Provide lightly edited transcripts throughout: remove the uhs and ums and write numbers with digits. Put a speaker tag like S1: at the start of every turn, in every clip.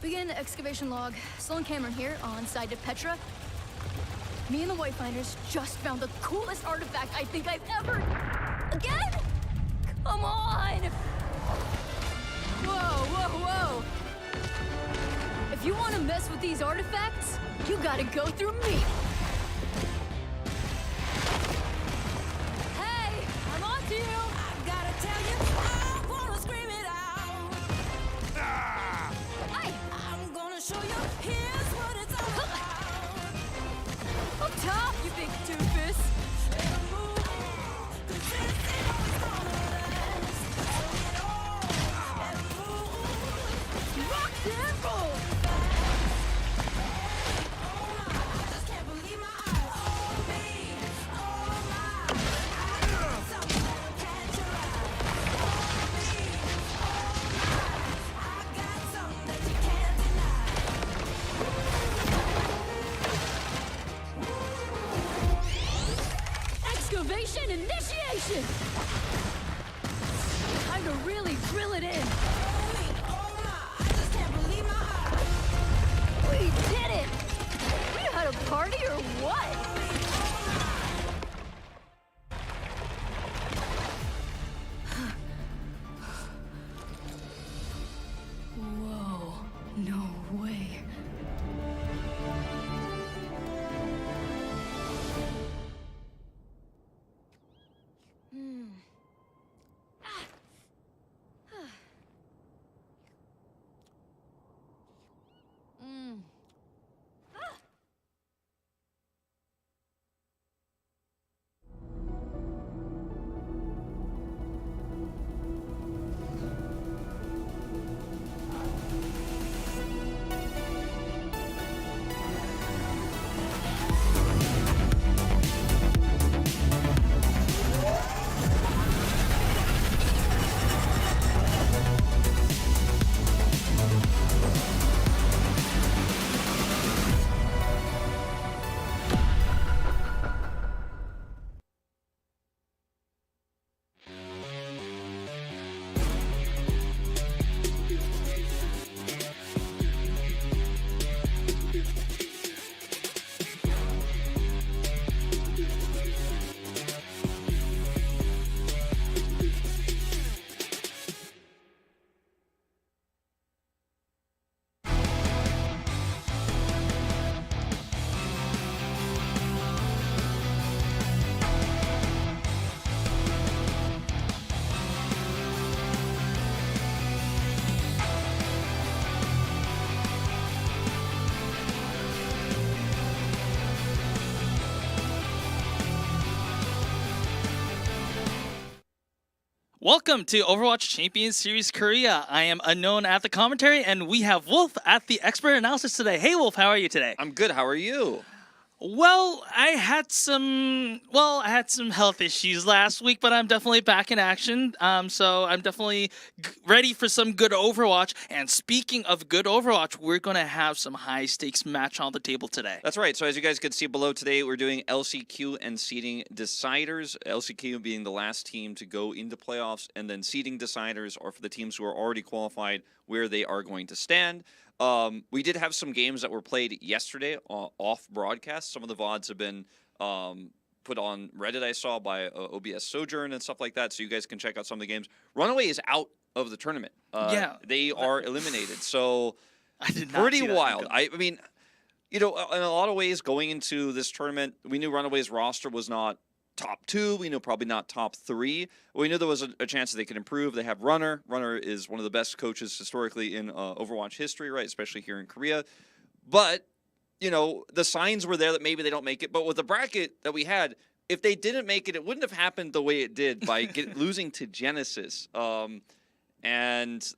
S1: Begin excavation log. Sloan Cameron here, on side to Petra. Me and the Whitefinders just found the coolest artifact I think I've ever... Again? Come on! Whoa. If you want to mess with these artifacts, you gotta go through me. Hey, I'm on to you! I gotta tell you, I wanna scream it out. Hey! I'm gonna show you, here's what it's all about. Up top, you big doofus! Rock and roll! Excavation initiation! Time to really drill it in. I just can't believe my eyes. We did it! We had a party or what? Whoa, no way.
S2: Welcome to Overwatch Champions Series Korea. I am Unknown at the commentary, and we have Wolf at the expert analysis today. Hey, Wolf, how are you today?
S3: I'm good. How are you?
S2: Well, I had some health issues last week, but I'm definitely back in action. So I'm definitely ready for some good Overwatch. And speaking of good Overwatch, we're going to have some high-stakes match on the table today.
S3: That's right. So as you guys can see below today, we're doing LCQ and seeding deciders. LCQ being the last team to go into playoffs, and then seeding deciders are for the teams who are already qualified where they are going to stand. We did have some games that were played yesterday off broadcast. Some of the VODs have been put on Reddit, I saw, by OBS Sojourn and stuff like that, so you guys can check out some of the games. Runaway is out of the tournament. They are eliminated, so
S2: I did not
S3: pretty
S2: see that.
S3: wild. I mean, you know, in a lot of ways, going into this tournament, we knew Runaway's roster was not top 2. We knew probably not top 3. We knew there was a chance that they could improve. They have Runner. Runner is one of the best coaches historically in Overwatch history, right? Especially here in Korea. But, you know, the signs were there that maybe they don't make it. But with the bracket that we had, if they didn't make it, it wouldn't have happened the way it did by losing to Genesis. And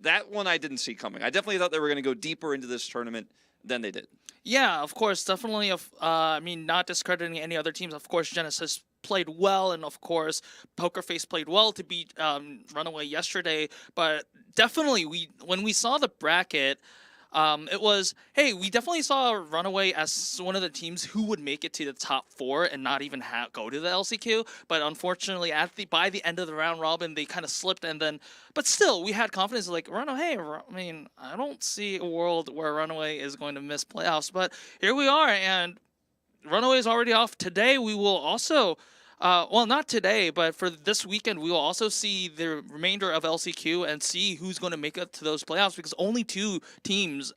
S3: that one I didn't see coming. I definitely thought they were going to go deeper into this tournament than they did.
S2: Yeah, of course, definitely. I mean, not discrediting any other teams. Of course, Genesis played well, and of course, Poker Face played well to beat Runaway yesterday. But definitely, when we saw the bracket, it was, hey, we definitely saw Runaway as one of the teams who would make it to the top 4 and not even go to the LCQ. But unfortunately, by the end of the round robin, they kind of slipped. And then, but still, we had confidence like Runaway. Hey, I mean, I don't see a world where Runaway is going to miss playoffs. But here we are, and Runaway is already off. Today, we will also. Well, not today, but for this weekend, we will also see the remainder of LCQ and see who's going to make it to those playoffs because only 2 teams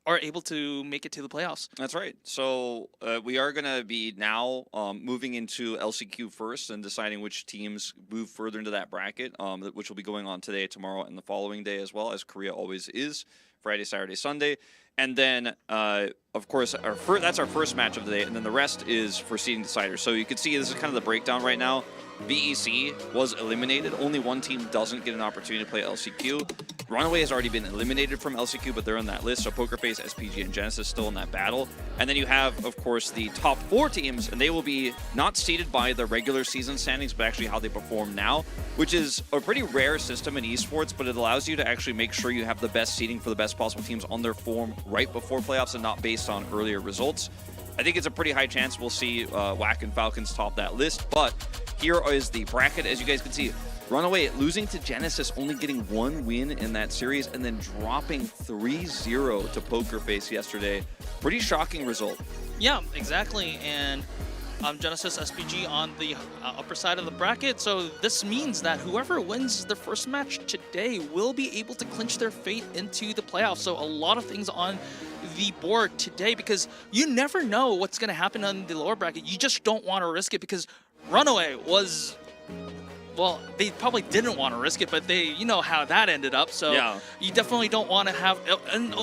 S2: are able to make it to the playoffs.
S3: That's right. So we are going to be now moving into LCQ first and deciding which teams move further into that bracket, which will be going on today, tomorrow, and the following day as well, as Korea always is, Friday, Saturday, Sunday. And then, of course, that's our first match of the day, and then the rest is for seeding deciders. So you can see this is kind of the breakdown right now. VEC was eliminated. Only one team doesn't get an opportunity to play LCQ. Runaway has already been eliminated from LCQ, but they're on that list. So Poker Face, SPG, and Genesis still in that battle. And then you have, of course, the top 4 teams, and they will be not seeded by the regular season standings, but actually how they perform now, which is a pretty rare system in esports, but it allows you to actually make sure you have the best seeding for the best possible teams on their form right before playoffs and not based on earlier results. I think it's a pretty high chance we'll see WAC and Falcons top that list, but here is the bracket. As you guys can see, Runaway losing to Genesis, only getting 1 win in that series, and then dropping 3-0 to Poker Face yesterday. Pretty shocking result.
S2: Yeah, exactly. And Genesis SPG on the upper side of the bracket. So this means that whoever wins the first match today will be able to clinch their fate into the playoffs. So a lot of things on the board today because you never know what's going to happen on the lower bracket. You just don't want to risk it because Runaway was... Well, they probably didn't want to risk it, but you know how that ended up. So yeah. You definitely don't want to have... And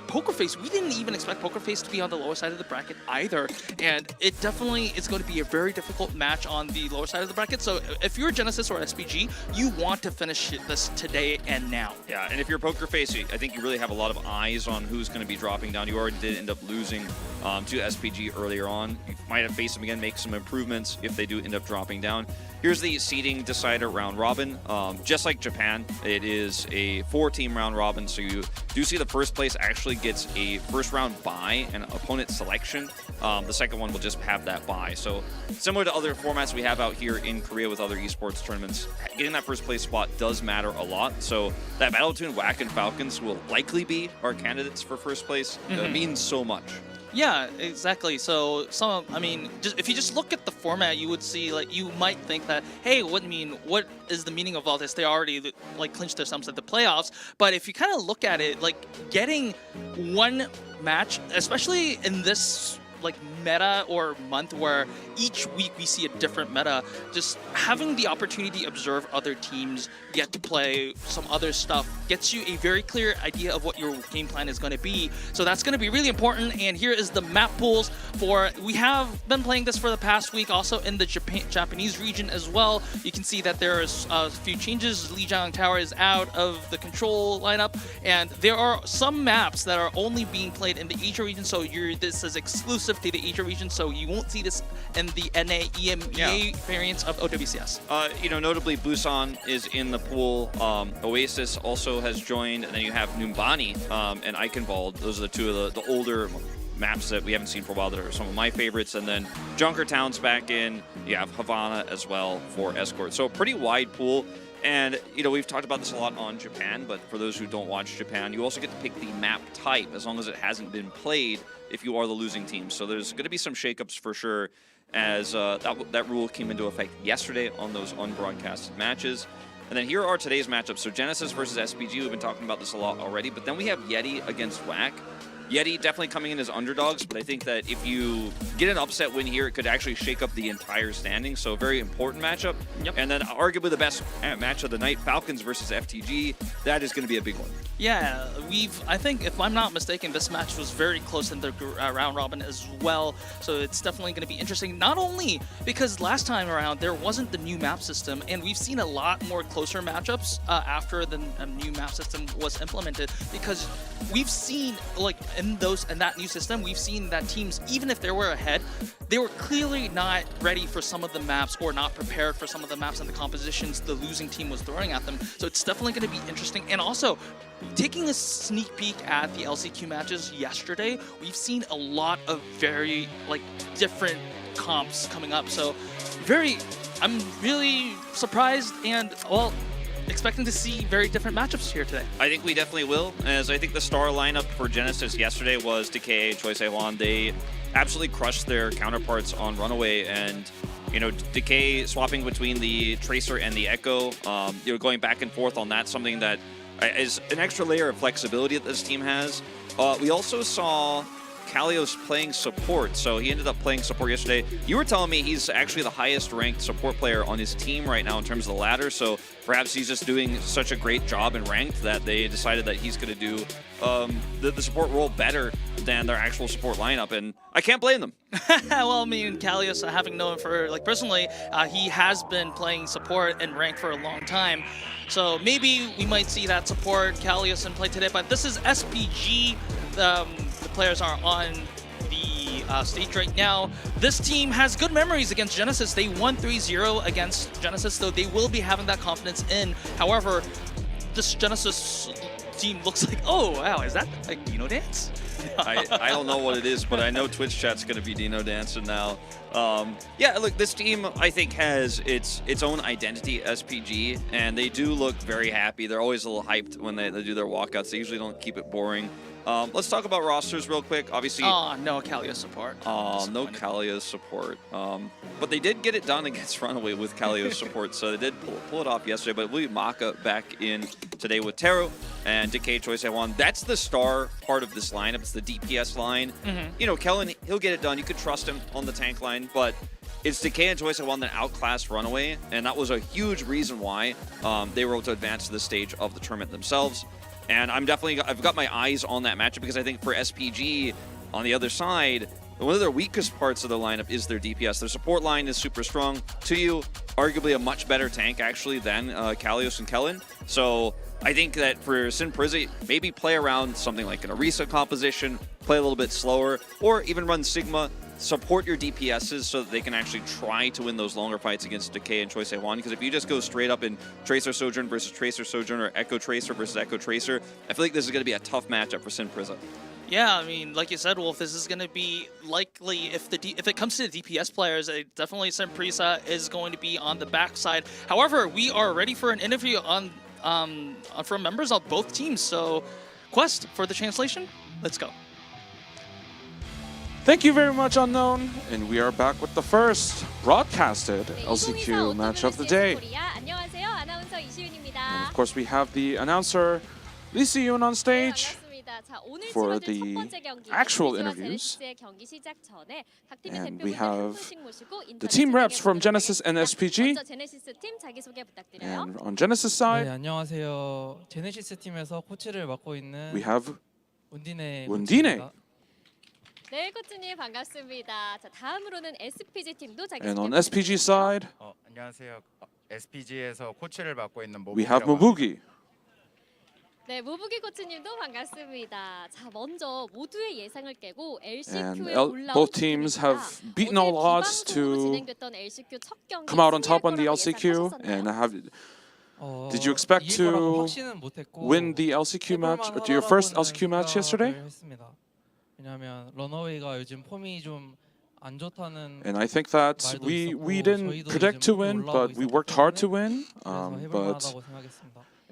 S2: Poker Face, we didn't even expect Poker Face to be on the lower side of the bracket either. And it definitely is going to be a very difficult match on the lower side of the bracket. So if you're Genesis or SPG, you want to finish this today and now.
S3: Yeah, and if you're Poker Face, I think you really have a lot of eyes on who's going to be dropping down. You already did end up losing to SPG earlier on. You might have faced them again, make some improvements if they do end up dropping down. Here's the seeding decider round robin. Just like Japan, it is a 4-team round robin, so you do see the first place actually gets a first round bye and opponent selection. The second one will just have that bye. So similar to other formats we have out here in Korea with other esports tournaments, getting that first place spot does matter a lot. So that battle between WAC and Falcons will likely be our candidates for first place. It means so much.
S2: Yeah, exactly. So I mean, if you just look at the format, you would see, like, you might think that, hey, what is the meaning of all this? They already like clinched themselves at the playoffs. But if you kind of look at it, like getting one match, especially in this like meta or month where each week we see a different meta, just having the opportunity to observe other teams, get to play some other stuff, gets you a very clear idea of what your game plan is going to be. So that's going to be really important. And here is the map pools we have been playing this for the past week, also in the Japanese region as well. You can see that there is a few changes. Lijiang Tower is out of the control lineup, and there are some maps that are only being played in the Asia region, so this is exclusive to the Asia region, so you won't see this in the NA EMEA variants of OWCS.
S3: Notably, Busan is in the pool. OASIS also has joined, and then you have Numbani and Eichenwald. Those are the 2 of the older maps that we haven't seen for a while that are some of my favorites. And then Junkertown's back in. You have Havana as well for Escort. So a pretty wide pool. And, we've talked about this a lot on Japan, but for those who don't watch Japan, you also get to pick the map type as long as it hasn't been played if you are the losing team. So there's going to be some shakeups for sure, as that rule came into effect yesterday on those unbroadcasted matches. And then here are today's matchups. So Genesis versus SPG, we've been talking about this a lot already, but then we have Yeti against WAC. Yeti definitely coming in as underdogs, but I think that if you get an upset win here, it could actually shake up the entire standing. So a very important matchup. Yep. And then arguably the best match of the night, Falcons versus FTG. That is going to be a big one.
S2: Yeah, I think, if I'm not mistaken, this match was very close in the round robin as well. So it's definitely going to be interesting. Not only because last time around there wasn't the new map system, and we've seen a lot more closer matchups after the new map system was implemented, because we've seen, like, in that new system, we've seen that teams, even if they were ahead, they were clearly not ready for some of the maps or not prepared for some of the maps and the compositions the losing team was throwing at them. So it's definitely going to be interesting. And also, taking a sneak peek at the LCQ matches yesterday, we've seen a lot of very different comps coming up. So I'm really surprised and expecting to see very different matchups here today.
S3: I think we definitely will, as I think the star lineup for Genesis yesterday was Decay, Choi Se-hwan. They absolutely crushed their counterparts on Runaway, and Decay swapping between the Tracer and the Echo, going back and forth on that, something that is an extra layer of flexibility that this team has. We also saw Kalios playing support, so he ended up playing support yesterday. You were telling me he's actually the highest ranked support player on his team right now in terms of the ladder, so perhaps he's just doing such a great job in ranked that they decided that he's going to do the support role better than their actual support lineup, and I can't blame them.
S2: Well, I mean, Kalios, having known for, personally, he has been playing support and ranked for a long time, so maybe we might see that support Kalios in play today, but this is SPG. The players are on the stage right now. This team has good memories against Genesis. They won 3-0 against Genesis, so they will be having that confidence in. However, this Genesis team looks like, oh wow, is that like Dino Dance?
S3: I don't know what it is, but I know Twitch chat's going to be Dino dancing now. Yeah, look, this team I think has its own identity, SPG, and they do look very happy. They're always a little hyped when they do their walkouts. They usually don't keep it boring. Let's talk about rosters real quick. Obviously,
S2: no Kalia support.
S3: No Kalia support. But they did get it done against Runaway with Kalia support, so they did pull it off yesterday. But we Maka back in today with Teru and Decay Choi Se-hwan. That's the star part of this lineup. It's the DPS line. Kellen, he'll get it done. You could trust him on the tank line, but it's Decay and Choi Se-hwan that outclassed Runaway, and that was a huge reason why they were able to advance to the stage of the tournament themselves. And I've got my eyes on that matchup because I think for SPG on the other side, one of their weakest parts of the lineup is their DPS. Their support line is super strong. Tuyu, arguably a much better tank actually than Kalios and Kellen. So I think that for Sin Prizzy, maybe play around something like an Orisa composition, play a little bit slower, or even run Sigma. Support your DPSs so that they can actually try to win those longer fights against Decay and Choi Se-hwan. Because if you just go straight up in Tracer Sojourn versus Tracer Sojourn or Echo Tracer versus Echo Tracer, I feel like this is going to be a tough matchup for Sin Prizza.
S2: Yeah, I mean, like you said, Wolf, this is going to be likely, if it comes to the DPS players, definitely Sin Prizza is going to be on the backside. However, we are ready for an interview from members of both teams. So, Quest, for the translation, let's go.
S4: Thank you very much, Unknown, and we are back with the first broadcasted LCQ match of the day. And of course, we have the announcer Lee Si-yoon on stage for the actual interviews. And we have the team reps from Genesis and SPG. And on Genesis side,
S5: 안녕하세요. 제네시스 팀에서 코치를 맡고 있는
S4: we have
S5: 운디네.
S6: 네, 코치님 반갑습니다. 자, 다음으로는 SPG 팀도
S4: And on SPG side,
S7: 안녕하세요. SPG에서 코치를 맡고 있는
S4: we have Mobugi.
S6: 네, 모부기 코치님도 반갑습니다. 자, 먼저 모두의 예상을 깨고
S4: And
S6: LCQ에 올라온
S4: both teams have beaten all odds to
S6: LCQ 첫 경기
S4: come out on top on the LCQ. And did you expect to win the LCQ match, or your first LCQ match yesterday?
S5: 왜냐하면 러너웨이가 요즘 폼이 좀 안 좋다는
S4: And I think that we didn't predict to win, but we worked hard to win.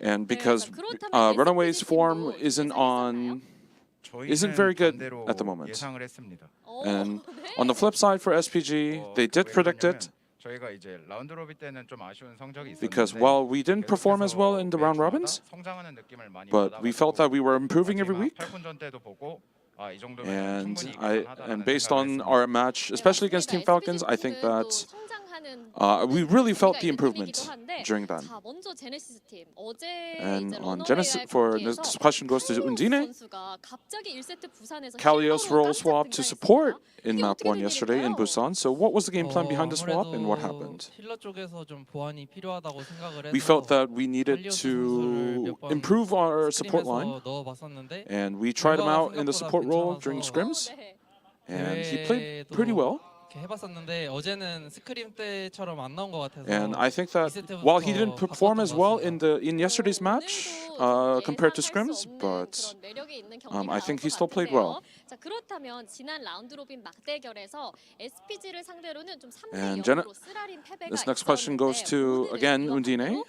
S4: And because Runaway's form isn't very good at the moment. And on the flip side for SPG, they did predict it. Because while we didn't perform as well in the round robins, but we felt that we were improving every week. And based on our match, especially against Team Falcons, I think that we really felt the improvement during that. And on Genesis, for this question goes to Undine. Kalios role swap to support in map 1 yesterday in Busan. So what was the game plan behind the swap and what happened? We felt that we needed to improve our support line, and we tried him out in the support role during scrims,
S6: 네.
S4: and he played pretty well.
S5: 이렇게 해봤었는데 어제는 스크림 때처럼 안 나온 것 같아서.
S4: And I think that while he didn't perform as well in yesterday's match compared to scrims, but I think he still played well.
S6: 자, 그렇다면 지난 라운드 로빈 막대결에서 SPG를 상대로는 좀 3대
S4: And
S6: 0으로 쓰라린 패배가
S4: This next question goes to
S6: 있었는데
S4: again Undine.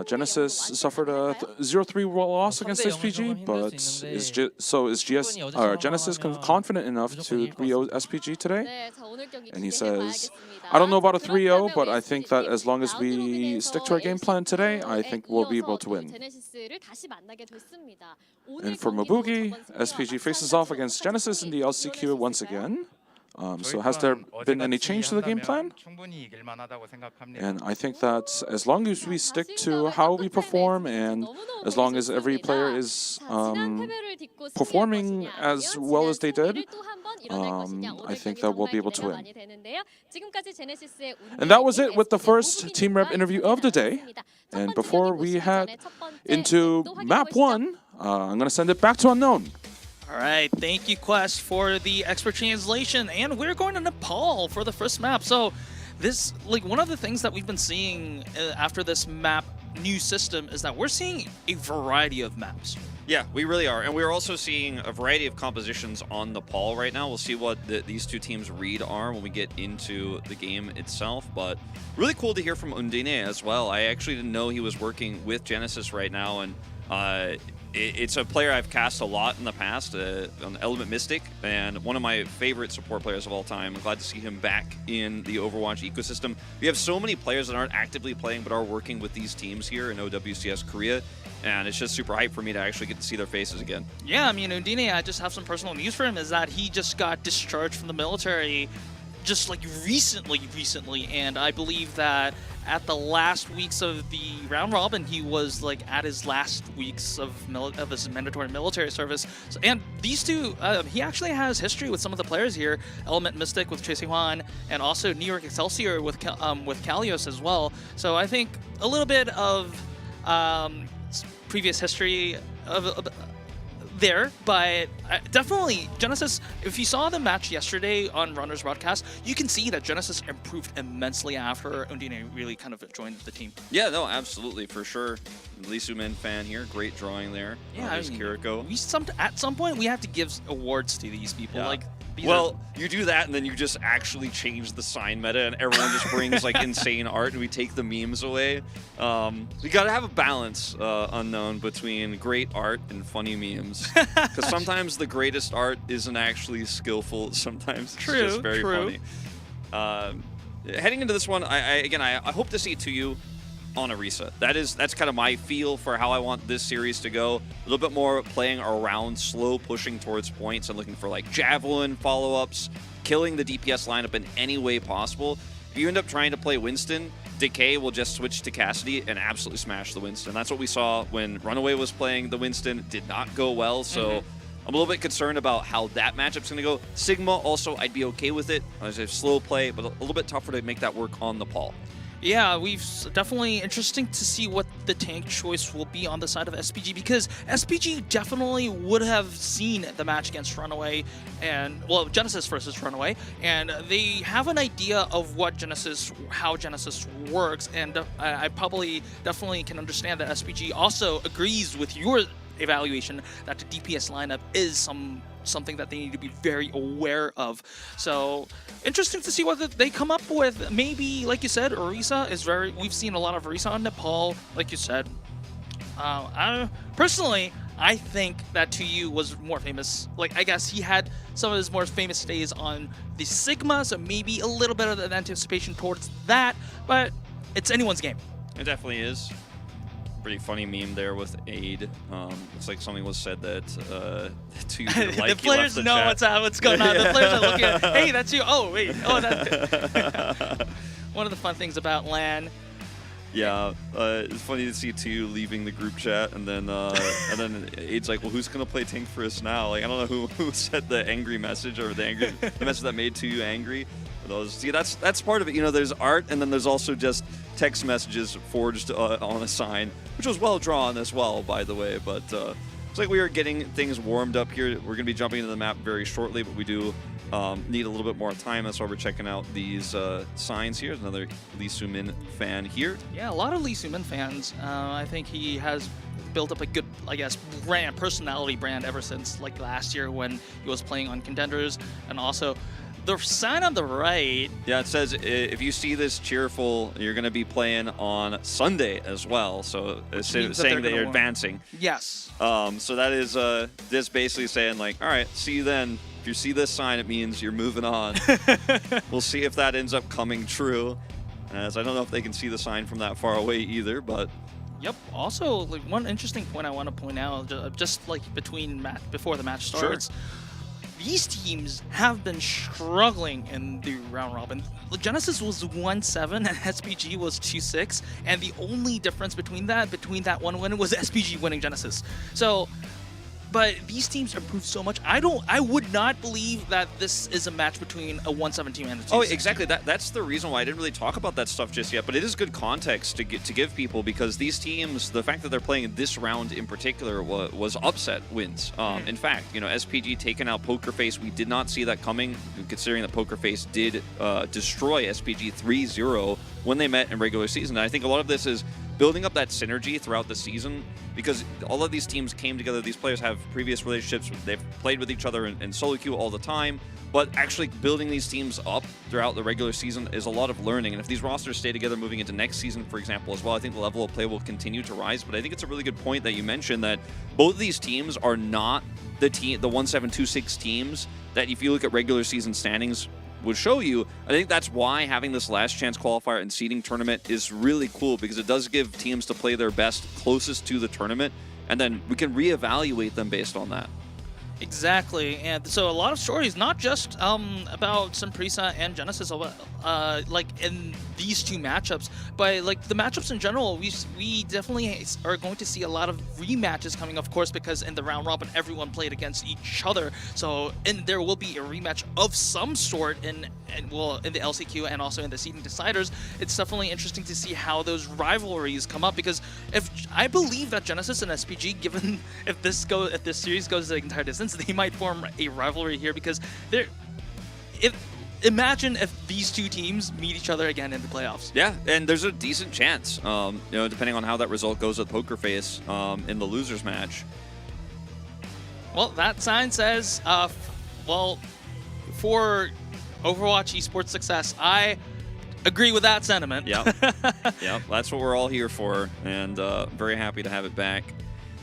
S4: Genesis suffered a 0-3 loss against
S5: 3대 0은
S4: SPG,
S5: 조금 힘들
S4: but
S5: 수
S4: is
S5: 있는데
S4: Genesis confident enough to 3-0 SPG today?
S6: 네, 자, 오늘 경기
S4: And he
S6: 기대해
S4: says,
S6: 봐야겠습니다.
S4: I don't know about a
S6: 자,
S4: 3-0,
S6: 그렇다면
S4: but I think that as long as
S6: 라운드
S4: we
S6: 로빈에서
S4: stick to our game plan today, I think we'll be able to win.
S6: 제네시스를 다시 만나게 됐습니다. 오늘
S4: And for
S6: 경기도
S4: Mabugi,
S6: 저번
S4: SPG
S6: 승리와
S4: faces off against
S6: 마찬가지로
S4: Genesis in the LCQ once again. So has there been any change to the game plan?
S7: 충분히 이길 만하다고 생각합니다.
S4: And I think that as long as we stick to how we perform and as long as every player is performing as well as they did, I think that we'll be able to win. And that was it with the first Team Rep interview of the day. And before we head into map 1, I'm going to send it back to Unknown.
S2: All right, thank you, Quest, for the expert translation, and we're going to Nepal for the first map. So, this one of the things that we've been seeing after this map new system is that we're seeing a variety of maps.
S3: Yeah, we really are. And we're also seeing a variety of compositions on Nepal right now. We'll see what these two teams' read are when we get into the game itself. But really cool to hear from Undine as well. I actually didn't know he was working with Genesis right now. And it's a player I've cast a lot in the past, on Element Mystic, and one of my favorite support players of all time. I'm glad to see him back in the Overwatch ecosystem. We have so many players that aren't actively playing but are working with these teams here in OWCS Korea, and it's just super hype for me to actually get to see their faces again.
S2: Yeah, I mean, Undine, I just have some personal news for him, is that he just got discharged from the military just like recently, and I believe that at the last weeks of the round robin, he was like at his last weeks of his mandatory military service. So, and these two, he actually has history with some of the players here, Element Mystic with Tracy Juan, and also New York Excelsior with Kalios as well. So I think a little bit of previous history of there, but definitely Genesis, if you saw the match yesterday on Runner's broadcast, you can see that Genesis improved immensely after Undine really kind of joined the team.
S3: Yeah, no, absolutely, for sure. Lee Soo-min fan here, great drawing there.
S2: Yeah,
S3: there's Kiriko.
S2: At some point we have to give awards to these people.
S3: Yeah.
S2: Like,
S3: well, you do that and then you just actually change the sign meta and everyone just brings like insane art and we take the memes away. We gotta have a balance, Unknown, between great art and funny memes. Because sometimes the greatest art isn't actually skillful, sometimes it's just very funny. Heading into this one, I hope to see 2U on Orisa. That's kind of my feel for how I want this series to go. A little bit more playing around, slow pushing towards points and looking for like javelin follow-ups, killing the DPS lineup in any way possible. If you end up trying to play Winston, Decay will just switch to Cassidy and absolutely smash the Winston. That's what we saw when Runaway was playing the Winston. Did not go well, so I'm a little bit concerned about how that matchup's going to go. Sigma, also, I'd be okay with it. As a slow play, but a little bit tougher to make that work on Nepal.
S2: Yeah, we've definitely interesting to see what the tank choice will be on the side of SPG, because SPG definitely would have seen the match against Runaway and, well, Genesis versus Runaway, and they have an idea of what how Genesis works, and I probably definitely can understand that SPG also agrees with your evaluation that the DPS lineup is something that they need to be very aware of. So interesting to see what they come up with. Maybe, like you said, Orisa is we've seen a lot of Orisa on Nepal, like you said. Personally, I think that 2U was more famous. Like, I guess he had some of his more famous days on the Sigma, so maybe a little bit of an anticipation towards that, but it's anyone's game.
S3: It definitely is. Pretty funny meme there with Aid. Looks like something was said that to like
S2: the players know what's going on. The players are looking at, hey, that's you. Oh, wait. Oh, that's one of the fun things about LAN.
S3: Yeah, it's funny to see 2U leaving the group chat, and then Aid's like, well, who's gonna play tank for us now? Like, I don't know who said the angry message or the message that made 2U angry. See, that's part of it. You know, there's art, and then there's also just text messages forged on a sign, which was well drawn as well, by the way. But looks like we are getting things warmed up here. We're going to be jumping into the map very shortly, but we do need a little bit more time. That's why we're checking out these signs here. There's another Lee Soo-min fan here.
S2: Yeah, a lot of Lee Soo-min fans. I think he has built up a good, I guess, personality brand ever since like last year when he was playing on Contenders. And also, the sign on the right.
S3: Yeah, it says if you see this cheerful, you're going to be playing on Sunday as well. So it's saying that they're advancing.
S2: Yes.
S3: So that is this basically saying like, all right, see you then. If you see this sign, it means you're moving on. We'll see if that ends up coming true. As I don't know if they can see the sign from that far away either, but.
S2: Yep. Also, like one interesting point I want to point out, just like before the match starts. Sure. These teams have been struggling in the round robin. Genesis was 1-7 and SPG was 2-6, and the only difference between that one win was SPG winning Genesis. So, but these teams improved so much. I would not believe that this is a match between a 1-7 team and a 2-6.
S3: Oh, exactly. That's the reason why I didn't really talk about that stuff just yet. But it is good context to give people, because these teams, the fact that they're playing this round in particular was upset wins. In fact, you know, SPG taking out Poker Face, we did not see that coming, considering that Poker Face did destroy SPG 3-0 when they met in regular season. And I think a lot of this is building up that synergy throughout the season, because all of these teams came together. These players have previous relationships. They've played with each other in solo queue all the time, but actually building these teams up throughout the regular season is a lot of learning. And if these rosters stay together moving into next season, for example, as well, I think the level of play will continue to rise. But I think it's a really good point that you mentioned that both of these teams are not the 1-7-2-6 teams that, if you look at regular season standings, would show you. I think that's why having this last chance qualifier and seeding tournament is really cool, because it does give teams to play their best closest to the tournament, and then we can reevaluate them based on that.
S2: Exactly, and so a lot of stories, not just about Sunprisa and Genesis, like in these two matchups, but like the matchups in general. We definitely are going to see a lot of rematches coming, of course, because in the round robin everyone played against each other. So there will be a rematch of some sort in the LCQ and also in the seeding deciders. It's definitely interesting to see how those rivalries come up, because if I believe that Genesis and SPG, given if this series goes the entire distance, they might form a rivalry here, because imagine if these two teams meet each other again in the playoffs.
S3: Yeah, and there's a decent chance, you know, depending on how that result goes with Poker Face in the losers match.
S2: Well, that sign says, well, for Overwatch Esports success, I agree with that sentiment.
S3: Yep, yep, that's what we're all here for, and very happy to have it back.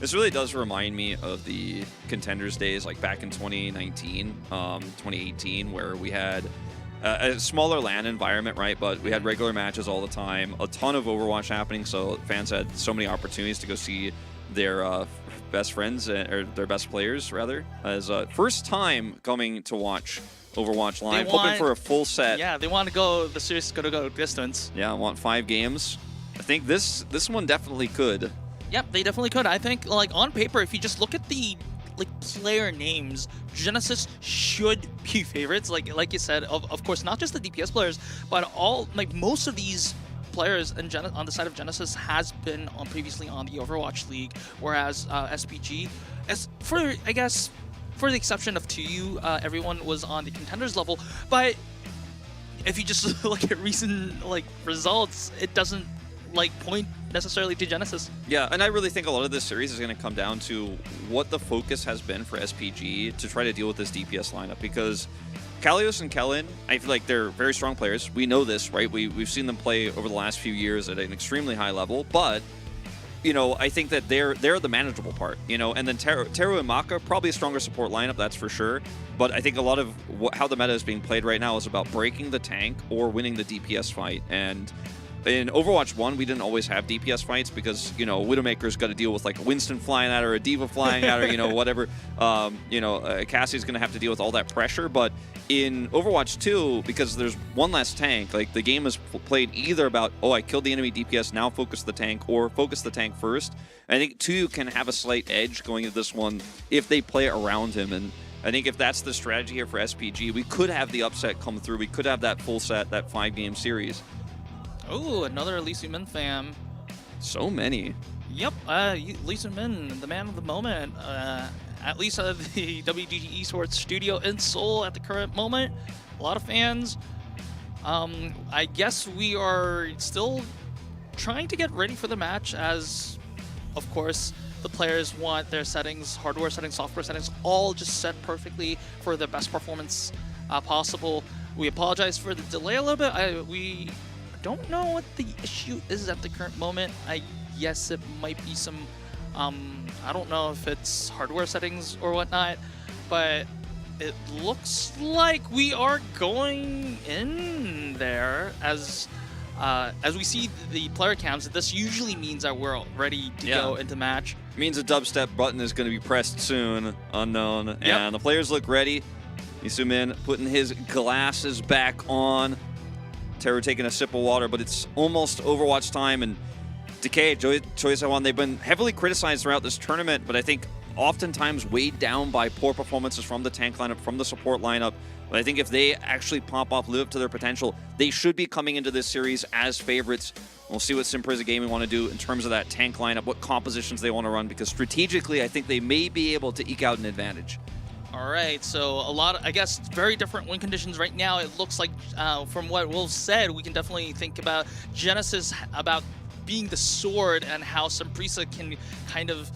S3: This really does remind me of the Contenders days, like back in 2019, 2018, where we had a smaller LAN environment, right? But we had regular matches all the time, a ton of Overwatch happening, so fans had so many opportunities to go see their best friends, or their best players, rather, as first time coming to watch Overwatch live, hoping for a full set.
S2: Yeah, they want to go, the series is going to go distance.
S3: Yeah, I want 5 games. I think this one definitely could.
S2: Yep, they definitely could. I think, like, on paper, if you just look at the player names, Genesis should be favorites. Like you said, of course, not just the DPS players, but most of these players on the side of Genesis has been previously on the Overwatch League, whereas SPG, for the exception of 2U, everyone was on the Contenders level. But if you just look at recent results, it doesn't point necessarily to Genesis.
S3: Yeah, and I really think a lot of this series is going to come down to what the focus has been for SPG to try to deal with this DPS lineup, because Kalios and Kellen, I feel like they're very strong players. We know this, right? We've seen them play over the last few years at an extremely high level, but you know, I think that they're the manageable part, you know, and then Teru and Maka, probably a stronger support lineup, that's for sure. But I think a lot of how the meta is being played right now is about breaking the tank or winning the DPS fight. And in Overwatch 1, we didn't always have DPS fights because, you know, Widowmaker's got to deal with like a Winston flying at her, a Diva flying at her, you know, whatever. Cassie's going to have to deal with all that pressure. But in Overwatch 2, because there's one less tank, like the game is played either about, oh, I killed the enemy DPS, now focus the tank, or focus the tank first. I think 2 can have a slight edge going into this one if they play around him. And I think if that's the strategy here for SPG, we could have the upset come through. We could have that full set, that 5-game series.
S2: Oh, another Elysium fam.
S3: So many.
S2: Yep, Lisa Min, the man of the moment, at least at the WGG Esports studio in Seoul at the current moment. A lot of fans. I guess we are still trying to get ready for the match as, of course, the players want their settings, hardware settings, software settings, all just set perfectly for the best performance possible. We apologize for the delay a little bit. We don't know what the issue is at the current moment. I guess it might be some, I don't know if it's hardware settings or whatnot, but it looks like we are going in there as we see the player cams. This usually means that we're ready to go into match.
S3: It means a dubstep button is going to be pressed soon, unknown, and the players look ready. Isumin putting his glasses back on. Teru taking a sip of water, but it's almost Overwatch time, and Decay, Choi Sewon, they've been heavily criticized throughout this tournament, but I think oftentimes weighed down by poor performances from the tank lineup, from the support lineup. But I think if they actually pop off, live up to their potential, they should be coming into this series as favorites. We'll see what Simprisa Gaming want to do in terms of that tank lineup, what compositions they want to run, because strategically, I think they may be able to eke out an advantage.
S2: All right, so a lot of, I guess, very different win conditions right now. It looks like, from what Wolf said, we can definitely think about Genesis, about being the sword and how Simprisa can kind of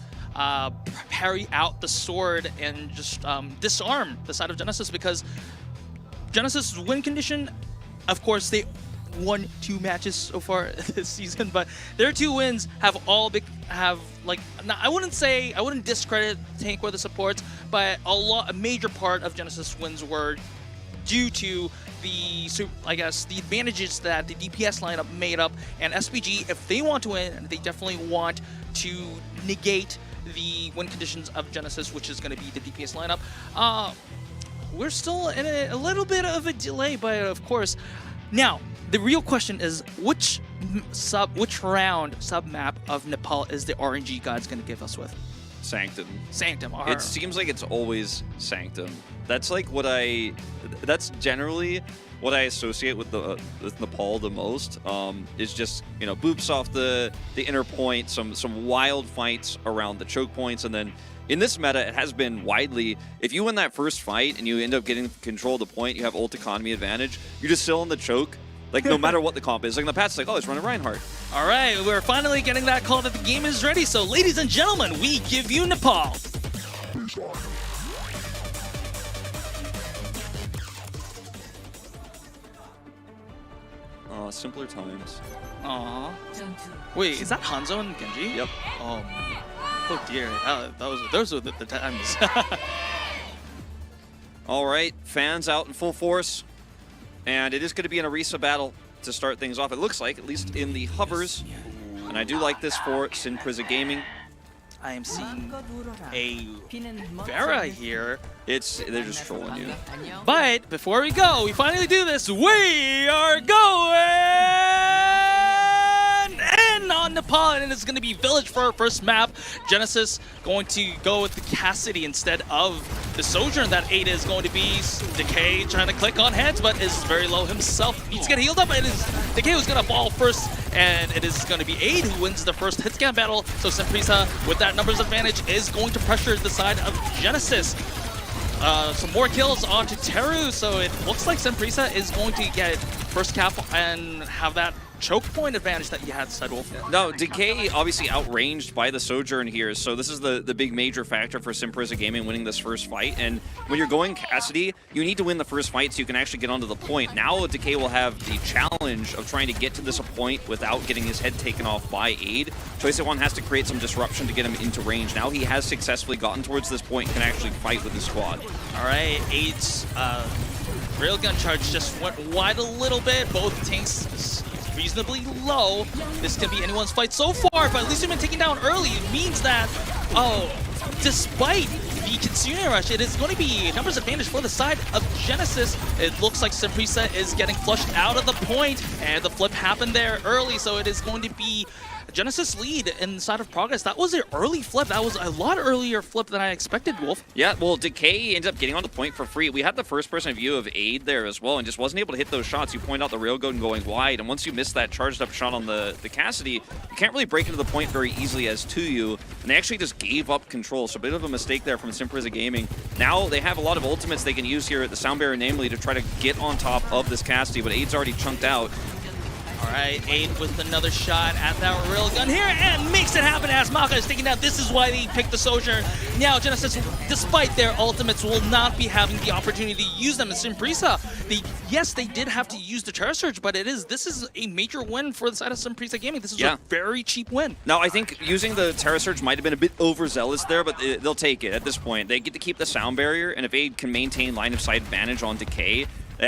S2: parry out the sword and just disarm the side of Genesis, because Genesis' win condition, of course, they won 2 matches so far this season, but their 2 wins have all I wouldn't discredit tank or the supports, but a major part of Genesis wins were due to the advantages that the DPS lineup made up, and SPG, if they want to win, they definitely want to negate the win conditions of Genesis, which is going to be the DPS lineup. We're still in a little bit of a delay, but of course, now the real question is which round sub-map of Nepal is the RNG gods going to give us with?
S3: Sanctum.
S2: Sanctum.
S3: It seems like it's always Sanctum. That's like that's generally what I associate with Nepal the most. Is just, you know, boops off the inner point, some wild fights around the choke points, and then in this meta, it has been widely, if you win that first fight and you end up getting control of the point, you have ult economy advantage, you're just still in the choke, like no matter what the comp is. Like in the past, it's like, oh, it's running Reinhardt.
S2: All right, we're finally getting that call that the game is ready. So ladies and gentlemen, we give you Nepal.
S3: Simpler times.
S2: Aww. Wait, is that Hanzo and Genji?
S3: Yep.
S2: Oh dear, those were the times.
S3: All right, fans out in full force, and it is going to be an Orisa battle to start things off. It looks like, at least in the hovers, and I do like this for Simprisa Gaming.
S2: I am seeing a Vera here.
S3: They're just trolling you.
S2: But before we go, we finally do this. We are going in on Nepal, and it's going to be Village for our first map. Genesis going to go with the Cassidy instead of the Sojourn. That 8 is going to be Decay trying to click on heads, but is very low himself. Needs to get healed up. It is Decay who's going to fall first, and it is going to be Aid who wins the first hit scan battle. So Simprisa, with that numbers advantage, is going to pressure the side of Genesis. Some more kills onto Teru, so it looks like Simprisa is going to get first cap and have that choke point advantage that you had, Sidewolf.
S3: No, Decay obviously outranged by the Sojourn here, so this is the big major factor for Simprisa Gaming winning this first fight. And when you're going Cassidy, you need to win the first fight so you can actually get onto the point. Now Decay will have the challenge of trying to get to this point without getting his head taken off by Aid. Choi Se-won has to create some disruption to get him into range. Now he has successfully gotten towards this point and can actually fight with his squad.
S2: All right, Aid's railgun charge just went wide a little bit. Both tanks reasonably low. This could be anyone's fight so far, but at least we've been taken down early. It means that, despite the Kitsune Rush, it is going to be numbers advantage for the side of Genesis. It looks like Simprisa is getting flushed out of the point, and the flip happened there early, so it is going to be Genesis lead inside of Progress. That was an early flip. That was a lot earlier flip than I expected, Wolf.
S3: Yeah, well, Decay ends up getting on the point for free. We had the first-person view of Aid there as well and just wasn't able to hit those shots. You point out the Railgun going wide, and once you miss that charged-up shot on the Cassidy, you can't really break into the point very easily as 2U, and they actually just gave up control. So a bit of a mistake there from Simprisa Gaming. Now they have a lot of ultimates they can use here at the Sound Barrier, namely to try to get on top of this Cassidy, but Aid's already chunked out.
S2: All right, Aid with another shot at that railgun here and makes it happen as Maka is thinking that this is why they picked the Sojourn. Now Genesis, despite their ultimates, will not be having the opportunity to use them in Simprisa. Yes, they did have to use the Terra Surge, but this is a major win for the side of Simprisa Gaming. This is a very cheap win.
S3: Now, I think using the Terra Surge might have been a bit overzealous there, but they'll take it at this point. They get to keep the Sound Barrier, and if Aid can maintain line of sight advantage on Decay,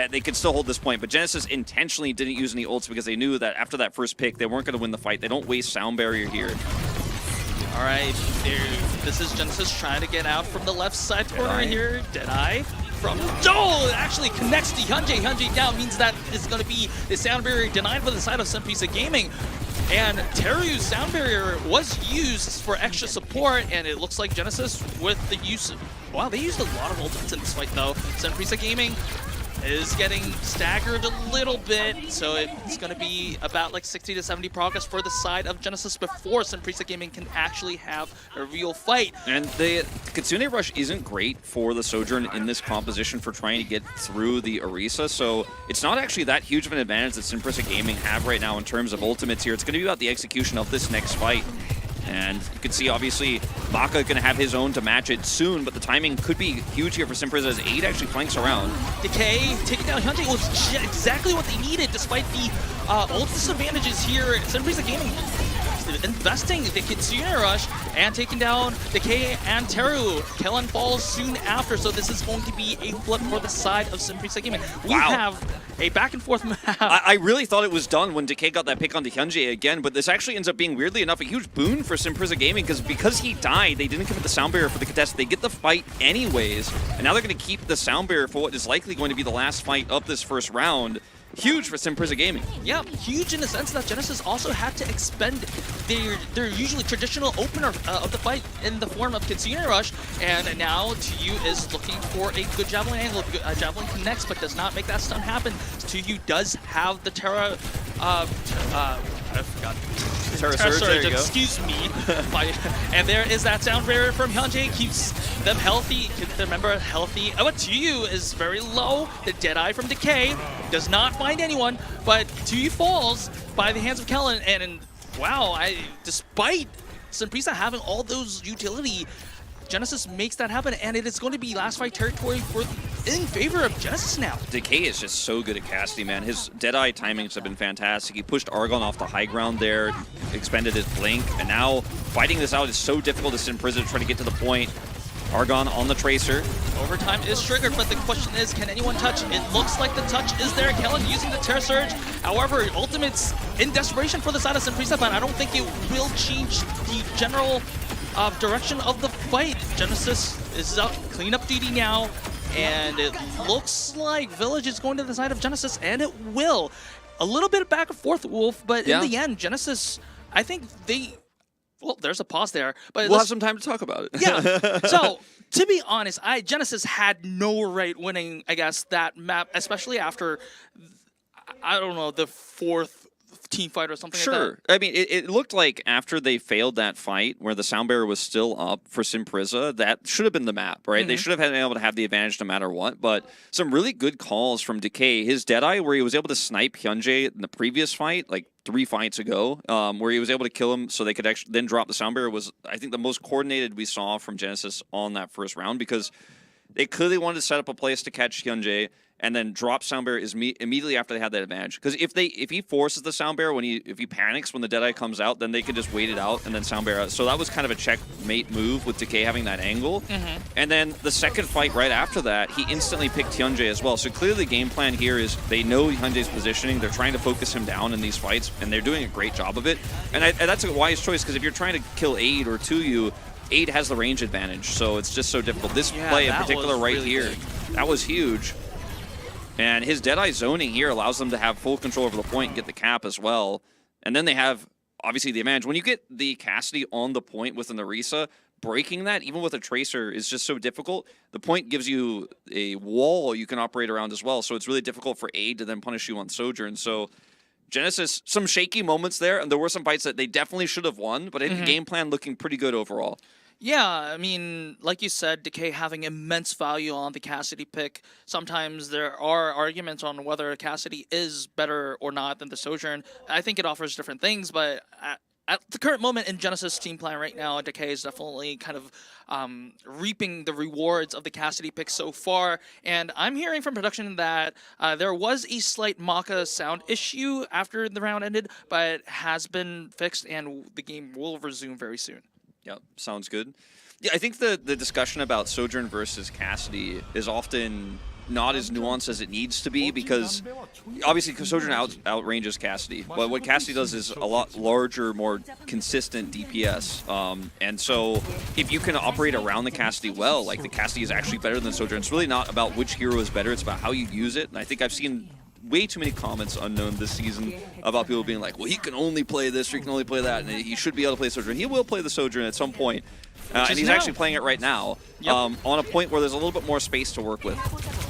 S3: they could still hold this point, but Genesis intentionally didn't use any ults because they knew that after that first pick, they weren't going to win the fight. They don't waste Sound Barrier here.
S2: All right, this is Genesis trying to get out from the left side corner here. Deadeye from Joel actually connects to Hyunjae. Hyunjae now means that it's going to be the Sound Barrier denied for the side of Simprisa Gaming. And Teru's Sound Barrier was used for extra support, and it looks like Genesis with the use of... Wow, they used a lot of ultimates in this fight, though. Simprisa Gaming is getting staggered a little bit, so it's going to be about like 60 to 70 progress for the side of Genesis before Simprisa Gaming can actually have a real fight.
S3: And the Kitsune Rush isn't great for the Sojourn in this composition for trying to get through the Orisa, so it's not actually that huge of an advantage that Simprisa Gaming have right now in terms of ultimates here. It's going to be about the execution of this next fight. And you can see, obviously, Maka going to have his own to match it soon, but the timing could be huge here for Simprisa as Aid actually flanks around.
S2: Decay taking down Hyunjae was exactly what they needed, despite the ult disadvantages here. Simprisa Gaming investing the Kitsune Rush and taking down Decay and Teru. Kellen falls soon after, so this is going to be a flip for the side of Simprisa Gaming. We have a back and forth map.
S3: I really thought it was done when Decay got that pick onto Hyunjae again, but this actually ends up being, weirdly enough, a huge boon for Simprisa Gaming because he died, they didn't commit the Sound Barrier for the contest. They get the fight anyways, and now they're going to keep the Sound Barrier for what is likely going to be the last fight of this first round. Huge for Simprisa Gaming. Yeah,
S2: huge in the sense that Genesis also had to expend their usually traditional opener of the fight in the form of Kitsune Rush, and now 2U is looking for a good Javelin angle. Javelin connects but does not make that stun happen. 2U does have the Terra... I forgot.
S3: Terra Surge, there you go.
S2: Excuse me. And there is that Sound Barrier from Hyunjae, keeps them healthy. Remember, healthy. But 2U is very low. The Deadeye from Decay does not find anyone, but 2U falls by the hands of Kellen. And wow, despite Simprisa having all those utility, Genesis makes that happen, and it is going to be last fight territory in favor of Genesis now.
S3: Decay is just so good at Cassidy, man. His Deadeye timings have been fantastic. He pushed Argon off the high ground there, expended his blink, and now fighting this out is so difficult to Simprisa to try to get to the point. Argon on the Tracer.
S2: Overtime is triggered, but the question is, can anyone touch? It looks like the touch is there. Kellen using the Terra Surge. However, ultimate's in desperation for the side of Simprisa, but I don't think it will change the general direction of the fight. Genesis is up cleanup duty now, and it looks like Village is going to the side of Genesis, and it will. A little bit back and forth, Wolf, but in the end, Genesis, I think they... Well, there's a pause there, but
S3: we'll have some time to talk about it.
S2: Yeah. So, to be honest, Genesis had no right winning, I guess, that map, especially after, I don't know, the fourth team fight or something like that.
S3: Sure. I mean, it looked like after they failed that fight where the Sound Barrier was still up for Simprisa, that should have been the map, right? They should have been able to have the advantage no matter what, but some really good calls from Decay. His Deadeye, where he was able to snipe Hyunjae in the previous fight, like 3 fights ago, where he was able to kill him so they could actually then drop the Sound Barrier, was, I think, the most coordinated we saw from Genesis on that first round, because they clearly wanted to set up a place to catch Hyunjae and then drop Sound Barrier immediately after they had that advantage. Because if he forces the Sound Barrier, if he panics when the Deadeye comes out, then they can just wait it out and then Sound Barrier out. So that was kind of a checkmate move with Decay having that angle. And then the second fight right after that, he instantly picked Hyunjae as well. So clearly the game plan here is they know Hyunjae's positioning. They're trying to focus him down in these fights, and they're doing a great job of it. And that's a wise choice, because if you're trying to kill Aid or 2U, Aid has the range advantage, so it's just so difficult. This play in particular right really here, that was huge. And his Deadeye zoning here allows them to have full control over the point and get the cap as well. And then they have obviously the advantage. When you get the Cassidy on the point with an Orisa, breaking that, even with a Tracer, is just so difficult. The point gives you a wall you can operate around as well, so it's really difficult for Aid to then punish you on Sojourn. So Genesis, some shaky moments there, and there were some fights that they definitely should have won, but I think the game plan looking pretty good overall.
S2: Yeah, I mean, like you said, Decay having immense value on the Cassidy pick. Sometimes there are arguments on whether Cassidy is better or not than the Sojourn. I think it offers different things, but at the current moment in Genesis team plan right now, Decay is definitely kind of reaping the rewards of the Cassidy pick so far. And I'm hearing from production that there was a slight Maka sound issue after the round ended, but has been fixed and the game will resume very soon.
S3: Yeah, sounds good. Yeah, I think the discussion about Sojourn versus Cassidy is often not as nuanced as it needs to be, because obviously Sojourn outranges Cassidy, but what Cassidy does is a lot larger, more consistent DPS. And so if you can operate around the Cassidy well, like the Cassidy is actually better than Sojourn. It's really not about which hero is better, it's about how you use it. And I think I've seen way too many comments unknown this season about people being like, well, he can only play this or he can only play that, and he should be able to play Sojourn. He will play the Sojourn at some point, and he's actually playing it right now.
S2: Yep.
S3: On a point where there's a little bit more space to work with.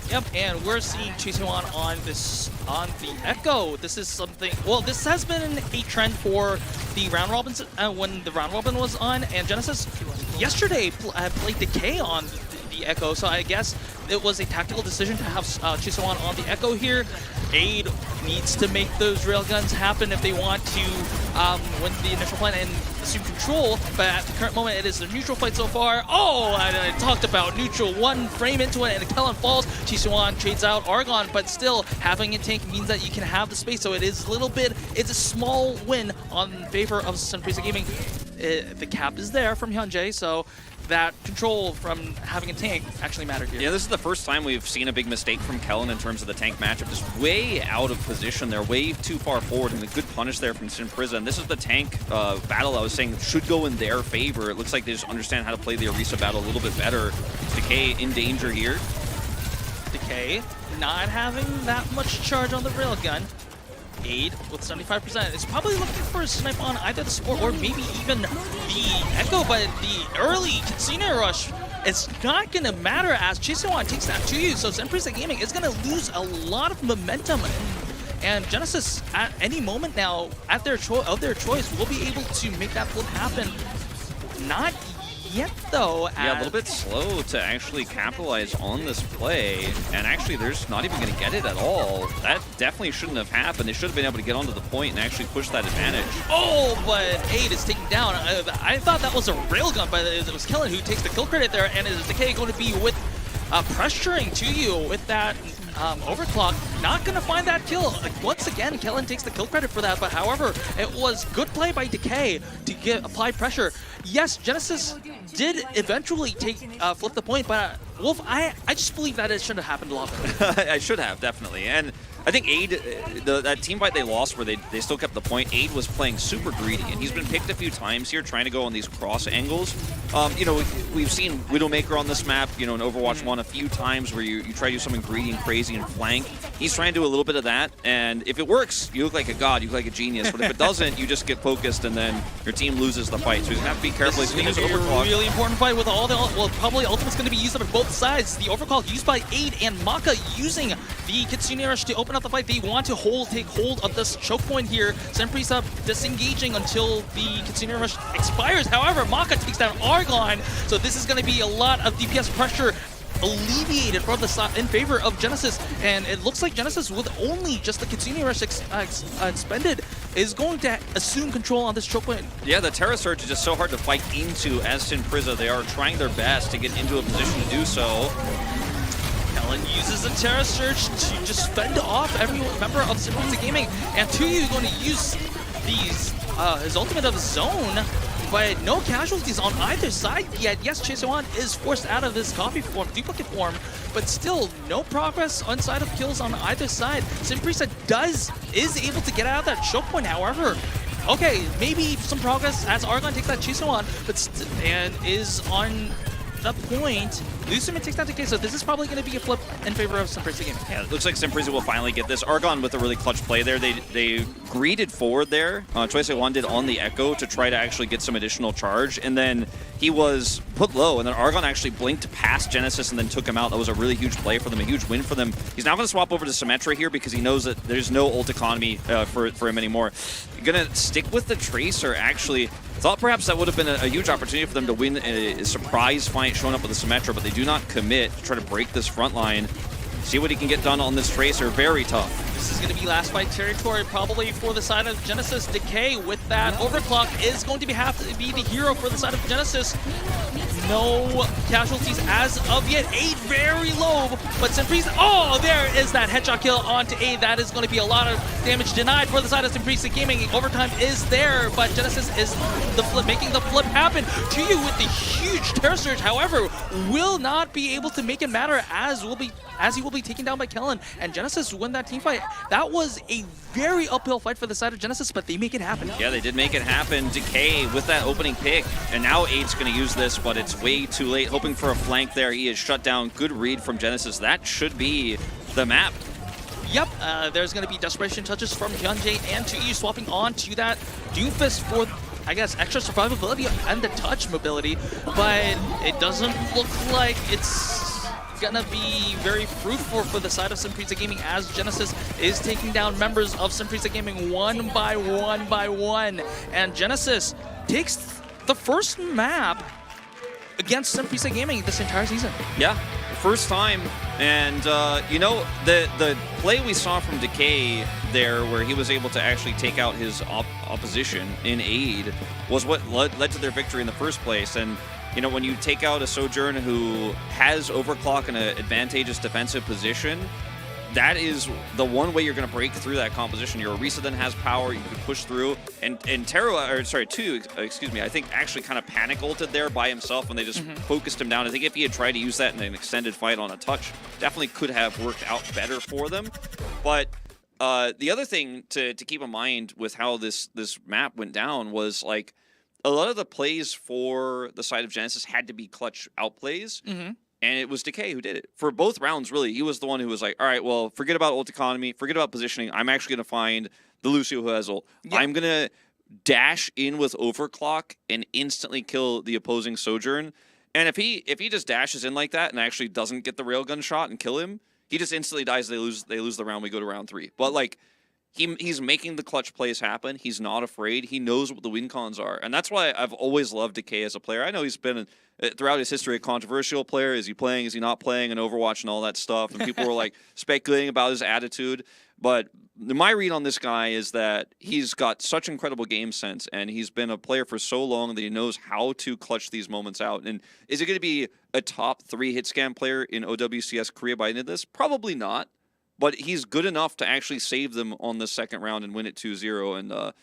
S2: Yep, and we're seeing Chisewan on the Echo. This is something. Well, this has been a trend for the round robins when the round robin was on, and Genesis yesterday played Decay on the Echo. So I guess it was a tactical decision to have Chisewan on the Echo here. Aid needs to make those railguns happen if they want to win the initial plan and assume control, but at the current moment it is the neutral fight so far. Oh, I talked about neutral, one frame into it and Kellen falls. Chisewan trades out Argon, but still having a tank means that you can have the space, so it is a little bit, it's a small win on favor of Sunprisa Gaming. The cap is there from Hyunjae, so that control from having a tank actually mattered here.
S3: Yeah, this is the first time we've seen a big mistake from Kellen in terms of the tank matchup. Just way out of position there, way too far forward, and a good punish there from Sunprisa. And this is the tank battle I was saying should go in their favor. It looks like they just understand how to play the Orisa battle a little bit better. Decay in danger here.
S2: Decay not having that much charge on the railgun. Aid with 75% is probably looking for a snipe on either the support or maybe even the Echo, but the early Katsune rush, it's not going to matter as Chisewan takes that to you, so Sunprisa Gaming is going to lose a lot of momentum. And Genesis, at any moment now, at their choice, will be able to make that flip happen. Not yet, though.
S3: Yeah, a little bit slow to actually capitalize on this play, and actually they're just not even going to get it at all. That definitely shouldn't have happened. They should have been able to get onto the point and actually push that advantage.
S2: Oh, but Aid is taken down. I thought that was a railgun, but it was Kellen who takes the kill credit there, and is Decay going to be with pressuring to you with that overclock. Not going to find that kill. Once again, Kellen takes the kill credit for that, but however, it was good play by Decay to apply pressure. Yes, Genesis did eventually flip the point, but Wolf, I just believe that it should have happened a lot better.
S3: I should have, definitely. And I think Aid, that team fight they lost where they still kept the point, Aid was playing super greedy, and he's been picked a few times here trying to go on these cross angles. You know, we've seen Widowmaker on this map, you know, in Overwatch 1 a few times where you try to do something greedy and crazy and flank. He's trying to do a little bit of that, and if it works, you look like a god, you look like a genius, but if it doesn't, you just get focused and then your team loses the fight. So he's going to have to be careful. He's going to use overclock.
S2: A really important fight with all the, well, probably ultimate's going to be used up on both sides. The overclock used by Aid and Maka using the Kitsune Rush to open up the fight. They want to take hold of this choke point here. Sunprisa disengaging until the Kitsune Rush expires. However, Maka takes down Argon, so this is going to be a lot of DPS pressure alleviated from the side in favor of Genesis, and it looks like Genesis, with only just the Kitsune Rush expended, is going to assume control on this choke point.
S3: Yeah, the Terra Surge is just so hard to fight into as Sunprisa. They are trying their best to get into a position to do so.
S2: Kellen uses the Terra Surge to just fend off every member of Sunprisa Gaming, and Tuyu is going to use these his ultimate of his zone, but no casualties on either side yet. Yes, Chisewan is forced out of this copy form, duplicate form, but still no progress on side of kills on either side. Sunprisa is able to get out of that choke point, however. Okay, maybe some progress as Argon takes that Chisewan, but and is on the point. Luciman takes down Decay, so this is probably going to be a flip in favor of Simprisa Gaming.
S3: Yeah, it looks like Simprisa will finally get this. Argon with a really clutch play there. They greeted forward there. Choice A1 did on the Echo to try to actually get some additional charge, and then he was put low, and then Argon actually blinked past Genesis and then took him out. That was a really huge play for them, a huge win for them. He's now going to swap over to Symmetra here because he knows that there's no ult economy for him anymore. Going to stick with the Tracer, actually. Thought perhaps that would have been a huge opportunity for them to win a surprise fight showing up with the Symmetra, but they do not commit to try to break this front line. See what he can get done on this Tracer. Very tough.
S2: This is going to be last fight territory probably for the side of Genesis. Decay with that overclock is going to have to be the hero for the side of Genesis. No casualties as of yet. 8 very low, but Simprisa, oh, there is that headshot kill onto 8. That is going to be a lot of damage denied for the side of Simprisa Gaming. Overtime is there, but Genesis is making the flip happen to you with the huge terror surge. However, will not be able to make it matter as he will be taken down by Kellen, and Genesis win that team fight. That was a very uphill fight for the side of Genesis, but they make it happen.
S3: Yeah, they did make it happen. Decay with that opening pick, and now 8's going to use this, but it's way too late. Hoping for a flank there. He is shut down. Good read from Genesis. That should be the map.
S2: Yep, there's going to be desperation touches from Hyunjae and 2E swapping on to that Doomfist for, I guess, extra survivability and the touch mobility, but it doesn't look like it's gonna be very fruitful for the side of Simprisa Gaming as Genesis is taking down members of Simprisa Gaming one by one, and Genesis takes the first map against Simprisa Gaming this entire season.
S3: Yeah, first time, and you know, the play we saw from Decay there, where he was able to actually take out his opposition in aid, was what led to their victory in the first place. And you know, when you take out a Sojourn who has overclock and an advantageous defensive position, that is the one way you're going to break through that composition. Your Orisa then has power, you can push through, and two, excuse me, I think actually kind of panic ulted there by himself when they just focused him down. I think if he had tried to use that in an extended fight on a touch, definitely could have worked out better for them. But the other thing to keep in mind with how this map went down was, like, a lot of the plays for the side of Genesis had to be clutch outplays, and it was Decay who did it. For both rounds, really, he was the one who was like, all right, well, forget about ult economy, forget about positioning. I'm actually going to find the Lucio who has ult. Yep. I'm going to dash in with overclock and instantly kill the opposing Sojourn. And if he just dashes in like that and actually doesn't get the railgun shot and kill him, he just instantly dies. They lose the round. We go to round 3. But, like, He's making the clutch plays happen. He's not afraid. He knows what the win cons are. And that's why I've always loved Decay as a player. I know he's been, throughout his history, a controversial player. Is he playing? Is he not playing in Overwatch and all that stuff? And people were, like, speculating about his attitude. But my read on this guy is that he's got such incredible game sense, and he's been a player for so long that he knows how to clutch these moments out. And is it going to be a top 3 hit scan player in OWCS Korea by the end of this? Probably not. But he's good enough to actually save them on the second round and win it 2-0. And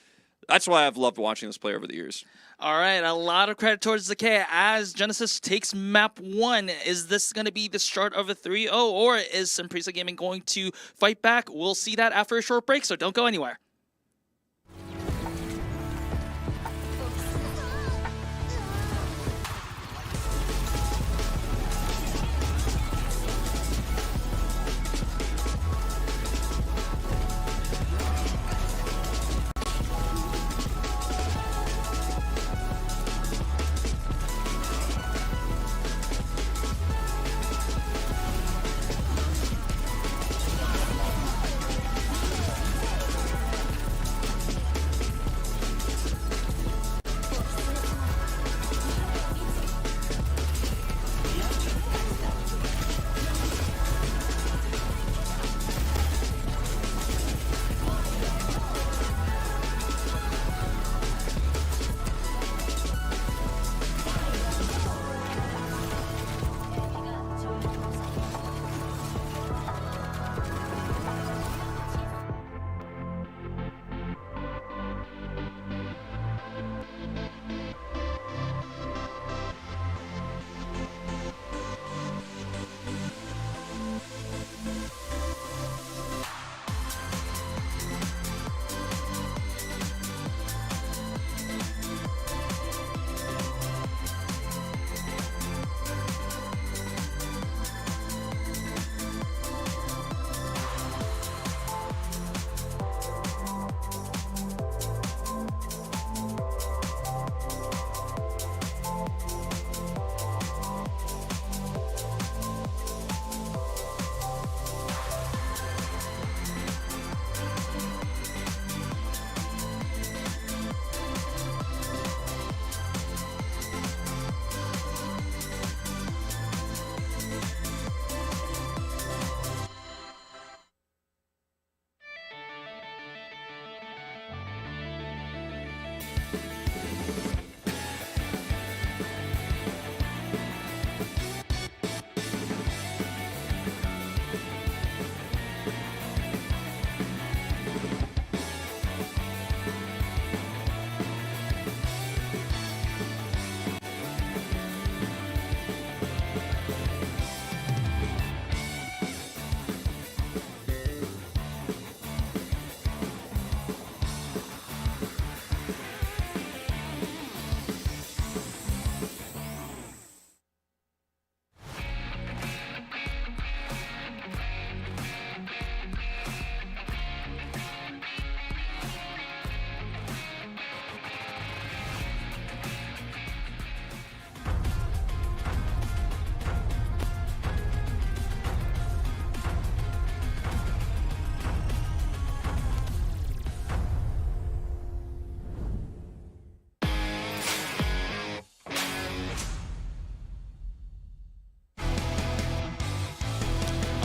S3: that's why I've loved watching this player over the years.
S2: All right, a lot of credit towards Decay as Genesis takes map 1. Is this going to be the start of a 3-0, or is Simprisa Gaming going to fight back? We'll see that after a short break, so don't go anywhere.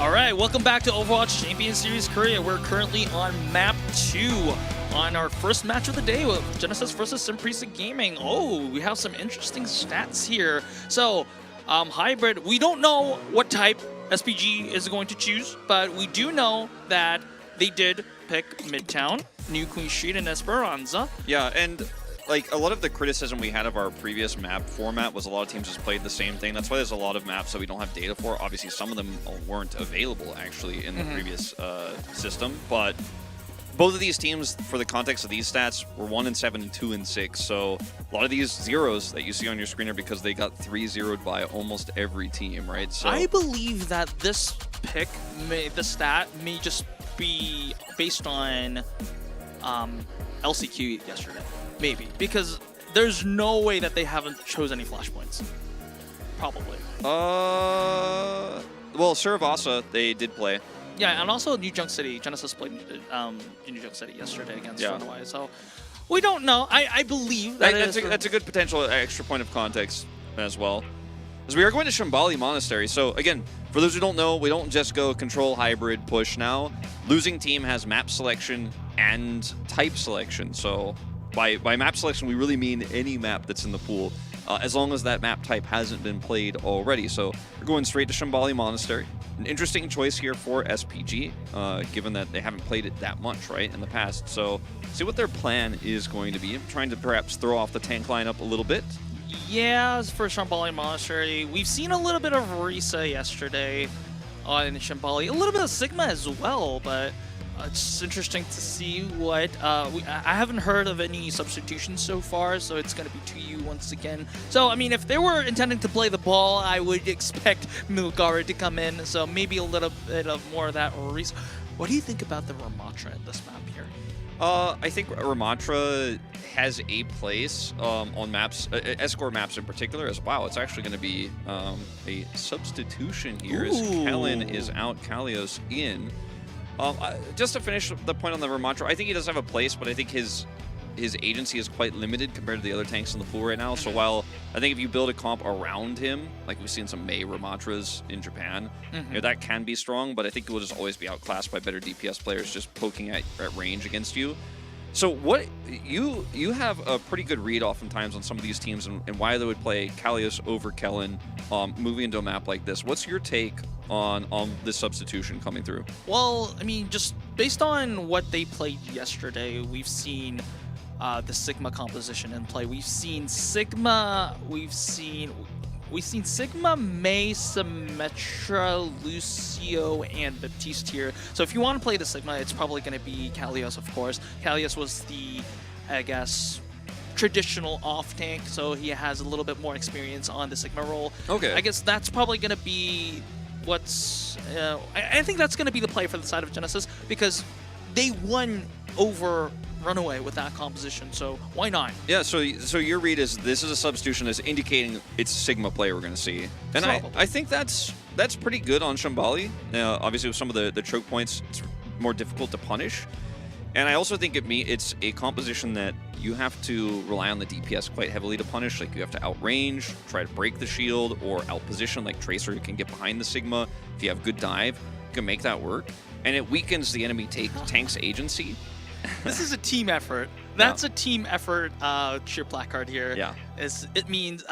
S2: All right, welcome back to Overwatch Champions Series Korea. We're currently on map 2 on our first match of the day with Genesis versus Simpreset Gaming. Oh, we have some interesting stats here. So, Hybrid, we don't know what type SPG is going to choose, but we do know that they did pick Midtown, New Queen Street, and Esperanza.
S3: Yeah, and like a lot of the criticism we had of our previous map format was a lot of teams just played the same thing. That's why there's a lot of maps that we don't have data for. Obviously, some of them weren't available actually in the previous system, but both of these teams, for the context of these stats, were 1-7 and 2-6. So a lot of these zeros that you see on your screen are because they got 3-0'd by almost every team, right? So
S2: I believe that this pick, the stat, may just be based on LCQ yesterday. Maybe, because there's no way that they haven't chose any flashpoints. Probably.
S3: Well, Saravasa, they did play.
S2: Yeah, and also New Junk City. Genesis played New Junk City yesterday against Runaway, so we don't know. I believe that
S3: that's a good potential extra point of context as well. As we are going to Shambali Monastery. So again, for those who don't know, we don't just go control, hybrid, push now. Losing team has map selection and type selection. So by map selection, we really mean any map that's in the pool, as long as that map type hasn't been played already. So we're going straight to Shambali Monastery. An interesting choice here for SPG, given that they haven't played it that much, right, in the past. So see what their plan is going to be. Trying to perhaps throw off the tank lineup a little bit.
S2: Yeah, as for Shambali Monastery, we've seen a little bit of Risa yesterday in Shambali, a little bit of Sigma as well, but it's interesting to see what I haven't heard of any substitutions so far, so it's going to be 2U once again. So I mean, if they were intending to play the ball, I would expect Milgara to come in, so maybe a little bit of more of that Risa. What do you think about the Ramatra in this map here?
S3: I think Ramatra has a place on maps, escort maps in particular, as wow, it's actually going to be a substitution here. As Kellen is out, Kalios in. Just to finish the point on the Ramatra, I think he does have a place, but I think his agency is quite limited compared to the other tanks in the pool right now. So while I think if you build a comp around him, like we've seen some Mei Ramatras in Japan, you know, that can be strong, but I think it will just always be outclassed by better DPS players just poking at range against you. So what you have a pretty good read oftentimes on some of these teams and why they would play Kalios over Kellen moving into a map like this. What's your take on this substitution coming through?
S2: Well, I mean, just based on what they played yesterday, we've seen the Sigma composition in play. We've seen Sigma, we've seen Sigma, Mei, Symmetra, Lucio, and Baptiste here. So if you want to play the Sigma, it's probably going to be Kalios, of course. Kalios was the, I guess, traditional off tank, so he has a little bit more experience on the Sigma role.
S3: Okay.
S2: I guess that's probably going to be what's... I think that's going to be the play for the side of Genesis, because they won over Runaway with that composition, so why not?
S3: Yeah, so your read is this is a substitution that's indicating it's a Sigma player we're going to see. And I think that's pretty good on Shambali. Obviously with some of the choke points, it's more difficult to punish. And I also think it's a composition that you have to rely on the DPS quite heavily to punish. Like you have to outrange, try to break the shield, or outposition like Tracer can get behind the Sigma. If you have good dive, you can make that work. And it weakens the enemy tank's agency.
S2: This is a team effort. That's a team effort cheer placard here.
S3: Yeah.
S2: It means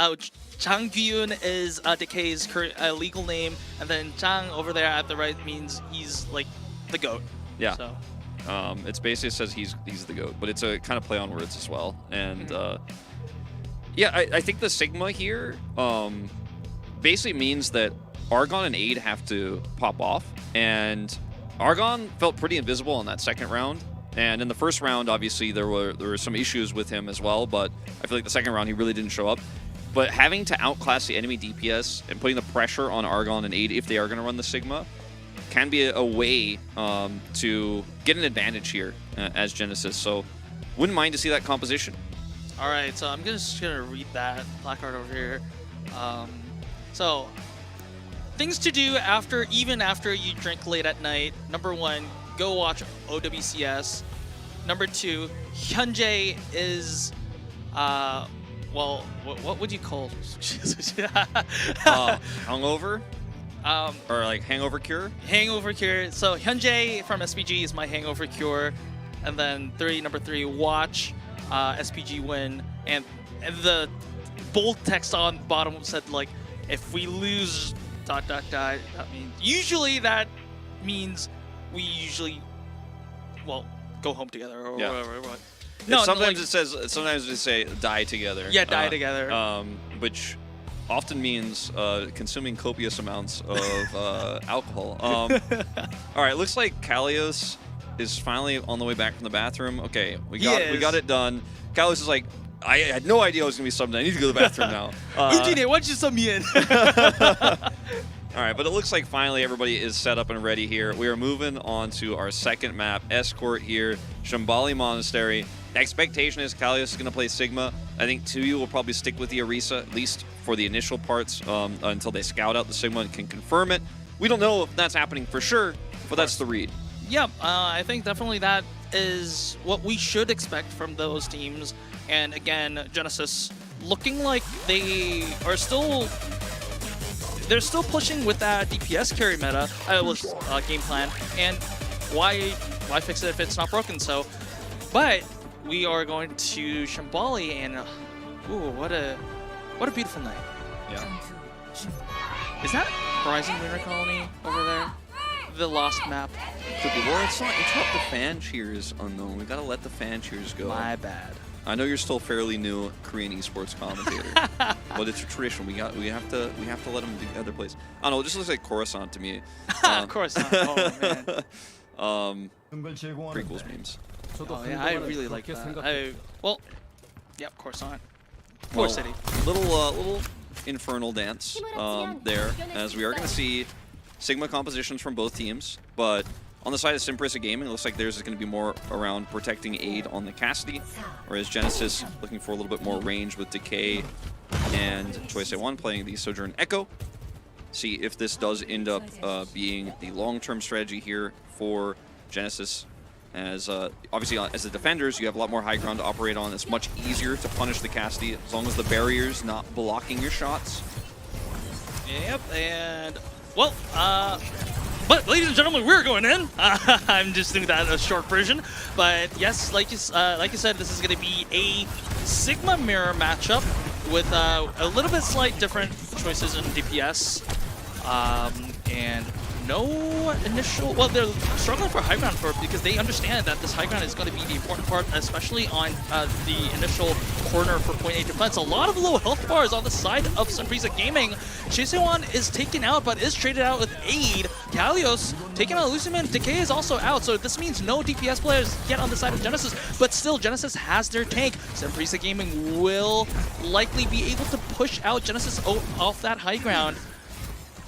S2: Chang Gyun is Decay's current legal name, and then Chang over there at the right means he's like the GOAT.
S3: Yeah.
S2: So.
S3: It's basically says he's the GOAT, but it's a kind of play on words as well. And yeah, I think the Sigma here basically means that Argon and Aid have to pop off, and Argon felt pretty invisible in that second round. And in the first round, obviously, there were some issues with him as well, but I feel like the second round, he really didn't show up. But having to outclass the enemy DPS and putting the pressure on Argon and Aid if they are going to run the Sigma can be a way to get an advantage here as Genesis. So wouldn't mind to see that composition.
S2: All right, so I'm just going to read that placard over here. So things to do even after you drink late at night. Number 1, go watch OWCS. Number 2, Hyunjae is, well, what would you call
S3: hungover? Or like hangover cure?
S2: Hangover cure. So Hyunjae from SPG is my hangover cure, and then number three, watch, SPG win, and the bold text on the bottom said like, if we lose ... that means that means we usually go home together or whatever. No,
S3: sometimes it says. Sometimes they say die together.
S2: Yeah, die together.
S3: Which often means consuming copious amounts of alcohol. All right, looks like Kalios is finally on the way back from the bathroom. Okay, we got it done. Kalios is like, I had no idea I was gonna be subbed. I need to go to the bathroom now.
S2: Ujine, why don't you sub me in?
S3: All right, but it looks like finally everybody is set up and ready here. We are moving on to our second map, Escort here, Shambali Monastery. The expectation is Kalios is going to play Sigma. I think Tuyu will probably stick with the Arisa, at least for the initial parts, until they scout out the Sigma and can confirm it. We don't know if that's happening for sure, but that's the read.
S2: Yeah, I think definitely that is what we should expect from those teams. And again, Genesis looking like they are still... They're still pushing with that DPS carry meta, game plan, and why fix it if it's not broken? So, but we are going to Shambali, and ooh, what a beautiful night.
S3: Yeah.
S2: Is that Horizon Lunar Colony over there? The lost map.
S3: Could be. Well, it's not interrupt the fan cheers, unknown. We gotta let the fan cheers go.
S2: My bad.
S3: I know you're still fairly new Korean esports commentator, but it's a tradition. We have to let them do other plays. I don't know. It just looks like Coruscant to me.
S2: Coruscant. Oh man.
S3: Prequels memes.
S2: Oh yeah, I really like that. Yeah, Coruscant. Poor
S3: Well,
S2: city.
S3: Little infernal dance there, as we are going to see Sigma compositions from both teams, but on the side of Simprissa Gaming, it looks like theirs is going to be more around protecting aid on the Cassidy, whereas Genesis looking for a little bit more range with Decay and Choice A1 playing the Sojourn Echo. See if this does end up being the long-term strategy here for Genesis. As obviously, as the defenders, you have a lot more high ground to operate on. It's much easier to punish the Cassidy as long as the barrier's not blocking your shots.
S2: Yep, and well, but ladies and gentlemen, we're going in. I'm just doing that in a short version, but yes, like you said, this is going to be a Sigma mirror matchup with a little bit slight different choices in DPS, and no initial. Well, they're struggling for high ground because they understand that this high ground is going to be the important part, especially on the initial corner for point A defense. A lot of low health bars on the side of Simprissa Gaming. Chasewan is taken out, but is traded out with aid. Kalios taking out Luciman. Decay is also out, so this means no DPS players yet on the side of Genesis, but still Genesis has their tank. Simprissa Gaming will likely be able to push out Genesis off that high ground.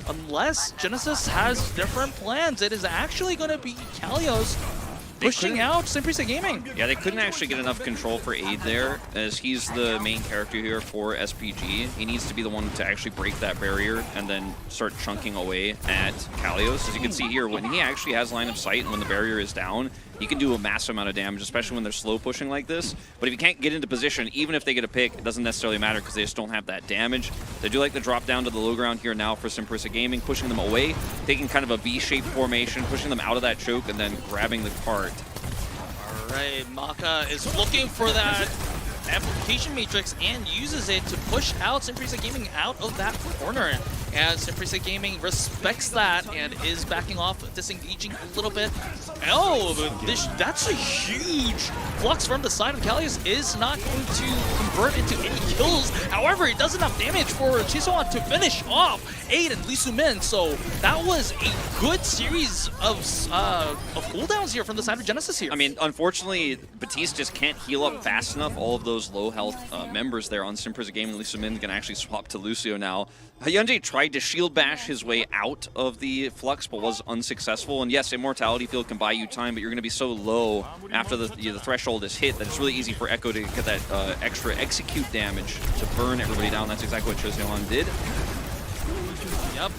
S2: Unless Genesis has different plans, it is actually going to be Kalios pushing out Simprissa Gaming.
S3: Yeah, they couldn't actually get enough control for aid there, as he's the main character here for SPG. He needs to be the one to actually break that barrier and then start chunking away at Kalios. As you can see here, when he actually has line of sight and when the barrier is down, he can do a massive amount of damage, especially when they're slow pushing like this. But if you can't get into position, even if they get a pick, it doesn't necessarily matter because they just don't have that damage. They do like the drop down to the low ground here now for Simprissa Gaming, pushing them away, taking kind of a V-shaped formation, pushing them out of that choke, and then grabbing the cart.
S2: All right, Maka is looking for that amplification matrix and uses it to push out Simprissa Gaming out of that corner. And Simprissa Gaming respects that and is backing off, disengaging a little bit. Oh, that's a huge flux from the side of Kalios. Is not going to convert into any kills. However, it does enough damage for Chisoan to finish off Aid and Lee Soo-min. So that was a good series of cooldowns here from the side of Genesis here.
S3: I mean, unfortunately, Batiste just can't heal up fast enough. All of those low health members there on Simprissa Gaming. Lee Soo-min can actually swap to Lucio now. Hyunjae tried to shield bash his way out of the flux, but was unsuccessful. And yes, Immortality Field can buy you time, but you're going to be so low after the threshold is hit that it's really easy for Echo to get that extra execute damage to burn everybody down. That's exactly what Choseon did.
S2: Yep,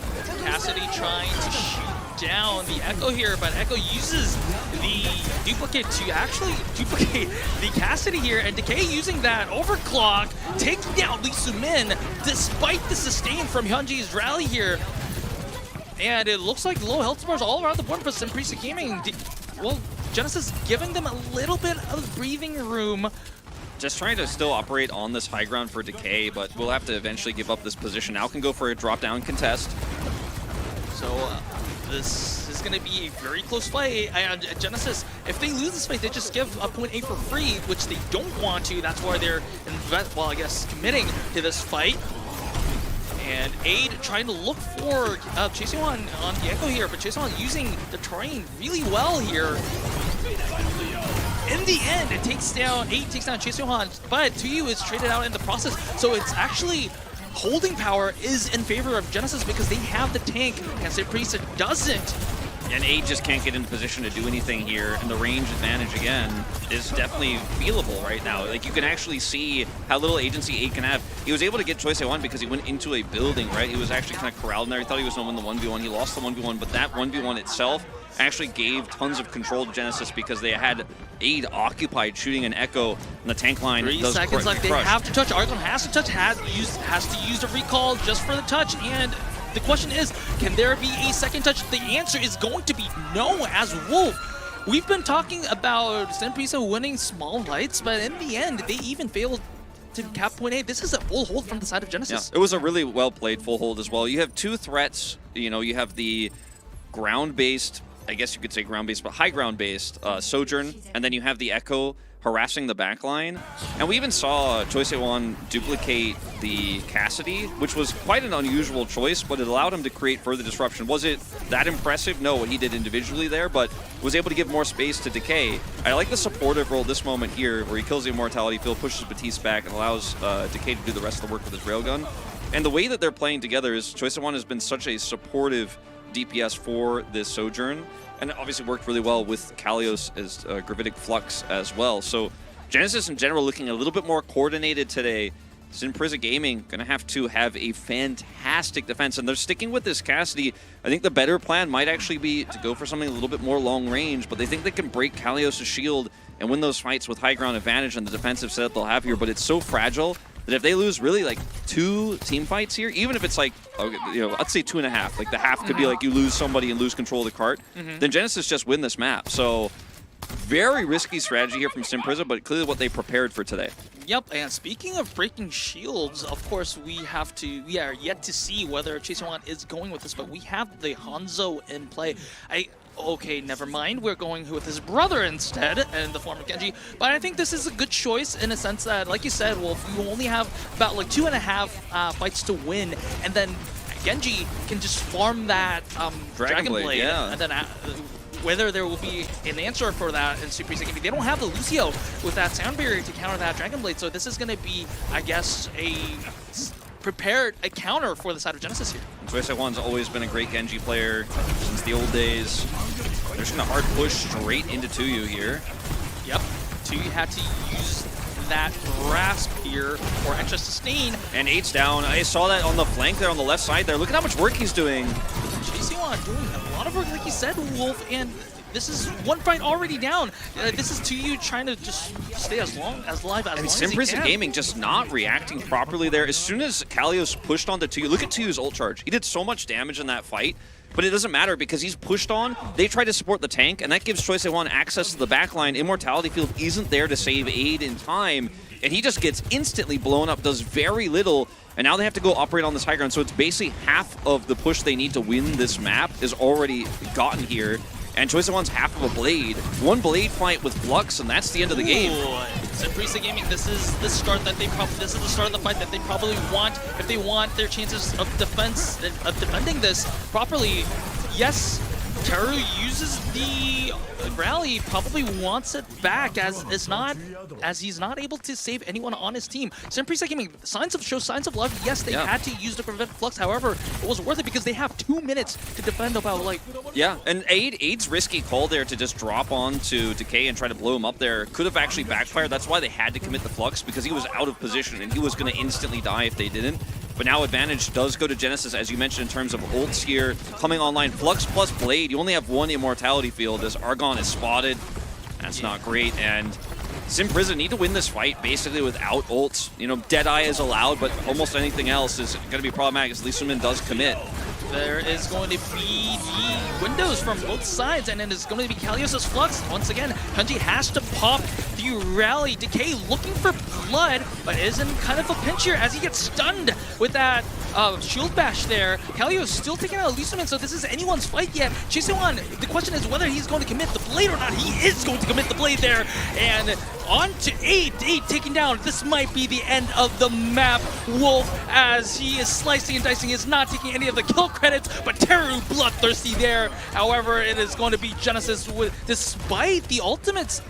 S2: Cassidy trying to shoot down the Echo here, but Echo uses the duplicate to actually duplicate the Cassidy here, and Decay using that overclock, taking down Lee Soo-min despite the sustain from Hyunjae's rally here. And it looks like low health bars all around the board for Simprisa Gaming. Well, Genesis giving them a little bit of breathing room.
S3: Just trying to still operate on this high ground for Decay, but we'll have to eventually give up this position. Now can go for a drop-down contest.
S2: So this is going to be a very close fight. Genesis, if they lose this fight, they just give a point 8 for free, which they don't want to. That's why they're, committing to this fight. And Aid trying to look for chasing on the Echo here, but chasing on using the terrain really well here. In the end, it takes down Aid takes down Chesuhan, but Tuyu is traded out in the process. So it's actually holding power is in favor of Genesis because they have the tank, and Simprisa doesn't.
S3: And Aid just can't get in position to do anything here, and the range advantage again is definitely feelable right now. Like, you can actually see how little agency Aid can have. He was able to get Choice A1 because he went into a building, right? He was actually kind of corralled in there. He thought he was going to win the 1v1. He lost the 1v1, but that 1v1 itself actually gave tons of control to Genesis because they had Aid occupied shooting an Echo, and the tank line
S2: 3
S3: does
S2: seconds left. They
S3: crush.
S2: have to touch. Argon has to touch. Has to use a recall just for the touch. And the question is, can there be a second touch? The answer is going to be no, as Wolf. We've been talking about Simprisa winning small lights, but in the end, they even failed to cap point 8. This is a full hold from the side of Genesis.
S3: Yeah, it was a really well-played full hold as well. You have two threats. You know, you have the ground-based, I guess you could say ground-based, but high ground-based Sojourn, and then you have the Echo harassing the backline. And we even saw Choice A1 duplicate the Cassidy, which was quite an unusual choice, but it allowed him to create further disruption. Was it that impressive? No, what he did individually there, but was able to give more space to Decay. I like the supportive role this moment here, where he kills the Immortality Field, pushes Batiste back, and allows Decay to do the rest of the work with his railgun. And the way that they're playing together is Choice A1 has been such a supportive DPS for this Sojourn, and it obviously worked really well with Kalios as Gravitic Flux as well. So Genesis in general looking a little bit more coordinated today. Simprisa Gaming going to have a fantastic defense, and they're sticking with this Cassidy. I think the better plan might actually be to go for something a little bit more long range, but they think they can break Kalios' shield and win those fights with high ground advantage and the defensive setup they'll have here, but it's so fragile that if they lose really like 2 team fights here, even if it's like, let's say 2.5, like the half could be like you lose somebody and lose control of the cart, then Genesis just win this map. So very risky strategy here from Simprisa, but clearly what they prepared for today.
S2: Yep, and speaking of breaking shields, of course we are yet to see whether Chaseon is going with this, but we have the Hanzo in play. Okay, never mind. We're going with his brother instead in the form of Genji. But I think this is a good choice in a sense that, like you said, Wolf, you only have about like 2.5 fights to win, and then Genji can just farm that Dragon Blade.
S3: Yeah.
S2: And then whether there will be an answer for that in Super Gaming. They don't have the Lucio with that sound barrier to counter that Dragon Blade, so this is going to be, I guess, prepared a counter for the side of Genesis here.
S3: Choice A1's always been a great Genji player since the old days. They're just going to hard push straight into Tuyu here.
S2: Yep, Tuyu had to use that grasp here for extra sustain.
S3: And 8's down. I saw that on the flank there on the left side there. Look at how much work he's doing.
S2: Chaseon doing a lot of work, like you said, Wolf, and this is one fight already down. This is Tuyu trying to just stay as alive as long as he can.
S3: Simprisa Gaming just not reacting properly there. As soon as Kalios pushed onto Tuyu, look at Tuyu's ult charge. He did so much damage in that fight, but it doesn't matter because he's pushed on. They try to support the tank, and that gives Choice A1 access to the backline. Immortality Field isn't there to save Aid in time, and he just gets instantly blown up, does very little, and now they have to go operate on this high ground. So it's basically half of the push they need to win this map is already gotten here. And Choice of One's half of a blade. One blade fight with Flux, and that's the end of the game.
S2: Simprisa Gaming, this is the start that this is the start of the fight that they probably want if they want their chances of defending this properly. Yes, Teru uses the rally, probably wants it back as he's not able to save anyone on his team. Simprisa Gaming show signs of love. Yes, they had to use the prevent Flux. However, it was worth it because they have 2 minutes to defend about like.
S3: Yeah, and Aid's risky call there to just drop onto Decay and try to blow him up there could have actually backfired. That's why they had to commit the Flux, because he was out of position and he was going to instantly die if they didn't. But now advantage does go to Genesis, as you mentioned, in terms of ults here coming online. Flux plus Blade, you only have one Immortality Field as Argon is spotted. That's not great, and Simprisa need to win this fight basically without ults. You know, Deadeye is allowed, but almost anything else is going to be problematic as Lee Sumin does commit.
S2: there is going to be the windows from both sides, and then it's going to be Kalios' Flux. Once again, Hunji has to pop the rally. Decay looking for blood, but is in kind of a pinch here as he gets stunned with that shield bash there. Kalios still taking out Elusiman, so this is anyone's fight yet. Chisewan, the question is whether he's going to commit the blade or not. He is going to commit the blade there, and on to 8 taken down. This might be the end of the map. Wolf, as he is slicing and dicing, is not taking any of the kill credits, but Teru bloodthirsty there. However, it is going to be Genesis with, despite the ultimates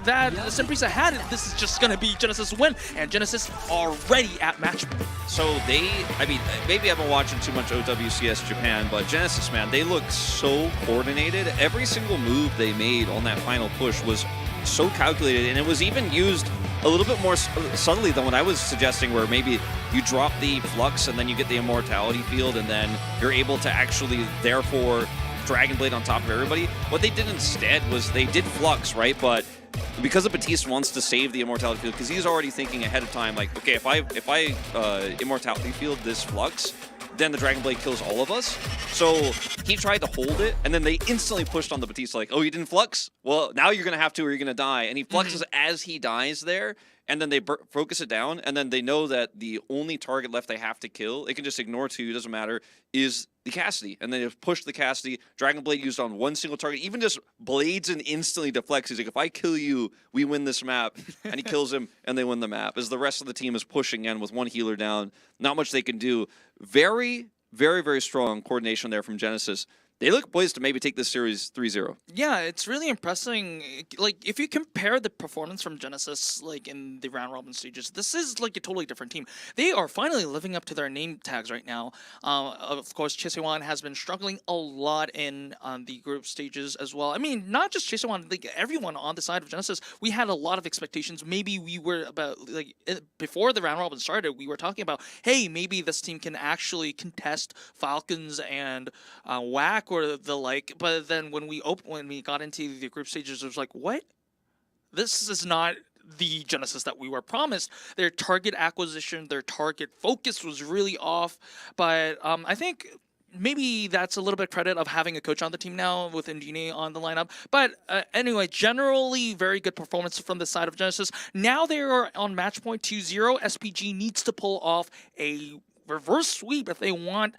S2: that Simprisa had, this is just going to be Genesis win, and Genesis already at match point.
S3: So they, I mean, maybe I've been watching too much OWCS Japan, but Genesis, man, they look so coordinated. Every single move they made on that final push was so calculated, and it was even used a little bit more subtly than what I was suggesting, where maybe you drop the Flux and then you get the Immortality field, and then you're able to actually, therefore, Dragon Blade on top of everybody. What they did instead was they did Flux, right? But because of Batiste wants to save the Immortality field, because he's already thinking ahead of time, like, okay, if I Immortality field this Flux, then the Dragon Blade kills all of us. So he tried to hold it, and then they instantly pushed on the Batiste, like, oh, you didn't Flux? Well, now you're going to have to, or you're going to die. And he fluxes as he dies there, and then they focus it down, and then they know that the only target left they have to kill, they can just ignore 2, doesn't matter, is the Cassidy. And then they push the Cassidy, Dragon Blade used on one single target, even just blades and instantly deflects. He's like, if I kill you, we win this map. And he kills him, and they win the map. As the rest of the team is pushing in with one healer down, not much they can do. Very, very, very strong coordination there from Genesis. They look poised to maybe take this series 3-0.
S2: Yeah, it's really impressive. Like, if you compare the performance from Genesis, like, in the round robin stages, this is, like, a totally different team. They are finally living up to their name tags right now. Of course, Chisewan has been struggling a lot in the group stages as well. I mean, not just Chisewan, like, everyone on the side of Genesis, we had a lot of expectations. Maybe we were about, like, before the round robin started, we were talking about, hey, maybe this team can actually contest Falcons and WAC or the like, but then when we got into the group stages, it was like, what? This is not the Genesis that we were promised. Their target acquisition, their target focus was really off, but I think maybe that's a little bit credit of having a coach on the team now with Indine on the lineup. But anyway, generally very good performance from the side of Genesis. Now they are on match point 2-0. SPG needs to pull off a reverse sweep if they want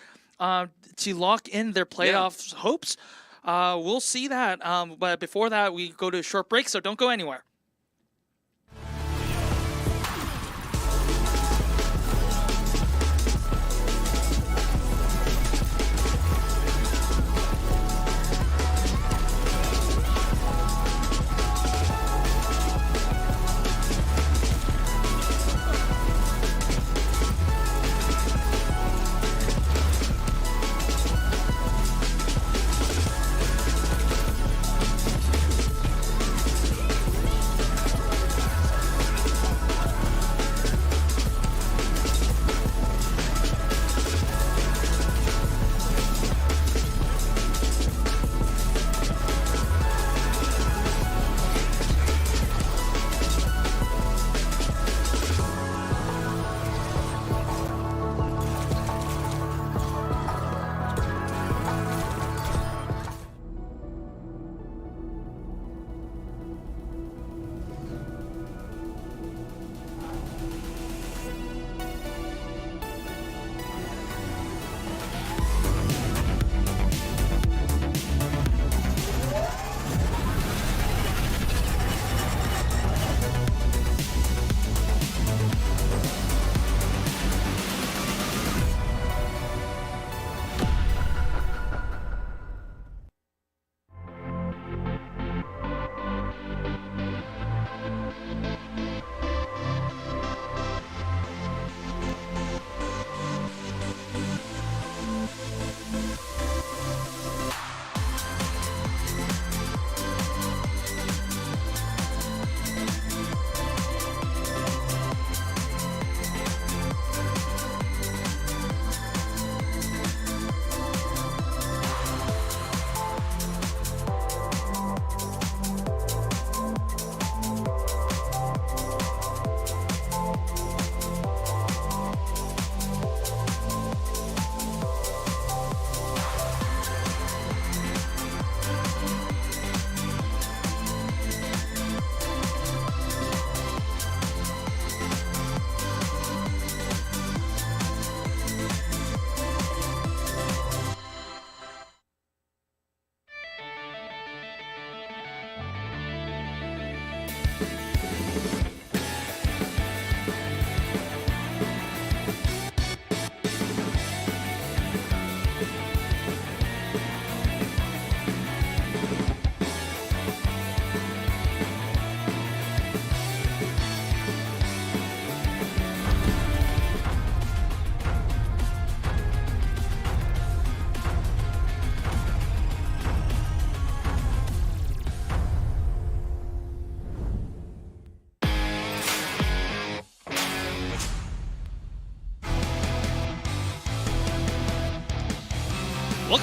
S2: to lock in their playoff hopes. We'll see that. But before that, we go to a short break, so don't go anywhere.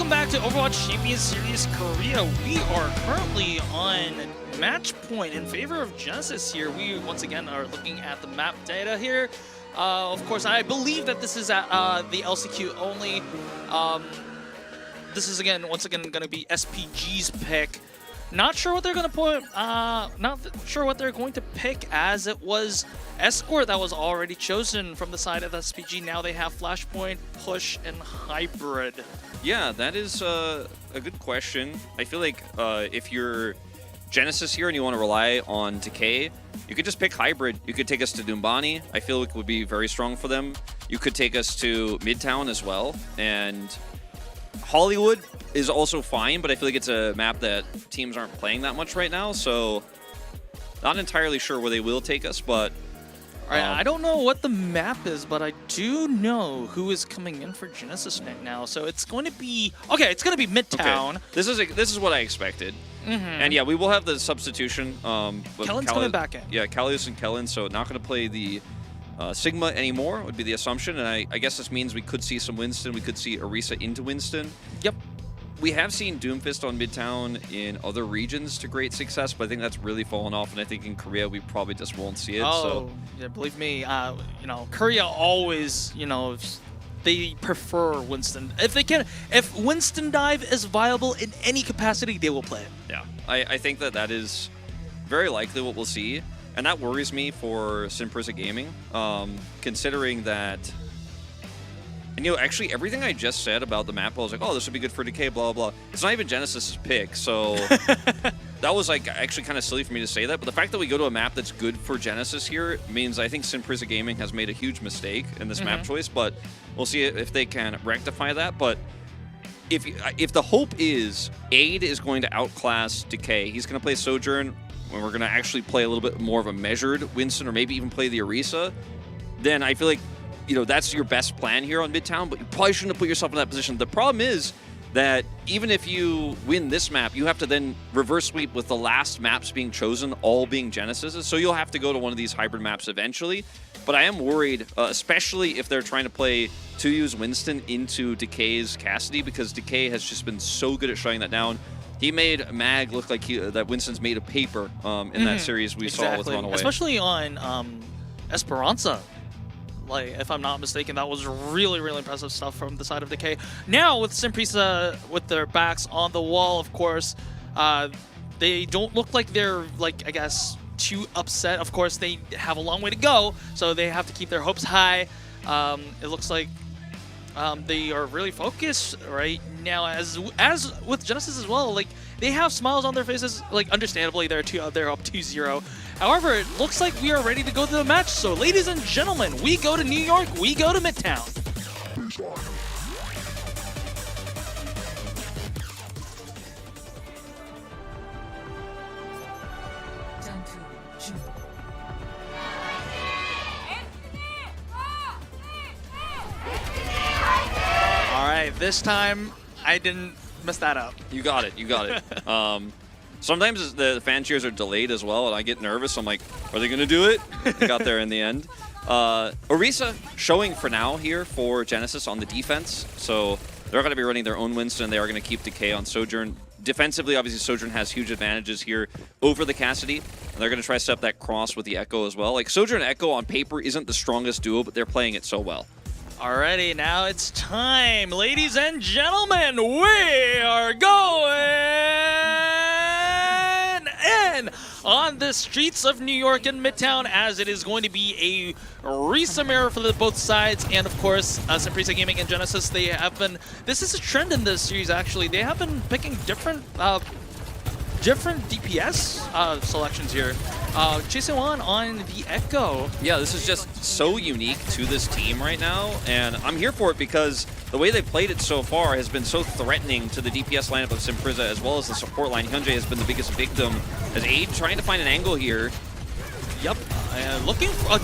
S2: welcome back to Overwatch Champions Series Korea. We are currently on match point in favor of Genesis here. We once again are looking at the map data here. Of course, I believe that this is at the LCQ only. This is once again going to be SPG's pick. Not sure what they're going to put. Sure what they're going to pick, as it was Escort that was already chosen from the side of SPG. Now they have Flashpoint, Push, and Hybrid.
S3: Yeah, that is a good question. I feel like if you're Genesis here and you want to rely on Decay, you could just pick Hybrid. You could take us to Dumbani. I feel like it would be very strong for them. You could take us to Midtown as well. And Hollywood is also fine, but I feel like it's a map that teams aren't playing that much right now. So not entirely sure where they will take us, but
S2: I don't know what the map is, but I do know who is coming in for Genesis right now. So it's going to be it's going to be Midtown.
S3: Okay. This is what I expected. And yeah, we will have the substitution.
S2: Kellen's coming back in.
S3: Yeah, Callius and Kellen, so not going to play the Sigma anymore would be the assumption. And I guess this means we could see some Winston. We could see Orisa into Winston.
S2: Yep.
S3: We have seen Doomfist on Midtown in other regions to great success, but I think that's really fallen off. And I think in Korea, we probably just won't see it.
S2: Yeah, believe me, Korea always, they prefer Winston. If Winston Dive is viable in any capacity, they will play it.
S3: Yeah, I think that is very likely what we'll see. And that worries me for Simprisa Gaming, considering that, and actually everything I just said about the map, I was like, oh, this would be good for Decay, blah, blah, blah. It's not even Genesis's pick, so that was actually kind of silly for me to say that. But the fact that we go to a map that's good for Genesis here means I think Simprisa Gaming has made a huge mistake in this map choice, but we'll see if they can rectify that. But if the hope is Aid is going to outclass Decay, he's going to play Sojourn, when we're going to actually play a little bit more of a measured Winston, or maybe even play the Orisa, then I feel like, that's your best plan here on Midtown, but you probably shouldn't have put yourself in that position. The problem is that even if you win this map, you have to then reverse sweep with the last maps being chosen, all being Genesis. So you'll have to go to one of these hybrid maps eventually. But I am worried, especially if they're trying to play 2U's Winston into Decay's Cassidy, because Decay has just been so good at shutting that down. He made Mag look like that Winston's made of paper in that series we saw with Runaway.
S2: Especially on Esperanza. Like, if I'm not mistaken, that was really, really impressive stuff from the side of Decay. Now, with Simprisa with their backs on the wall, of course, they don't look like they're, I guess, too upset. Of course, they have a long way to go, so they have to keep their hopes high. It looks like they are really focused right now, as with Genesis as well. They have smiles on their faces. Understandably, they're up 2-0. However, it looks like we are ready to go to the match. So, ladies and gentlemen, we go to New York. We go to Midtown. All right, this time I didn't mess that up.
S3: You got it. You got it. Sometimes the fan cheers are delayed as well, and I get nervous. I'm like, are they going to do it? They got there in the end. Orisa showing for now here for Genesis on the defense. So they're going to be running their own Winston. They are going to keep Decay on Sojourn. Defensively, obviously, Sojourn has huge advantages here over the Cassidy. And they're going to try to set up that cross with the Echo as well. Sojourn and Echo on paper isn't the strongest duo, but they're playing it so well.
S2: Alrighty, now it's time. Ladies and gentlemen, we are going in on the streets of New York and Midtown, as it is going to be a Orisa mirror for both sides. And of course, Simprisa Gaming and Genesis, they have been, this is a trend in this series actually, they have been picking different DPS selections here. Chase-Wan on the Echo.
S3: Yeah, this is just so unique to this team right now, and I'm here for it because the way they played it so far has been so threatening to the DPS lineup of Simprisa as well as the support line. Hyunjae has been the biggest victim as Aid trying to find an angle here.
S2: Yep,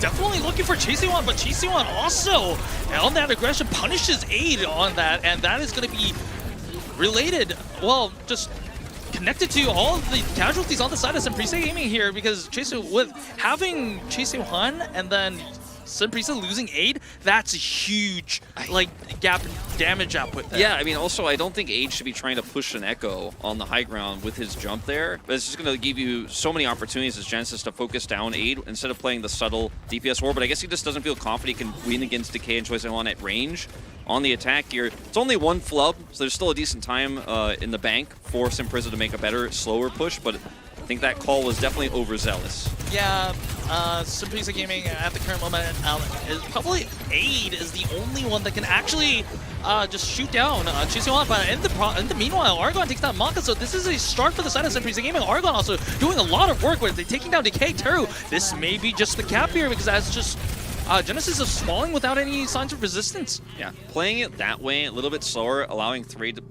S2: definitely looking for Chase-Wan, but Chase-Wan also on that aggression punishes Aid on that, and that is going to be related, well, just connected to all of the casualties on the side of Simprisa Gaming here, because with having Chase-Wan and then Simprisa losing aid, that's a huge gap in damage output there.
S3: Yeah, I mean, also, I don't think Age should be trying to push an Echo on the high ground with his jump there. It's just going to give you so many opportunities as Genesis to focus down Aid instead of playing the subtle DPS war, but I guess he just doesn't feel confident he can win against Decay and Choice One at range. On the attack here, it's only one flub, so there's still a decent time in the bank for Simprisa to make a better, slower push, but I think that call was definitely overzealous.
S2: Yeah, Simprisa Gaming at the current moment is probably Aid is the only one that can actually just shoot down Choice One, but in the meanwhile, Argon takes down Maka, so this is a start for the side of Simprisa Gaming. Argon also doing a lot of work with taking down Decay too. This may be just the cap here because that's just Genesis is falling without any signs of resistance.
S3: Yeah, playing it that way, a little bit slower, allowing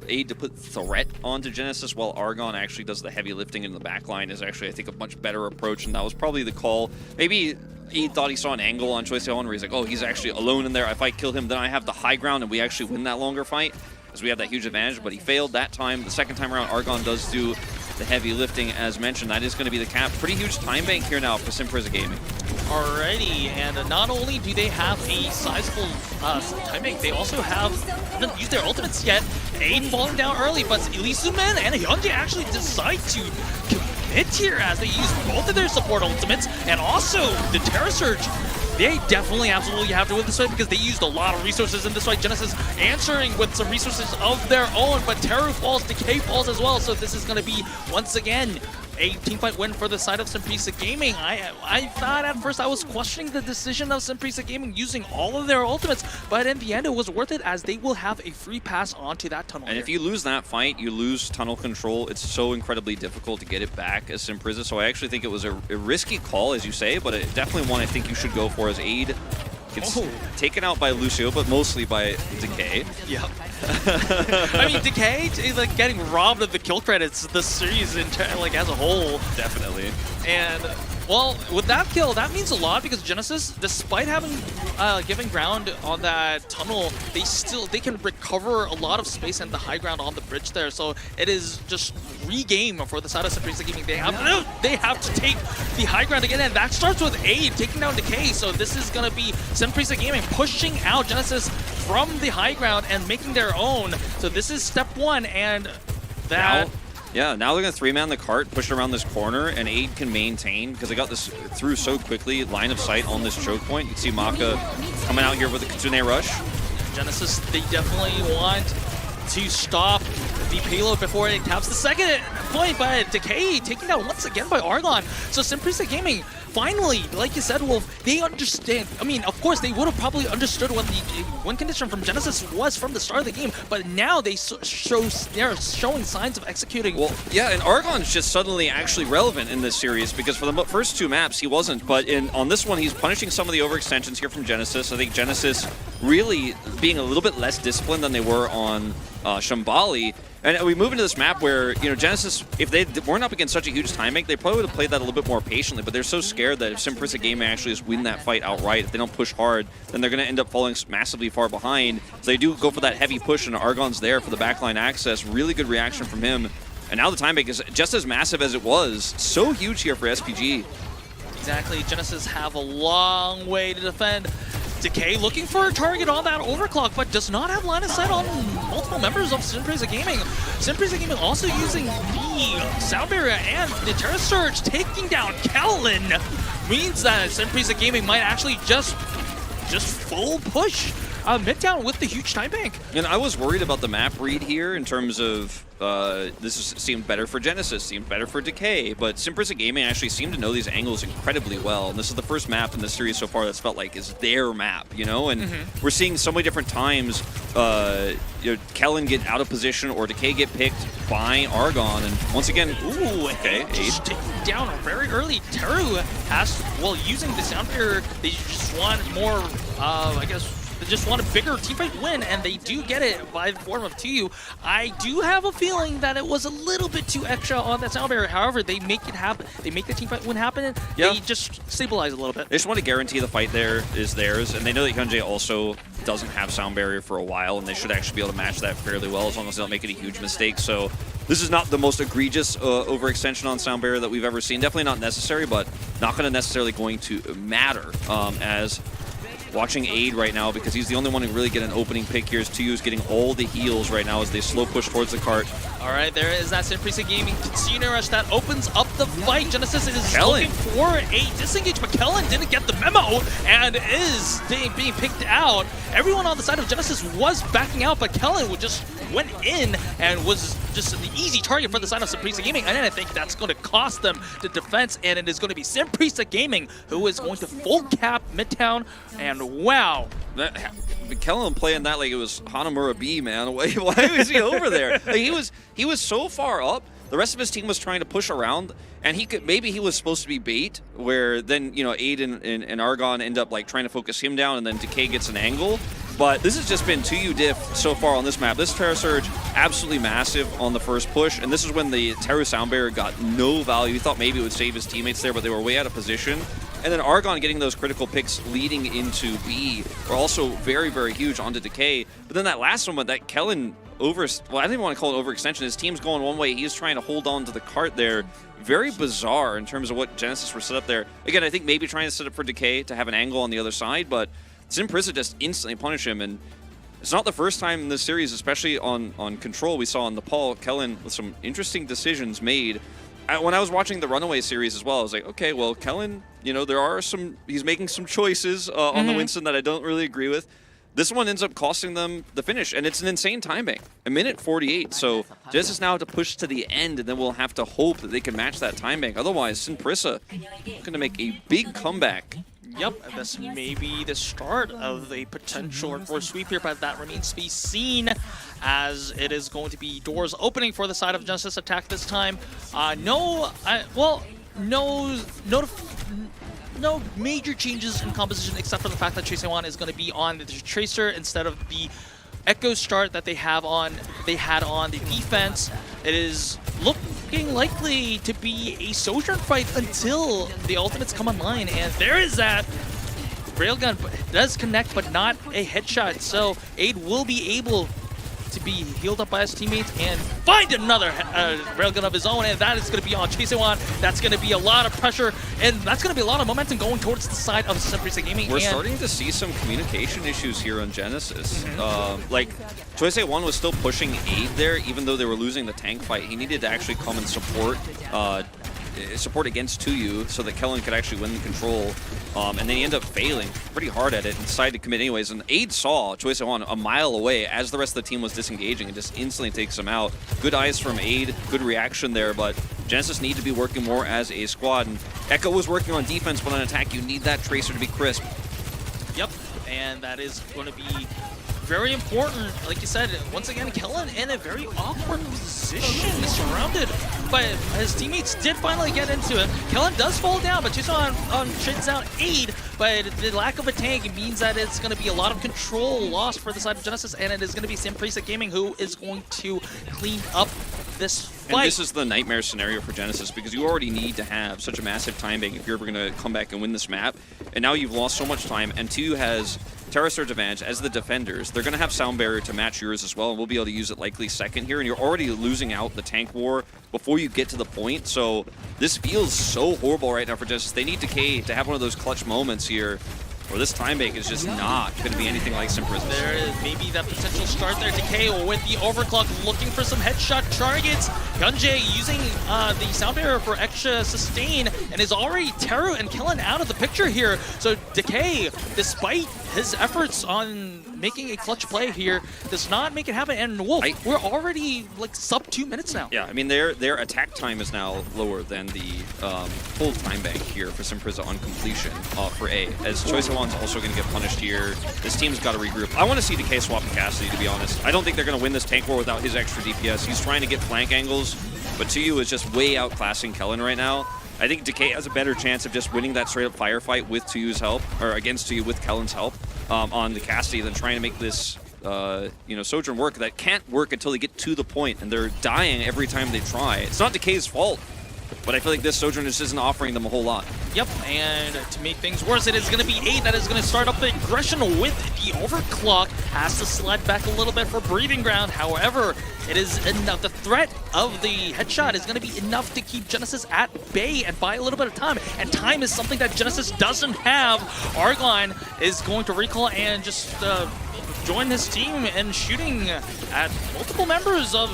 S3: Aid to put threat onto Genesis while Argon actually does the heavy lifting in the backline is actually, I think, a much better approach, and that was probably the call. Maybe Aid thought he saw an angle on Choice One where he's like, oh, he's actually alone in there. If I kill him, then I have the high ground and we actually win that longer fight, because we have that huge advantage, but he failed that time. The second time around, Argon does do the heavy lifting, as mentioned. That is going to be the cap. Pretty huge time bank here now for Simprisa Gaming.
S2: Alrighty, and not only do they have a sizable time bank, they also haven't used their ultimates yet. Aid falling down early, but Ilisumen and Hyunjae actually decide to commit here as they use both of their support ultimates, and also the Terra Surge. They definitely absolutely have to win this fight because they used a lot of resources in this fight. Genesis answering with some resources of their own, but Terror falls, Decay falls as well, so this is going to be, once again, a teamfight win for the side of Simprisa Gaming. I thought at first I was questioning the decision of Simprisa Gaming using all of their ultimates, but in the end it was worth it as they will have a free pass onto that tunnel.
S3: And if you lose that fight, you lose tunnel control. It's so incredibly difficult to get it back as Simprisa, so I actually think it was a risky call, as you say, but it definitely one I think you should go for as Aid gets taken out by Lucio, but mostly by Decay.
S2: Yep. I mean, Decay like getting robbed of the kill credits this series like as a whole.
S3: Definitely.
S2: And well, with that kill, that means a lot because Genesis, despite having given ground on that tunnel, they can recover a lot of space and the high ground on the bridge there. So it is just regame for the side of Simprisa Gaming. They have to take the high ground again, and that starts with Aid taking down Decay. So this is gonna be Simprisa Gaming pushing out Genesis from the high ground and making their own. So this is step one, and that.
S3: Now they're going to three-man the cart, push around this corner, and Aid can maintain because they got this through so quickly. Line of sight on this choke point. You can see Maka coming out here with the Kitsune Rush.
S2: Genesis, they definitely want to stop the payload before it taps the second point, but Decay taken down once again by Argon. So Simprisa Gaming, finally, like you said, Wolf, they understand. I mean, of course, they would have probably understood what the win condition from Genesis was from the start of the game, but now they're showing signs of executing.
S3: Well, yeah, and Argon's just suddenly actually relevant in this series because for the first two maps he wasn't, but on this one he's punishing some of the overextensions here from Genesis. I think Genesis really being a little bit less disciplined than they were on Shambali. And we move into this map where, you know, Genesis, if they weren't up against such a huge time bank, they probably would have played that a little bit more patiently, but they're so scared that if Simprisa Gaming actually just win that fight outright, if they don't push hard, then they're going to end up falling massively far behind. So they do go for that heavy push, and Argon's there for the backline access. Really good reaction from him. And now the time bank is just as massive as it was. So huge here for SPG.
S2: Exactly. Genesis have a long way to defend. Decay looking for a target on that overclock, but does not have line of sight on multiple members of Simprisa Gaming. Simprisa Gaming also using the sound barrier and the Terra Surge taking down Kellen means that Simprisa Gaming might actually just full push Midtown with the huge time bank.
S3: And I was worried about the map read here in terms of seemed better for Genesis, seemed better for Decay, but Simprisa Gaming actually seemed to know these angles incredibly well. And this is the first map in the series so far that's felt like is their map, you know? And we're seeing so many different times you know, Kellen get out of position or Decay get picked by Argon. And once again, okay,
S2: just taken down very early. Teru has, well, using the sound barrier, they just want more, I guess, they just want a bigger teamfight win, and they do get it by the form of TU. I do have a feeling that it was a little bit too extra on that sound barrier. However, they make it happen. They make the teamfight win happen.
S3: Yeah.
S2: They just stabilize a little bit.
S3: They just want to guarantee the fight there is theirs, and they know that Hyunjae also doesn't have sound barrier for a while, and they should actually be able to match that fairly well as long as they don't make any huge mistakes. So this is not the most egregious overextension on sound barrier that we've ever seen. Definitely not necessary, but not going to necessarily going to matter as watching Aid right now because he's the only one who really get an opening pick here. As Tuyu's getting all the heals right now as they slow push towards the cart.
S2: All right, there is that Simprisa Gaming Casino Rush that opens up the fight. Genesis is
S3: Kellen
S2: looking for a disengage, but Kellen didn't get the memo and is being picked out. Everyone on the side of Genesis was backing out, but Kellen just went in and was just an easy target for the side of Simprisa Gaming. And I think that's going to cost them the defense, and it is going to be Simprisa Gaming who is going to full cap Midtown. And wow.
S3: Kellen playing that like it was Hanamura B, man. Why was he over there? Like, he was so far up. The rest of his team was trying to push around, and maybe he was supposed to be bait, where then Aid and Argon end up like trying to focus him down, and then Decay gets an angle. But this has just been 2U diff so far on this map. This Terra Surge, absolutely massive on the first push, and this is when the Teru Sound Barrier got no value. He thought maybe it would save his teammates there, but they were way out of position. And then Argon getting those critical picks leading into B were also very, very huge onto Decay. But then that last one, that Kellen I didn't even want to call it overextension. His team's going one way. He's trying to hold on to the cart there. Very bizarre in terms of what Genesis were set up there. Again, I think maybe trying to set up for Decay to have an angle on the other side, but Simprisa just instantly punished him. And it's not the first time in this series, especially on Control, we saw on Nepal, Kellen with some interesting decisions made. When I was watching the Runaway series as well, I was like, okay, well, Kellen, he's making some choices on the Winston that I don't really agree with. This one ends up costing them the finish, and it's an insane timing. 1:48, so Genesis now have to push to the end, and then we'll have to hope that they can match that timing. Otherwise, Simprisa going to make a big comeback.
S2: Yep, this may be the start of a potential reverse sweep here, but that remains to be seen, as it is going to be doors opening for the side of Genesis attack this time. No major changes in composition except for the fact that Chasewan is going to be on the Tracer instead of the Echo start that they had on the defense. It is looking likely to be a Sojourn fight until the ultimates come online, and there is that railgun does connect, but not a headshot. So Aid will be able to be healed up by his teammates and find another railgun of his own, and that is going to be on Chasewan. That's going to be a lot of pressure, and that's going to be a lot of momentum going towards the side of Simprisa Gaming.
S3: We're starting to see some communication issues here on Genesis. Like, Choice A1 was still pushing Aid there, even though they were losing the tank fight. He needed to actually come and support against 2U so that Kellen could actually win the control. And then he ended up failing pretty hard at it and decided to commit anyways. And Aid saw Choice A1 a mile away as the rest of the team was disengaging and just instantly takes him out. Good eyes from Aid, good reaction there, but Genesis need to be working more as a squad. And Echo was working on defense, but on attack, you need that Tracer to be crisp.
S2: Yep, and that is going to be very important. Like you said, once again, Kellen in a very awkward position, surrounded by his teammates. Did finally get into him. Kellen does fall down, but Chasewan trades out Aid, but the lack of a tank means that it's going to be a lot of control lost for the side of Genesis, and it is going to be Simprisa Gaming who is going to clean up this fight.
S3: And this is the nightmare scenario for Genesis, because you already need to have such a massive time bank if you're ever going to come back and win this map. And now you've lost so much time, and 2U has Terra Surge advantage as the defenders. They're going to have Sound Barrier to match yours as well, and we'll be able to use it likely second here, and you're already losing out the tank war before you get to the point. So this feels so horrible right now for Genesis. They need Decay to have one of those clutch moments here, or this time bank is just not going to be anything like Simprisa.
S2: There is maybe that potential start there. Decay with the overclock, looking for some headshot targets. Gunjae using the sound barrier for extra sustain, and is already Teru and Kellen out of the picture here. So Decay, despite his efforts on making a clutch play here, does not make it happen. And Wolf, we're already like sub 2 minutes now.
S3: Yeah, I mean their attack time is now lower than the full time bank here for Simprisa on completion for A. As Choice One's also going to get punished here. This team's got to regroup. I want to see Decay swap to Cassidy, to be honest. I don't think they're going to win this tank war without his extra DPS. He's trying to get flank angles, but 2U is just way outclassing Kellen right now. I think Decay has a better chance of just winning that straight up firefight with 2U's help, or against 2U with Kellen's help on the Cassidy, than trying to make this Sojourn work. That can't work until they get to the point, and they're dying every time they try. It's not Decay's fault. But I feel like this Sojourner just isn't offering them a whole lot.
S2: Yep, and to make things worse, it is going to be 8 that is going to start up the aggression with the overclock. Has to slide back a little bit for breathing ground. However, it is enough. The threat of the headshot is going to be enough to keep Genesis at bay and buy a little bit of time. And time is something that Genesis doesn't have. Argon is going to recall and just join his team in shooting at multiple members of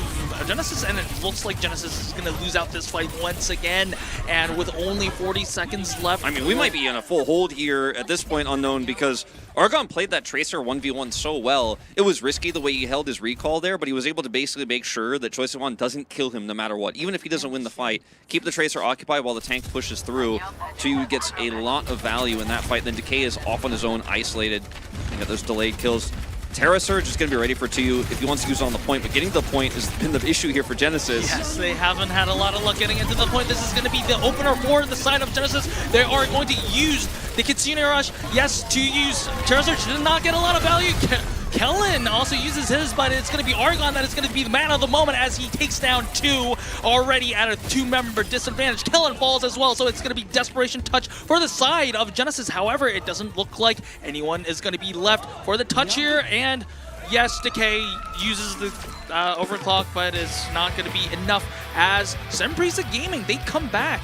S2: Genesis, and it looks like Genesis is going to lose out this fight once again, and with only 40 seconds left.
S3: I mean, we might be in a full hold here at this point, Unknown, because Argon played that Tracer 1v1 so well. It was risky the way he held his recall there, but he was able to basically make sure that Choice of One doesn't kill him no matter what. Even if he doesn't win the fight, keep the Tracer occupied while the tank pushes through. Chu gets a lot of value in that fight. Then Decay is off on his own, isolated. You got those delayed kills. Terra Surge is going to be ready for TU if he wants to use it on the point, but getting to the point has been the issue here for Genesis.
S2: Yes, they haven't had a lot of luck getting into the point. This is going to be the opener for the side of Genesis. They are going to use the Kitsune Rush, yes, to use Terra Surge. Did not get a lot of value. Kellen also uses his, but it's going to be Argon that is going to be the man of the moment as he takes down 2 already at a 2-member disadvantage. Kellen falls as well, so it's going to be Desperation Touch for the side of Genesis. However, it doesn't look like anyone is going to be left for the touch here, and yes, Decay uses the overclock, but it's not going to be enough as Semprisa Gaming, they come back.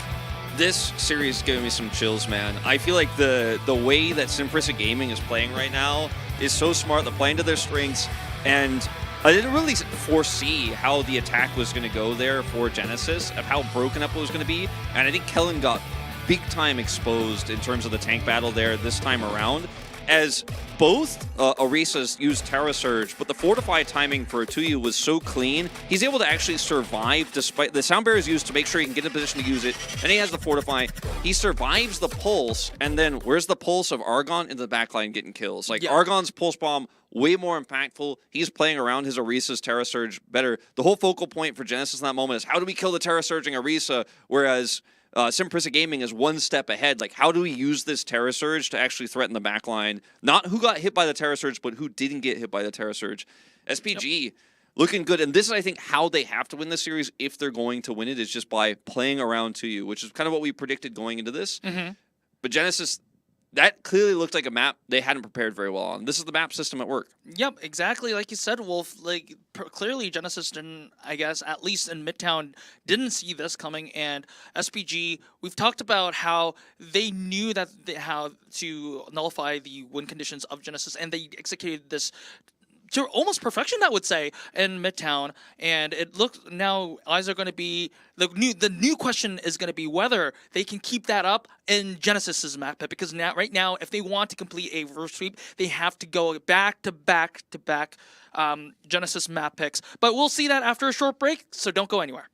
S3: This series is giving me some chills, man. I feel like the way that Semprisa Gaming is playing right now is so smart. They're playing to their strengths, and I didn't really foresee how the attack was going to go there for Genesis, of how broken up it was going to be, and I think Kellen got big time exposed in terms of the tank battle there this time around, as both Orisas used Terra Surge, but the Fortify timing for Tuyu was so clean, he's able to actually survive despite the sound barrier is used to make sure he can get in a position to use it, and he has the Fortify. He survives the pulse, and then where's the pulse of Argon in the backline getting kills? Like, yeah. Argon's pulse bomb, way more impactful. He's playing around his Orisa's Terra Surge better. The whole focal point for Genesis in that moment is how do we kill the Terra Surging Orisa, whereas Semprisa Gaming is one step ahead. Like, how do we use this Terra Surge to actually threaten the backline? Not who got hit by the Terra Surge, but who didn't get hit by the Terra Surge. SPG looking good, and this is, I think, how they have to win this series if they're going to win it, is just by playing around to you, which is kind of what we predicted going into this. But Genesis, that clearly looked like a map they hadn't prepared very well on. This is the map system at work.
S2: Yep, exactly. Like you said, Wolf, like clearly Genesis didn't, I guess, at least in Midtown, didn't see this coming. And SPG, we've talked about how they knew that how to nullify the win conditions of Genesis, and they executed this to almost perfection, I would say, in Midtown. And it looks now eyes are going to be the new question is going to be whether they can keep that up in Genesis's map pick, because now right now if they want to complete a reverse sweep, they have to go back to back Genesis map picks. But we'll see that after a short break, so don't go anywhere.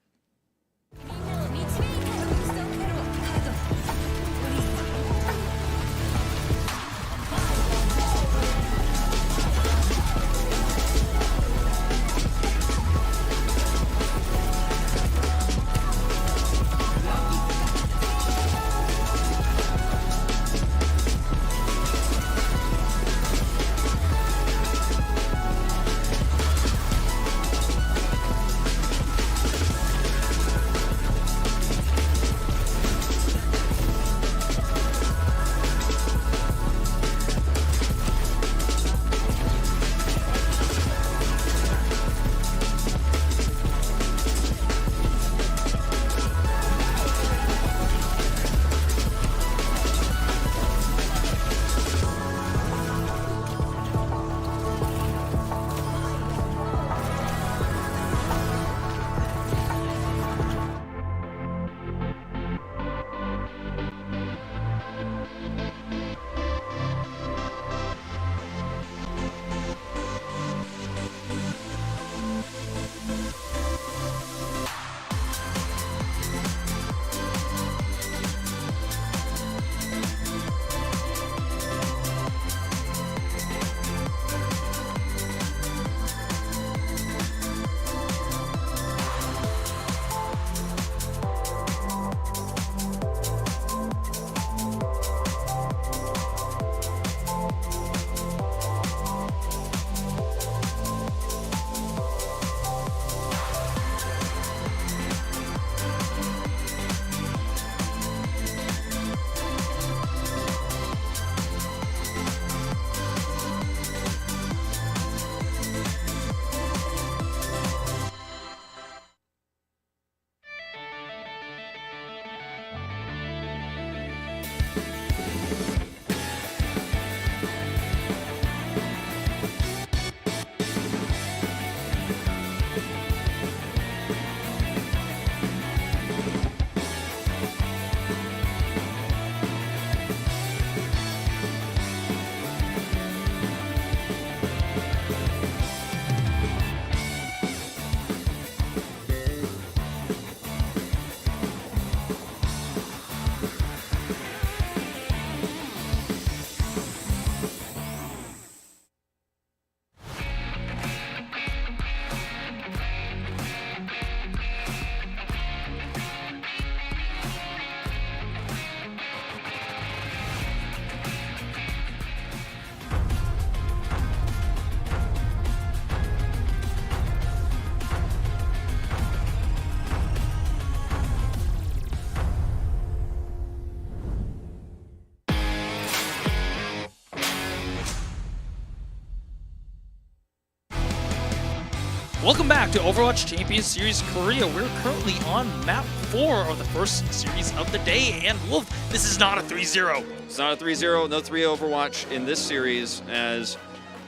S2: Welcome back to Overwatch Champions Series Korea. We're currently on map 4 of the first series of the day. And Wolf, this is not a 3-0.
S3: It's not a 3-0, no 3 Overwatch in this series, as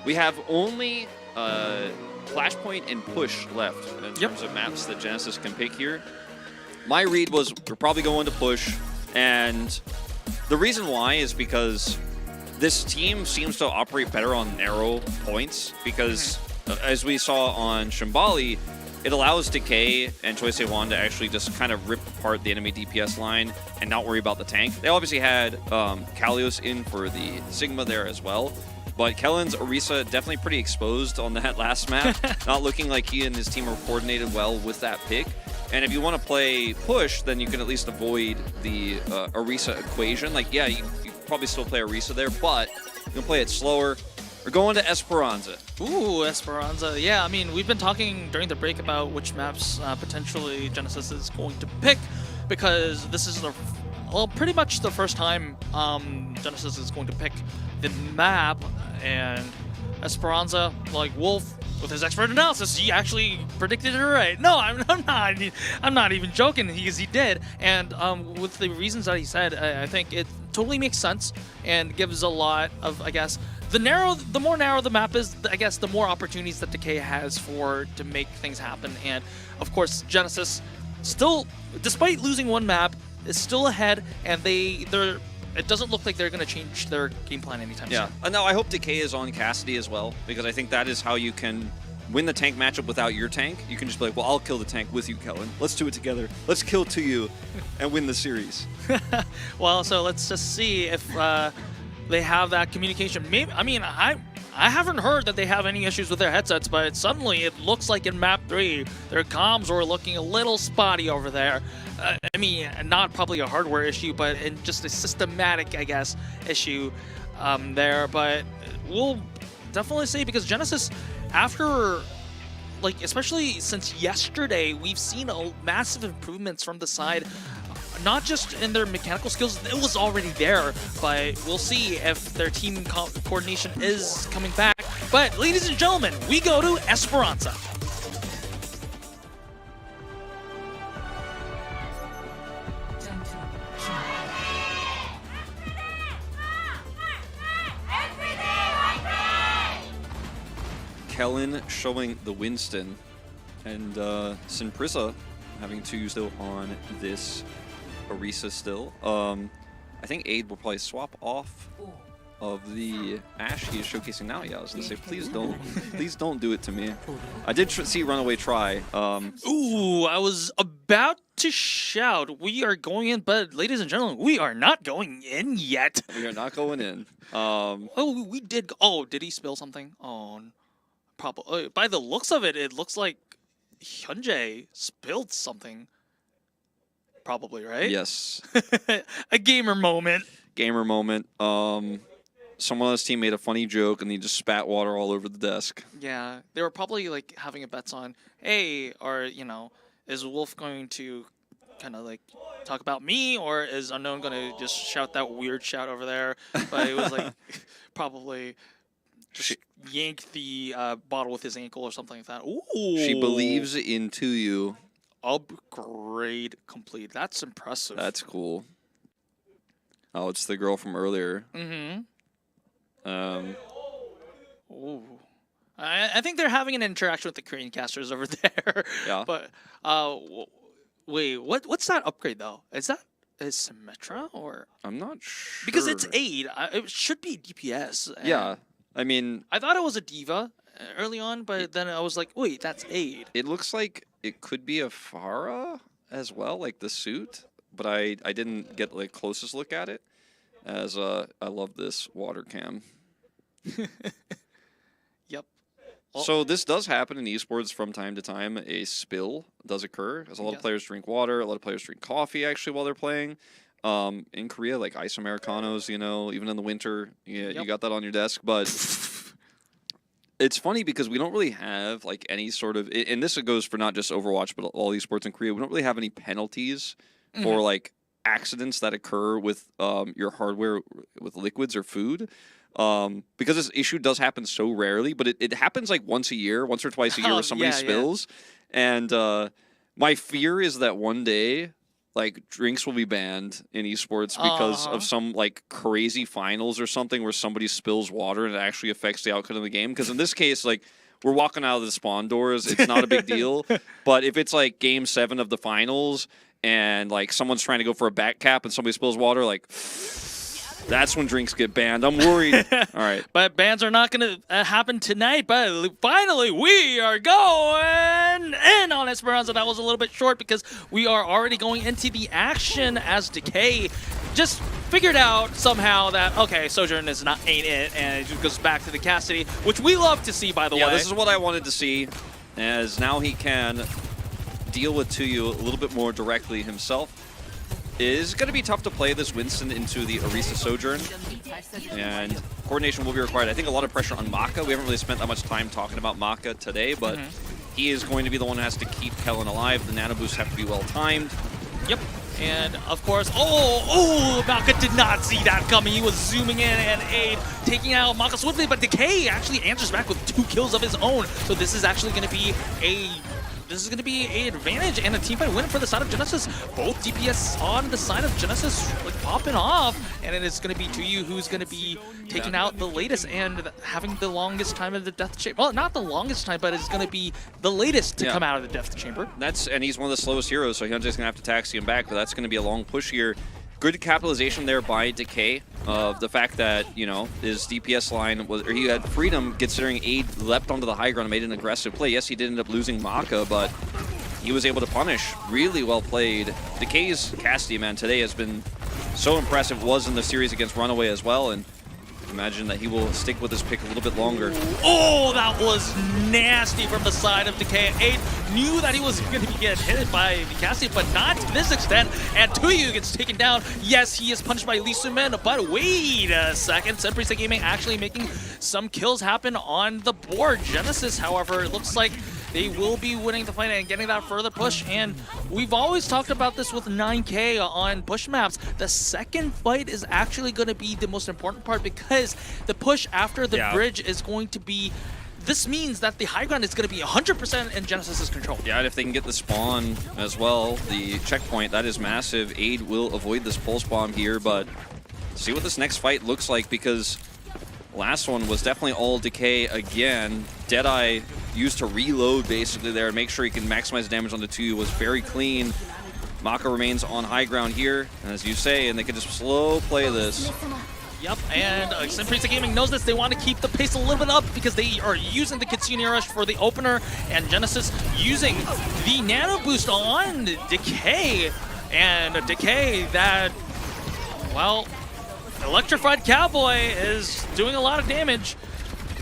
S3: we have only Flashpoint and Push left in terms of maps that Genesis can pick here. My read was we're probably going to Push, and the reason why is because this team seems to operate better on narrow points, because as we saw on Shambali, it allows Decay and Choi Se-won to actually just kind of rip apart the enemy DPS line and not worry about the tank. They obviously had Kalios in for the Sigma there as well, but Kellen's Orisa definitely pretty exposed on that last map, not looking like he and his team are coordinated well with that pick. And if you want to play Push, then you can at least avoid the Orisa equation. Like, yeah, you probably still play Orisa there, but you can play it slower. We're going to Esperanza.
S2: Ooh, Esperanza. Yeah, I mean, we've been talking during the break about which maps potentially Genesis is going to pick, because this is pretty much the first time Genesis is going to pick the map, and Esperanza, like Wolf, with his expert analysis, he actually predicted it right. No, I'm not even joking, because he did. And with the reasons that he said, I think it totally makes sense and gives a lot of, I guess, the more narrow the map is, I guess, the more opportunities that Decay has to make things happen. And of course, Genesis still, despite losing one map, is still ahead, and it doesn't look like they're going to change their game plan anytime soon.
S3: Yeah. No, I hope Decay is on Cassidy as well, because I think that is how you can win the tank matchup without your tank. You can just be like, well, I'll kill the tank with you, Kellen. Let's do it together. Let's kill to you and win the series.
S2: Well, so let's just see if they have that communication. Maybe, I mean, I haven't heard that they have any issues with their headsets, but suddenly it looks like in map 3, their comms were looking a little spotty over there. I mean, not probably a hardware issue, but in just a systematic, I guess, issue there. But we'll definitely see, because Genesis, after, like, especially since yesterday, we've seen massive improvements from the side. Not just in their mechanical skills, it was already there, but we'll see if their team coordination is coming back. But ladies and gentlemen, we go to Esperanza.
S3: Kellen showing the Winston, and Sinprisa having to use though on this Orisa still. I think Aid will probably swap off of the Ashe he is showcasing now. Yeah, I was gonna say, please don't do it to me. I did see Runaway try.
S2: Ooh, I was about to shout, we are going in, but ladies and gentlemen, we are not going in yet.
S3: We are not going in.
S2: Oh, we did. Oh, did he spill something? Oh, probably. By the looks of it, it looks like Hyunjae spilled something. Probably, right?
S3: Yes.
S2: A gamer moment.
S3: Gamer moment. Someone on his team made a funny joke and he just spat water all over the desk.
S2: Yeah, they were probably like having a bets on, hey, or is Wolf going to kind of like talk about me, or is Unknown going to just shout that weird shout over there? But it was like probably just yank the bottle with his ankle or something like that. Ooh.
S3: She believes into you.
S2: Upgrade complete. That's impressive.
S3: That's cool. Oh, it's the girl from earlier.
S2: Mm-hmm. Ooh. I think they're having an interaction with the Korean casters over there.
S3: Yeah.
S2: But wait, what's that upgrade though? Is Symmetra or?
S3: I'm not sure.
S2: Because it's Aid. It should be DPS.
S3: Yeah. I mean,
S2: I thought it was a Diva early on, but then I was like, wait, that's Aid.
S3: It looks like it could be a Farah as well, like the suit, but I didn't get like closest look at it, as I love this water cam.
S2: Yep.
S3: So this does happen in esports from time to time. A spill does occur, as a lot of players drink water, a lot of players drink coffee actually while they're playing. In Korea, like ice Americanos, even in the winter, you got that on your desk. But it's funny because we don't really have like any sort of, and this goes for not just Overwatch, but all esports in Korea. We don't really have any penalties for like accidents that occur with your hardware, with liquids or food. because this issue does happen so rarely, but it happens like once or twice a year where somebody spills. And my fear is that one day, like, drinks will be banned in esports because of some like crazy finals or something where somebody spills water and it actually affects the outcome of the game. Because in this case, like, we're walking out of the spawn doors, it's not a big deal. But if it's like game 7 of the finals and like someone's trying to go for a back cap and somebody spills water, like, that's when drinks get banned. I'm worried. All right.
S2: But bans are not going to happen tonight. But finally, we are going in on Esperanza. That was a little bit short because we are already going into the action as Decay just figured out somehow that, okay, Sojourn ain't it, and it just goes back to the Cassidy, which we love to see, by the way.
S3: Yeah, this is what I wanted to see, as now he can deal with Tuyu a little bit more directly himself. It is going to be tough to play this Winston into the Orisa Sojourn, and coordination will be required. I think a lot of pressure on Maka. We haven't really spent that much time talking about Maka today, but he is going to be the one who has to keep Kellen alive. The nano boosts have to be well timed.
S2: Yep. And of course, Maka did not see that coming. He was zooming in, and Aid taking out Maka swiftly, but Decay actually answers back with 2 kills of his own. So this is actually going to be an advantage and a team fight win for the side of Genesis. Both DPS on the side of Genesis like popping off, and it is going to be Tuyu who's going to be taking out the latest and having the longest time of the death chamber. Well, not the longest time, but it's going to be the latest to come out of the death chamber.
S3: And he's one of the slowest heroes, so Hyunjae's going to have to taxi him back, but that's going to be a long push here. Good capitalization there by Decay of the fact that, you know, his DPS line was, or he had freedom considering Aid leapt onto the high ground and made an aggressive play. Yes, he did end up losing Maka, but he was able to punish. Really well played. Decay's Cassidy, man, today has been so impressive. Was in the series against Runaway as well, and imagine that he will stick with his pick a little bit longer.
S2: Oh, that was nasty from the side of Decay. Aid knew that he was going to get hit by the Cassidy, but not to this extent. And Tuyu gets taken down. Yes, he is punched by Lee Sumin, but wait a second. Semprisa Gaming actually making some kills happen on the board. Genesis, however, it looks like they will be winning the fight and getting that further push. And we've always talked about this with 9K on push maps. The second fight is actually going to be the most important part because the push after the bridge is going to be... This means that the high ground is going to be 100% in Genesis's control.
S3: Yeah, and if they can get the spawn as well, the checkpoint, that is massive. Aid will avoid this pulse bomb here, but see what this next fight looks like, because last one was definitely all Decay again. Deadeye used to reload basically there and make sure he can maximize damage on the 2. Was very clean. Maka remains on high ground here, as you say, and they can just slow play this.
S2: Yep, and Semprisa Gaming knows this. They want to keep the pace a little bit up because they are using the Kitsune Rush for the opener, and Genesis using the Nano Boost on Decay. And Decay, that, well, Electrified Cowboy is doing a lot of damage.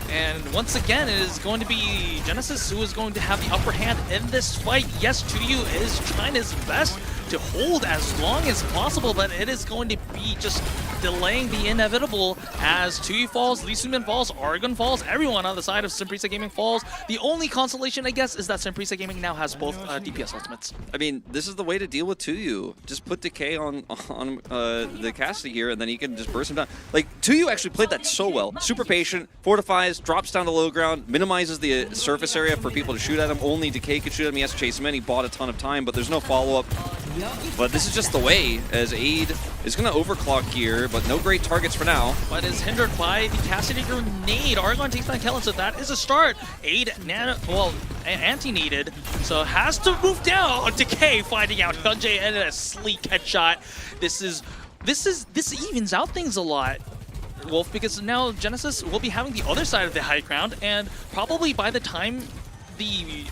S2: And once again, it is going to be Genesis who is going to have the upper hand in this fight. Yes, Tuyu is trying his best to hold as long as possible, but it is going to be just delaying the inevitable as Tuyu falls, Lee Sumin falls, Oregon falls, everyone on the side of Semprisa Gaming falls. The only consolation, I guess, is that Semprisa Gaming now has both DPS ultimates.
S3: I mean, this is the way to deal with Tuyu. Just put Decay on the Cassidy here, and then he can just burst him down. Like, Tuyu actually played that so well. Super patient, fortifies, drops down to low ground, minimizes the surface area for people to shoot at him. Only Decay could shoot at him. He has to chase him in. He bought a ton of time, but there's no follow-up. But this is just the way, as Aid is going to overclock here, but no great targets for now.
S2: But is hindered by the Cassidy grenade. Argon takes down Kellen, so that is a start. Aid, anti-needed, so has to move down. Decay finding out Hyunjae and a sleek headshot. This evens out things a lot, Wolf, because now Genesis will be having the other side of the high ground, and probably by the time the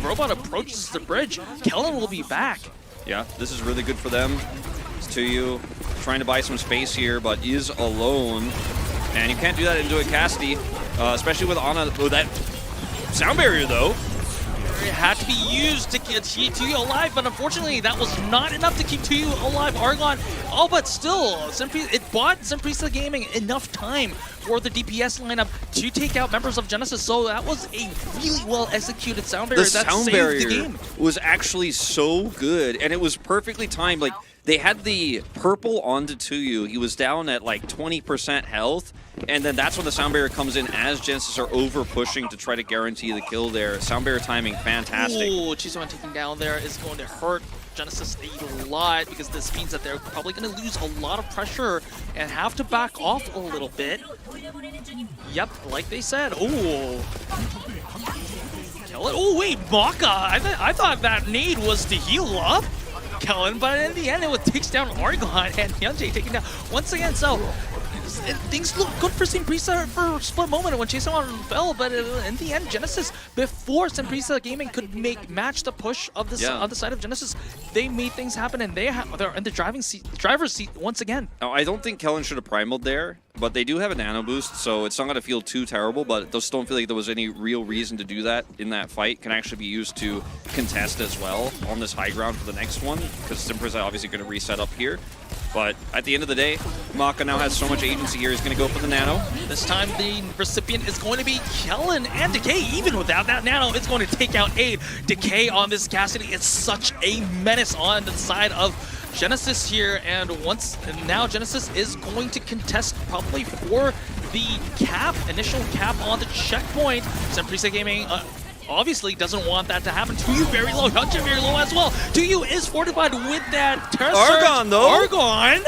S2: robot approaches the bridge, Kellen will be back.
S3: Yeah, this is really good for them. It's Tuyu trying to buy some space here, but is alone. And you can't do that into a Cassidy, especially with Ana. Oh, that sound barrier, though.
S2: It had to be used to keep Tuyu alive, but unfortunately that was not enough to keep Tuyu alive. Argon, but still, it bought Semprisa Gaming enough time for the DPS lineup to take out members of Genesis, so that was a really well executed sound barrier that saved the game.
S3: Was actually so good, and it was perfectly timed. Like, they had the purple onto Tuyu. He was down at like 20% health, and then that's when the sound barrier comes in as Genesis are over pushing to try to guarantee the kill there. Sound barrier timing, fantastic.
S2: Ooh, Chizuan taking down there is going to hurt Genesis a lot, because this means that they're probably going to lose a lot of pressure and have to back off a little bit. Yep, like they said. Ooh. Kill it. Oh, wait, Maka. I thought that nade was to heal up Kellen, but in the end, it takes down Argon and Hyunjae taking down once again. So things look good for Simprisa for a split moment when Chaseon fell, but in the end, Genesis, before Simprisa Gaming could match the push of the on the side of Genesis, they made things happen, and they're in the driver's seat once again.
S3: Now, I don't think Kellen should have primaled there, but they do have a nano boost, so it's not going to feel too terrible, but those don't feel like there was any real reason to do that in that fight. Can actually be used to contest as well on this high ground for the next one, because Simprisa obviously going to reset up here. But at the end of the day, Maka now has so much agency here. He's going to go for the nano.
S2: This time, the recipient is going to be Kellen, and Decay, even without that nano, it's going to take out Aid. Decay on this Cassidy is such a menace on the side of Genesis here, and now Genesis is going to contest probably for the initial cap on the checkpoint. Simprisa Gaming obviously doesn't want that to happen. Tuyu very low, Hyunjae very low as well. Tuyu is fortified with that Terra
S3: Argon, though.
S2: Argon!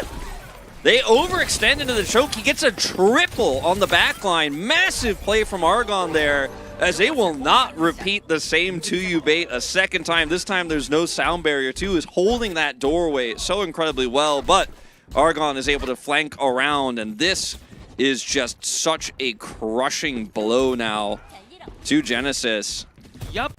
S3: They overextend into the choke. He gets a triple on the back line. Massive play from Argon there, as they will not repeat the same Tuyu bait a second time. This time there's no sound barrier. Tuyu is holding that doorway so incredibly well, but Argon is able to flank around, and this is just such a crushing blow now to Genesis.
S2: Yep.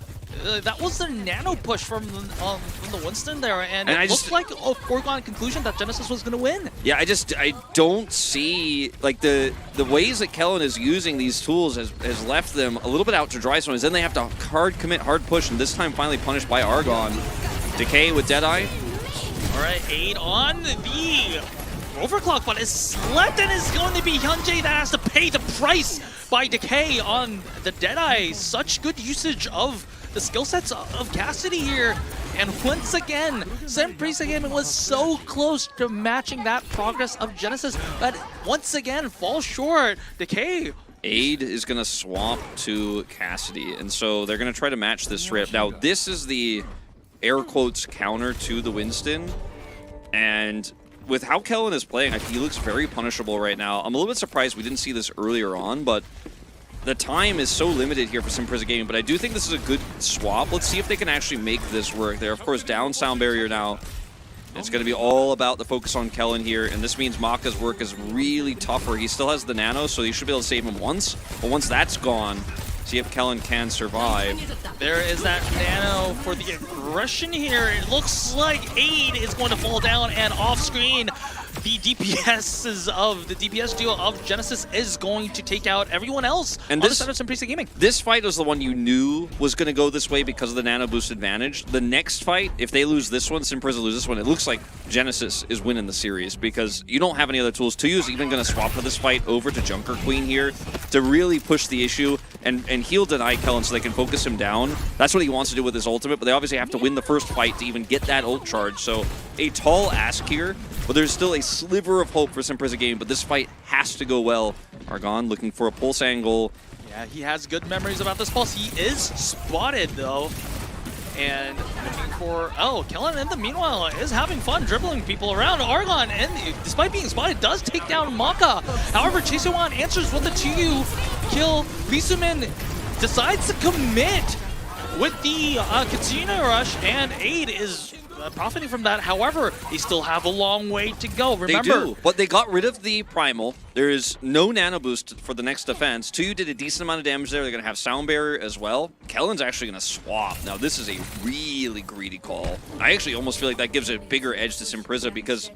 S2: That was the nano push from the Winston there, and it looked like a foregone conclusion that Genesis was going to win.
S3: Yeah, I don't see, like, the ways that Kellen is using these tools has left them a little bit out to dry sometimes. Then they have to hard commit, hard push, and this time finally punished by Argon. Decay with Deadeye.
S2: All right, Aid on the overclock, but is slept, and is going to be Hyunjae that has to pay the price by Decay on the Deadeye. Such good usage of the skill sets of Cassidy here, and once again, Simprisa Gaming was so close to matching that progress of Genesis, but once again falls short. Decay.
S3: Aid is going to swap to Cassidy, and so they're going to try to match this rip. Now, this is the air quotes counter to the Winston, and with how Kellen is playing, he looks very punishable right now. I'm a little bit surprised we didn't see this earlier on, but the time is so limited here for Simprisa Gaming, but I do think this is a good swap. Let's see if they can actually make this work. They're, of course, down sound barrier now. It's going to be all about the focus on Kellen here, and this means Maka's work is really tougher. He still has the nano, so you should be able to save him once, but once that's gone, see if Kellen can survive.
S2: There is that nano for the aggression here. It looks like Aid is going to fall down, and off screen, the DPS duo of Genesis is going to take out everyone else
S3: and
S2: on the side of Simprisa Gaming.
S3: This fight was the one you knew was going to go this way because of the nano boost advantage. The next fight, if they lose this one, Simprisa loses this one, it looks like Genesis is winning the series because you don't have any other tools. Tuyu is even going to swap for this fight over to Junker Queen here to really push the issue and heal deny Kellen so they can focus him down. That's what he wants to do with his ultimate, but they obviously have to win the first fight to even get that ult charge. So a tall ask here, but there's still a sliver of hope for Simprisa Gaming, but this fight has to go well. Argon looking for a pulse angle.
S2: Yeah, he has good memories about this pulse. He is spotted, though. And looking for... Oh, Kellen, in the meanwhile, is having fun dribbling people around. Argon, and despite being spotted, does take down Maka. However, Chaseon answers with the 2U kill. Lee Soo-min decides to commit with the Katsuna rush, and Aid is profiting from that. However, they still have a long way to go. Remember,
S3: they do, but they got rid of the primal. There is no nano boost for the next defense. Tuyu did a decent amount of damage there. They're going to have sound barrier as well. Kellen's actually going to swap. Now, this is a really greedy call. I actually almost feel like that gives a bigger edge to Simprisa because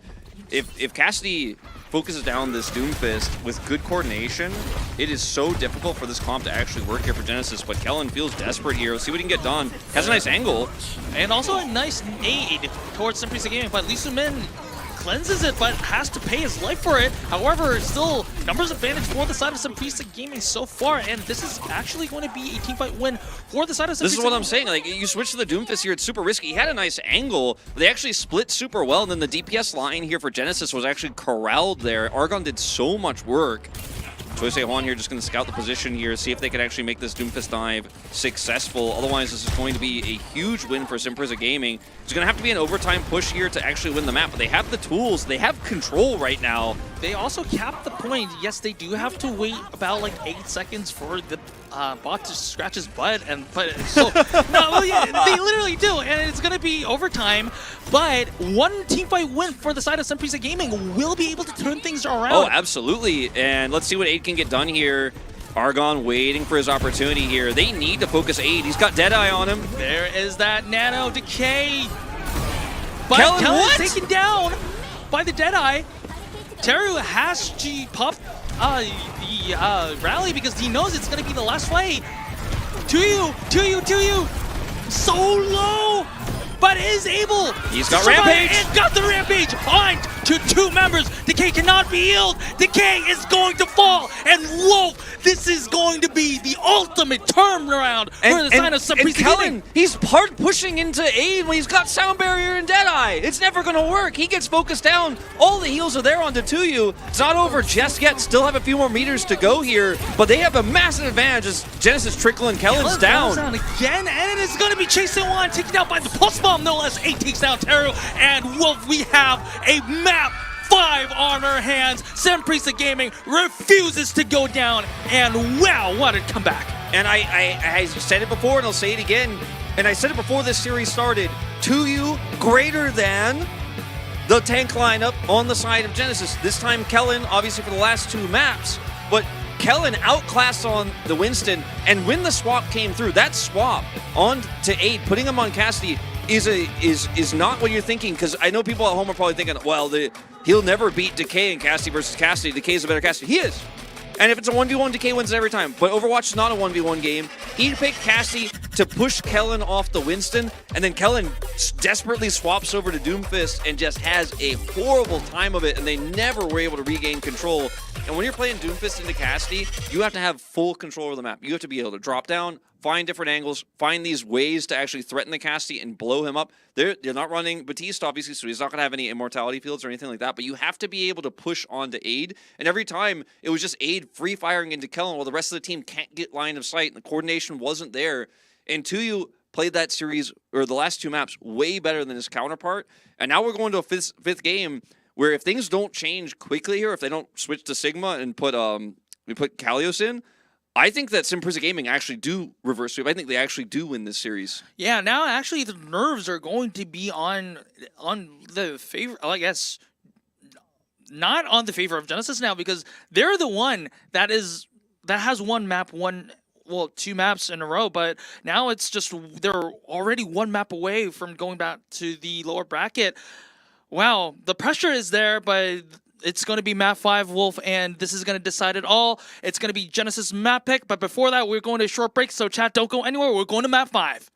S3: if Cassidy focuses down this Doomfist with good coordination, it is so difficult for this comp to actually work here for Genesis, but Kellen feels desperate here. Let's see what he can get done. Has a nice angle.
S2: And also a nice nade towards Simprisa Gaming, but Lee Soo-min cleanses it, but has to pay his life for it. However, still numbers advantage for the side of Semprisa Gaming so far, and this is actually going to be a teamfight win for the side of Semprisa.
S3: This is what I'm saying. Like, you switch to the Doomfist here, it's super risky. He had a nice angle. They actually split super well, and then the DPS line here for Genesis was actually corralled there. Argon did so much work. Choice Juan here just going to scout the position here, see if they can actually make this Doomfist dive successful. Otherwise, this is going to be a huge win for Semprisa Gaming. It's going to have to be an overtime push here to actually win the map, but they have the tools. They have control right now.
S2: They also capped the point. Yes, they do have to wait about like 8 seconds for the bot to scratch his butt, but so no, well, yeah, they literally do, and it's gonna be overtime. But one teamfight win for the side of Semprisa Gaming will be able to turn things around.
S3: Oh, absolutely. And let's see what Aid can get done here. Argon waiting for his opportunity here. They need to focus Aid. He's got Deadeye on him.
S2: There is that nano decay. But
S3: Kellen
S2: is taken down by the Deadeye. Teru has to pop the rally because he knows it's going to be the last fight. To you. So low, but is able.
S3: He's got Rampage.
S2: And got the Rampage on to 2 members. Decay cannot be healed. Decay is going to fall. And whoa, this is going to be the ultimate turnaround for the side of Semprisa Gaming.
S3: He's hard pushing into Aid when he's got Sound Barrier and Deadeye. It's never going to work. He gets focused down. All the heals are there onto Tuyu. It's not over just yet. Still have a few more meters to go here, but they have a massive advantage as Genesis trickling Kellen's down.
S2: Again, and it is going to be chasing one, taken down by the pulse bomb, no less. 8 takes down Teru, and Wolf, we have a map 5 on our hands. Semprisa Gaming refuses to go down, and wow, what a comeback.
S3: And I said it before, and I'll say it again, and I said it before this series started, Tuyu greater than the tank lineup on the side of Genesis. This time Kellen, obviously for the last 2 maps, but Kellen outclassed on the Winston, and when the swap came through, that swap on to Aid, putting him on Cassidy, is not what you're thinking, because I know people at home are probably thinking, well, he'll never beat Decay in Cassidy versus Cassidy. Decay's a better Cassidy. He is. And if it's a 1v1, Decay wins every time. But Overwatch is not a 1v1 game. He picked Cassidy to push Kellen off the Winston, and then Kellen desperately swaps over to Doomfist and just has a horrible time of it, and they never were able to regain control. And when you're playing Doomfist into Cassidy, you have to have full control of the map. You have to be able to drop down, find different angles, find these ways to actually threaten the Cassidy and blow him up. They're not running Batiste, obviously, so he's not going to have any immortality fields or anything like that, but you have to be able to push on to Aid. And every time, it was just Aid free-firing into Kellen while the rest of the team can't get line of sight, and the coordination wasn't there. And Tuyu played that series, or the last 2 maps, way better than his counterpart. And now we're going to a fifth game where if things don't change quickly here, if they don't switch to Sigma and put Kalios in, I think that Semprisa Gaming actually do reverse sweep. I think they actually do win this series.
S2: Yeah, now actually the nerves are going to be on the favor, I guess, not on the favor of Genesis now, because they're the one that has one map, 2 maps in a row, but now it's just they're already 1 map away from going back to the lower bracket. Wow, the pressure is there, but it's going to be map 5, Wolf, and this is going to decide it all. It's going to be Genesis map pick, but before that, we're going to a short break, so chat, don't go anywhere. We're going to map 5.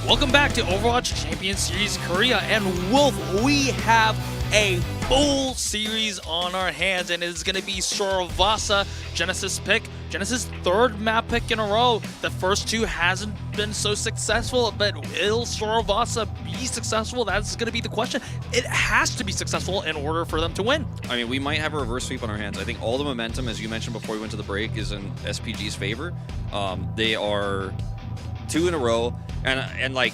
S2: Welcome back to Overwatch Champions Series Korea, and Wolf, we have a full series on our hands, and it is going to be Soravasa, Genesis pick, Genesis third map pick in a row. The first two hasn't been so successful, but will Soravasa be successful? That's going to be the question. It has to be successful in order for them to win.
S3: I mean, we might have a reverse sweep on our hands. I think all the momentum, as you mentioned before we went to the break, is in SPG's favor. They are 2 in a row, and like,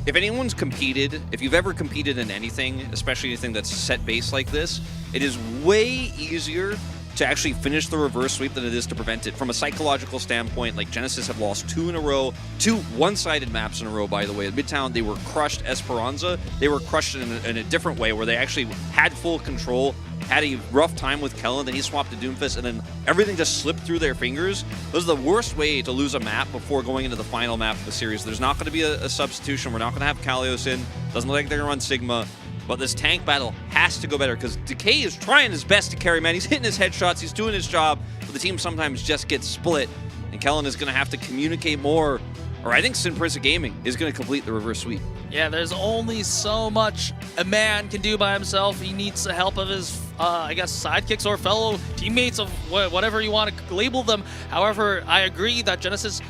S3: if anyone's competed, if you've ever competed in anything, especially anything that's set base like this, it is way easier to actually finish the reverse sweep than it is to prevent it. From a psychological standpoint, like Genesis have lost 2 in a row, 2 one-sided maps in a row, by the way. At Midtown, they were crushed. Esperanza, they were crushed in a different way, where they actually had full control, had a rough time with Kellen, then he swapped to Doomfist, and then everything just slipped through their fingers. Those are the worst way to lose a map before going into the final map of the series. There's not going to be a substitution. We're not going to have Kalios in. Doesn't look like they're going to run Sigma. But this tank battle has to go better, because Decay is trying his best to carry, man. He's hitting his headshots. He's doing his job. But the team sometimes just gets split. And Kellen is going to have to communicate more. Or I think Sinprisa Gaming is going to complete the reverse sweep.
S2: Yeah, there's only so much a man can do by himself. He needs the help of his, I guess, sidekicks or fellow teammates of whatever you want to label them. However, I agree that Genesis,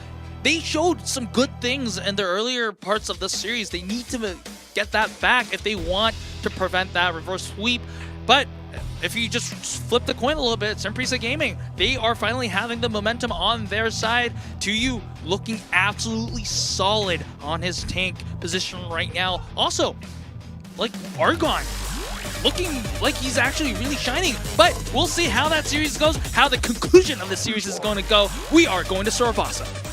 S2: they showed some good things in the earlier parts of this series. They need to get that back if they want to prevent that reverse sweep. But if you just flip the coin a little bit, Sinprisa Gaming, they are finally having the momentum on their side. TuYu looking absolutely solid on his tank position right now. Also, like Argon, looking like he's actually really shining. But we'll see how that series goes, how the conclusion of the series is going to go. We are going to Soravasa.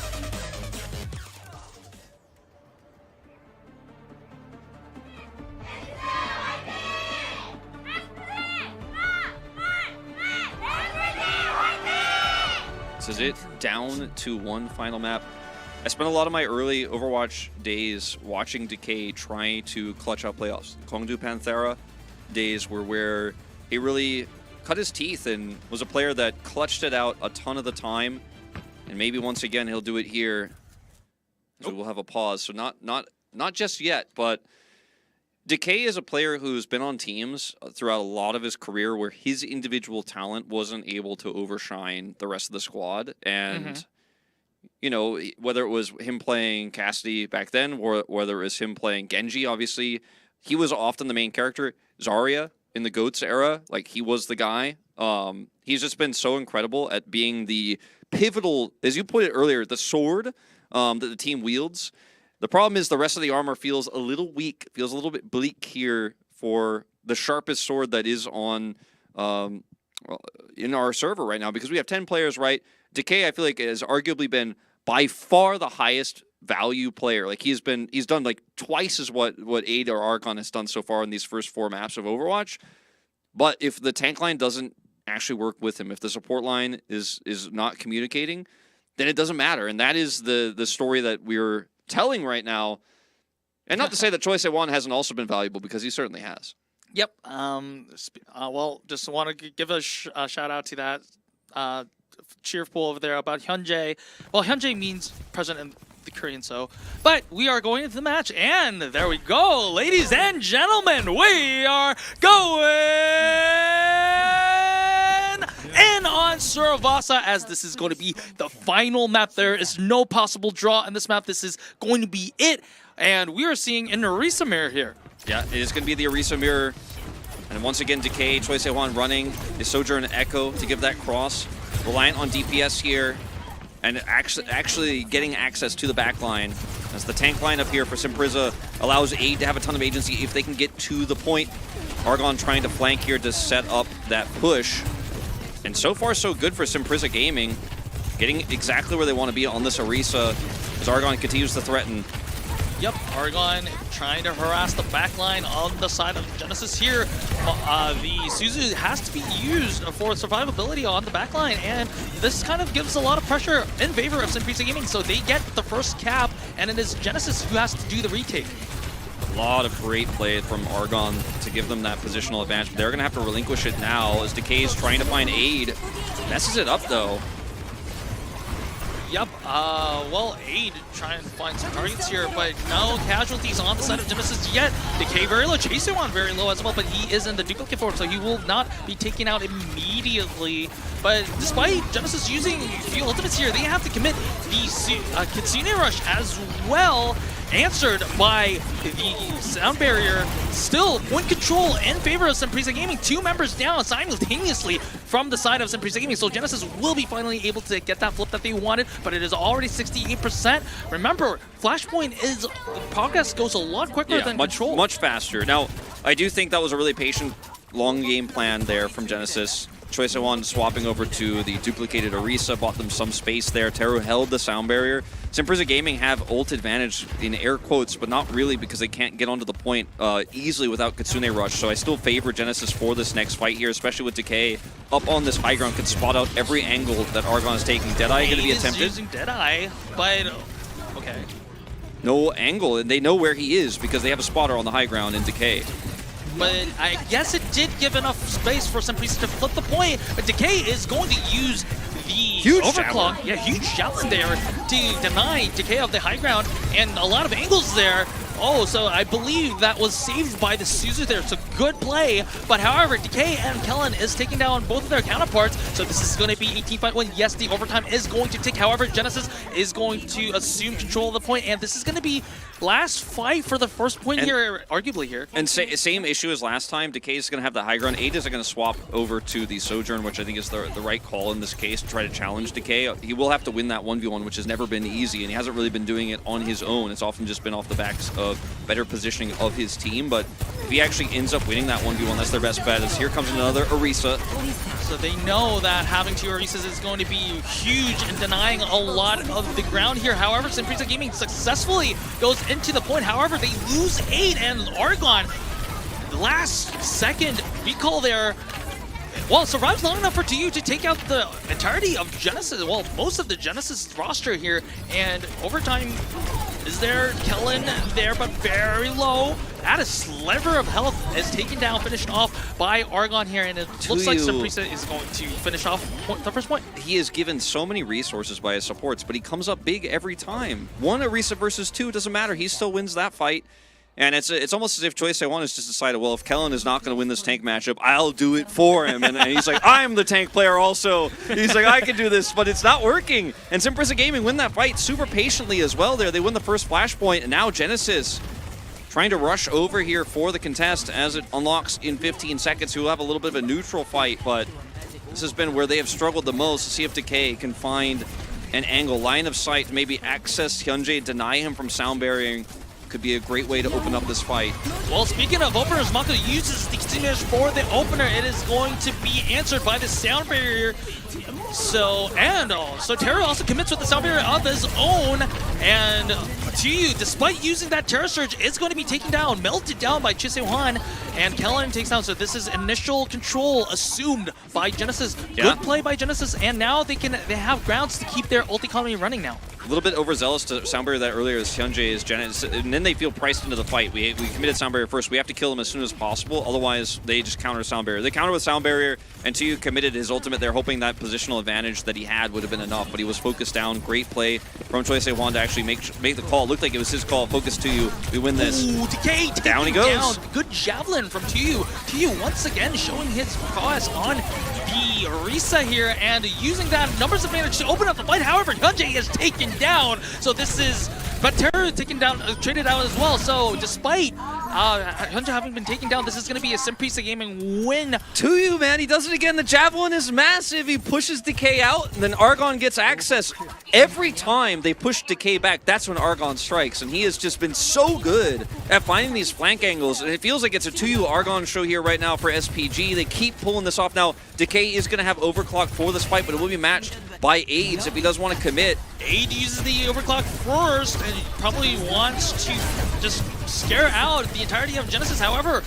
S3: This is it, down to 1 final map. I spent a lot of my early Overwatch days watching Decay try to clutch out playoffs. Kongdu Panthera days were where he really cut his teeth and was a player that clutched it out a ton of the time. And maybe once again he'll do it here. So we'll have a pause. So not just yet, but Decay is a player who's been on teams throughout a lot of his career where his individual talent wasn't able to overshine the rest of the squad. And, you know, whether it was him playing Cassidy back then or whether it was him playing Genji, obviously, he was often the main character. Zarya in the GOATS era, like, he was the guy. He's just been so incredible at being the pivotal, as you put it earlier, the sword that the team wields. The problem is the rest of the armor feels a little weak, feels a little bit bleak here for the sharpest sword that is on in our server right now, because we have 10 players, right? Decay, I feel like, has arguably been by far the highest value player. Like, he's done like twice as what Ada or Archon has done so far in these first 4 maps of Overwatch. But if the tank line doesn't actually work with him, if the support line is not communicating, then it doesn't matter. And that is the story that we're telling right now. And not to say that Choice A1 hasn't also been valuable, because he certainly has.
S2: Yep. Well, just want to give a shout out to that cheerful over there about Hyunjae. Well, Hyunjae means president in the Korean, so. But we are going into the match, and there we go, ladies and gentlemen. We are going in on Soravasa, as this is going to be the final map. There is no possible draw in this map. This is going to be it. And we are seeing an Orisa mirror here.
S3: Yeah, it is going to be the Orisa mirror. And once again, Decay, Choice A1 running his Sojourn Echo to give that cross. Reliant on DPS here. And actually getting access to the back line, as the tank line up here for Sinprisa allows Aid to have a ton of agency if they can get to the point. Argon trying to flank here to set up that push. And so far, so good for Sinprisa Gaming, getting exactly where they want to be on this Orisa, as Argon continues to threaten.
S2: Yep, Argon trying to harass the backline on the side of Genesis here. The Suzu has to be used for survivability on the backline, and this kind of gives a lot of pressure in favor of Sinprisa Gaming, so they get the first cap, and it is Genesis who has to do the retake.
S3: A lot of great play from Argon to give them that positional advantage. They're going to have to relinquish it now as Decay's trying to find Aid. Messes it up, though.
S2: Yep, well, Aid trying to find some targets here, but no casualties on the side of Genesis yet. Decay very low, Chasewan very low as well, but he is in the duplicate form, so he will not be taken out immediately. But despite Genesis using few ultimates here, they have to commit the Kitsune Rush as well. Answered by the sound barrier. Still, point control in favor of Semprisa Gaming. 2 members down simultaneously from the side of Semprisa Gaming. So Genesis will be finally able to get that flip that they wanted, but it is already 68%. Remember, Flashpoint is progress goes a lot quicker than control.
S3: Much faster. Now, I do think that was a really patient, long game plan there from Genesis. Choice I1 swapping over to the duplicated Orisa, bought them some space there. Teru held the sound barrier. Semprisa Gaming have ult advantage in air quotes, but not really because they can't get onto the point easily without Kitsune Rush. So I still favor Genesis for this next fight here, especially with Decay up on this high ground, can spot out every angle that Argon is taking. Deadeye going to be attempted.
S2: Using Deadeye, but okay.
S3: No angle, and they know where he is because they have a spotter on the high ground in Decay.
S2: But I guess it did give enough space for Semprisa to flip the point, but Decay is going to use the
S3: huge
S2: overclock.
S3: javelin.
S2: Yeah, huge javelin there to deny Decay of the high ground, and a lot of angles there. Oh, so I believe that was saved by the Suzu there. So good play. But however, Decay and Kellen is taking down both of their counterparts. So this is going to be 18-5-1. Yes, the overtime is going to tick. However, Genesis is going to assume control of the point. And this is going to be last fight for the first point here, arguably here.
S3: And same issue as last time. Decay is going to have the high ground. Aid is going to swap over to the Sojourn, which I think is the right call in this case to try to challenge Decay. He will have to win that 1v1, which has never been easy. And he hasn't really been doing it on his own. It's often just been off the backs of better positioning of his team, but if he actually ends up winning that 1v1, that's their best bet. As here comes another Orisa.
S2: So they know that having 2 Orisas is going to be huge in denying a lot of the ground here. However, Semprisa Gaming successfully goes into the point. However, they lose 8, and Argon, last second recall there, well, survives long enough for TU to take out the entirety of Genesis, well, most of the Genesis roster here, and overtime is there. Kellen there, but very low. That a sliver of health is taken down, finished off by Argon here, and it looks like Semprisa is going to finish off the first point.
S3: He is given so many resources by his supports, but he comes up big every time. 1 Orisa versus 2, doesn't matter. He still wins that fight. And it's almost as if Choice I1 has just decided, well, if Kellen is not going to win this tank matchup, I'll do it for him. And he's like, I'm the tank player also. He's like, I can do this, but it's not working. And Semprisa Gaming win that fight super patiently as well there. They win the first flashpoint, and now Genesis trying to rush over here for the contest as it unlocks in 15 seconds. Who will have a little bit of a neutral fight, but this has been where they have struggled the most to see if Decay can find an angle, line of sight, maybe access Hyunjae, deny him from sound barriering. Could be a great way to open up this fight.
S2: Well, speaking of openers, Mako uses the Kitsune for the opener. It is going to be answered by the sound barrier. So Teru also commits with the sound barrier of his own. And TU, despite using that Terra Surge, is going to be taken down, melted down by Chisehwan. And Kellen takes down. So this is initial control assumed by Genesis.
S3: Yeah.
S2: Good play by Genesis. And now they have grounds to keep their ult economy running now.
S3: A little bit overzealous to sound barrier that earlier as Hyunjae is Genesis, and then they feel priced into the fight. We committed sound barrier first. We have to kill them as soon as possible. Otherwise, they just counter sound barrier. They counter with sound barrier, and TU committed his ultimate. They're hoping that positional advantage that he had would have been enough, but he was focused down. Great play from Choice A1 to actually make the call. It looked like it was his call. Focus TU. We win this.
S2: Ooh, Decay
S3: down he goes.
S2: Down. Good javelin from TU. TU once again showing his prowess on the Orisa here and using that numbers advantage to open up the fight. However, Hyunjae is taken down. So this is, but Teru taken down, traded out as well. So despite Hyunjae having been taken down, this is going to be a Semprisa Gaming win.
S3: TU, man, he does it again. The javelin is massive. He pushes Decay out, and then Argon gets access. Every time they push Decay back, that's when Argon strikes, and he has just been so good at finding these flank angles. And it feels like it's a TU Argon show here right now for SPG. They keep pulling this off. Now, Decay is going to have overclock for this fight, but it will be matched by AIDS if he does want to commit.
S2: Aid uses the overclock first and probably wants to just scare out the entirety of Genesis. However,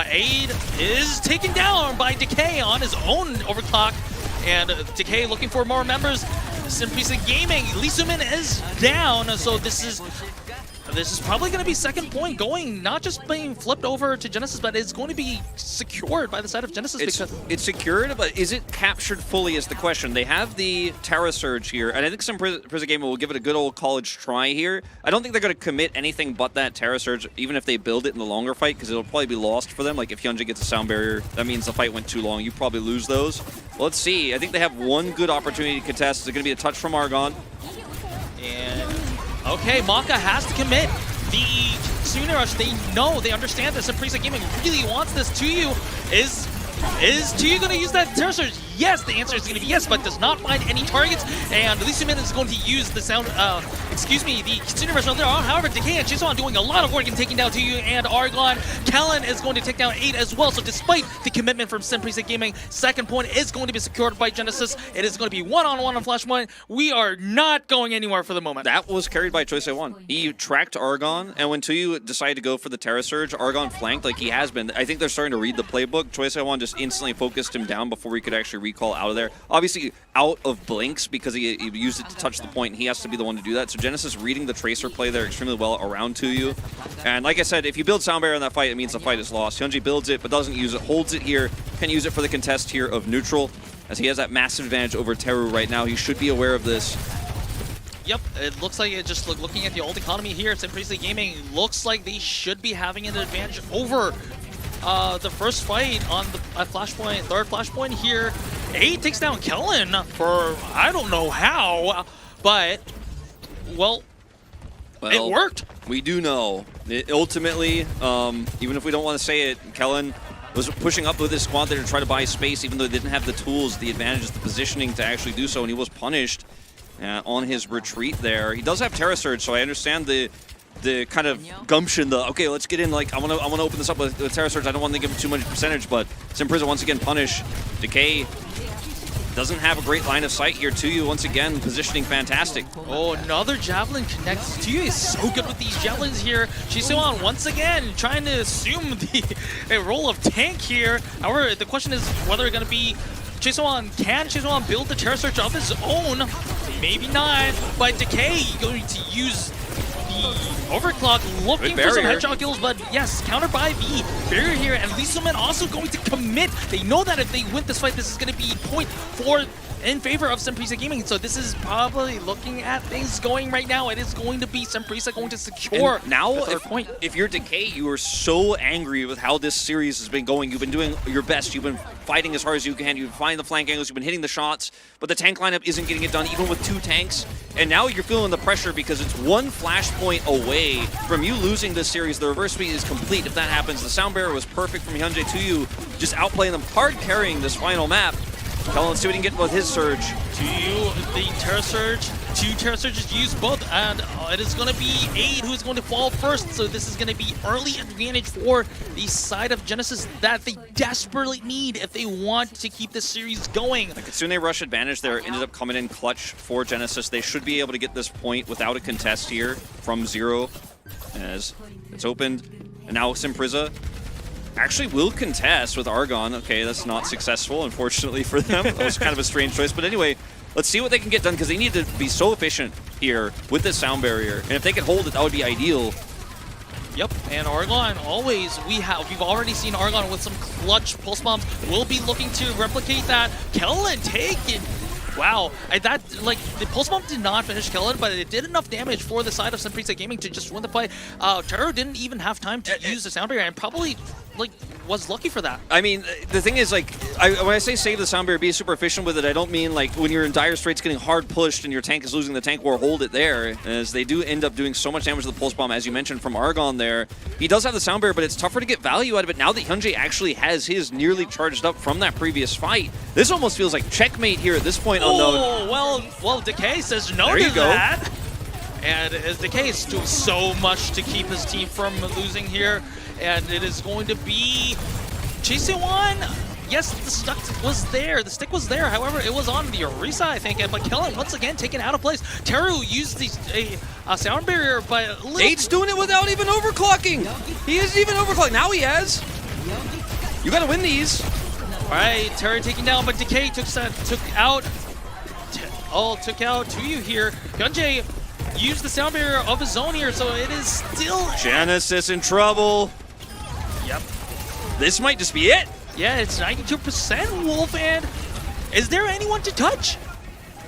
S2: Aid is taken down by Decay on his own overclock, and Decay looking for more members. Semprisa Gaming, Lee Sumin is down, so this is this is probably going to be second point going, not just being flipped over to Genesis, but it's going to be secured by the side of Genesis.
S3: It's secured, but is it captured fully is the question. They have the Terra Surge here, and I think some Prison Gamer will give it a good old college try here. I don't think they're going to commit anything but that Terra Surge, even if they build it in the longer fight, because it'll probably be lost for them. Like if Hyunjae gets a sound barrier, that means the fight went too long. You probably lose those. Well, let's see. I think they have one good opportunity to contest. It's going to be a touch from Argon.
S2: And okay, Maka has to commit. The Sooner Rush, they understand this, and Prisa Gaming really wants this. Tuyu is Tuyu going to use that Terror Surge? Yes, the answer is going to be yes, but does not find any targets. And Lee Soo-min is going to use the the Sooner Rush on there. However, Decay and Chiseon doing a lot of work in taking down Tuyu and Argon. Kellen is going to take down 8 as well. So despite the commitment from Sim Prisa Gaming, second point is going to be secured by Genesis. It is going to be one-on-one on Flashpoint. We are not going anywhere for the moment.
S3: That was carried by Choi Se-won. He tracked Argon, and when Tuyu decided to go for the Terra Surge, Argon flanked like he has been. I think they're starting to read the playbook. Choi Se-won just instantly focused him down before he could actually recall out of there. Obviously out of blinks because he used it to touch the point, and he has to be the one to do that. So Genesis reading the Tracer play there extremely well around Tuyu. And like I said, if you build Sound Barrier in that fight, it means the fight is lost. Hyunjae builds it, but doesn't use it, holds it here, can use it for the contest here of neutral, as he has that massive advantage over Teru right now. He should be aware of this.
S2: Yep, it looks like it just looking at the old economy here, Sim Prisa Gaming looks like they should be having an advantage over the first fight on the Flashpoint, third Flashpoint here. 8 takes down Kellen for I don't know how, but well, it worked.
S3: We do know. Ultimately, even if we don't want to say it, Kellen was pushing up with his squad there to try to buy space, even though they didn't have the tools, the advantages, the positioning to actually do so, and he was punished on his retreat there. He does have Terra Surge, so I understand the kind of gumption, okay, let's get in, like, I want to open this up with Terra Surge. I don't want to give him too much percentage, but Sim Prisa once again punish. Decay doesn't have a great line of sight here. Tuyu once again positioning fantastic.
S2: Oh, another javelin connects. Tuyu is so good with these javelins here. Chiseon once again trying to assume a role of tank here. However, the question is whether it's going to be can Chiseon build the Terra Surge of his own? Maybe not, but Decay going to use the overclock, looking for some headshot kills, but yes, countered by the barrier here, and Lee Soo-min also going to commit. They know that if they win this fight, this is going to be point for in favor of Sim Prisa Gaming, so this is probably looking at things going right now. It is going to be Sim Prisa going to secure
S3: now
S2: the third point.
S3: If you're Decay, you are so angry with how this series has been going. You've been doing your best. You've been fighting as hard as you can. You've been finding the flank angles. You've been hitting the shots, but the tank lineup isn't getting it done, even with 2 tanks. And now you're feeling the pressure because it's 1 flashpoint away from you losing this series. The reverse sweep is complete if that happens. The sound barrier was perfect from Hyunjae. Tuyu just outplaying them, hard carrying this final map. Kellen, let's see what he can get with his Surge.
S2: Tuyu, the Terra Surge, 2 Terra Surges used both, and it is going to be 8 who's going to fall first, so this is going to be early advantage for the side of Genesis that they desperately need if they want to keep this series going.
S3: The Kitsune Rush advantage there ended up coming in clutch for Genesis. They should be able to get this point without a contest here from 0 as it's opened, and now Sim Prisa actually will contest with Argon. Okay, that's not successful, unfortunately for them. That was kind of a strange choice. But anyway, let's see what they can get done, because they need to be so efficient here with this sound barrier. And if they can hold it, that would be ideal.
S2: Yep, and Argon always, we've already seen Argon with some clutch pulse bombs. We'll be looking to replicate that. Kellen taken. Wow, the pulse bomb did not finish Kellen, but it did enough damage for the side of Sim Prisa Gaming to just win the fight. Teru didn't even have time to use the sound barrier, and probably was lucky for that.
S3: I mean, the thing is, when I say save the sound barrier, be super efficient with it, I don't mean like when you're in dire straits getting hard pushed and your tank is losing the tank war, hold it there, as they do end up doing so much damage to the pulse bomb, as you mentioned from Argon there. He does have the sound barrier, but it's tougher to get value out of it now that Hyunjae actually has his nearly charged up from that previous fight. This almost feels like checkmate here at this point.
S2: Oh, well, Decay says no to that. And Decay is doing so much to keep his team from losing here. And it is going to be Chiseon. Yes, the stick was there. The stick was there. However, it was on the Orisa, I think. But Kellen, once again, taken out of place. Teru used a sound barrier, but...
S3: 8's doing it without even overclocking. He isn't even overclocking. Now he has. You got to win these.
S2: All right, Teru taken down, but Decay took out Tuyu here. Hyunjae use the sound barrier of his own here, so it is still...
S3: Genesis in trouble.
S2: Yep.
S3: This might just be it.
S2: Yeah, it's 92% Wolf, and is there anyone to touch?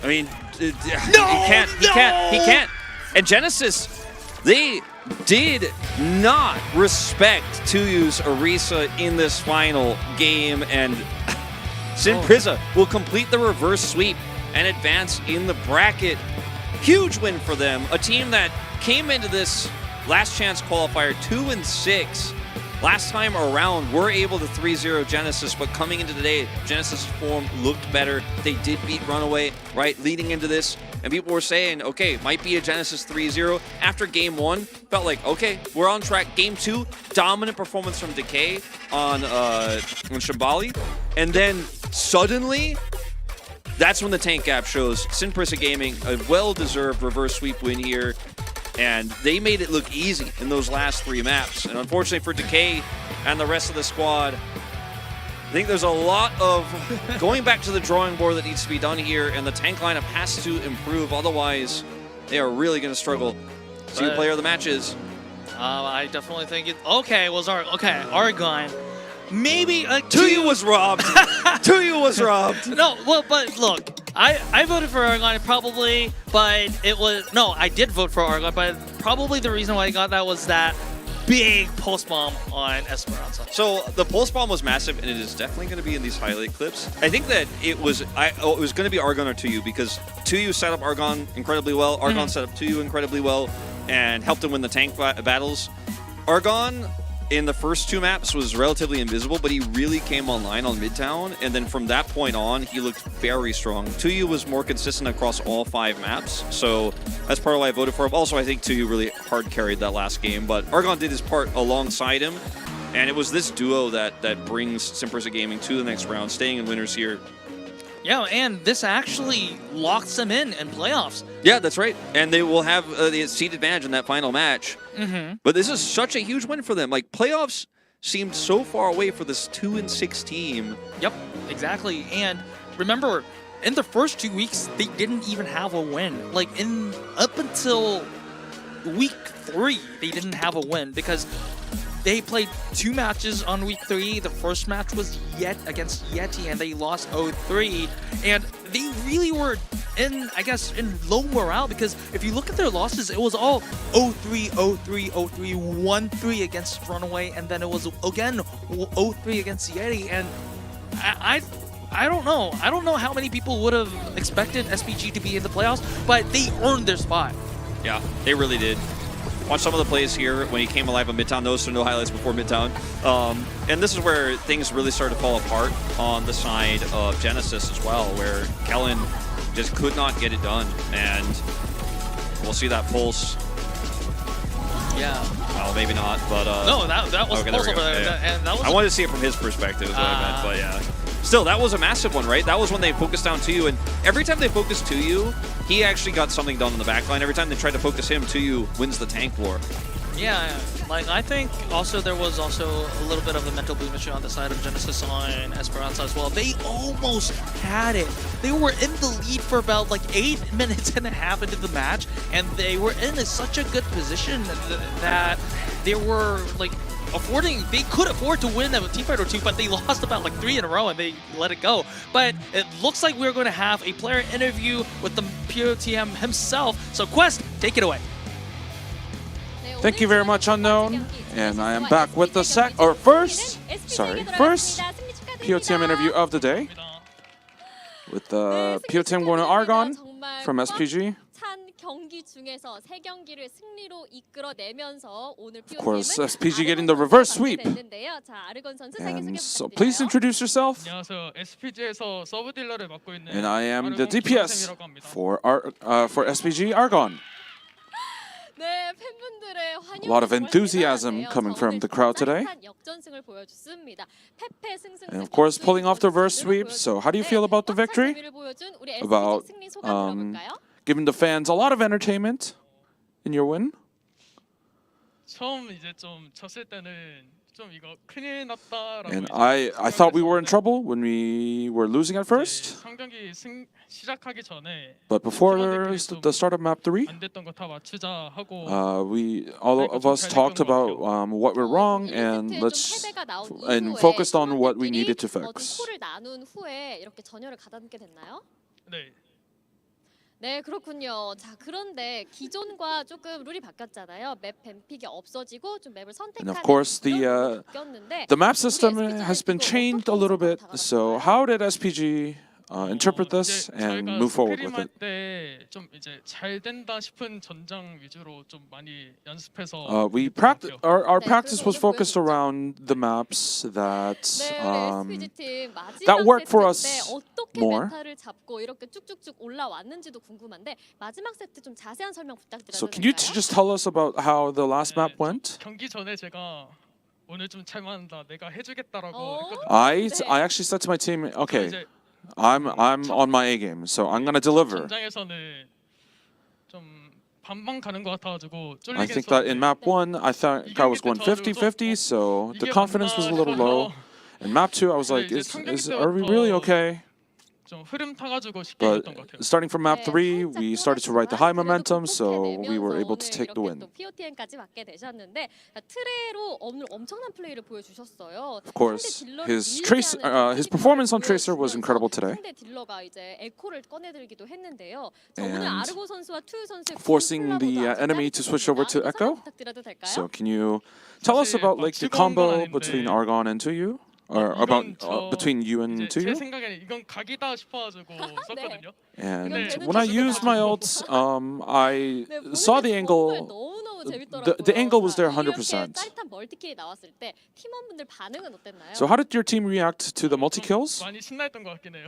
S3: I mean, he can't. And Genesis, they did not respect 2U's Orisa in this final game, and Sinpriza will complete the reverse sweep and advance in the bracket. Huge win for them. A team that came into this last chance qualifier 2-6. Last time around, were able to 3-0 Genesis, but coming into today, Genesis' form looked better. They did beat Runaway, right, leading into this. And people were saying, okay, might be a Genesis 3-0. After game 1, felt like, okay, we're on track. Game 2, dominant performance from Decay on Shambali. And then suddenly, that's when the tank gap shows. Sinprisa Gaming, a well-deserved reverse sweep win here. And they made it look easy in those last 3 maps. And unfortunately for Decay and the rest of the squad, I think there's a lot of going back to the drawing board that needs to be done here, and the tank lineup has to improve. Otherwise, they are really going to struggle. See who player of the match is.
S2: I definitely think it... Okay, was Argon. Maybe...
S3: 2U was robbed. 2U was robbed.
S2: No, well, but look, I voted for Argon probably, but it was... No, I did vote for Argon, but probably the reason why I got that was that big pulse bomb on Esperanza.
S3: So the pulse bomb was massive, and it is definitely going to be in these highlight clips. I think that it was going to be Argon or 2U, because 2U set up Argon incredibly well. Argon set up 2U incredibly well and helped him win the tank battles. Argon in the first 2 maps was relatively invisible, but he really came online on Midtown, and then from that point on, he looked very strong. 2U was more consistent across all 5 maps, so that's part of why I voted for him. Also, I think 2U really hard carried that last game, but Argon did his part alongside him, and it was this duo that brings Sinprisa Gaming to the next round, staying in winners here.
S2: Yeah, and this actually locks them in playoffs.
S3: Yeah, that's right. And they will have the seed advantage in that final match. But this is such a huge win for them. Like, playoffs seemed so far away for this 2-6 team.
S2: Yep, exactly. And remember, in the first 2 weeks, they didn't even have a win. Like, up until week 3, they didn't have a win because they played 2 matches on week 3. The first match was against Yeti, and they lost 0-3. And they really were in low morale, because if you look at their losses, it was all 0-3, 0-3, 0-3, 1-3 against Runaway, and then it was again 0-3 against Yeti. And I don't know. I don't know how many people would have expected SPG to be in the playoffs, but they earned their spot.
S3: Yeah, they really did. Watch some of the plays here when he came alive on Midtown. Those are no highlights before Midtown. And this is where things really started to fall apart on the side of Genesis as well, where Kellen just could not get it done. And we'll see that pulse.
S2: Yeah.
S3: Well, maybe not, but...
S2: no, that was
S3: okay,
S2: pulse
S3: there we go.
S2: and that was...
S3: I wanted to see it from his perspective is what I meant, but yeah. Still, that was a massive one, right? That was when they focused down 2U, and every time they focused 2U, he actually got something done in the backline. Every time they tried to focus him, 2U wins the tank war.
S2: Yeah, like I think also there was also a little bit of a mental boom issue on the side of Genesis on Esperanza as well. They almost had it. They were in the lead for about like 8 minutes and a half into the match, and they were in such a good position that they were like they could afford to win a teamfight or 2, but they lost about like 3 in a row and they let it go. But it looks like we're going to have a player interview with the POTM himself. So Quest, take it away.
S4: Thank you very much, Unknown. And I am back with the first POTM interview of the day with the POTM winner Argon from SPG. Of course, SPG getting the reverse sweep. And so please introduce yourself. And I am the DPS for SPG Argon. A lot of enthusiasm coming from the crowd today. And of course, pulling off the reverse sweep. So how do you feel about the victory? About giving the fans a lot of entertainment in your win?
S8: 처음 이제 좀 졌을 때는
S5: 좀 이거 큰일 났다라고.
S4: And
S5: 이제
S4: I thought we were in
S5: 생각했었는데
S4: trouble when we were losing at
S5: 이제
S4: first.
S5: 상경기 시작하기 전에
S4: But before
S5: 팀원들끼리 좀
S4: the start of map 3,
S5: 안 됐던 거 다 맞추자 하고
S4: all of us talked about what went wrong and focused on what we needed to
S6: 좀
S4: fix.
S6: 콜을 나눈 후에 이렇게 전열을 가다듬게 됐나요?
S5: 네.
S6: 네, 그렇군요. 자, 그런데 기존과 조금 룰이 바뀌었잖아요. 맵 뱀픽이 없어지고 좀 맵을
S4: And of
S6: 선택하는
S4: course,
S6: 이런 룰이 바뀌었는데
S4: the map
S6: 우리
S4: system
S6: SPG는
S4: has been
S6: 이거
S4: changed a
S6: 어떻게
S4: little bit. So
S6: 다가갔을까요?
S4: how did SPG interpret this
S5: 이제
S4: and
S5: 저희가
S4: move forward with
S5: 스크림할
S4: it?
S5: 때좀 이제 잘 된다 싶은 전장 위주로 좀 많이 연습해서
S4: We
S5: 했던 것
S4: practice.
S5: 같아요.
S4: Our
S6: 네,
S4: practice
S6: 그래서
S4: was
S6: 오늘
S4: focused
S6: 보여줬죠.
S4: around the maps that
S6: 네, 우리 SPG 팀 마지막
S4: that worked for
S6: 세트
S4: us
S6: 때 어떻게
S4: more.
S6: 메타를 잡고 이렇게 쭉쭉쭉 올라왔는지도 궁금한데 마지막 세트 좀 자세한 설명 부탁드려도
S4: So can you
S6: 될까요?
S4: just tell us about how the last map
S5: 네,
S4: went?
S5: 경기 전에 제가 오늘 좀 잘 맞는다. 내가 해주겠다라고
S6: 어?
S5: 했거든요.
S4: I actually said to my team, okay,
S5: 이제
S4: I'm on my A game, so I'm gonna deliver.
S5: 전장에서는 좀 반반 가는 것 같아가지고
S4: I
S5: 쫄리게
S4: think that in
S5: 했었는데
S4: map 1, I thought I was going 50-50, so the
S5: 이게
S4: confidence was a little low. In map 2, I was like, are we really okay?
S5: 좀 흐름 타가지고 쉽게
S4: But
S5: 이겼던 것 같아요.
S4: starting from map
S6: 네,
S4: 3,
S6: 살짝
S4: we started to ride the high
S6: 떨어지지만
S4: momentum,
S6: 그래도
S4: so we were
S6: 극복해내면서
S4: able to
S6: 오늘
S4: take the
S6: 이렇게
S4: win.
S6: 또 POTN까지 받게 되셨는데 트레로 오늘 엄청난 플레이를 보여주셨어요.
S4: Of course,
S6: 상대 딜러를
S4: his
S6: 밀리지
S4: his
S6: 않는
S4: performance on
S6: 포지션을
S4: Tracer was
S6: 보여주면서
S4: incredible today,
S6: 상대 딜러가 이제 에코를 꺼내들기도 했는데요. 자, 오늘
S4: And
S6: 아르고 선수와 투유 선수의
S4: forcing
S6: 콜라보도
S4: the
S6: 아주
S4: enemy to switch over to
S6: 짜릿했습니다. 이거
S4: Echo.
S6: 설명 부탁드려도 될까요?
S4: So can you tell us
S5: 사실
S4: about
S5: 막
S4: like the
S5: 즐거운 건
S4: combo
S5: 아닌데
S4: between Argon and Tuyu? Or about between you and
S5: 이제 제
S4: Tuyu?
S5: 생각에는 이건 각이다 싶어가지고 썼거든요.
S4: And
S6: 이건
S4: when I
S6: 되는
S4: used my ult, I
S6: 네,
S4: saw
S6: 보는데
S4: the
S6: 정말
S4: angle.
S6: 너무너무 재밌더라고요.
S4: the angle was there
S6: 자, 이렇게
S4: 100%.
S6: 짜릿한 멀티킬이 나왔을 때 팀원분들 반응은 어땠나요?
S4: So how did your team react to the multi kills?
S5: 많이 신나했던 것 같긴 해요.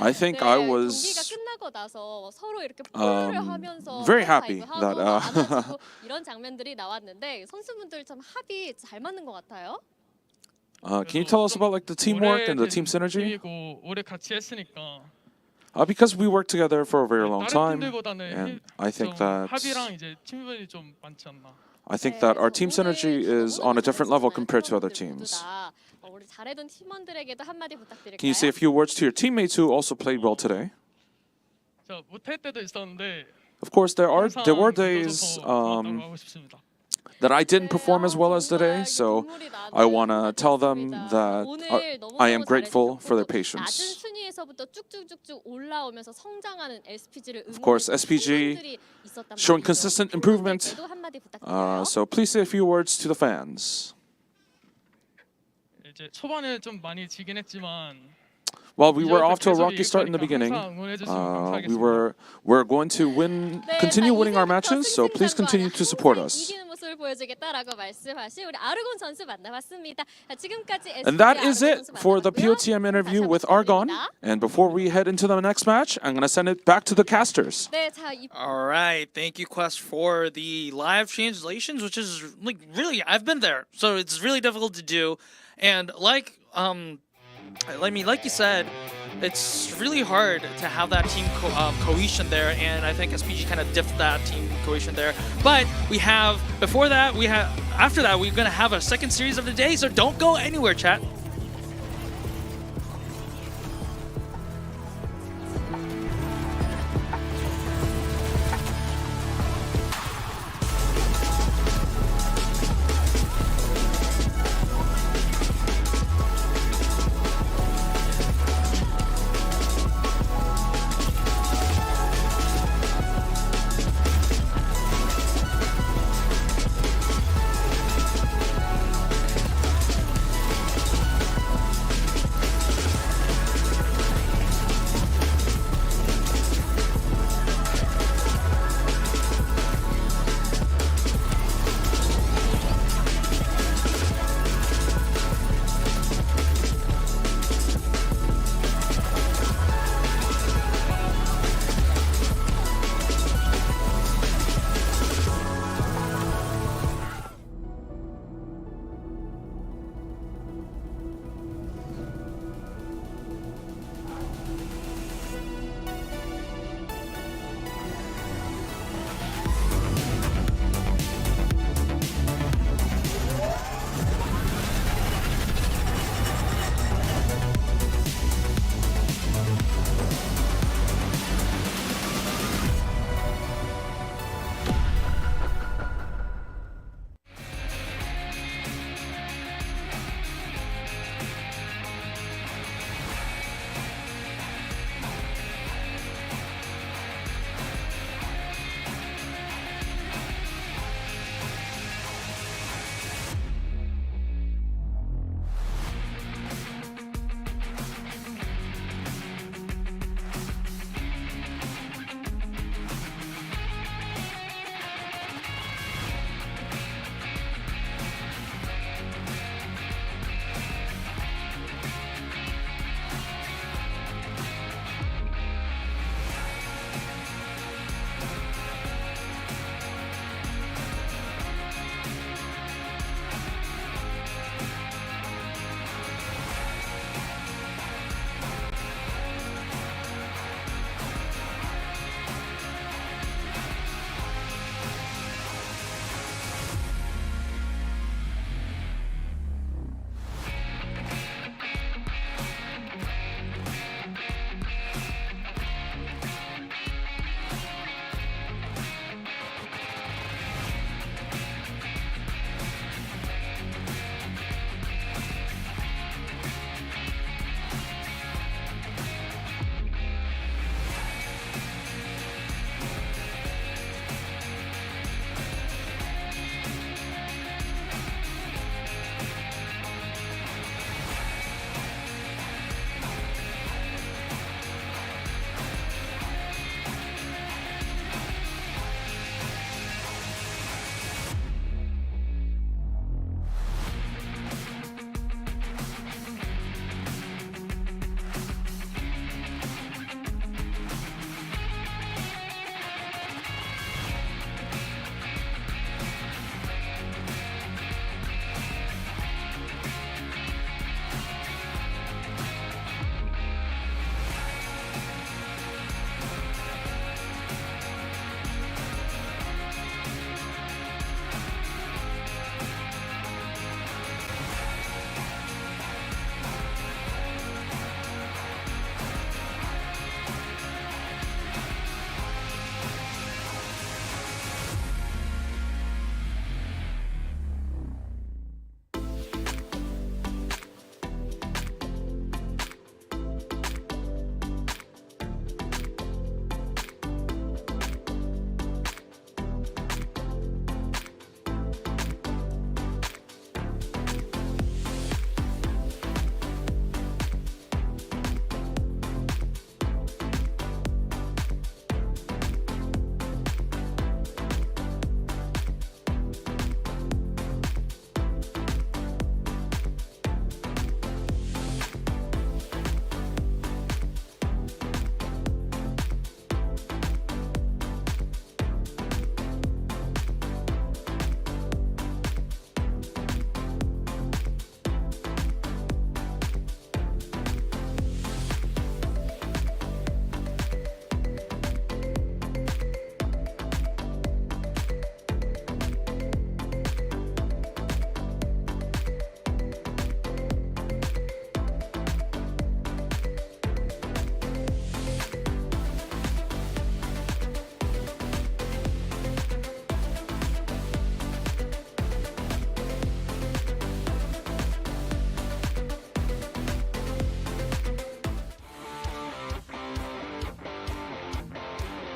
S4: I think
S6: 네,
S4: I
S6: 경기가
S4: was
S6: 끝나고 나서 서로 이렇게 폴을 하면서
S4: very happy
S6: 하이파이브하고
S4: that,
S6: 안아주고 이런 장면들이 나왔는데 선수분들 참 합이 잘 맞는 것 같아요.
S4: can you tell us about like the teamwork and the team
S5: 오래된
S4: synergy?
S5: 팀이고 오래 같이 했으니까
S4: Because we worked together for a very long
S5: 다른
S4: time,
S5: 팀들보다는
S4: and I think
S5: 좀
S4: that
S5: 합이랑 이제 팀분이 좀 많지 않나.
S4: our team synergy is on a different level compared to other teams.
S6: 우리 잘해둔 팀원들에게도 한마디 부탁드릴까요?
S4: Can you say a few words to your teammates who also played well today?
S5: 저 못할 때도 있었는데
S4: Of course, there were
S5: 항상
S4: days
S5: 믿어줘서 고맙다고 하고 싶습니다.
S4: that I didn't perform as well as today, so I want to tell them that I am grateful for their
S6: 낮은
S4: patience.
S6: 순위에서부터 쭉쭉쭉쭉 올라오면서 성장하는 SPG를
S4: Of course, SPG showing consistent improvement.
S6: 한마디 부탁드려요.
S4: So please say a few words to the fans.
S5: 이제 초반에 좀 많이 지긴 했지만
S4: Well, we were off to a
S5: 계속
S4: rocky
S5: 이길
S4: start in the
S5: 거니까
S4: beginning.
S5: 항상 응원해 주시면 감사하겠습니다.
S4: We're going to continue winning our matches, so please continue to support us.
S6: 이기는 모습을 보여주겠다라고 말씀하신 우리 아르곤 선수 만나봤습니다. 자, 지금까지
S4: And that is
S6: SPG
S4: it
S6: 아르곤 선수
S4: for the
S6: 만나봤고요.
S4: POTM interview
S6: 다시
S4: with
S6: 한번
S4: Argon.
S6: 부탁드립니다.
S4: And before we head into the next match, I'm going to send it back to the casters.
S6: 네, 자,
S2: All right, thank you, Quest, for the live translations, which is like really I've been there, so it's really difficult to do, and like you said, it's really hard to have that team cohesion there, and I think SPG kind of diffed that team cohesion there. But after that, we're gonna have a second series of the day, so don't go anywhere, chat.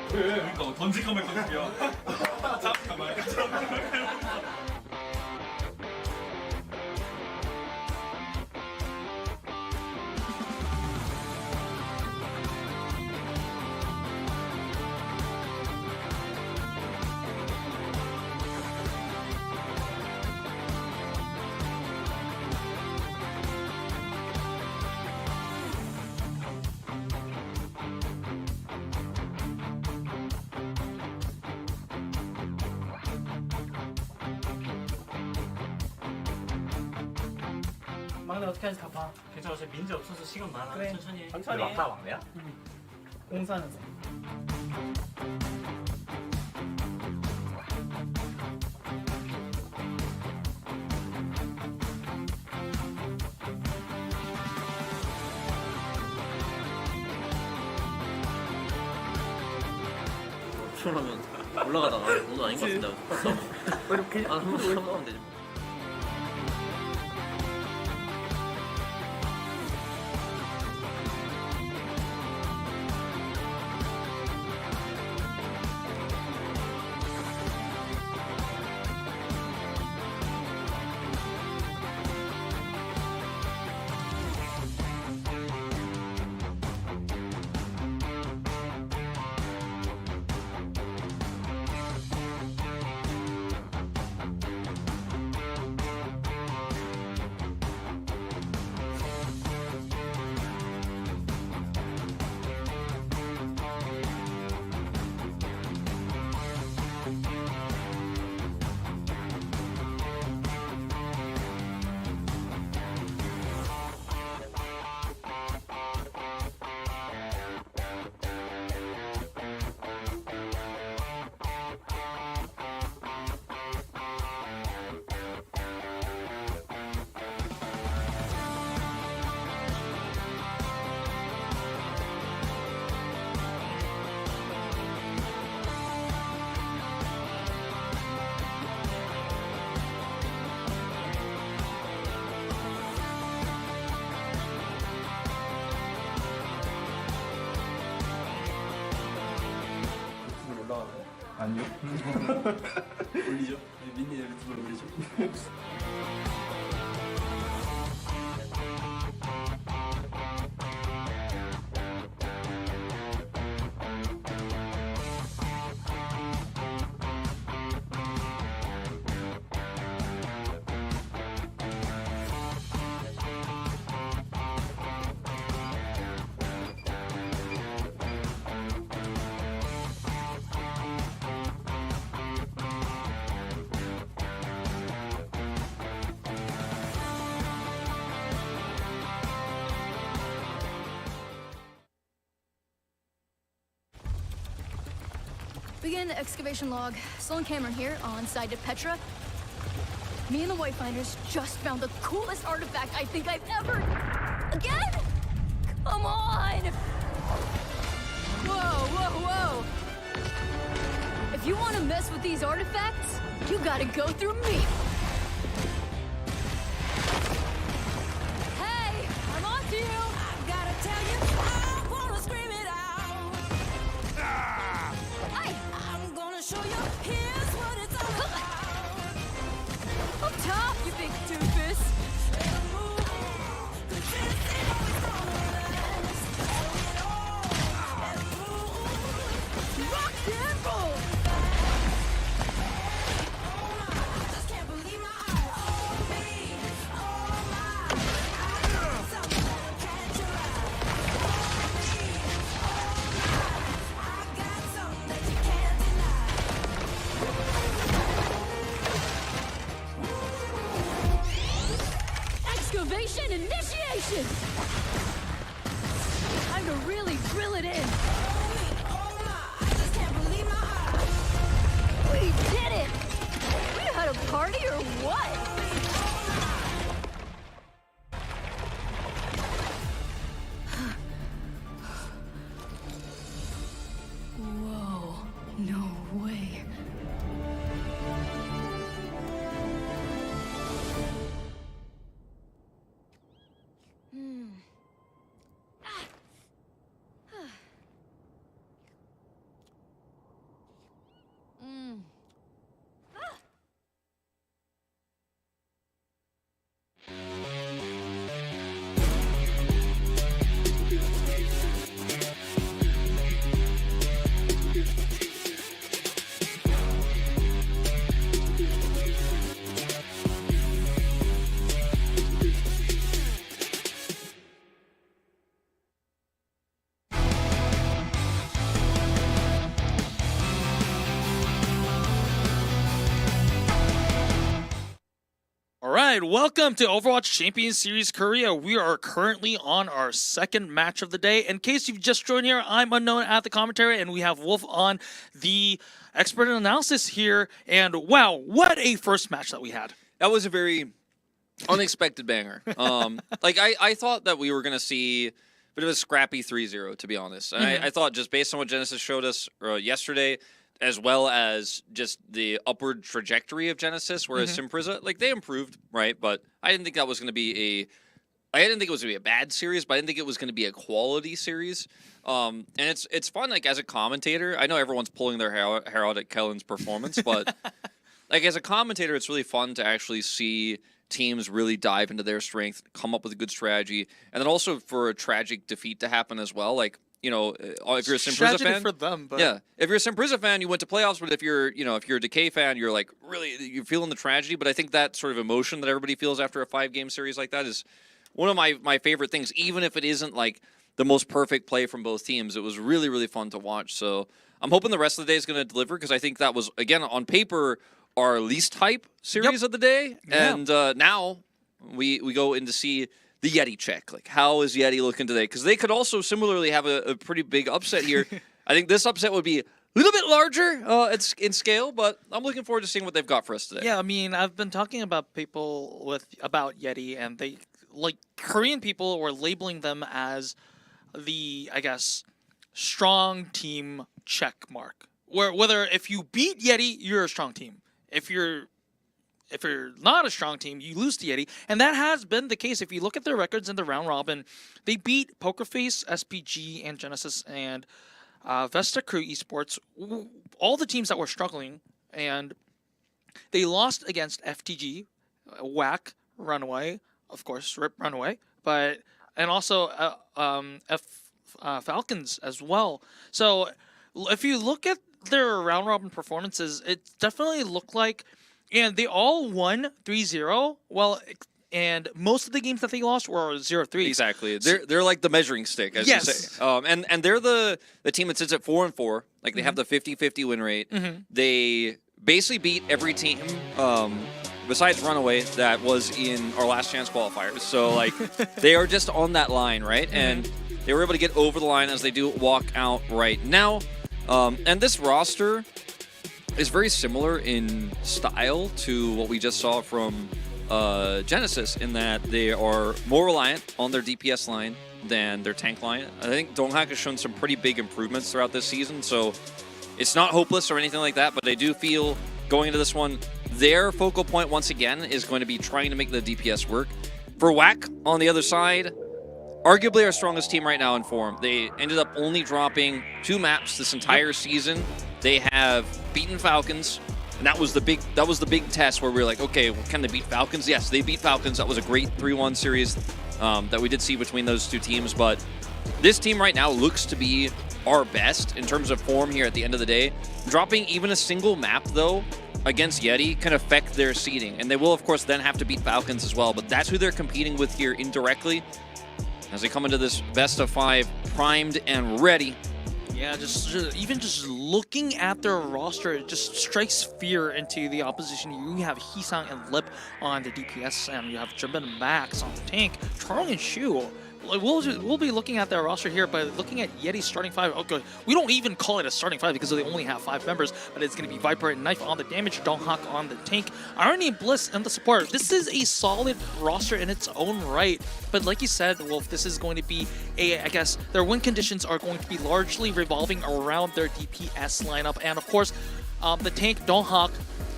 S2: 그러니까 던질까 말까 준비야. 잡을까 말까.
S8: 막내 어떻게 하지 가봐.
S9: 괜찮아, 어차피 민지 없어서 시간 많아.
S8: 그래.
S9: 천천히 해.
S8: 천천히 해.
S9: 막다 막내야?
S8: 공사하면서.
S10: 그러면 올라가다가 오늘 아닌 것 같은데.
S8: 이렇게
S10: 한번 하면 되지.
S8: 아니요. 올리죠. 민니 유튜브로 올리죠.
S1: Begin the excavation log. Sloan Cameron here on side to Petra. Me and the Wayfinders just found the coolest artifact I think I've ever... Again? Come on! Whoa, whoa, whoa! If you want to mess with these artifacts, you gotta go through me. Hey, I'm on to you! I gotta tell you, I wanna scream it out. Hey! I'm gonna show you, here's what it's all about. Up top, you big doofus! Rock and roll! Excavation initiation! Time to really drill it in. We did it! We had a party or what? Whoa, no way.
S2: right, welcome to Overwatch Champions Series Korea. We are currently on our second match of the day. In case you've just joined here, I'm Unknown at the commentary, and we have Wolf on the expert analysis here. And wow, what a first match that we had.
S3: That was a very unexpected banger. I thought that we were going to see a bit of a scrappy 3-0, to be honest. And I thought just based on what Genesis showed us yesterday, as well as just the upward trajectory of Genesis, whereas Simpriza, like, they improved, right? But I didn't think that was going to be I didn't think it was going to be a bad series, but I didn't think it was going to be a quality series. And it's fun, like, as a commentator. I know everyone's pulling their hair out at Kellen's performance, but like, as a commentator, it's really fun to actually see teams really dive into their strength, come up with a good strategy, and then also for a tragic defeat to happen as well. Like, you know, if you're a Simpriza fan,
S2: for them, but
S3: yeah, if you're a Simpriza fan, you went to playoffs. But if you're a Decay fan, you're like you're feeling the tragedy. But I think that sort of emotion that everybody feels after a 5-game series like that is one of my favorite things. Even if it isn't like the most perfect play from both teams, it was really, really fun to watch. So I'm hoping the rest of the day is going to deliver, because I think that was, again, on paper, our least hype series of the day.
S2: Yeah.
S3: And now we go in to see the Yeti check. Like, how is Yeti looking today? Because they could also similarly have a pretty big upset here. I think this upset would be a little bit larger in scale, but I'm looking forward to seeing what they've got for us today.
S2: yeah, I mean, I've been talking about about Yeti, and they, like, Korean people were labeling them as the, I guess, strong team check mark. Whether if you beat Yeti, you're a strong team. If you're not a strong team, you lose to Yeti. And that has been the case. If you look at their records in the round robin, they beat Pokerface, SPG, and Genesis, and Vesta Crew Esports, all the teams that were struggling. And they lost against FTG, WAC, Runaway, of course, RIP Runaway, and also Falcons as well. So if you look at their round robin performances, it definitely looked like, and they all won 3-0. Well, and most of the games that they lost were 0-3.
S3: Exactly. They're like the measuring stick, as you say. And they're the team that sits at 4-4. Like, they have the 50-50 win rate. They basically beat every team besides Runaway that was in our last chance qualifiers. So, like, they are just on that line, right? And they were able to get over the line as they do walk out right now. And this roster is very similar in style to what we just saw from Genesis, in that they are more reliant on their DPS line than their tank line. I think Donghak has shown some pretty big improvements throughout this season, so it's not hopeless or anything like that, but I do feel going into this one, their focal point once again is going to be trying to make the DPS work. For WAC, on the other side, arguably our strongest team right now in form. They ended up only dropping 2 maps this entire season. They have beaten Falcons, and that was the big test where we were like, okay, well, can they beat Falcons? Yes, they beat Falcons. That was a great 3-1 series that we did see between those two teams. But this team right now looks to be our best in terms of form here at the end of the day. Dropping even a single map, though, against Yeti can affect their seeding. And they will, of course, then have to beat Falcons as well. But that's who they're competing with here indirectly as they come into this best of 5 primed and ready.
S2: Yeah, even just looking at their roster, it just strikes fear into the opposition. You have Hisang and Lip on the DPS, and you have Jimbin and Max on the tank, Charlie and Shu. We'll be looking at their roster here, but looking at Yeti's starting 5, okay, we don't even call it a starting 5 because they only have 5 members, but it's going to be Viper and Knife on the damage, Donghak on the tank, Irony and Bliss and the support. This is a solid roster in its own right, but like you said, Wolf, this is going to be I guess, their win conditions are going to be largely revolving around their DPS lineup, and of course, the tank, Donghak,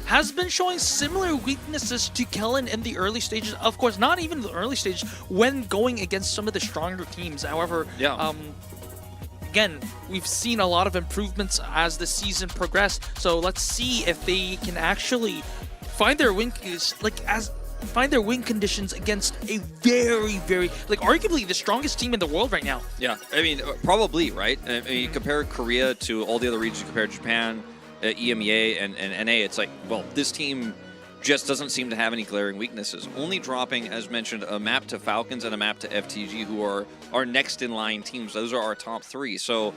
S2: has been showing similar weaknesses to Kellen in the early stages. Of course, not even the early stage when going against some of the stronger teams. However, again, we've seen a lot of improvements as the season progressed. So let's see if they can actually find their win conditions against a very, like, arguably the strongest team in the world right now.
S3: Yeah, I mean, probably, right? I mean, you compare Korea to all the other regions, you compare Japan, EMEA, and NA, it's like, well, this team just doesn't seem to have any glaring weaknesses. Only dropping, as mentioned, a map to Falcons and a map to FTG, who are our next in line teams. Those are our top 3. So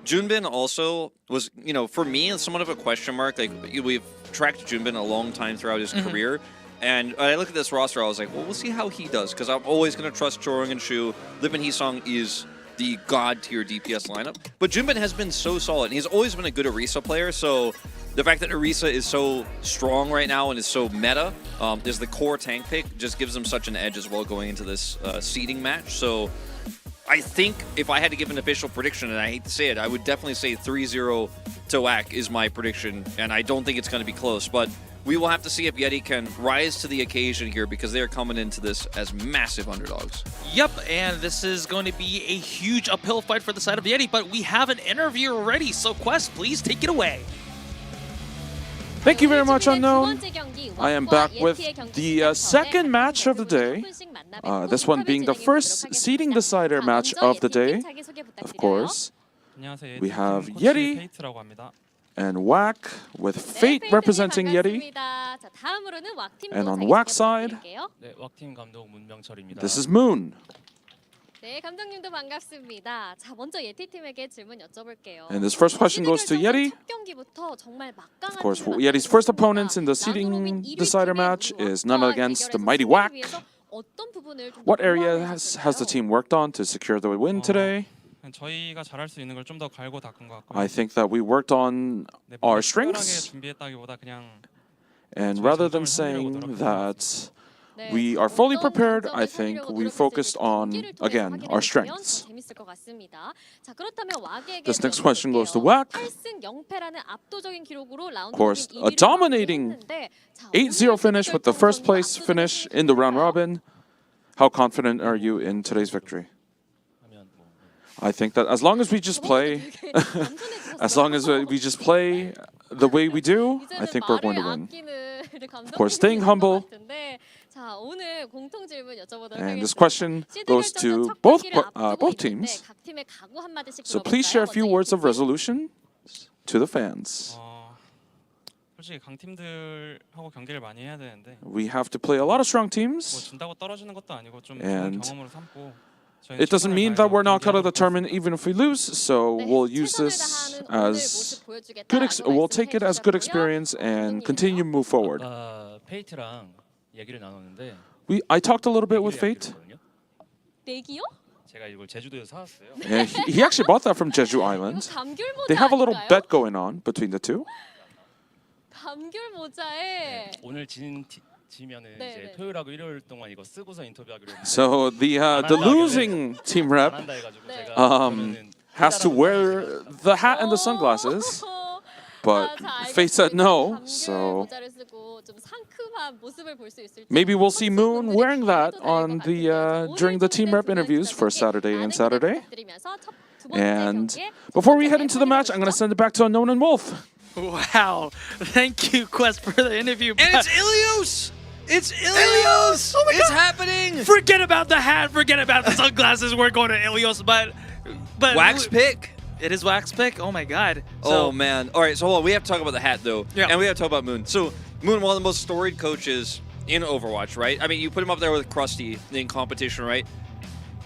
S3: Junbin also was, you know, for me, somewhat of a question mark. Like, we've tracked Junbin a long time throughout his career. And I look at this roster, I was like, well, we'll see how he does, because I'm always going to trust Chorong and Shu. Lippen Heesong is the god-tier DPS lineup. But Junbin has been so solid, and he's always been a good Orisa player, so the fact that Orisa is so strong right now and is so meta, is the core tank pick, just gives him such an edge as well going into this seeding match. So I think if I had to give an official prediction, and I hate to say it, I would definitely say 3-0 to WAC is my prediction, and I don't think it's going to be close, but we will have to see if Yeti can rise to the occasion here, because they're coming into this as massive underdogs.
S2: Yep, and this is going to be a huge uphill fight for the side of Yeti, but we have an interview already, so Quest, please take it away.
S4: Thank you very much, Unknown. I am back with the second match of the day. This one being the first seeding decider match of the day. Of course, we have Yeti and WAC with Fate representing Yeti. And on WAC side, this is Moon.
S6: 네, 감독님도 반갑습니다. 자, 먼저 예티 팀에게 질문 여쭤볼게요.
S4: And this first question goes to Yeti.
S6: 첫 경기부터 정말 막강한
S4: Of course,
S6: 팀을
S4: Yeti's first opponent in the seeding decider match is none other against the mighty WAC.
S6: 어떤 부분을 좀
S4: What area has the team worked on to secure the win today?
S5: 저희가 잘할 수 있는 걸 좀 더 갈고 닦은 것 같고요.
S4: I think that we worked on our strengths,
S5: 준비했다기보다 그냥
S4: and rather than saying that we are fully prepared, I think we focused on, again, our strengths. This next question goes to WAC. Of course, a dominating 8-0 finish with the first place finish in the round robin. How confident are you in today's victory? I think that as long as we just play, as long as we just play the way we do, I think we're going to win. Of course, staying humble. And this question goes to both teams. So please share a few words of resolution to the fans.
S5: 솔직히 강팀들하고 경기를 많이 해야 되는데.
S4: We have to play a lot of strong teams.
S5: 준다고 떨어지는 것도 아니고 좀 경험으로 삼고.
S4: It doesn't mean that we're not going to determine even if we lose, so we'll use this as good. We'll take it as good experience and continue to move forward.
S5: 페이트랑 얘기를 나눴는데.
S4: I talked a little bit with Fate.
S6: 내기요?
S5: 제가 이걸 제주도에서 사왔어요.
S4: Yeah, he actually bought that from Jeju Island. They have a little bet going on between the two.
S6: 감귤 모자에
S5: 오늘 지면은 이제 토요일하고 일요일 동안 이거 쓰고서 인터뷰하기로 했는데.
S4: So the losing team rep has to wear the hat and the sunglasses, but Fate said no. So maybe we'll see Moon wearing that on the during the team rep interviews for Saturday and Saturday. And before we head into the match, I'm going to send it back to Unknown and Wolf.
S2: Wow, thank you, Quest, for the interview.
S3: And it's Ilios! It's Ilios!
S2: Oh my
S3: it's
S2: God.
S3: happening!
S2: Forget about the hat, forget about the sunglasses, we're going to Ilios, but
S3: Wax pick?
S2: It is Wax pick? Oh my God.
S3: Oh man. Alright, so hold on, we have to talk about the hat though.
S2: Yeah.
S3: And we have to talk about Moon. So Moon, one of the most storied coaches in Overwatch, right? I mean, you put him up there with Krusty in competition, right?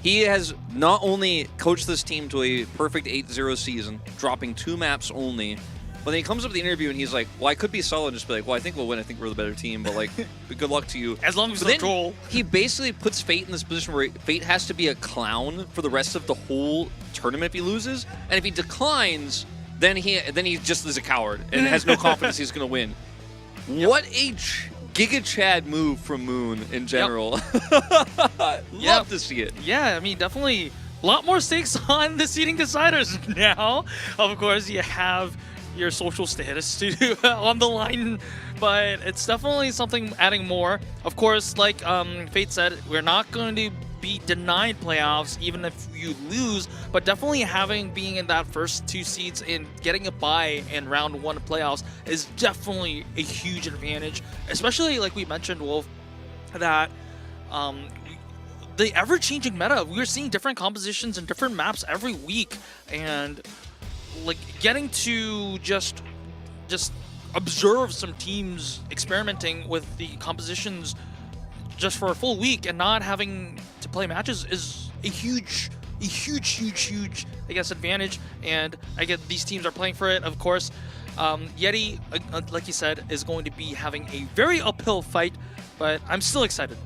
S3: He has not only coached this team to a perfect 8-0 season, dropping 2 maps only, but then he comes up with the interview and he's like, well, I could be solid and just be like, well, I think we'll win. I think we're the better team, but like, good luck to you.
S2: As long as
S3: but
S2: it's a troll.
S3: He basically puts Fate in this position where Fate has to be a clown for the rest of the whole tournament if he loses. And if he declines, then he just is a coward and has no confidence he's going to win. Yep. What a Giga Chad move from Moon in general. Yep. Love to see it.
S2: Yeah, I mean, definitely a lot more stakes on the seeding deciders now. Of course, you have your social status to on the line, but it's definitely something adding more. Of course, like Fate said, we're not going to be denied playoffs even if you lose, but definitely being in that first 2 seeds and getting a bye in round 1 playoffs is definitely a huge advantage, especially like we mentioned, Wolf, that the ever-changing meta, we're seeing different compositions and different maps every week, and like getting to just observe some teams experimenting with the compositions just for a full week and not having to play matches is a huge, I guess, advantage. And I get these teams are playing for it, of course. Yeti, like you said, is going to be having a very uphill fight but I'm still excited.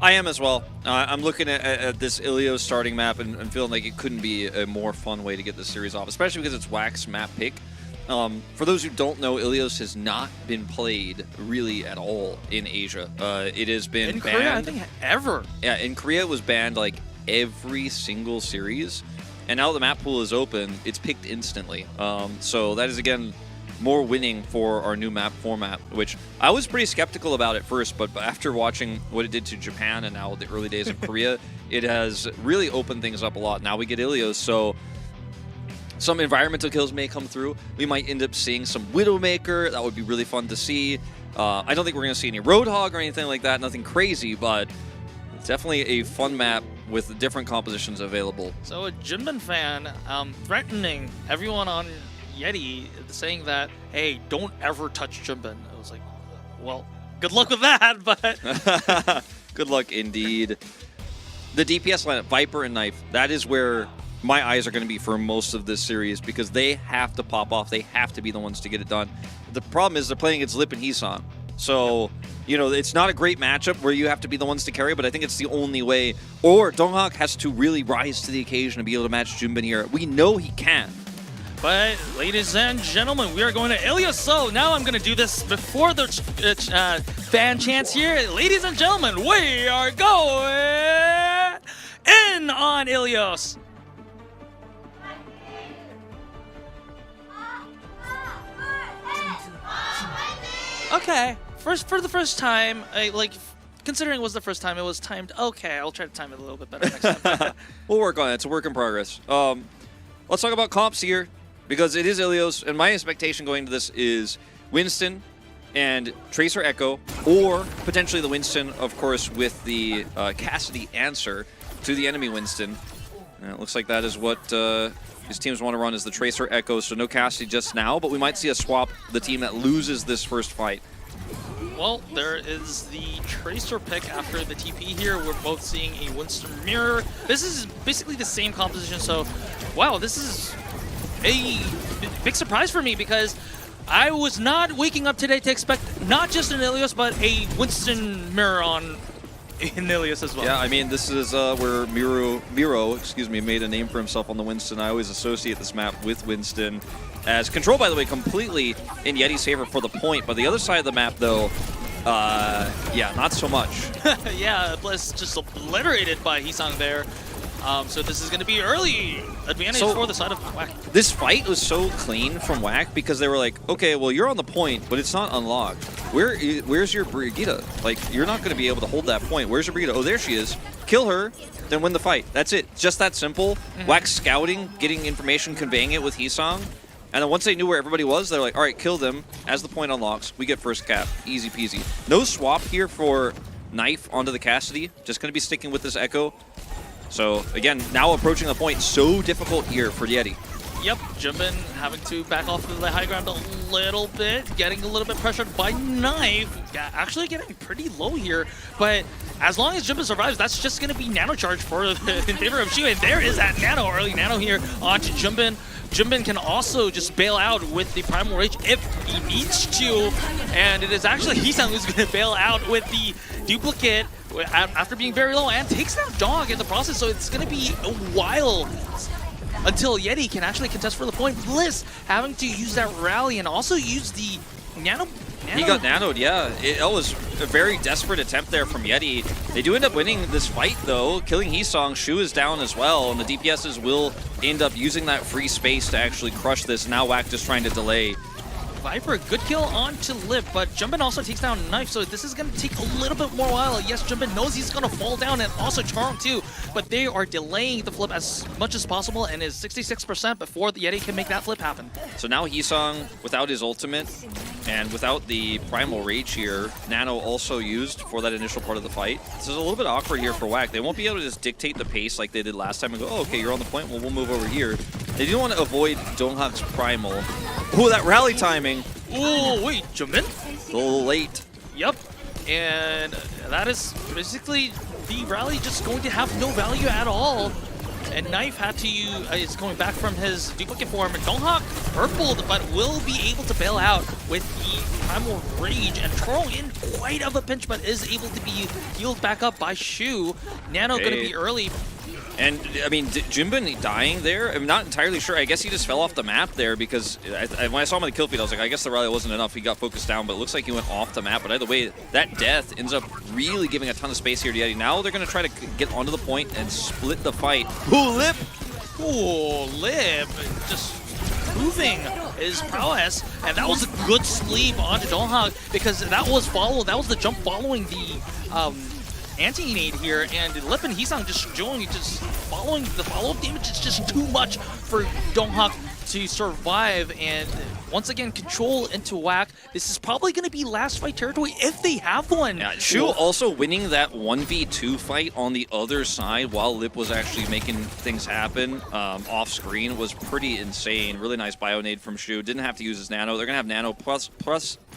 S3: I am as well. I'm looking at this Ilios starting map and feeling like it couldn't be a more fun way to get this series off, especially because it's WAC's map pick. For those who don't know, Ilios has not been played really at all in Asia. It has been
S2: In
S3: banned.
S2: Korea, I think ever.
S3: Yeah, in Korea it was banned like every single series, and now the map pool is open, it's picked instantly. So that is again more winning for our new map format, which I was pretty skeptical about at first, but after watching what it did to Japan and now the early days of Korea, it has really opened things up a lot. Now we get Ilios, so some environmental kills may come through. We might end up seeing some Widowmaker. That would be really fun to see. I don't think we're going to see any Roadhog or anything like that, nothing crazy, but it's definitely a fun map with different compositions available.
S2: So a Jinbin fan threatening everyone on Yeti, saying that, hey, don't ever touch Jinbin. I was like, well, good luck with that, but...
S3: Good luck indeed. The DPS lineup, Viper and Knife, that is where my eyes are going to be for most of this series because they have to pop off. They have to be the ones to get it done. The problem is they're playing against Lip and Heesong. So, you know, it's not a great matchup where you have to be the ones to carry, but I think it's the only way. Or Donghak has to really rise to the occasion to be able to match Jinbin here. We know he can.
S2: But, ladies and gentlemen, we are going to Ilios. So now I'm going to do this before the fan chants here. Ladies and gentlemen, we are going in on Ilios. Okay, for the first time, considering it was the first time, it was timed. Okay, I'll try to time it a little bit better next time.
S3: We'll work on it. It's a work in progress. Let's talk about comps here, because it is Ilios, and my expectation going to this is Winston and Tracer Echo, or potentially the Winston, of course, with the Cassidy answer to the enemy Winston. And it looks like that is what these teams want to run, is the Tracer Echo, so no Cassidy just now, but we might see a swap, the team that loses this first fight.
S2: Well, there is the Tracer pick after the TP here. We're both seeing a Winston mirror. This is basically the same composition, so wow, this is a big surprise for me because I was not waking up today to expect not just an Ilios, but a Winston mirror on Ilios as well.
S3: Yeah, I mean, this is where Miro, made a name for himself on the Winston. I always associate this map with Winston. As control, by the way, completely in Yeti's favor for the point, but the other side of the map, though, yeah, not so much.
S2: Yeah, Bliss just obliterated by Heesong there. So this is going to be early advantage for the side of WAC.
S3: This fight was so clean from WAC because they were like, okay, well, you're on the point, but it's not unlocked. Where's your Brigitte? Like, you're not going to be able to hold that point. Where's your Brigitte? Oh, there she is. Kill her, then win the fight. That's it. Just that simple. WAC scouting, getting information, conveying it with Heesong. And then once they knew where everybody was, they're like, all right, kill them. As the point unlocks, we get first cap. Easy peasy. No swap here for Knife onto the Cassidy. Just going to be sticking with this Echo. So, again, now approaching the point, so difficult here for Yeti.
S2: Yep, Jinbin having to back off to the high ground a little bit, getting a little bit pressured by Knife. Yeah, actually getting pretty low here, but as long as Jinbin survives, that's just going to be nano charge in favor of Shu, and there is that nano, early nano here onto Jinbin. Jinbin can also just bail out with the Primal Rage if he needs to, and it is actually Heesong who's going to bail out with the duplicate after being very low and takes down Dog in the process, so it's going to be a while until Yeti can actually contest for the point. Bliss having to use that rally and also use the nano.
S3: He got nanoed, yeah. It was a very desperate attempt there from Yeti. They do end up winning this fight, though, killing Heesong. Shu is down as well, and the DPSs will end up using that free space to actually crush this. Now WAC just trying to delay.
S2: Viper, good kill on to Lip, but Jinbin also takes down Knife, so this is going to take a little bit more while. Yes, Jinbin knows he's going to fall down, and also Charm too, but they are delaying the flip as much as possible, and is 66% before the Yeti can make that flip happen.
S3: So now Heesong, without his ultimate, and without the Primal Rage here, Nano also used for that initial part of the fight. This is a little bit awkward here for WAC. They won't be able to just dictate the pace like they did last time and go, oh, okay, you're on the point, well, we'll move over here. They do want to avoid Donghak's Primal. Oh, that rally timing.
S2: Oh, wait, Jinbin?
S3: A little late.
S2: Yep, and that is basically the rally just going to have no value at all. And Knife had to is going back from his duplicate form. Donghak purpled, but will be able to bail out with the Primal Rage. And Chorl in quite of a pinch, but is able to be healed back up by Shu. Nano going to be early.
S3: And, I mean, Jinbin dying there, I'm not entirely sure. I guess he just fell off the map there because when I saw him on the kill feed, I was like, I guess the rally wasn't enough. He got focused down, but it looks like he went off the map. But either way, that death ends up really giving a ton of space here to Yeti. Now they're going to try to get onto the point and split the fight. Ooh, Lip!
S2: Ooh, Lip just proving his prowess. And that was a good sleep onto Donghak because that was the jump following the anti-nade here, and Lip and Hisang just following the follow-up damage. It's just too much for Donghak to survive, and once again, control into whack. This is probably going to be last fight territory if they have one.
S3: Yeah, Shu also winning that 1v2 fight on the other side while Lip was actually making things happen off screen was pretty insane. Really nice bio-nade from Shu. Didn't have to use his nano. They're going to have nano plus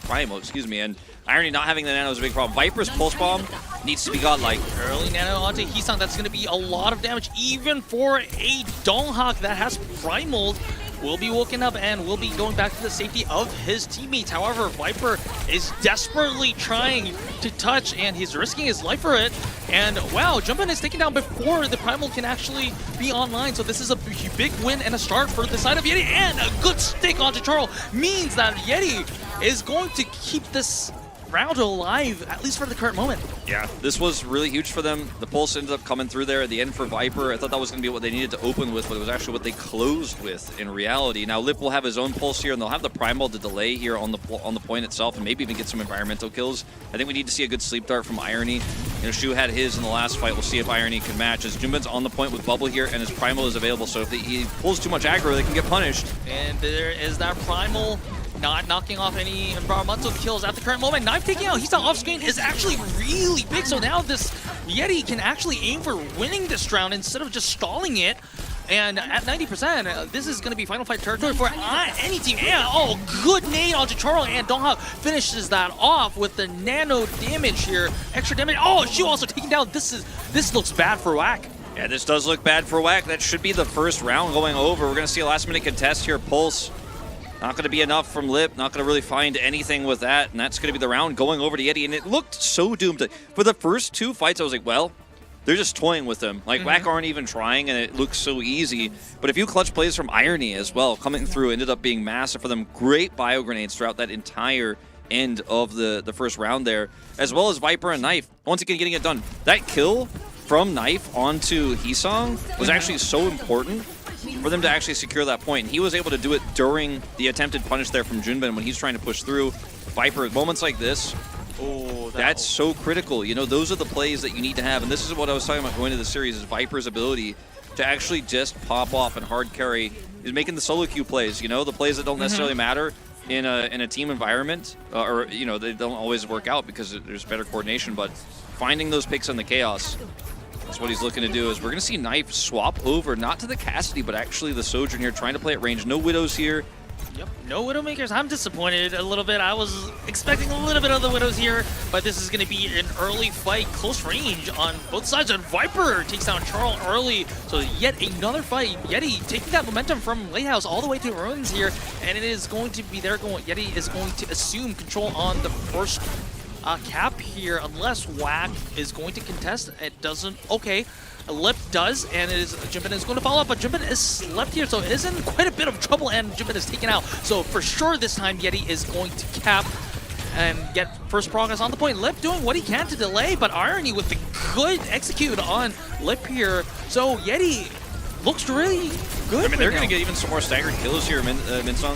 S3: Primal, excuse me, and Irony not having the nano is a big problem. Viper's pulse bomb needs to be godlike.
S2: Early nano onto Hisang. That's going to be a lot of damage, even for a Donghak that has primaled. Will be woken up and will be going back to the safety of his teammates. However, Viper is desperately trying to touch, and he's risking his life for it. And wow, Jumpin is taken down before the Primal can actually be online. So this is a big win and a start for the side of Yeti. And a good stick onto Charles means that Yeti is going to keep this round alive, at least for the current moment.
S3: Yeah, this was really huge for them. The pulse ended up coming through there at the end for Viper. I thought that was going to be what they needed to open with, but it was actually what they closed with in reality. Now Lip will have his own pulse here, and they'll have the Primal to delay here on the point itself, and maybe even get some environmental kills. I think we need to see a good sleep dart from Irony. You know, Shu had his in the last fight. We'll see if Irony can match. As Junbin's on the point with Bubble here, and his Primal is available, so if he pulls too much aggro, they can get punished.
S2: And there is that Primal not knocking off any environmental kills at the current moment. Knife taking out Hisang off screen is actually really big, so now this Yeti can actually aim for winning this round instead of just stalling it. And at 90%, this is going to be final fight territory for any team. And oh, good nade onto Charles, and Donghak finishes that off with the nano damage here. Extra damage. Oh, Shu also taking down. This looks bad for Whack.
S3: Yeah, this does look bad for Whack. That should be the first round going over. We're going to see a last-minute contest here. Pulse. Not going to be enough from Lip. Not going to really find anything with that. And that's going to be the round going over to Yeti. And it looked so doomed. For the first two fights, I was like, well, they're just toying with them. Like, Whack aren't even trying, and it looks so easy. But a few clutch plays from Irony as well coming through ended up being massive for them. Great bio grenades throughout that entire end of the first round there, as well as Viper and Knife. Once again, getting it done. That kill from Knife onto Hisang was actually so important for them to actually secure that point. And he was able to do it during the attempted punish there from Junbin when he's trying to push through. Viper, at moments like this, that's so critical. You know, those are the plays that you need to have. And this is what I was talking about going into the series, is Viper's ability to actually just pop off and hard carry, is making the solo queue plays, you know, the plays that don't necessarily matter in a team environment, or, you know, they don't always work out because there's better coordination, but finding those picks in the chaos, that's what he's looking to do. Is we're going to see Knife swap over, not to the Cassidy, but actually the Sojourn here, trying to play at range. No Widows here.
S2: Yep, no Widowmakers. I'm disappointed a little bit. I was expecting a little bit of the Widows here, but this is going to be an early fight, close range on both sides. And Viper takes down Charles early, so yet another fight. Yeti taking that momentum from Lighthouse all the way to Ruins here, and it is going to be Yeti is going to assume control on the first cap here, unless Whack is going to contest. It doesn't. Okay, Lip does, and it is Jimbin is going to follow up, but Jimbin is left here, so is in quite a bit of trouble, and Jimbin is taken out. So for sure this time Yeti is going to cap and get first progress on the point. Lip doing what he can to delay, but Irony with the good execute on Lip here. So Yeti looks really good.
S3: I mean, they're going to get even some more staggered kills here, Minsong.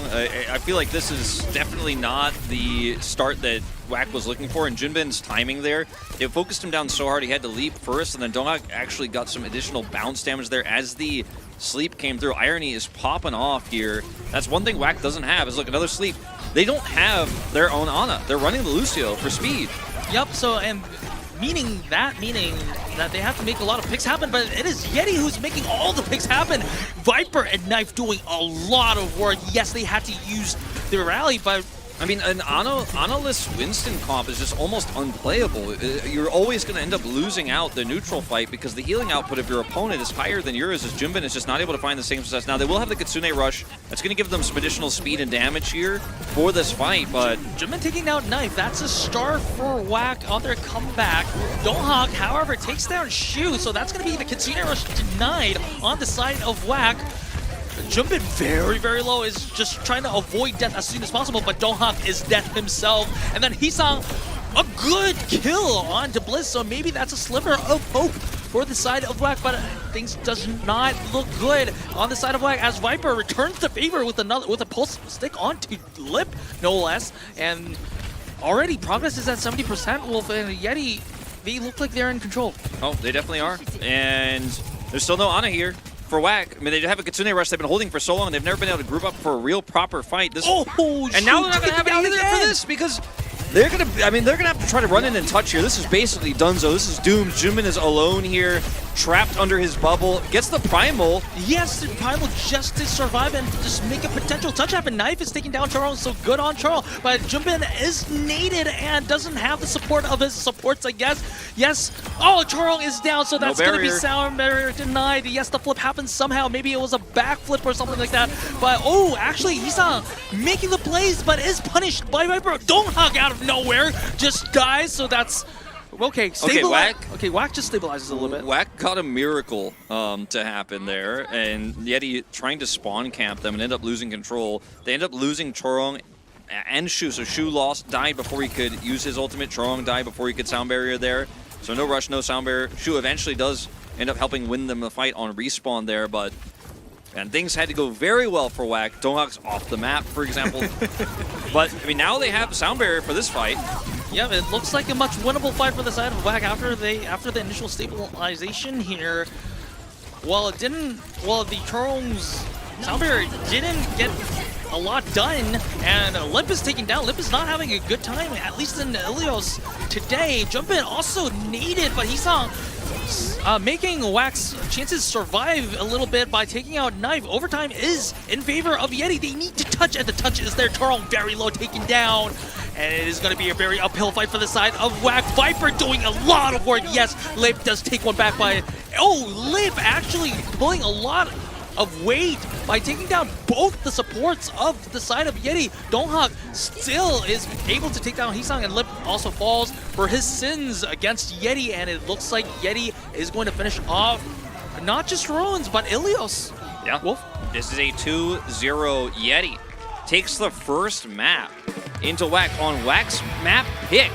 S3: I feel like this is definitely not the start that Whack was looking for, and Junbin's timing there, it focused him down so hard he had to leap first, and then Donghak actually got some additional bounce damage there as the sleep came through. Irony is popping off here. That's one thing Whack doesn't have, is look, another sleep. They don't have their own Ana. They're running the Lucio for speed.
S2: Yep, so, and meaning that they have to make a lot of picks happen, but it is Yeti who's making all the picks happen. Viper and Knife doing a lot of work. Yes, they had to use the rally, but
S3: I mean, an Ana-less Winston comp is just almost unplayable. You're always going to end up losing out the neutral fight because the healing output of your opponent is higher than yours, as Junbin is just not able to find the same success. Now, they will have the Kitsune Rush. That's going to give them some additional speed and damage here for this fight, but...
S2: Junbin taking down Knife. That's a start for Whack on their comeback. Donghak, however, takes down Shu, so that's going to be the Kitsune Rush denied on the side of Whack. Junbin very, very low, is just trying to avoid death as soon as possible, but Donghak is death himself. And then Hisang, a good kill onto Bliss, so maybe that's a sliver of hope for the side of Whack, but things does not look good on the side of Whack as Viper returns the favor with a pulse stick onto Lip, no less. And already progress is at 70%. Wolf and Yeti, they look like they're in control.
S3: Oh, they definitely are. And there's still no Ana here for Whack. I mean, they have a Kitsune Rush they've been holding for so long, and they've never been able to group up for a real proper fight. And now they're not going to have it either for this because they're going to have to try to run in and touch here. This is basically Dunzo. This is doomed. Junbin is alone here, trapped under his bubble. Gets the Primal.
S2: Yes, the Primal just to survive and just make a potential touch happen. Knife is taking down Charles, so good on Charles. But Junbin is naded and doesn't have the support of his supports, I guess. Yes. Oh, Charles is down, so that's going to be sound barrier denied. Yes, the flip happens somehow. Maybe it was a backflip or something like that. But, oh, actually, Hisang making the plays, but is punished by Viper. Donghak out of nowhere just dies, so that's... Okay, Whack just stabilizes a little bit.
S3: Whack got a miracle to happen there, and Yeti trying to spawn camp them and end up losing control. They end up losing Chorong and Shu, so Shu died before he could use his ultimate. Chorong died before he could sound barrier there. So no rush, no sound barrier. Shu eventually does end up helping win them the fight on respawn there, but and things had to go very well for Whack. Donghak's off the map, for example. But I mean, now they have sound barrier for this fight.
S2: Yeah, it looks like a much winnable fight for the side of Whack after the initial stabilization here. Well, the Chorong's sound barrier didn't get a lot done, and Limp is taken down. Limp is not having a good time, at least in Ilios today. Junbin also needed, but Hisang making Whack's chances survive a little bit by taking out Knife. Overtime is in favor of Yeti. They need to touch, and the touch is there. Chorong very low, taken down. And it is going to be a very uphill fight for the side of Whack. Viper doing a lot of work. Yes, Lip does take one back by... Oh, Lip actually pulling a lot of weight by taking down both the supports of the side of Yeti. Donghak still is able to take down Hisang, and Lip also falls for his sins against Yeti, and it looks like Yeti is going to finish off not just Ruins, but Ilios.
S3: Yeah,
S2: Wolf?
S3: This is a 2-0 Yeti. Takes the first map into Whack on Whack's map pick.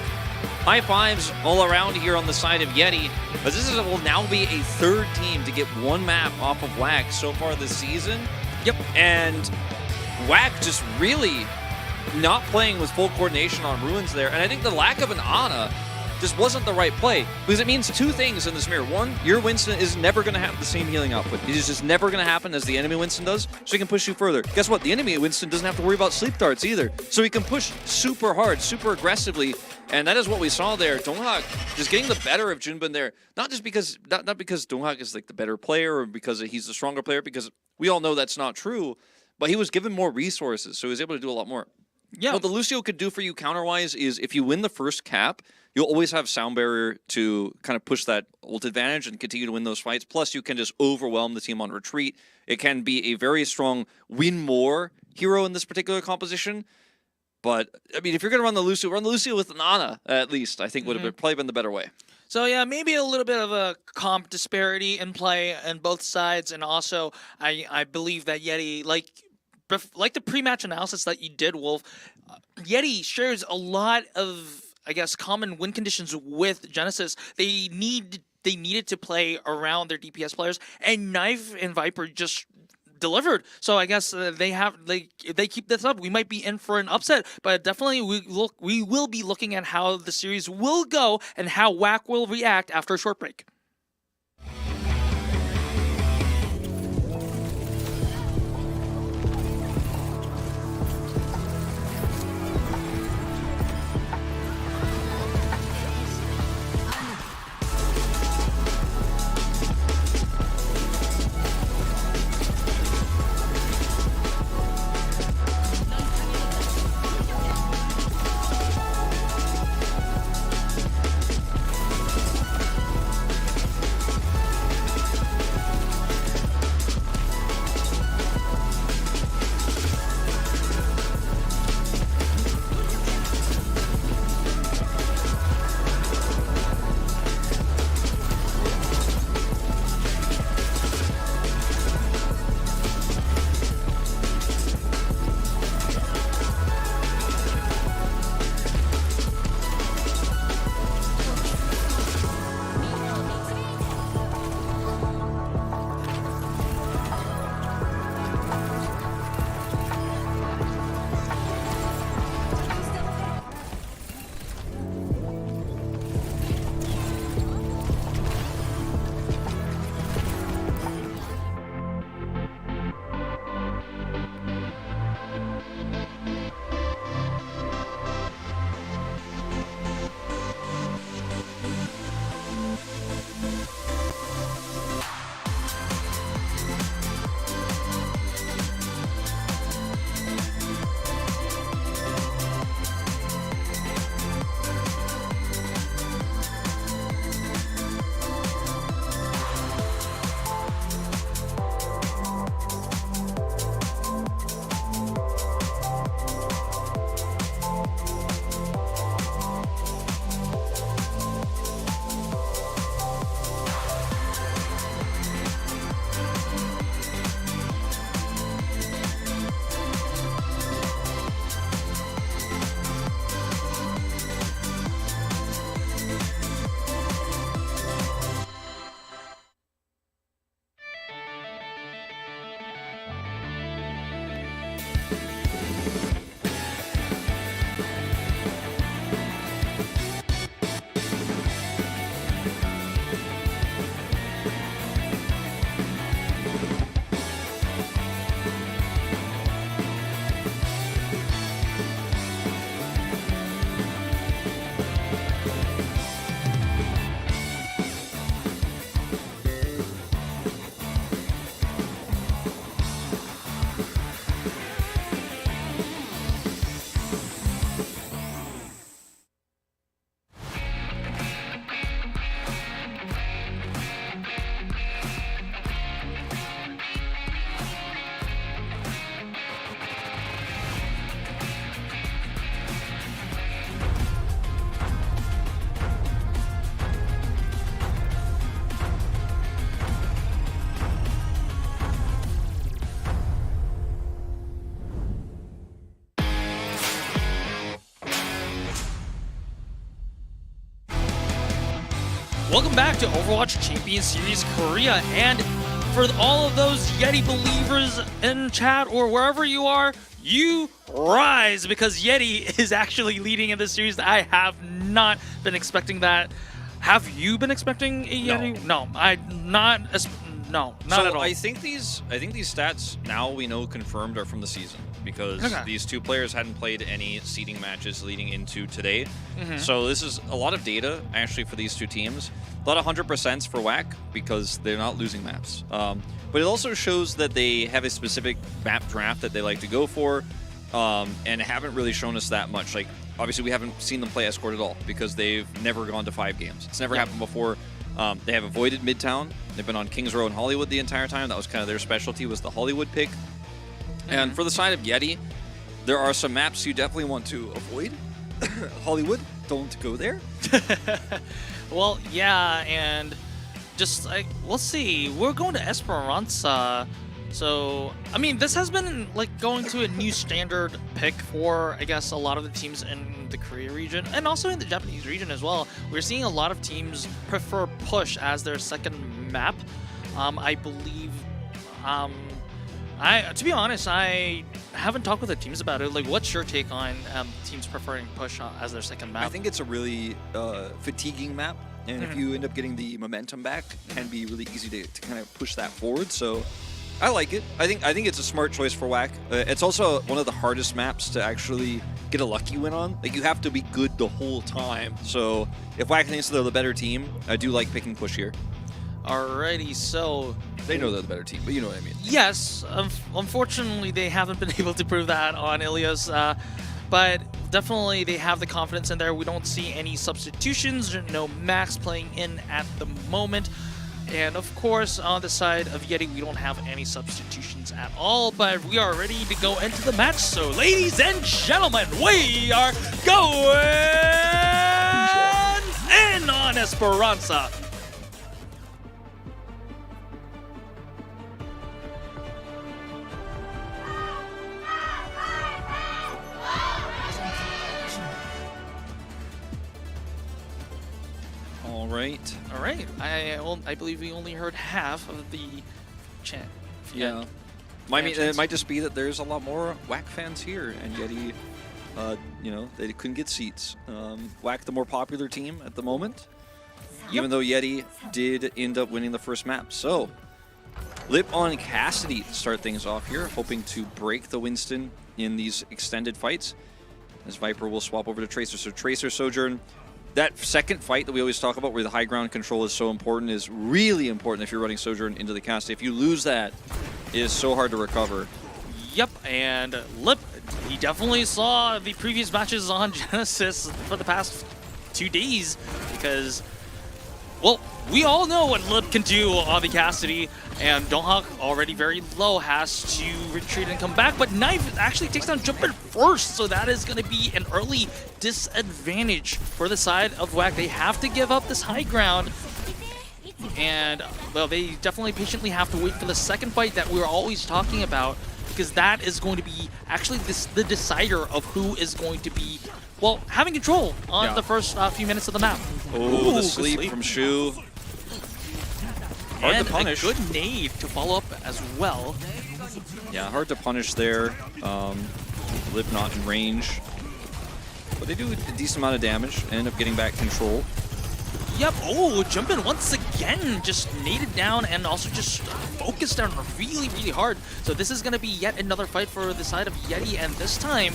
S3: High fives all around here on the side of Yeti, but this will now be a third team to get one map off of Whack so far this season.
S2: Yep.
S3: And Whack just really not playing with full coordination on Ruins there, and I think the lack of an Ana just wasn't the right play, because it means two things in this mirror. One, your Winston is never going to have the same healing output. It is just never going to happen as the enemy Winston does, so he can push you further. Guess what? The enemy Winston doesn't have to worry about sleep darts either, so he can push super hard, super aggressively, and that is what we saw there. Donghak just getting the better of Junbin there, not just because not because Donghak is like the better player or because he's the stronger player, because we all know that's not true, but he was given more resources, so he was able to do a lot more.
S2: Yeah.
S3: What the Lucio could do for you counter-wise is if you win the first cap, you'll always have sound barrier to kind of push that ult advantage and continue to win those fights. Plus, you can just overwhelm the team on retreat. It can be a very strong win more hero in this particular composition. But, I mean, if you're going to run the Lucio with an Ana, at least, I think would have probably been the better way.
S2: So, yeah, maybe a little bit of a comp disparity in play on both sides. And also, I believe that Yeti, like the pre-match analysis that you did, Wolf, Yeti shares a lot of, I guess, common win conditions with Genesis. They needed to play around their DPS players, and Knife and Viper just delivered. So I guess if they keep this up, we might be in for an upset. But definitely we will be looking at how the series will go and how Whack will react after a short break. welcome back to Overwatch Champions Series Korea. And for all of those Yeti believers in chat or wherever you are, you rise, because Yeti is actually leading in this series. I have not been expecting that. Have you been expecting a Yeti? No, not at all.
S3: I think these stats now we know confirmed are from the season, because these two players hadn't played any seeding matches leading into today. So this is a lot of data actually for these two teams. A lot of 100% for WAC because they're not losing maps. But it also shows that they have a specific map draft that they like to go for, and haven't really shown us that much. Like, obviously we haven't seen them play Escort at all because they've never gone to 5 games. It's never happened before. They have avoided Midtown. They've been on Kings Row and Hollywood the entire time. That was kind of their specialty, was the Hollywood pick. And for the side of Yeti, there are some maps you definitely want to avoid. Hollywood, don't go there.
S2: Well, yeah, and just like, we'll see. We're going to Esperanza. So, I mean, this has been like going to a new standard pick for, I guess, a lot of the teams in the Korea region and also in the Japanese region as well. We're seeing a lot of teams prefer push as their second map. I believe, to be honest, I haven't talked with the teams about it. Like, what's your take on teams preferring push as their second map?
S3: I think it's a really fatiguing map, and if you end up getting the momentum back, it can be really easy to kind of push that forward. So I like it. I think it's a smart choice for WAC. It's also one of the hardest maps to actually get a lucky win on. Like, you have to be good the whole time. So if WAC thinks they're the better team, I do like picking push here.
S2: Alrighty, so
S3: they know they're the better team, but you know what I mean.
S2: Yes, unfortunately they haven't been able to prove that on Ilios, but definitely they have the confidence in there. We don't see any substitutions, no Max playing in at the moment. And of course, on the side of Yeti, we don't have any substitutions at all, but we are ready to go into the match. So ladies and gentlemen, we are going in on Esperanza.
S3: All right.
S2: I believe we only heard half of the chant.
S3: Yeah. It might just be that there's a lot more WAC fans here, and Yeti, you know, they couldn't get seats. WAC, the more popular team at the moment, even though Yeti did end up winning the first map. So, Lip on Cassidy to start things off here, hoping to break the Winston in these extended fights, as Viper will swap over to Tracer. So Tracer, Sojourn. That second fight that we always talk about, where the high ground control is so important, is really important if you're running Sojourn into the cast. If you lose that, it is so hard to recover.
S2: Yep, and Lip, he definitely saw the previous matches on Genesis for the past 2 days, because, well, we all know what Lip can do on the Cassidy, and Donghak, already very low, has to retreat and come back, but Knife actually takes down Jumper first, so that is going to be an early disadvantage for the side of WAC. They have to give up this high ground, and, well, they definitely patiently have to wait for the second fight that we were always talking about, because that is going to be actually the decider of who is going to be, well, having control on the first few minutes of the map.
S3: Oh, the sleep from Shu. Hard
S2: and
S3: to punish.
S2: A good nade to follow up as well.
S3: Yeah, hard to punish there. Lip not in range. But they do a decent amount of damage and end up getting back control.
S2: Yep, oh, jumping once again, just naded down and also just focused down really, really hard. So this is going to be yet another fight for the side of Yeti, and this time,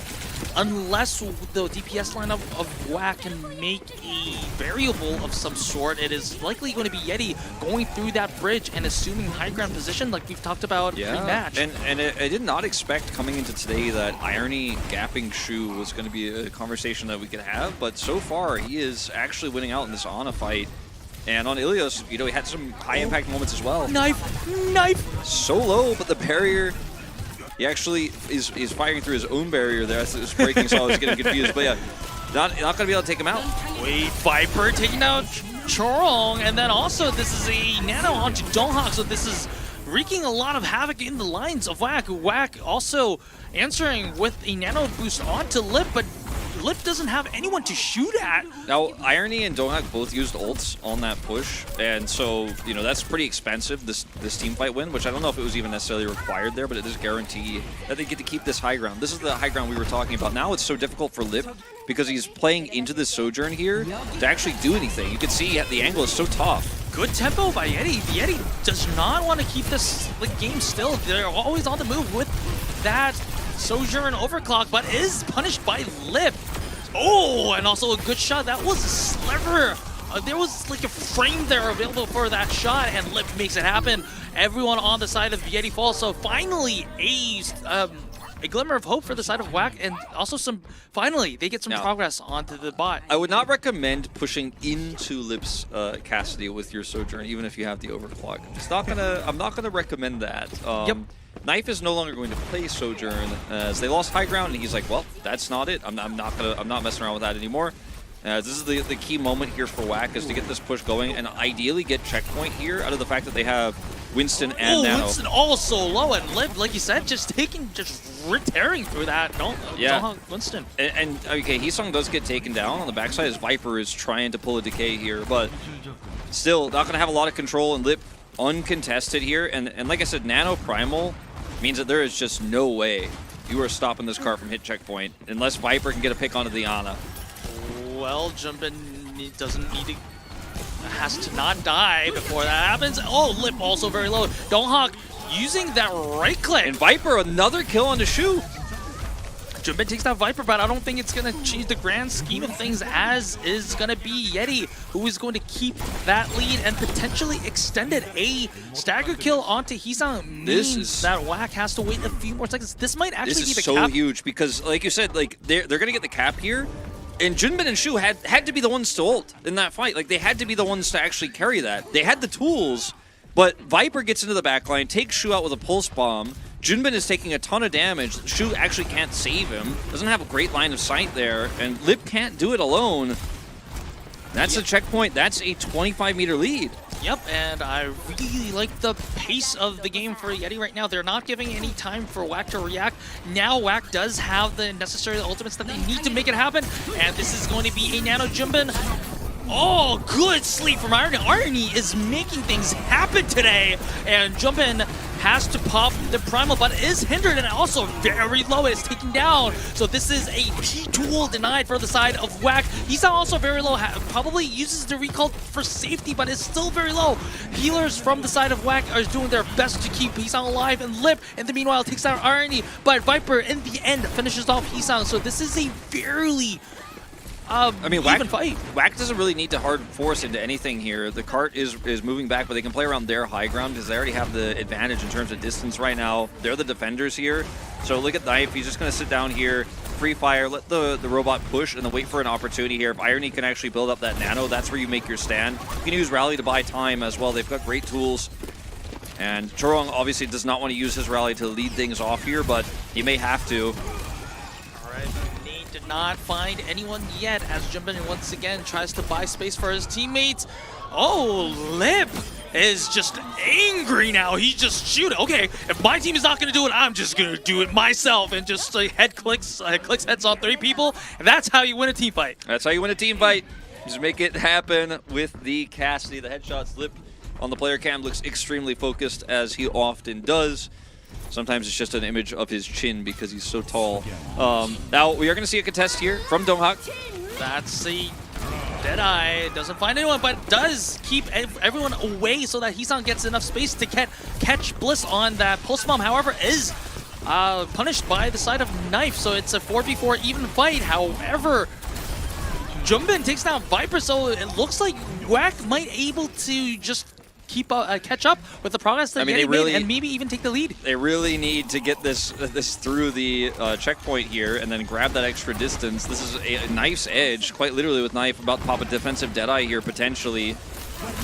S2: unless the DPS lineup of WAC can make a variable of some sort, it is likely going to be Yeti going through that bridge and assuming high ground position like we've talked about pre-match.
S3: And I did not expect coming into today that Irony gapping Shu was going to be a conversation that we could have, but so far he is actually winning out in this Ana fight. And on Ilios, you know, he had some high impact moments as well.
S2: Knife!
S3: So low, but the barrier, he actually is firing through his own barrier there as it was breaking, so I was getting confused. But yeah, not going to be able to take him out.
S2: Wait, Viper taking out Chorong, and then also this is a nano onto Donghak, so this is wreaking a lot of havoc in the lines of WAC. WAC also answering with a nano boost onto Lip, but Lip doesn't have anyone to shoot at.
S3: Now, Irony and Donghak both used ults on that push, and so, you know, that's pretty expensive, this team fight win, which I don't know if it was even necessarily required there, but it does guarantee that they get to keep this high ground. This is the high ground we were talking about. Now it's so difficult for Lip because he's playing into the Sojourn here to actually do anything. You can see the angle is so tough.
S2: Good tempo by Yeti. The Yeti does not want to keep this game still. They're always on the move with that Sojourn overclock, but is punished by Lip. Oh, and also a good shot. That was a sliver. There was like a frame there available for that shot, and Lip makes it happen. Everyone on the side of Yeti falls. So finally, a glimmer of hope for the side of WAC, and also finally, they get some progress onto the bot.
S3: I would not recommend pushing into Lip's Cassidy with your Sojourn, even if you have the overclock. I'm not gonna recommend that.
S2: Yep.
S3: Knife is no longer going to play Sojourn as they lost high ground, and he's like, well, that's not it. I'm not messing around with that anymore. This is the key moment here for WAC, is to get this push going and ideally get checkpoint here out of the fact that they have Winston and Nano.
S2: Winston also low, and Lip, like you said, just tearing through that. Winston.
S3: And okay, Heesung does get taken down on the backside as Viper is trying to pull a decay here, but still not going to have a lot of control, and Lip uncontested here. And like I said, Nano Primal means that there is just no way you are stopping this car from hit checkpoint unless Viper can get a pick onto the Ana.
S2: Well, Jumpin has to not die before that happens. Oh, Lip also very low. Donghak using that right click.
S3: And Viper, another kill on the shoe.
S2: Jumpin takes that Viper, but I don't think it's going to change the grand scheme of things, as is going to be Yeti, who is going to keep that lead and potentially extend it. A stagger kill onto Heesung means that WAC has to wait a few more seconds. This might actually be the cap.
S3: This is so huge because, like you said, like they're going to get the cap here. And Junbin and Shu had to be the ones to ult in that fight. Like, they had to be the ones to actually carry that. They had the tools, but Viper gets into the backline, takes Shu out with a pulse bomb. Junbin is taking a ton of damage. Shu actually can't save him. Doesn't have a great line of sight there. And Lip can't do it alone. That's a checkpoint. That's a 25-meter lead.
S2: Yep, and I really like the pace of the game for Yeti right now. They're not giving any time for WAC to react. Now WAC does have the necessary ultimates that they need to make it happen, and this is going to be a Nano Jumbin. Oh, good sleep from Irony. Irony is making things happen today, and Jumbin has to pop the Primal, but is hindered and also very low. It's taken down. So this is a P-tool denied for the side of WAC. He's also very low, probably uses the recall for safety, but is still very low. Healers from the side of WAC are doing their best to keep Heesang alive, and Lip, in the meanwhile, takes out Irony, but Viper, in the end, finishes off Heesang. So this is a fairly even fight.
S3: WAC doesn't really need to hard force into anything here. The cart is moving back, but they can play around their high ground because they already have the advantage in terms of distance right now. They're the defenders here. So look at Knife. He's just going to sit down here, free fire, let the robot push, and then wait for an opportunity here. If Irony can actually build up that Nano, that's where you make your stand. You can use Rally to buy time as well. They've got great tools. And Chorong obviously does not want to use his Rally to lead things off here, but he may have to.
S2: Did not find anyone yet as Jumbin once again tries to buy space for his teammates. Oh, Lip is just angry now. He just shoot. Okay, if my team is not going to do it, I'm just going to do it myself, and just clicks heads on 3 people, and that's how you win a team fight.
S3: That's how you win a team fight. Just make it happen with the Cassidy. The headshots. Lip on the player cam looks extremely focused, as he often does. Sometimes it's just an image of his chin because he's so tall. Now, we are going to see a contest here from Donghak.
S2: That's the Deadeye. Doesn't find anyone, but does keep everyone away so that Heesang gets enough space to catch Bliss on that pulse bomb. However, is punished by the side of Knife, so it's a 4v4 even fight. However, Jumbin takes down Viper, so it looks like WAC might able to just catch up with the progress that Yeti made and maybe even take the lead.
S3: They really need to get this through the checkpoint here and then grab that extra distance. This is a Knife's edge, quite literally, with Knife about to pop a defensive Deadeye here, potentially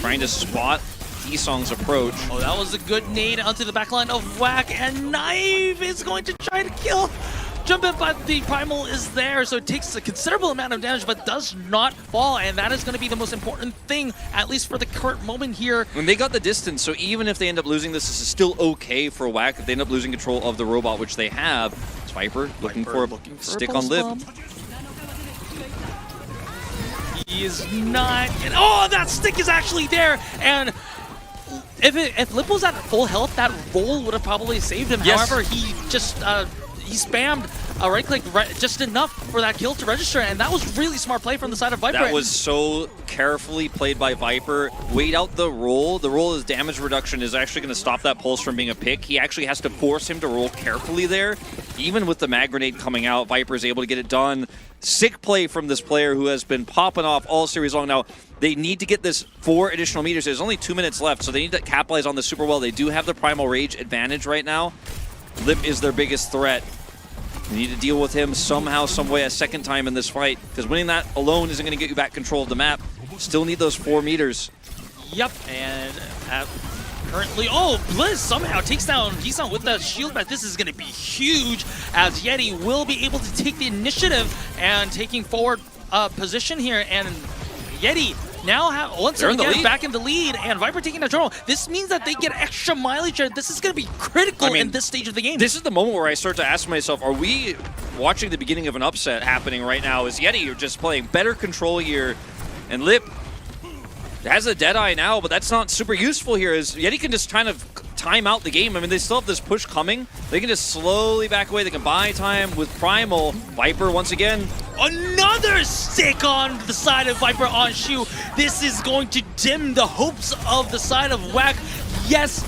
S3: trying to spot Heesong's approach.
S2: Oh, that was a good nade onto the backline of WAC, and Knife is going to try to kill Jumbin, but the Primal is there, so it takes a considerable amount of damage, but does not fall, and that is going to be the most important thing, at least for the current moment here.
S3: When they got the distance, so even if they end up losing this is still okay for WAC if they end up losing control of the robot, which they have. It's Viper looking for a stick on Lip.
S2: He is not. Oh, that stick is actually there. And if Lip was at full health, that roll would have probably saved him.
S3: Yes.
S2: However, he just he spammed a right click just enough for that kill to register, and that was really smart play from the side of Viper.
S3: That was so carefully played by Viper. Wait out the roll. The roll is damage reduction is actually going to stop that pulse from being a pick. He actually has to force him to roll carefully there. Even with the mag grenade coming out, Viper is able to get it done. Sick play from this player who has been popping off all series long. Now, they need to get this 4 additional meters. There's only 2 minutes left, so they need to capitalize on this super well. They do have the Primal Rage advantage right now. Lip is their biggest threat. You need to deal with him somehow, some way, a second time in this fight, because winning that alone isn't going to get you back control of the map. Still need those 4 meters.
S2: Yep, and currently, oh, Blizz somehow takes down Busan with the shield, but this is going to be huge, as Yeti will be able to take the initiative and taking forward position here, and Yeti now once again back in the lead, and Viper taking control. This means that they get extra mileage here. This is going to be critical in this stage of the game.
S3: This is the moment where I start to ask myself, are we watching the beginning of an upset happening right now? Is Yeti just playing better control here? And Lip has a Deadeye now, but that's not super useful here, as Yeti can just kind of time out the game. I mean, they still have this push coming. They can just slowly back away. They can buy time with Primal. Viper, once again,
S2: another stick on the side of Viper on Shu. This is going to dim the hopes of the side of WAC. Yes,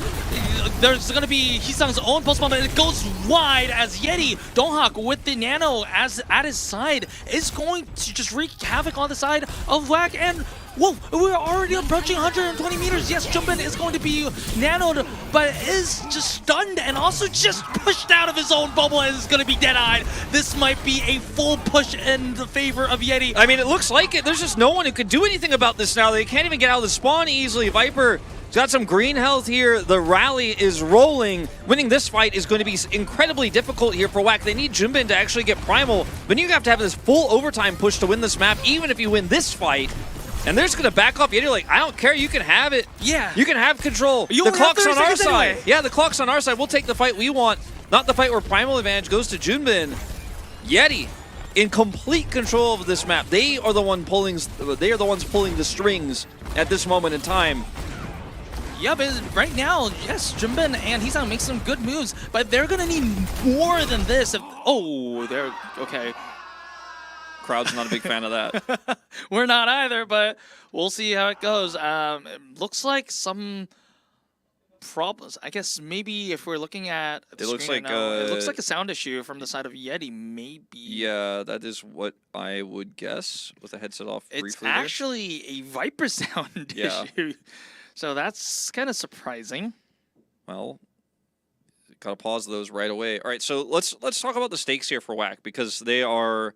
S2: there's going to be Hisang's own post bomb, and it goes wide as Yeti, Donghak with the Nano as at his side is going to just wreak havoc on the side of WAC. And whoa, we're already approaching 120 meters. Yes, Jumpin is going to be nanoed, but is just stunned and also just pushed out of his own bubble and is going to be dead-eyed. This might be a full push in the favor of Yeti.
S3: I mean, it looks like it. There's just no one who could do anything about this now. They can't even get out of the spawn easily. Viper got some green health here. The rally is rolling. Winning this fight is going to be incredibly difficult here for WAC. They need Junbin to actually get Primal, but you have to have this full overtime push to win this map, even if you win this fight. And they're just going to back off Yeti like, I don't care, you can have it.
S2: Yeah.
S3: You can have control.
S2: You
S3: the clock's on our side.
S2: Anyway.
S3: Yeah, the clock's on our side. We'll take the fight we want, not the fight where Primal advantage goes to Junbin. Yeti in complete control of this map. They are the ones pulling the strings at this moment in time.
S2: Yeah, but right now, yes, Junbin and Hisang make some good moves, but they're going to need more than this. They're okay.
S3: Crowd's not a big fan of that.
S2: We're not either, but we'll see how it goes. It looks like some problems. I guess maybe if we're looking at the
S3: It looks
S2: screen
S3: like
S2: now, it looks like a sound issue from the side of Yeti, maybe.
S3: Yeah, that is what I would guess with the headset off briefly.
S2: It's actually a Viper sound issue. So that's kind of surprising.
S3: Well, gotta pause those right away. All right, so let's talk about the stakes here for WAC, because they are,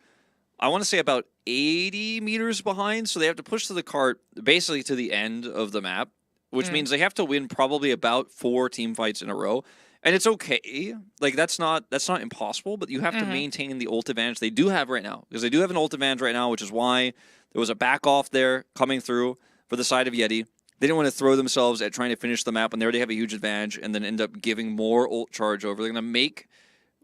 S3: I want to say, about 80 meters behind, so they have to push to the cart basically to the end of the map, which means they have to win probably about 4 team fights in a row. And it's okay. Like, that's not impossible, but you have to maintain the ult advantage they do have right now, because they do have an ult advantage right now, which is why there was a back off there coming through for the side of Yeti. They didn't want to throw themselves at trying to finish the map when they already have a huge advantage and then end up giving more ult charge over. They're going to make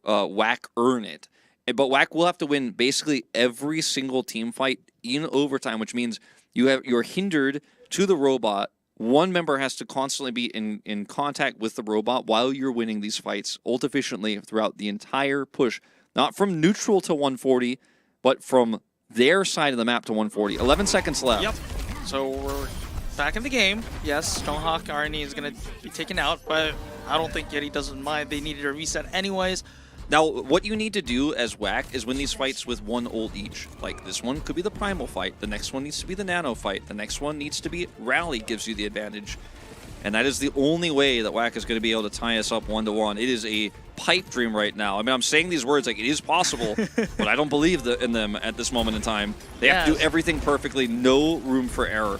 S3: WAC earn it. But WAC will have to win basically every single team fight in overtime, which means you're hindered to the robot. One member has to constantly be in contact with the robot while you're winning these fights ult efficiently throughout the entire push. Not from neutral to 140, but from their side of the map to 140. 11 seconds left.
S2: Yep. So we're back in the game. Yes, Stonehawk RNE is going to be taken out, but I don't think Yeti doesn't mind. They needed a reset anyways.
S3: Now, what you need to do as WAC is win these fights with 1 ult each. Like, this one could be the Primal fight. The next one needs to be the Nano fight. The next one needs to be Rally gives you the advantage. And that is the only way that WAC is going to be able to tie us up 1-1. It is a pipe dream right now. I mean, I'm saying these words like it is possible, but I don't believe in them at this moment in time. They have to do everything perfectly, no room for error.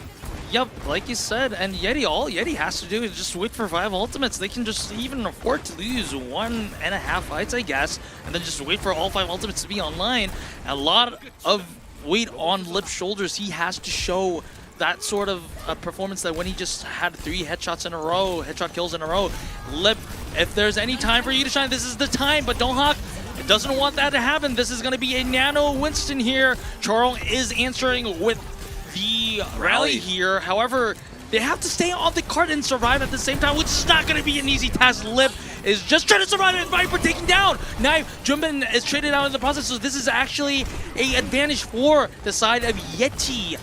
S2: Yep, like you said, and Yeti, all Yeti has to do is just wait for 5 ultimates. They can just even afford to lose 1.5 fights, I guess, and then just wait for all 5 ultimates to be online. A lot of weight on Lip's shoulders. He has to show that sort of performance that when he just had 3 headshots in a row, headshot kills in a row. Lip, if there's any time for you to shine, this is the time, but Donghak doesn't want that to happen. This is going to be a Nano Winston here. Charles is answering with the rally here. However, they have to stay on the cart and survive at the same time, which is not going to be an easy task. Lip is just trying to survive, and Viper taking down. Now, Junbin is traded out in the process, so this is actually an advantage for the side of Yeti.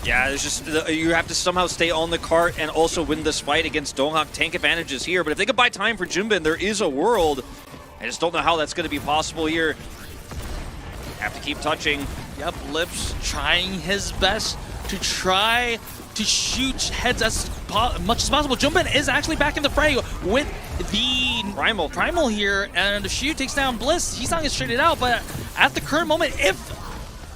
S3: Yeah, it's just you have to somehow stay on the cart and also win this fight against Donghak. Tank advantages here, but if they could buy time for Junbin, there is a world. I just don't know how that's going to be possible here. Have to keep touching.
S2: Yep, Lips trying his best to try to shoot heads as much as possible. Junbin is actually back in the fray with the Primal here, and the Shu takes down Bliss. Hisang is traded out, but at the current moment, if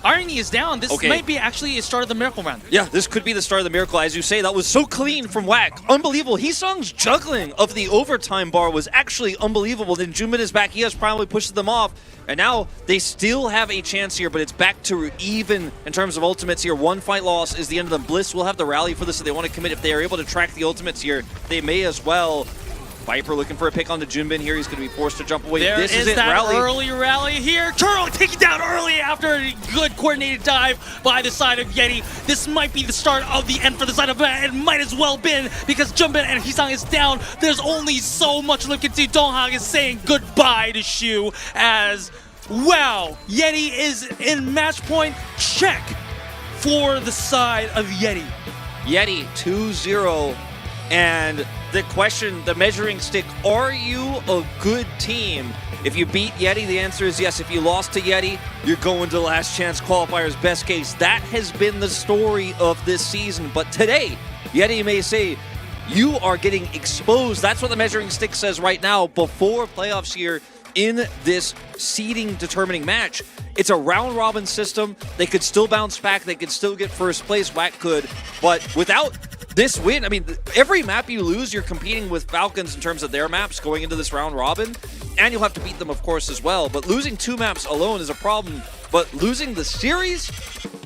S2: Irony is down, this might be actually a start of the Miracle Round.
S3: Yeah, this could be the start of the Miracle. As you say, that was so clean from Whack. Unbelievable. Hisang's juggling of the overtime bar was actually unbelievable. Then Junbin is back. He has probably pushed them off. And now they still have a chance here, but it's back to even in terms of ultimates here. One fight loss is the end of them. Bliss will have the rally for this if they want to commit. If they are able to track the ultimates here, they may as well. Viper looking for a pick on the Junbin here. He's going to be forced to jump away.
S2: This is that early rally here. Turtle taken down early after a good coordinated dive by the side of Yeti. This might be the start of the end for the side of It might as well been, because Junbin and Hisang is down. There's only so much Lip can do. Donghak is saying goodbye to Shu as, wow, Yeti is in match point. Check for the side of Yeti.
S3: Yeti 2-0. And the question, the measuring stick, are you a good team? If you beat Yeti, the answer is yes. If you lost to Yeti, you're going to last chance qualifiers, best case. That has been the story of this season. But today, Yeti may say, you are getting exposed. That's what the measuring stick says right now before playoffs here in this seeding determining match. It's a round robin system. They could still bounce back. They could still get first place. Whack could. But without this win, I mean, every map you lose, you're competing with Falcons in terms of their maps going into this round robin, and you'll have to beat them, of course, as well. But losing 2 maps alone is a problem, but losing the series,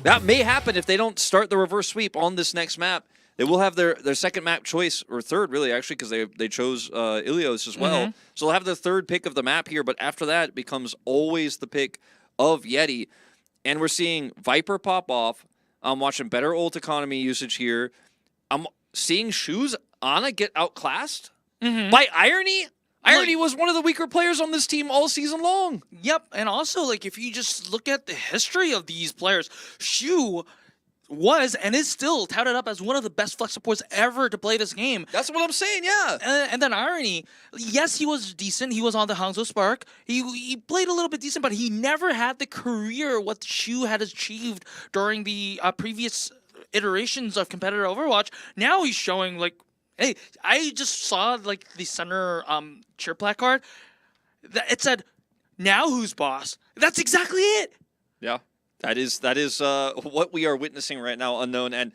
S3: that may happen if they don't start the reverse sweep on this next map. They will have their second map choice, or third, really, actually, because they chose Ilios as well. So they'll have their third pick of the map here, but after that, it becomes always the pick of Yeti. And we're seeing Viper pop off. I'm watching better ult economy usage here. I'm seeing Shu's Ana get outclassed by Irony. Irony was one of the weaker players on this team all season long.
S2: Yep, and also, like, if you just look at the history of these players, Shu was and is still touted up as one of the best flex supports ever to play this game.
S3: That's what I'm saying, yeah.
S2: And then Irony, yes, he was decent. He was on the Hangzhou Spark. He played a little bit decent, but he never had the career what Shu had achieved during the previous iterations of competitive Overwatch. Now he's showing, like, hey, I just saw, like, the center cheer placard. It said, now who's boss? That's exactly it.
S3: Yeah. That is what we are witnessing right now, Unknown. And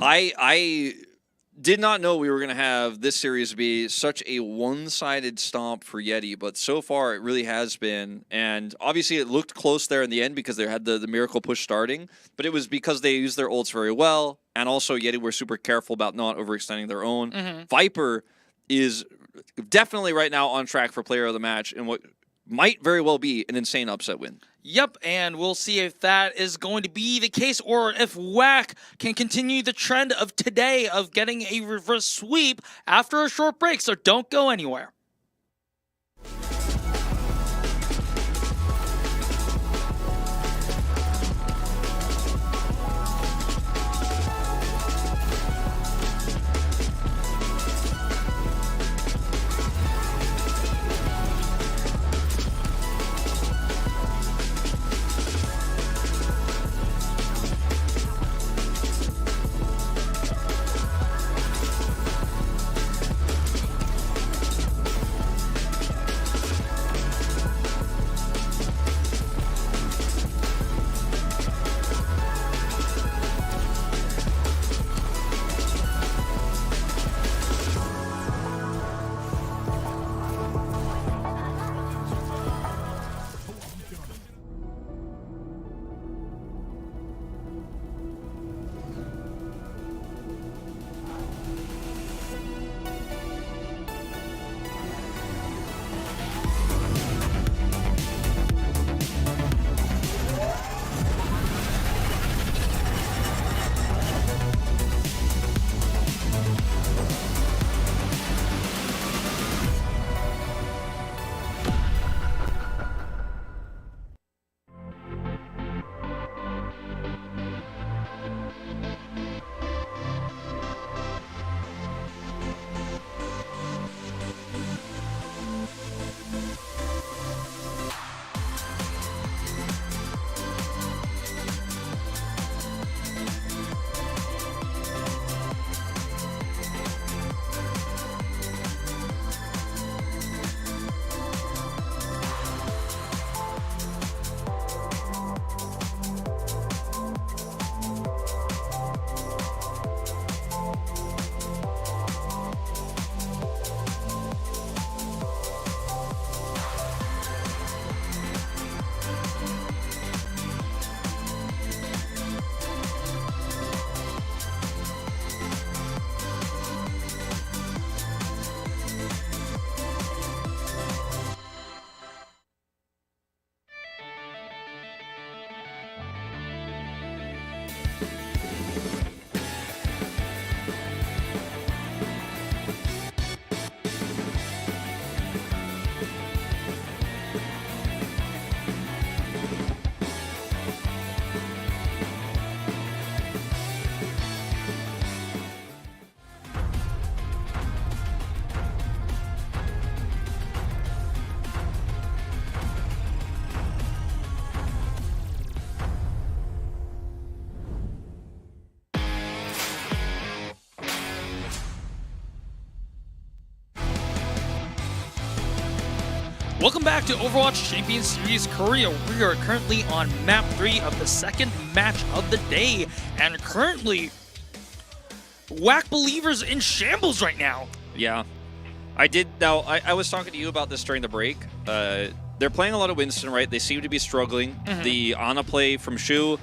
S3: I did not know we were going to have this series be such a one-sided stomp for Yeti, but so far it really has been. And obviously it looked close there in the end because they had the miracle push starting, but it was because they used their ults very well, and also Yeti were super careful about not overextending their own. Viper is definitely right now on track for player of the match in what might very well be an insane upset win.
S2: Yep, and we'll see if that is going to be the case or if Whack can continue the trend of today of getting a reverse sweep after a short break, so don't go anywhere. Welcome back to Overwatch Champions Series Korea. We are currently on map 3 of the second match of the day, and currently, WAC Believers in shambles right now.
S3: Yeah. I did. Now, I was talking to you about this during the break. They're playing a lot of Winston, right? They seem to be struggling. The Ana play from Shu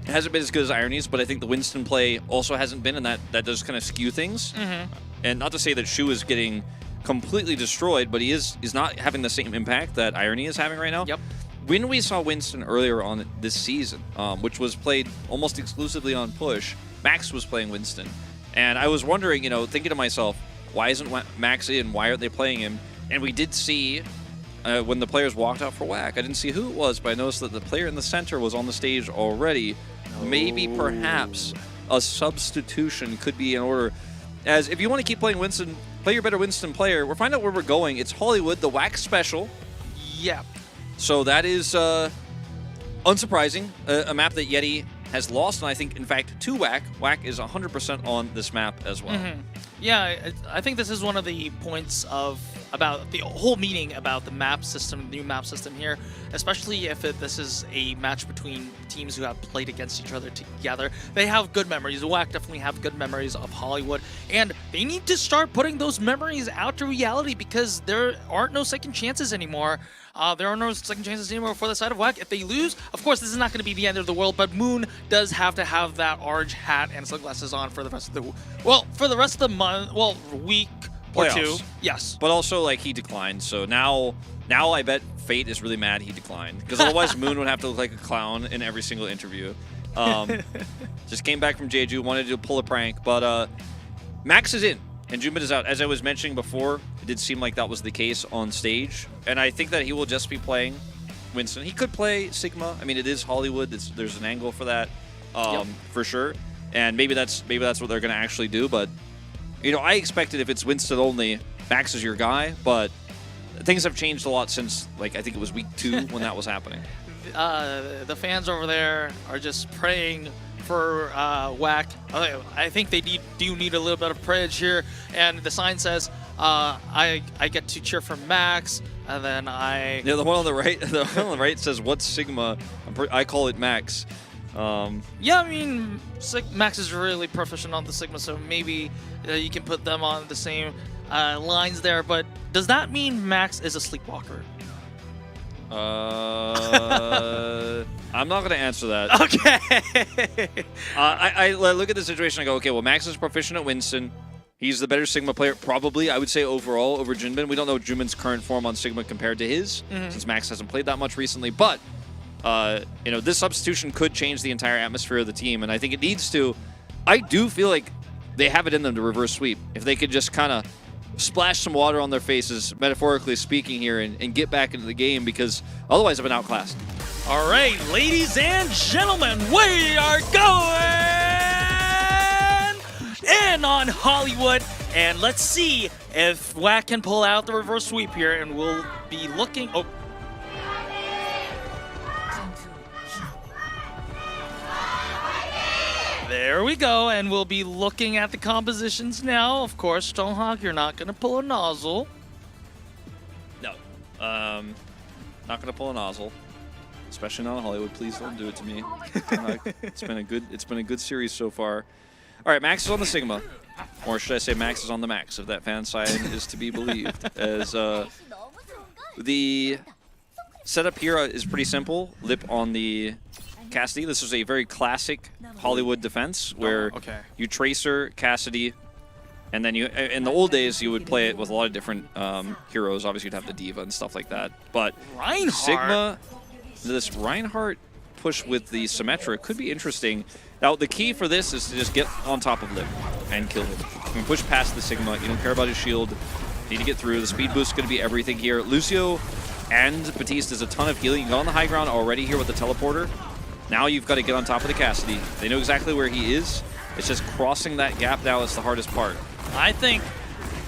S3: hasn't been as good as Irony's, but I think the Winston play also hasn't been, and that does kind of skew things. And not to say that Shu is getting completely destroyed, but he is not having the same impact that Irony is having right now.
S2: Yep.
S3: When we saw Winston earlier on this season, which was played almost exclusively on push, Max was playing Winston. And I was wondering, thinking to myself, why isn't Max in? Why aren't they playing him? And we did see when the players walked out for WAC, I didn't see who it was, but I noticed that the player in the center was on the stage already. Maybe, perhaps, a substitution could be in order. As if you want to keep playing Winston, play your better Winston player. We'll find out where we're going. It's Hollywood, the WAC special.
S2: Yeah.
S3: So that is unsurprising. A map that Yeti has lost, and I think, in fact, to WAC. WAC is 100% on this map as well.
S2: Yeah, I think this is one of the points about the whole meeting about the map system, the new map system here, especially if this is a match between teams who have played against each other together. They have good memories. WAC definitely have good memories of Hollywood, and they need to start putting those memories out to reality because there aren't no second chances anymore. There are no second chances anymore for the side of WAC. If they lose, of course, this is not going to be the end of the world, but Moon does have to have that orange hat and sunglasses on for the rest of the week or
S3: Playoffs.
S2: two. Yes.
S3: But also, he declined. So now I bet Fate is really mad he declined. Because otherwise, Moon would have to look like a clown in every single interview. Just came back from Jeju, wanted to pull a prank. But Max is in, and Junbin is out. As I was mentioning before, it did seem like that was the case on stage. And I think that he will just be playing Winston. He could play Sigma. I mean, it is Hollywood. There's an angle for that, for sure. And maybe that's what they're going to actually do. But I expected if it's Winston only, Max is your guy. But things have changed a lot since, I think it was week 2 when that was happening.
S2: The fans over there are just praying for WAC. I think they do need a little bit of praise here. And the sign says, I get to cheer for Max. And then
S3: Yeah, the one on the right, says, "What's Sigma?" I call it Max.
S2: Yeah, I mean, Max is really proficient on the Sigma, so maybe you can put them on the same lines there. But does that mean Max is a sleepwalker?
S3: I'm not going to answer that.
S2: Okay.
S3: I look at the situation. I go, okay, well, Max is proficient at Winston. He's the better Sigma player, probably, I would say, overall, over Junbin. We don't know Junbin's current form on Sigma compared to his, since Max hasn't played that much recently. But, this substitution could change the entire atmosphere of the team, and I think it needs to. I do feel like they have it in them to reverse sweep. If they could just kind of splash some water on their faces, metaphorically speaking here, and get back into the game, because otherwise they've been outclassed.
S2: All right, ladies and gentlemen, we are going in on Hollywood, and let's see if WAC can pull out the reverse sweep here, and we'll be looking. Oh. There we go, and we'll be looking at the compositions now. Of course, Stonehawk, you're not going to pull a nozzle.
S3: No. Not going to pull a nozzle. Especially not in Hollywood. Please don't do it to me. It's been a good series so far. All right, Max is on the Sigma. Or should I say Max is on the Max, if that fan side is to be believed. As the setup here is pretty simple. Lip on the Cassidy. This is a very classic Hollywood defense where you Tracer, Cassidy, and then in the old days, you would play it with a lot of different heroes. Obviously, you'd have the Diva and stuff like that. But
S2: Reinhardt.
S3: Sigma, this Reinhardt push with the Symmetra could be interesting. Now, the key for this is to just get on top of Lip and kill him. You can push past the Sigma. You don't care about his shield. You need to get through. The speed boost is going to be everything here. Lucio and Batiste does a ton of healing. You got on the high ground already here with the teleporter. Now you've got to get on top of the Cassidy. They know exactly where he is. It's just crossing that gap now is the hardest part.
S2: I think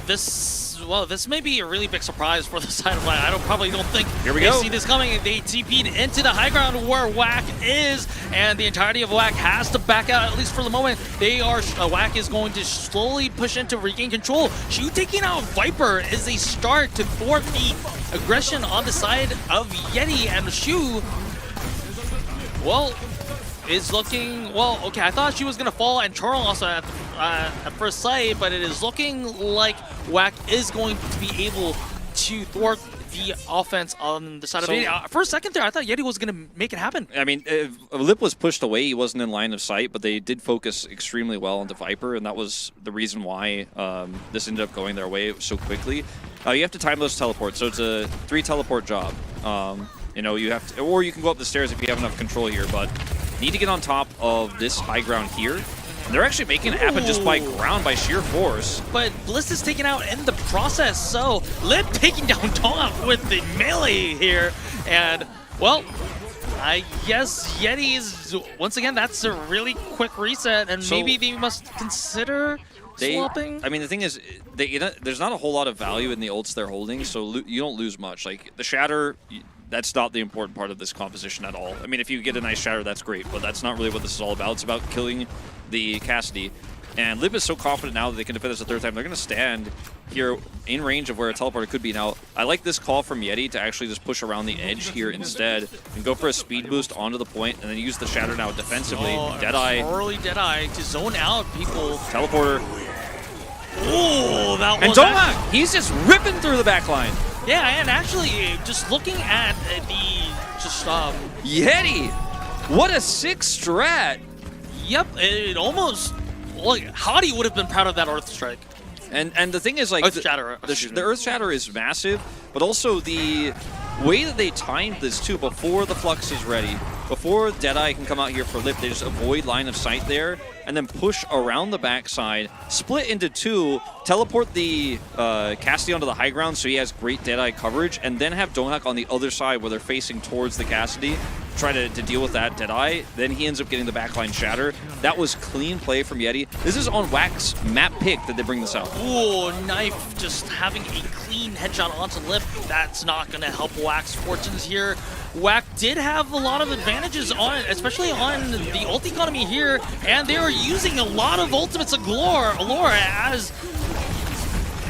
S2: this may be a really big surprise for the side of WAC. Probably don't think
S3: Here we
S2: they
S3: go.
S2: see this coming. They TP'd into the high ground where WAC is, and the entirety of WAC has to back out, at least for the moment. WAC is going to slowly push into regain control. Shu taking out Viper is a start to thwart the aggression on the side of Yeti, and Shu, well, is looking, well, okay, I thought she was going to fall and Charles also at first sight, but it is looking like WAC is going to be able to thwart the offense on the side of Yeti. For a second there, I thought Yeti was going to make it happen.
S3: I mean, Lip was pushed away. He wasn't in line of sight, but they did focus extremely well onto Viper, and that was the reason why this ended up going their way so quickly. You have to time those teleports, so it's a 3 teleport job. You know, you have to, or you can go up the stairs if you have enough control here, but you need to get on top of this high ground here. And they're actually making it happen just by ground, by sheer force.
S2: But Bliss is taken out in the process, so Lip taking down Dong with the melee here. And, well, I guess Yeti is, once again, that's a really quick reset, and so maybe they must consider swapping.
S3: I mean, the thing is, there's not a whole lot of value in the ults they're holding, so you don't lose much. Like, the Shatter, that's not the important part of this composition at all. I mean, if you get a nice Shatter, that's great, but that's not really what this is all about. It's about killing the Cassidy. And Lib is so confident now that they can defend this a third time. They're going to stand here in range of where a teleporter could be. Now, I like this call from Yeti to actually just push around the edge here instead and go for a speed boost onto the point and then use the Shatter now defensively. Deadeye.
S2: Early Deadeye to zone out people.
S3: Teleporter.
S2: Oh, that was...
S3: And Donghak, he's just ripping through the back line.
S2: Yeah, and actually, just looking at the...
S3: Yeti! What a sick strat!
S2: Yep, it almost... Like, Hadi would have been proud of that Earth Strike.
S3: And the thing is, like,
S2: Earth Shatter,
S3: the Earth Shatter is massive, but also the way that they timed this too, before the Flux is ready, before Deadeye can come out here for Lip, they just avoid line of sight there, and then push around the backside, split into 2, teleport the Cassidy onto the high ground so he has great Deadeye coverage, and then have Donghak on the other side where they're facing towards the Cassidy, try to deal with that Deadeye. Then he ends up getting the backline Shatter. That was clean play from Yeti. This is on WAC's map pick that they bring this out.
S2: Ooh, Knife just having a clean headshot onto Lip. That's not going to help WAC's fortunes here. WAC did have a lot of advantages on it, especially on the ult economy here, and they were using a lot of ultimates galore as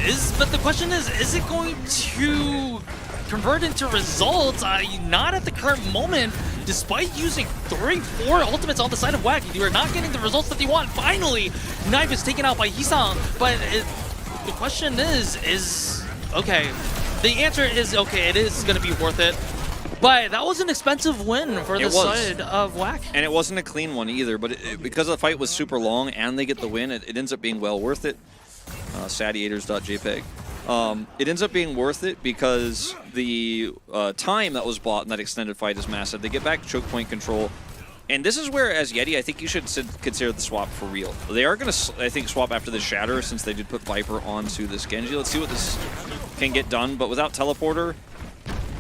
S2: is. But the question is it going to convert into results? Not at the current moment. Despite using 3-4 ultimates on the side of WAC, you are not getting the results that they want. Finally, Knife is taken out by Hisang, but the question is okay. The answer is okay. It is going to be worth it. But that was an expensive win for the side of WAC.
S3: And it wasn't a clean one either, but because the fight was super long and they get the win, it ends up being well worth it. Sadiators.jpg. It ends up being worth it because the time that was bought in that extended fight is massive. They get back choke point control. And this is where, as Yeti, I think you should consider the swap for real. They are going to, I think, swap after the Shatter since they did put Viper onto this Genji. Let's see what this can get done, but without Teleporter,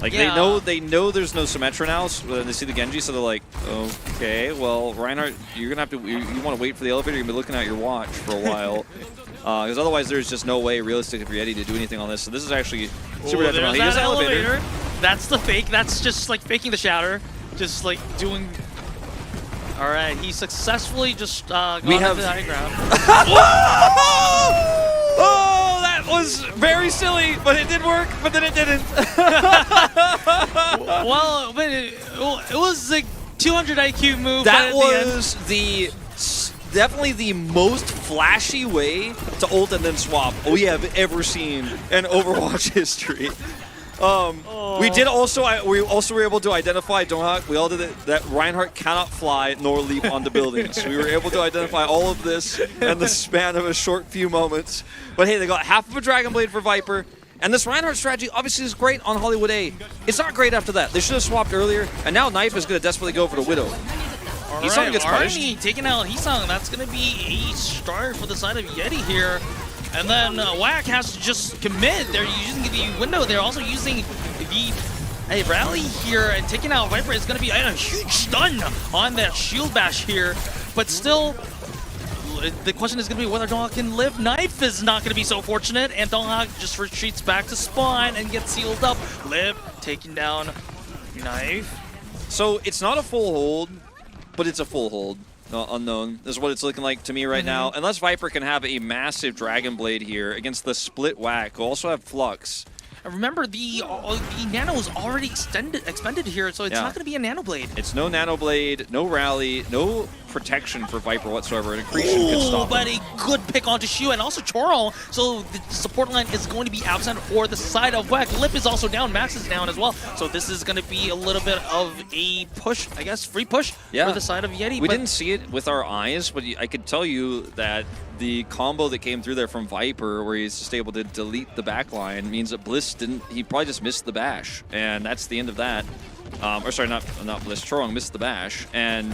S3: like, yeah. they know there's no Symmetra now, so they see the Genji, so they're like, okay, well, Reinhardt, you're gonna have to, you want to wait for the elevator, you're gonna be looking at your watch for a while. Because otherwise there's just no way, realistically, for Yeti to do anything on this. So this is actually super detrimental. He has an elevator.
S2: That's the fake, that's just like faking the Shatter. Just like doing... Alright, he successfully just gone into the high ground.
S3: Oh, that was very silly, but it did work, but then it didn't.
S2: Well, but it was like 200 IQ move.
S3: That was definitely the most flashy way to ult and then swap we have ever seen in Overwatch history. We also were able to identify Donghak. We all did it, that Reinhardt cannot fly nor leap onto buildings. We were able to identify all of this in the span of a short few moments. But hey, they got half of a Dragon Blade for Viper, And this Reinhardt strategy obviously is great on Hollywood A. It's not great after that. They should have swapped earlier, and now Knife is going to desperately go for the Widow. Hisang gets punished.
S2: Arnie taking out Hisang. That's going to be a start for the side of Yeti here. And then WAC has to just commit. They're using the window. They're also using the rally here, and taking out Viper is going to be a huge stun on that shield bash here. But still, the question is going to be whether Donghak can live. Knife is not going to be so fortunate, and Donghak just retreats back to spawn and gets sealed up. Liv taking down Knife.
S3: So it's not a full hold, but it's a full hold. Unknown is what it's looking like to me right now. Unless Viper can have a massive Dragon Blade here against the split WAC, who also have Flux.
S2: And remember, the Nano is already expended here, so it's not going to be a Nano Blade.
S3: It's no Nano Blade, no Rally, no protection for Viper whatsoever. And Accretion could stop
S2: but
S3: him.
S2: a good pick onto Shu, and also Chorl. So the support line is going to be absent for the side of WAC. Lip is also down, Max is down as well. So this is going to be a little bit of a push, I guess, free push for the side of Yeti.
S3: We didn't see it with our eyes, but I could tell you that the combo that came through there from Viper, where he's just able to delete the backline, means that Bliss didn't. He probably just missed the bash, and that's the end of that. Or sorry, not Bliss. Chorong missed the bash, and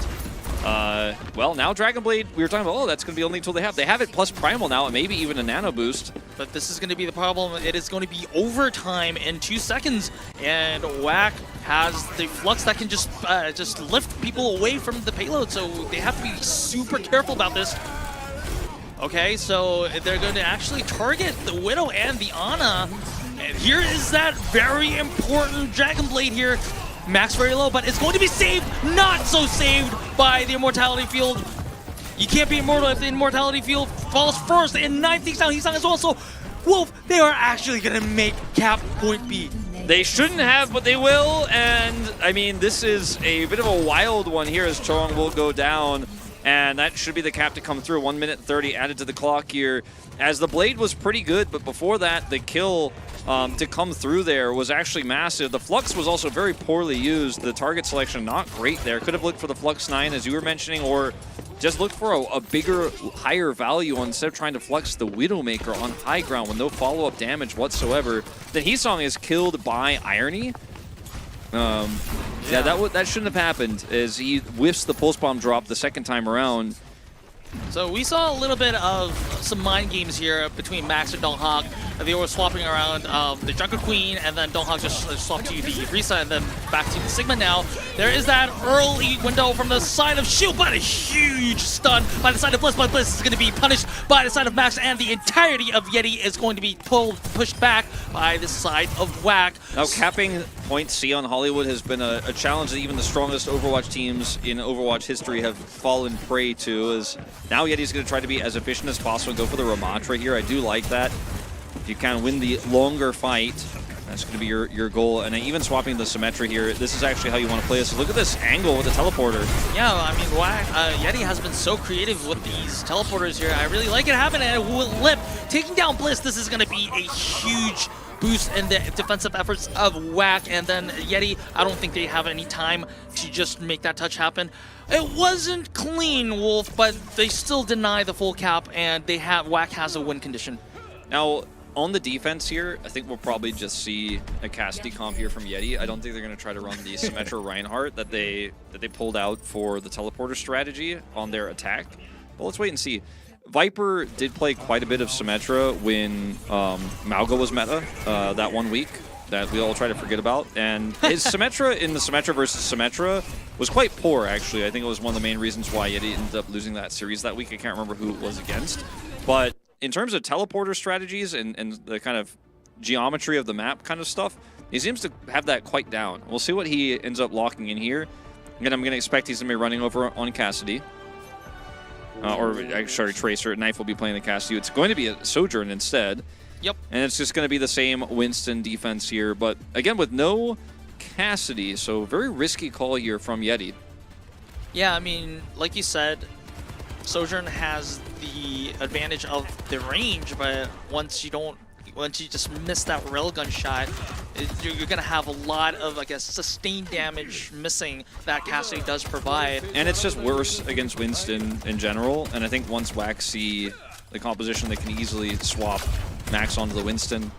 S3: well, now Dragon Blade. We were talking about, oh, that's going to be the only tool they have. They have it plus Primal now, and maybe even a Nano Boost.
S2: But this is going to be the problem. It is going to be overtime in 2 seconds, and WAC has the Flux that can just lift people away from the payload. So they have to be super careful about this. Okay, so they're going to actually target the Widow and the Ana. And here is that very important Dragon Blade here. Max very low, but it's going to be saved. Not so saved by the Immortality Field. You can't be immortal if the Immortality Field falls first. And 9 takes down Hisang as well. So, Wolf, they are actually going to make cap point B.
S3: They shouldn't have, but they will. And, I mean, this is a bit of a wild one here as Chorong will go down. And that should be the cap to come through. 1 minute 30 added to the clock here. As the Blade was pretty good, but before that, the kill to come through there was actually massive. The Flux was also very poorly used. The target selection not great there. Could have looked for the Flux 9, as you were mentioning, or just looked for a bigger, higher value instead of trying to Flux the Widowmaker on high ground with no follow-up damage whatsoever. Then Hisang is killed by Irony. Yeah, that shouldn't have happened, as he whiffs the Pulse Bomb drop the second time around.
S2: So we saw a little bit of some mind games here between Max and Donghak. They were swapping around the Junker Queen, and then Donghak just swapped to the Risa, and then back to the Sigma now. There is that early window from the side of Shield, but a huge stun by the side of Bliss. But Bliss is going to be punished by the side of Max, and the entirety of Yeti is going to be pushed back by the side of WAC.
S3: Now, capping point C on Hollywood has been a challenge that even the strongest Overwatch teams in Overwatch history have fallen prey to. As now Yeti's going to try to be as efficient as possible and go for the Ramatra here. I do like that. If you kind of win the longer fight, that's going to be your goal. And even swapping the Symmetra here, this is actually how you want to play this. Look at this angle with the teleporter.
S2: Yeah, I mean, Yeti has been so creative with these teleporters here. I really like it happening. And Lip taking down Bliss, this is going to be a huge boost in the defensive efforts of WAC. And then Yeti, I don't think they have any time to just make that touch happen. It wasn't clean, Wolf, but they still deny the full cap, and WAC has a win condition.
S3: Now, on the defense here, I think we'll probably just see a Cassidy comp here from Yeti. I don't think they're going to try to run the Symmetra Reinhardt that they pulled out for the teleporter strategy on their attack. But let's wait and see. Viper did play quite a bit of Symmetra when Mauga was meta that 1 week that we all try to forget about. And his Symmetra in the Symmetra versus Symmetra was quite poor, actually. I think it was one of the main reasons why Yeti ended up losing that series that week. I can't remember who it was against. But in terms of teleporter strategies and the kind of geometry of the map kind of stuff, he seems to have that quite down. We'll see what he ends up locking in here. Again, I'm going to expect he's going to be running over on Cassidy. Sorry, Tracer. Knife will be playing the Cassidy. It's going to be a Sojourn instead.
S2: Yep.
S3: And it's just going to be the same Winston defense here. But again, with no Cassidy, so very risky call here from Yeti.
S2: Yeah, I mean, like you said, Sojourn has the advantage of the range, but once you just miss that railgun shot, you're going to have a lot of, I guess, sustained damage missing that Cassidy does provide.
S3: And it's just worse against Winston in general. And I think once WAC see the composition, they can easily swap Max onto the Winston.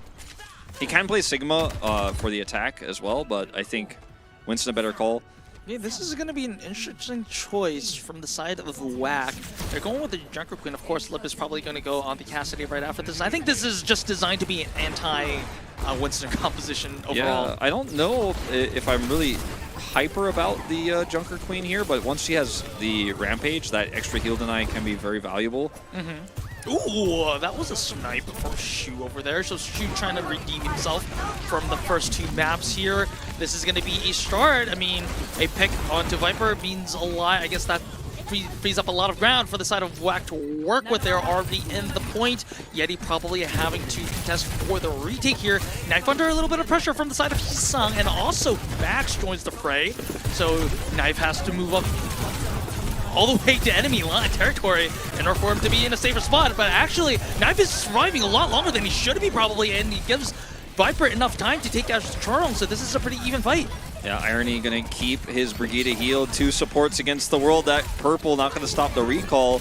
S3: He can play Sigma for the attack as well, but I think Winston a better call.
S2: Yeah, this is going to be an interesting choice from the side of Whack. They're going with the Junker Queen. Of course, Lip is probably going to go on the Cassidy right after this. I think this is just designed to be an anti-Winston composition overall.
S3: Yeah, I don't know if I'm really hyper about the Junker Queen here, but once she has the Rampage, that extra heal deny can be very valuable.
S2: Ooh, that was a snipe from Shu over there. So Shu trying to redeem himself from the first 2 maps here. This is going to be a start. I mean, a pick onto Viper means a lot. I guess that frees up a lot of ground for the side of Whack to work with. They're already in the point. Yeti probably having to contest for the retake here. Knife under a little bit of pressure from the side of Hisang, and also Max joins the fray. So Knife has to move up all the way to enemy line territory in order for him to be in a safer spot. But actually, Knife is surviving a lot longer than he should be probably, and he gives Viper enough time to take down Chorong, so this is a pretty even fight.
S3: Yeah, Irony going to keep his Brigida healed. 2 supports against the world. That purple not going to stop the recall.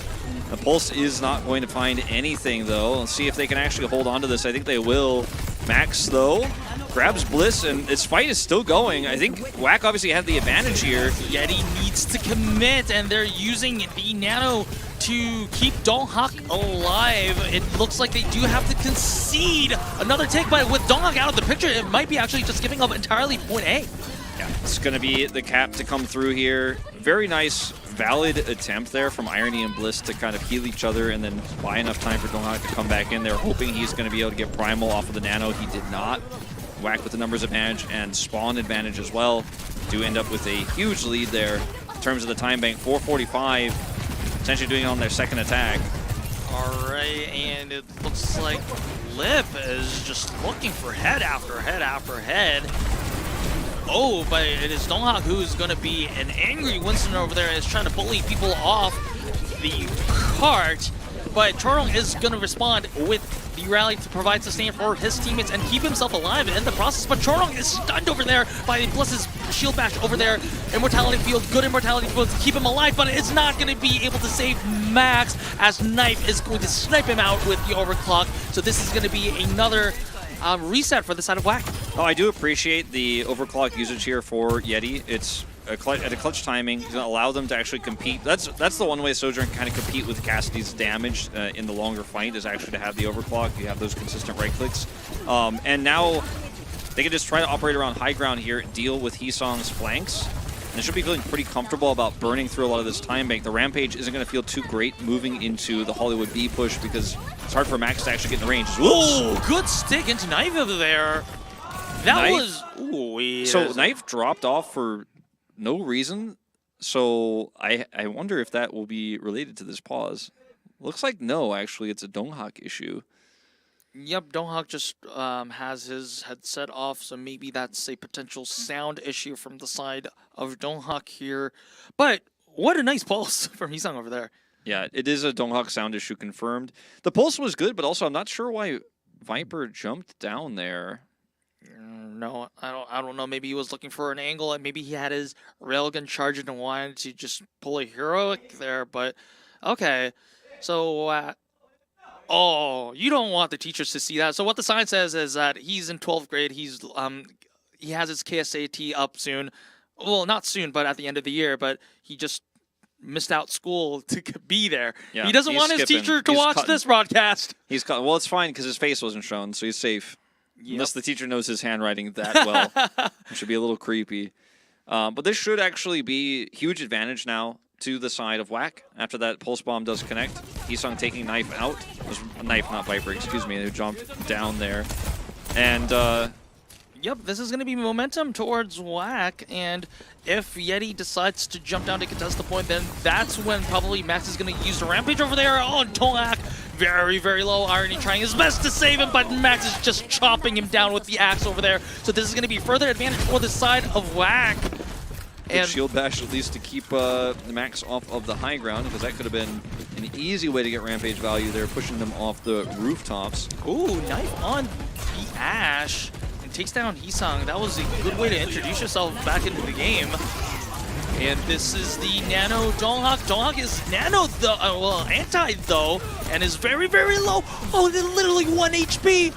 S3: The Pulse is not going to find anything, though. Let's see if they can actually hold on to this. I think they will. Max, though, grabs Bliss, and this fight is still going. I think Whack obviously had the advantage here.
S2: Yeti needs to commit, and they're using the Nano to keep Donghak alive. It looks like they do have to concede another take, but with Donghak out of the picture, it might be actually just giving up entirely point A.
S3: Yeah, it's going to be the cap to come through here. Very nice, valid attempt there from Irony and Bliss to kind of heal each other and then buy enough time for Donghak to come back in. They're hoping he's going to be able to get Primal off of the Nano. He did not. Whack with the numbers advantage and spawn advantage as well. Do end up with a huge lead there in terms of the time bank. 4:45, essentially doing it on their second attack.
S2: All right, and it looks like Lip is just looking for head after head after head. Oh, but it is Donghak who's going to be an angry Winston over there and is trying to bully people off the cart. But Chorong is going to respond with the rally to provide sustain for his teammates and keep himself alive in the process. But Chorong is stunned over there by Bliss's shield bash over there. Immortality field, good immortality field to keep him alive, but it's not going to be able to save Max as Knife is going to snipe him out with the overclock. So this is going to be another reset for the side of Whack.
S3: Oh, I do appreciate the overclock usage here for Yeti. It's at a clutch timing. He's going to allow them to actually compete. That's the one way Sojourn can kind of compete with Cassidy's damage in the longer fight, is actually to have the overclock. You have those consistent right clicks. And now they can just try to operate around high ground here, deal with Hisong's flanks. And they should be feeling pretty comfortable about burning through a lot of this time bank. The Rampage isn't going to feel too great moving into the Hollywood B push because it's hard for Max to actually get in the range.
S2: Oh, good stick into Knife over there. That
S3: Knife?
S2: was... Ooh,
S3: So Knife dropped off for no reason. So I wonder if that will be related to this pause. Looks like no, actually. It's a Donghak issue.
S2: Yep, Donghak just has his headset off, so maybe that's a potential sound issue from the side of Donghak here. But what a nice pulse from Hisang over there.
S3: Yeah, it is a Donghak sound issue confirmed. The pulse was good, but also I'm not sure why Viper jumped down there.
S2: No, I don't know. Maybe he was looking for an angle, and maybe he had his railgun charged and wanted to just pull a heroic there. But okay, so oh, you don't want the teachers to see that. So what the sign says is that he's in 12th grade. He's he has his KSAT up soon. Well, not soon, but at the end of the year. But he just missed out school to be there. Yeah, he doesn't want his teacher to watch this broadcast.
S3: He's cut. Well, it's fine because his face wasn't shown, so he's safe. Yep. Unless the teacher knows his handwriting that well. It should be a little creepy. But this should actually be huge advantage now to the side of Whack after that pulse bomb does connect. Hisang taking Knife out. It was Knife, not Viper, excuse me, who jumped down there. And
S2: yep, this is going to be momentum towards Whack, and if Yeti decides to jump down to contest the point, then that's when probably Max is going to use the Rampage over there on Donghak. Very, very low. Irony trying his best to save him, but Max is just chopping him down with the axe over there. So this is going to be further advantage for the side of Whack.
S3: And shield bash at least to keep Max off of the high ground, because that could have been an easy way to get Rampage value there, pushing them off the rooftops.
S2: Ooh, Knife on the Ash. Takes down Hisang. That was a good way to introduce yourself back into the game. And this is the Nano Donghak. Donghak is Nano, well, anti though, and is very, very low. Oh, they're literally 1 HP.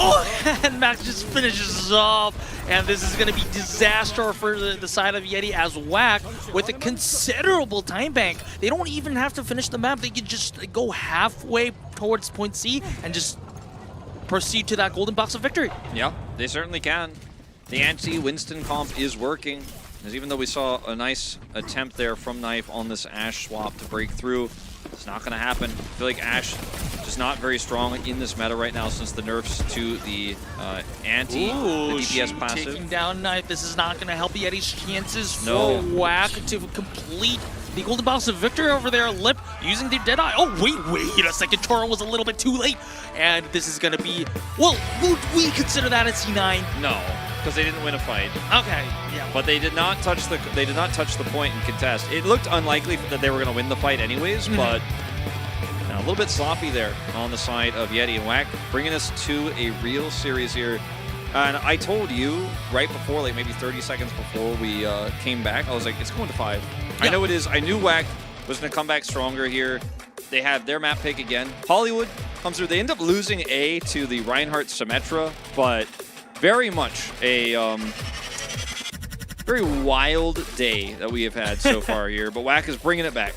S2: Oh, and Max just finishes off. And this is going to be disaster for the side of Yeti as Whack with a considerable time bank. They don't even have to finish the map. They can just go halfway towards point C and just proceed to that golden box of victory.
S3: Yeah, they certainly can. The anti-Winston comp is working. Because even though we saw a nice attempt there from Knife on this Ashe swap to break through, it's not going to happen. I feel like Ashe just not very strong in this meta right now since the nerfs to the anti, the DPS passive.
S2: Taking down Knife. This is not going to help Yeti's chances
S3: No.
S2: for Whack to complete the golden box of victory over there. Lip using the Deadeye. Oh, wait a second. Toro was a little bit too late. And this is going to be, well, would we consider that a C9?
S3: No, because they didn't win a fight.
S2: Okay, yeah.
S3: But they did not touch the point in contest. It looked unlikely that they were going to win the fight anyways, but a little bit sloppy there on the side of Yeti and Whack, bringing us to a real series here. And I told you right before, like maybe 30 seconds before we came back, I was like, it's going to 5. Yeah. I know it is. I knew Whack was going to come back stronger here. They had their map pick again. Hollywood comes through. They end up losing A to the Reinhardt Symmetra, but very much a very wild day that we have had so far here. But Whack is bringing it back.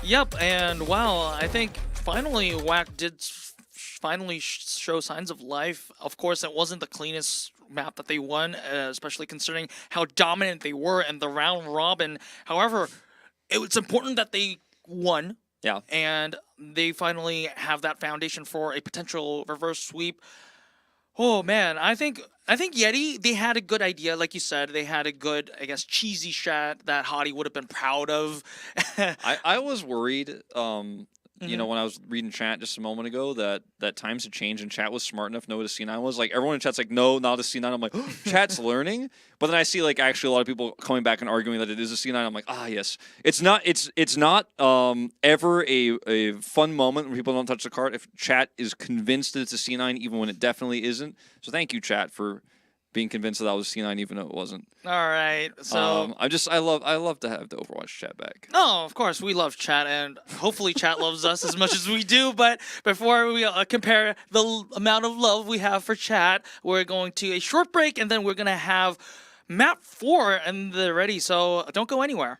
S2: Yep, and wow, I think finally Whack did finally show signs of life. Of course, it wasn't the cleanest map that they won, especially considering how dominant they were in the round robin. However, it's important that they won.
S3: Yeah.
S2: And they finally have that foundation for a potential reverse sweep. Oh man, I think Yeti, they had a good idea, like you said. They had a good, I guess, cheesy shot that Hottie would have been proud of.
S3: I was worried, you know, when I was reading chat just a moment ago that times had changed and chat was smart enough to know what a C9 was. Like, everyone in chat's like, no, not a C9. I'm like, oh, chat's learning. But then I see, like, actually a lot of people coming back and arguing that it is a C9. I'm like, ah, yes. It's not ever a fun moment when people don't touch the card if chat is convinced that it's a C9 even when it definitely isn't. So thank you, chat, for being convinced that was C9 even though it wasn't.
S2: All right, so
S3: I love to have the Overwatch chat back.
S2: No, of course we love chat, and hopefully chat loves us as much as we do. But before we compare the amount of love we have for chat, we're going to a short break, and then we're gonna have map 4 and they're ready. So don't go anywhere.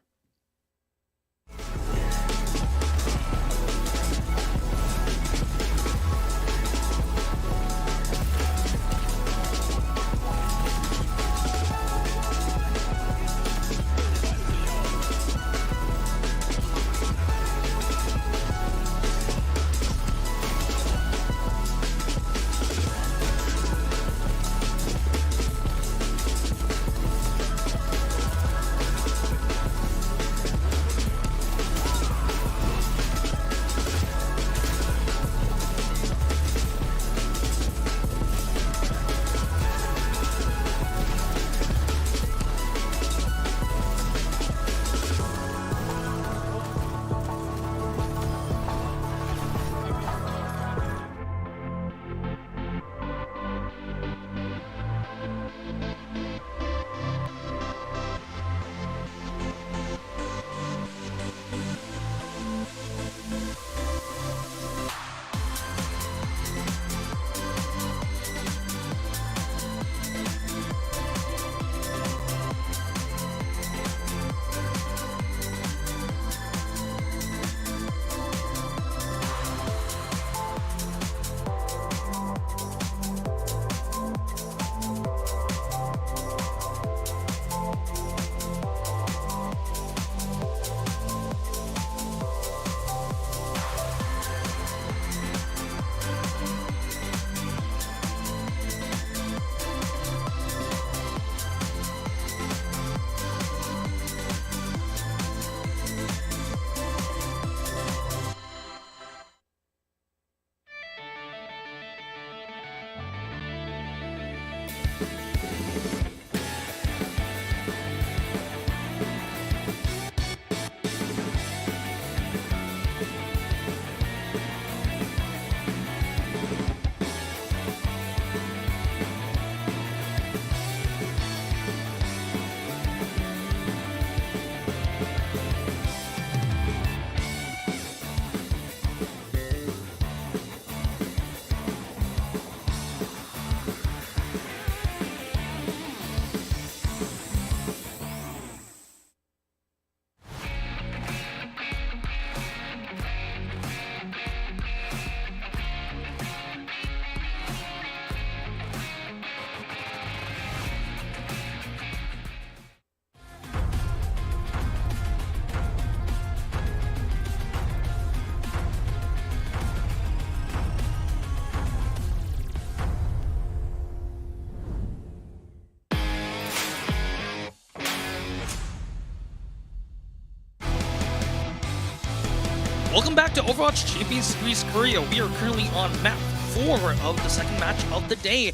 S2: Welcome back to Overwatch Champions Series Korea. We are currently on map 4 of the second match of the day.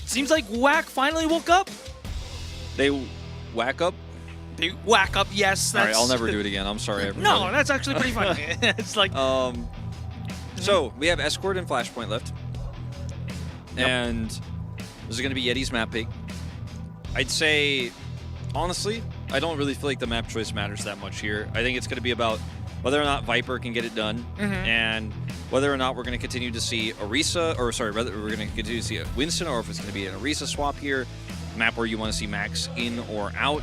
S2: Seems like WAC finally woke up.
S3: They whack up?
S2: They whack up, yes.
S3: All right, I'll never do it again. I'm sorry, everybody.
S2: No, that's actually pretty funny. It's like...
S3: So, we have Escort and Flashpoint left.
S2: Yep.
S3: And this is going to be Yeti's map pick. I'd say, honestly, I don't really feel like the map choice matters that much here. I think it's going to be about whether or not Viper can get it done, and whether or not we're going to continue to see Orisa, or sorry, whether we're going to continue to see a Winston, or if it's going to be an Orisa swap here. A map where you want to see Max in or out.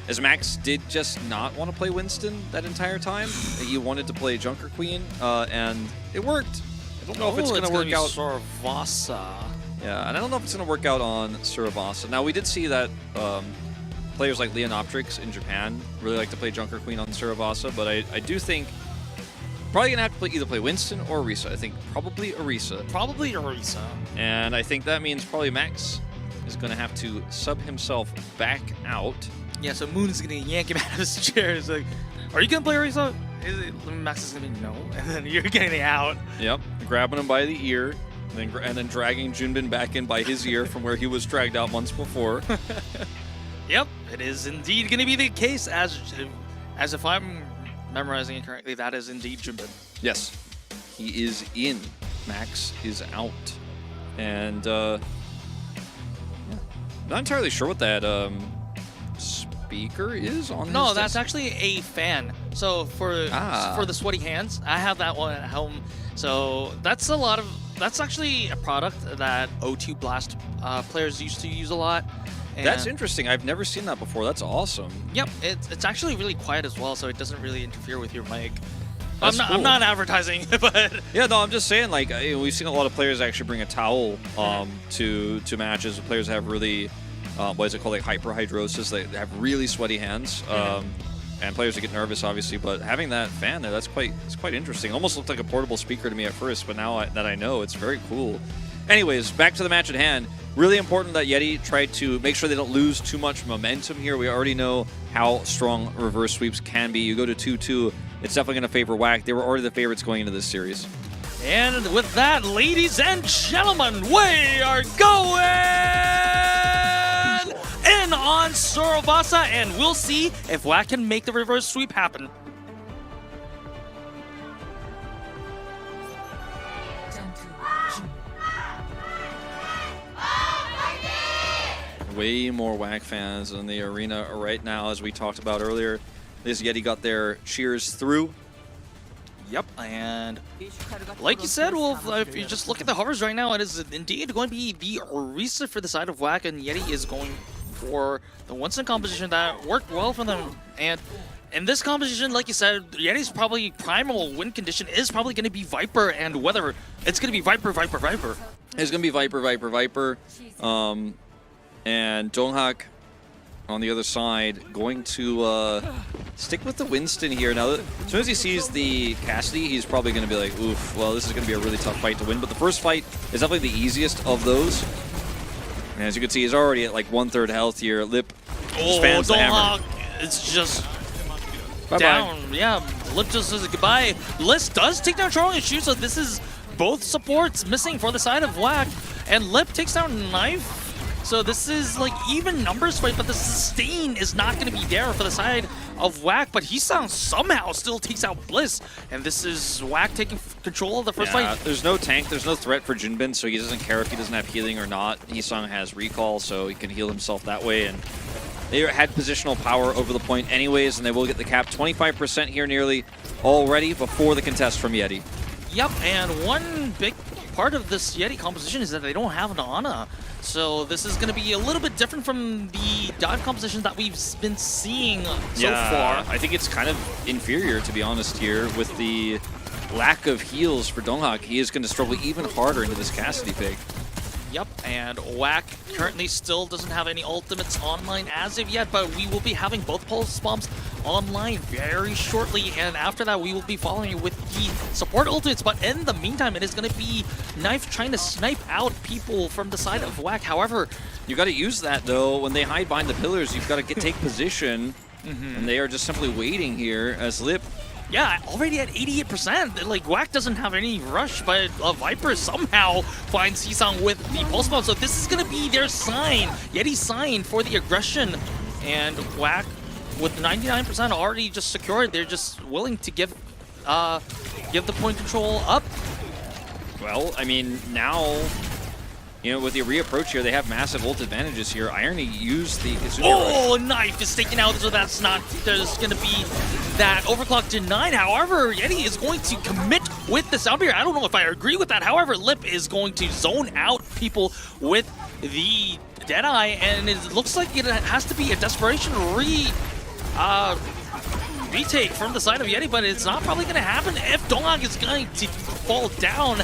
S3: As Max did just not want to play Winston that entire time. He wanted to play Junker Queen, and it worked. I don't know if it's going to work out.
S2: Sorvasa.
S3: Yeah, and I don't know if it's going to work out on Surabasa. Now, we did see that players like Leonoptrix in Japan really like to play Junker Queen on Surabasa, but I do think probably going to have to either play Winston or Orisa. I think probably Orisa.
S2: Probably Orisa.
S3: And I think that means probably Max is going to have to sub himself back out.
S2: Yeah, so Moon is going to yank him out of his chair. It's like, are you going to play Orisa? Max is going to be no, and then you're getting out.
S3: Yep, grabbing him by the ear, and then dragging Junbin back in by his ear from where he was dragged out months before.
S2: Yep, it is indeed going to be the case, as if I'm memorizing it correctly, that is indeed Junbin.
S3: Yes, he is in. Max is out. And, yeah. Not entirely sure what that speaker is on
S2: No,
S3: his
S2: that's
S3: desk.
S2: actually a fan. So for the sweaty hands, I have that one at home. So that's actually a product that O2 Blast players used to use a lot. And
S3: That's interesting. I've never seen that before. That's awesome.
S2: Yep, it's actually really quiet as well, so it doesn't really interfere with your mic.
S3: That's
S2: I'm
S3: cool.
S2: not advertising, but
S3: Yeah, no, I'm just saying, like, we've seen a lot of players actually bring a towel to matches. Players have really, what is it called, like hyperhidrosis. They have really sweaty hands, and players that get nervous, obviously. But having that fan there, it's quite interesting. It almost looked like a portable speaker to me at first, but now that I know, it's very cool. Anyways, back to the match at hand. Really important that Yeti tried to make sure they don't lose too much momentum here. We already know how strong reverse sweeps can be. You go to 2-2, it's definitely going to favor WAC. They were already the favorites going into this series.
S2: And with that, ladies and gentlemen, we are going in on Surabasa, and we'll see if WAC can make the reverse sweep happen.
S3: Way more WAC fans in the arena right now, as we talked about earlier. This Yeti got their cheers through.
S2: Yep, and like you said, Wolf, if you just look at the hovers right now, it is indeed going to be the Orisa for the side of WAC, and Yeti is going for the Winston composition that worked well for them. And in this composition, like you said, Yeti's probably primal win condition is probably going to be Viper, and whether it's going to be Viper.
S3: It's going to be Viper. And Donghak on the other side going to stick with the Winston here. Now, as soon as he sees the Cassidy, he's probably going to be like, oof, well, this is going to be a really tough fight to win. But the first fight is definitely the easiest of those. And as you can see, he's already at like 1/3 health here. Lip spans the hammer.
S2: It's just
S3: Bye-bye.
S2: down. Yeah, Lip just says goodbye. Liz does take down Charlie and Shoot, so this is both supports missing for the side of WAC. And Lip takes down Knife. So this is like even numbers fight, but the sustain is not going to be there for the side of WAC, but he somehow still takes out Bliss. And this is WAC taking control of the first fight.
S3: There's no tank, there's no threat for Junbin, so he doesn't care if he doesn't have healing or not. Hisang has recall, so he can heal himself that way. And they had positional power over the point anyways, and they will get the cap 25% here nearly already before the contest from Yeti.
S2: Yep, and one big part of this Yeti composition is that they don't have an Ana. So this is going to be a little bit different from the dive composition that we've been seeing so far.
S3: I think it's kind of inferior, to be honest, here. With the lack of heals for Donghak, he is going to struggle even harder into this Cassidy pick.
S2: Yep, and WAC currently still doesn't have any ultimates online as of yet, but we will be having both pulse bombs online very shortly, and after that we will be following with the support ultimates. But in the meantime, it is going to be Knife trying to snipe out people from the side of WAC. However,
S3: you got to use that though. When they hide behind the pillars, you've got to take position, and they are just simply waiting here as Lip
S2: Yeah, already at 88%. Like, WAC doesn't have any rush, but Viper somehow finds Sisang with the pulse bomb. So this is going to be their sign, Yeti's sign for the aggression. And WAC, with 99% already just secured, they're just willing to give the point control up.
S3: Well, I mean, now, you know, with the reapproach here, they have massive ult advantages here. Irony used the Kitsune
S2: Oh,
S3: rush.
S2: knife is taken out, so that's not, there's going to be that overclock denied. However, Yeti is going to commit with the sound barrier. I don't know if I agree with that. However, Lip is going to zone out people with the Deadeye, and it looks like it has to be a desperation retake from the side of Yeti, but it's not probably going to happen if Donghak is going to fall down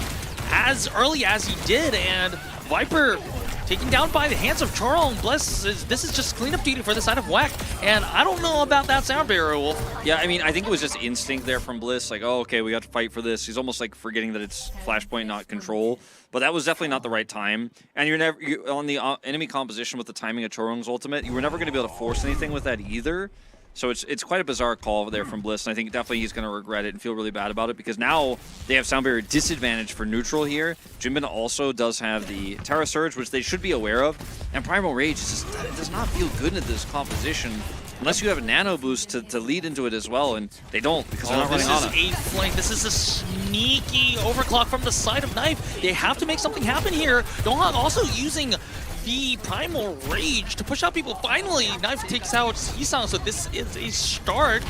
S2: as early as he did, and Viper taken down by the hands of Charong. This is just cleanup duty for the side of WAC, and I don't know about that sound barrier, Wolf.
S3: Yeah, I mean, I think it was just instinct there from Bliss, like, oh, okay, we got to fight for this. He's almost like forgetting that it's Flashpoint, not control, but that was definitely not the right time. And you're on the enemy composition with the timing of Chorong's ultimate, you were never going to be able to force anything with that either. So it's quite a bizarre call there from Bliss, and I think definitely he's going to regret it and feel really bad about it, because now they have sound barrier disadvantage for neutral here. Jimin also does have the Terra Surge, which they should be aware of, and Primal Rage just it does not feel good in this composition unless you have a nano boost to lead into it as well, and they don't, because they're not running on it.
S2: This is a flank. This is a sneaky overclock from the side of Knife. They have to make something happen here. Donghak also using the Primal Rage to push out people. Finally, Knife takes out Hisang, so this is a start.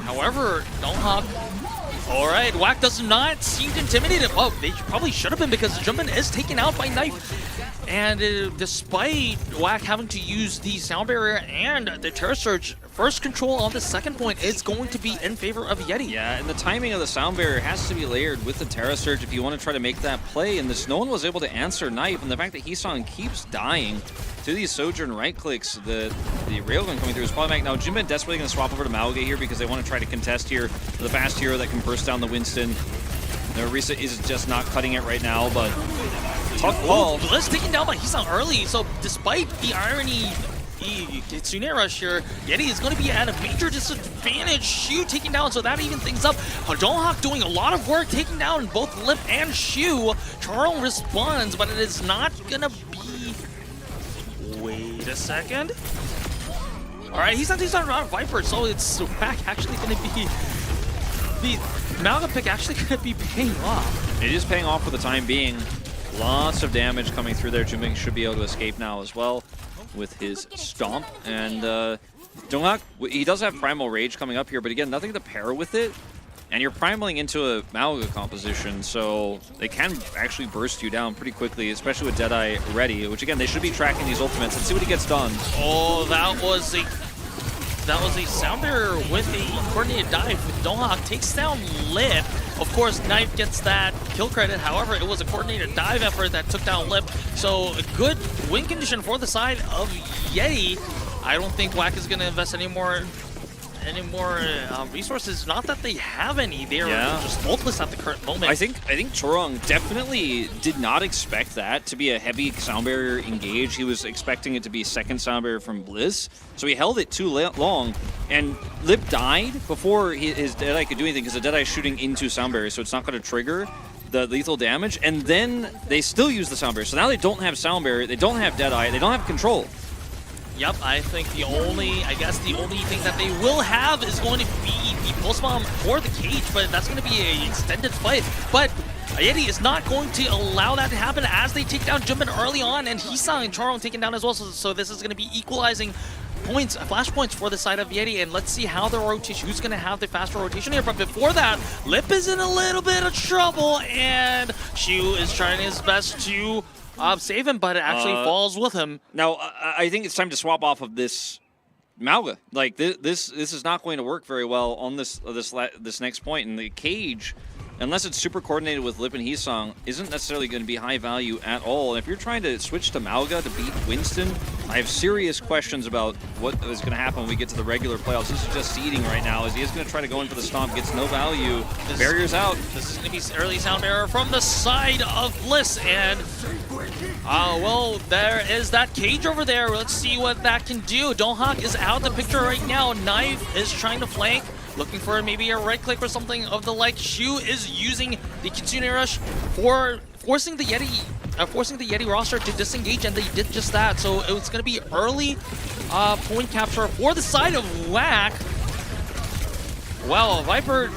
S2: However, Donghak, all right, WAC does not seem intimidated. Oh, they probably should have been, because Jumpin is taken out by Knife. And despite WAC having to use the sound barrier and the Terror Surge, first control on the second point is going to be in favor of Yeti.
S3: Yeah, and the timing of the sound barrier has to be layered with the Terra Surge if you want to try to make that play. And no one was able to answer Knife, and the fact that Hisang keeps dying to these Sojourn right clicks, the railgun coming through is problematic. Now, Jimin desperately going to swap over to Mauga here because they want to try to contest here the fast hero that can burst down the Winston. Risa is just not cutting it right now, but tough call.
S2: Bliss taken down by Hisang early, so despite the irony, the Kitsune rush here, Yeti is going to be at a major disadvantage. Shu taking down, so that even things up. Donghak doing a lot of work, taking down both Lip and Shu. Charong responds, but it is not going to be... Wait a second. All right, he's not around Viper, so it's back actually going to be... The Malga pick actually going to be paying off.
S3: It is paying off for the time being. Lots of damage coming through there. Jiming should be able to escape now as well with his stomp. And Donghak, he does have Primal Rage coming up here, but again, nothing to pair with it. And you're primaling into a Malga composition, so they can actually burst you down pretty quickly, especially with Deadeye ready, which again, they should be tracking these ultimates. Let's see what he gets done.
S2: Oh, that was a sound barrier with a coordinated dive. Donghak takes down Lip. Of course, Knife gets that kill credit. However, it was a coordinated dive effort that took down Lip. So a good win condition for the side of Yeti. I don't think WAC is going to invest any more resources. Not that they have any. They're just multipless at the current moment.
S3: I think Chorong definitely did not expect that to be a heavy sound barrier engage. He was expecting it to be second sound barrier from Bliss. So he held it too long, and Lip died before his Deadeye could do anything, because the Deadeye is shooting into sound barrier, so it's not going to trigger the lethal damage. And then they still use the sound barrier. So now they don't have sound barrier, they don't have Deadeye, they don't have control.
S2: Yep, I think the only thing that they will have is going to be the pulse bomb for the cage, but that's going to be an extended fight. But Yeti is not going to allow that to happen as they take down Jumpin early on, and Hisang and Charong taken down as well. So this is going to be equalizing points, flash points for the side of Yeti, and let's see how the rotation, who's going to have the faster rotation here. But before that, Lip is in a little bit of trouble, and Shu is trying his best to save him, but it actually falls with him.
S3: Now, I think it's time to swap off of this Malga. Like, this is not going to work very well on this next point. And the cage, unless it's super coordinated with Lip and Hisang, isn't necessarily going to be high value at all. And if you're trying to switch to Malga to beat Winston, I have serious questions about what is going to happen when we get to the regular playoffs. This is just seeding right now, as he is going to try to go in for the stomp, gets no value. Barrier's out.
S2: This is going to be early sound error from the side of Bliss, and well, there is that cage over there. Let's see what that can do. Donghak is out of the picture right now. Knife is trying to flank looking for maybe a right click or something of the like. Shu is using the Kitsune Rush for forcing the Yeti roster to disengage, and they did just that. So it's going to be early point capture for the side of Whack. Wow, Viper.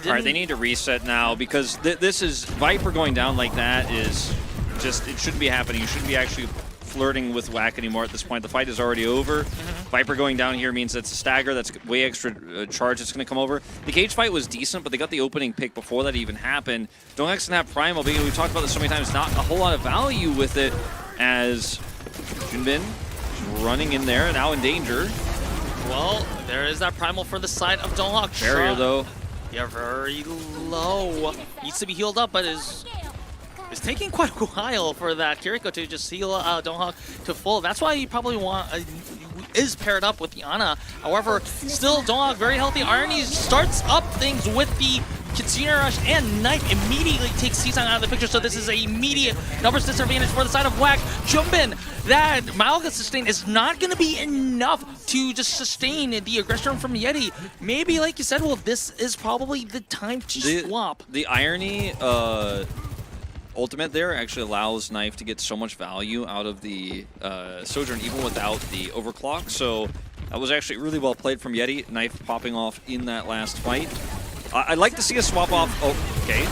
S3: All right, they need to reset now because this is Viper going down like that is just, it shouldn't be happening. You shouldn't be actually flirting with Whack anymore at this point. The fight is already over. Viper going down here means it's a stagger. That's way extra charge that's going to come over. The cage fight was decent, but they got the opening pick before that even happened. Don't have Primal, because we've talked about this so many times, not a whole lot of value with it as Junbin running in there, now in danger.
S2: Well, there is that Primal for the side of Donghak.
S3: Barrier though.
S2: Yeah, very low. Needs to be healed up, but is taking quite a while for that Kiriko to just heal Donghak to full. That's why you probably want is paired up with the Ana. However, still Donghak very healthy. Irony starts up things with the Kitsune Rush, and Knife immediately takes Seasong out of the picture, so this is an immediate numbers disadvantage for the side of Whack. Jumpin, that Malga sustain is not going to be enough to just sustain the aggression from Yeti. Maybe, like you said, well, this is probably the time to swap.
S3: The Irony ultimate there actually allows Knife to get so much value out of the Sojourn even without the overclock, so that was actually really well played from Yeti. Knife popping off in that last fight. I'd like to see a swap off. Oh, okay.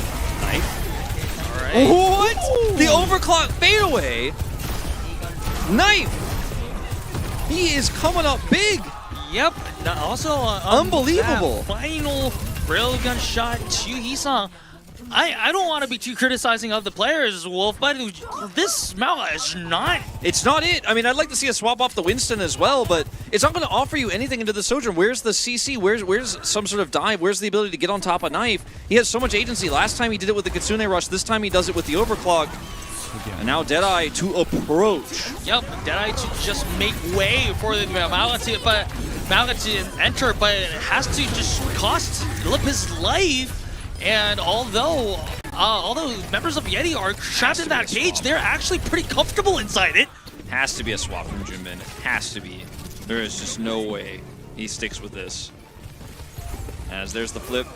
S3: Knife.
S2: All right.
S3: What? Ooh. The overclock fadeaway. Knife. He is coming up big.
S2: Yep. Also,
S3: unbelievable.
S2: Final railgun shot to Hisang. I don't want to be too criticizing of the players, Wolf, but this Malga is not.
S3: It's not it. I mean, I'd like to see a swap off the Winston as well, but it's not going to offer you anything into the Sojourn. Where's the CC? Where's some sort of dive? Where's the ability to get on top of Knife? He has so much agency. Last time he did it with the Kitsune Rush. This time he does it with the overclock. And now Deadeye to approach.
S2: Yep, Deadeye to just make way for the Malga to enter, but it has to just cost Lip his life. And although members of Yeti are trapped in that cage, they're actually pretty comfortable inside it.
S3: Has to be a swap from Junbin. Has to be. There is just no way he sticks with this. As there's the flip.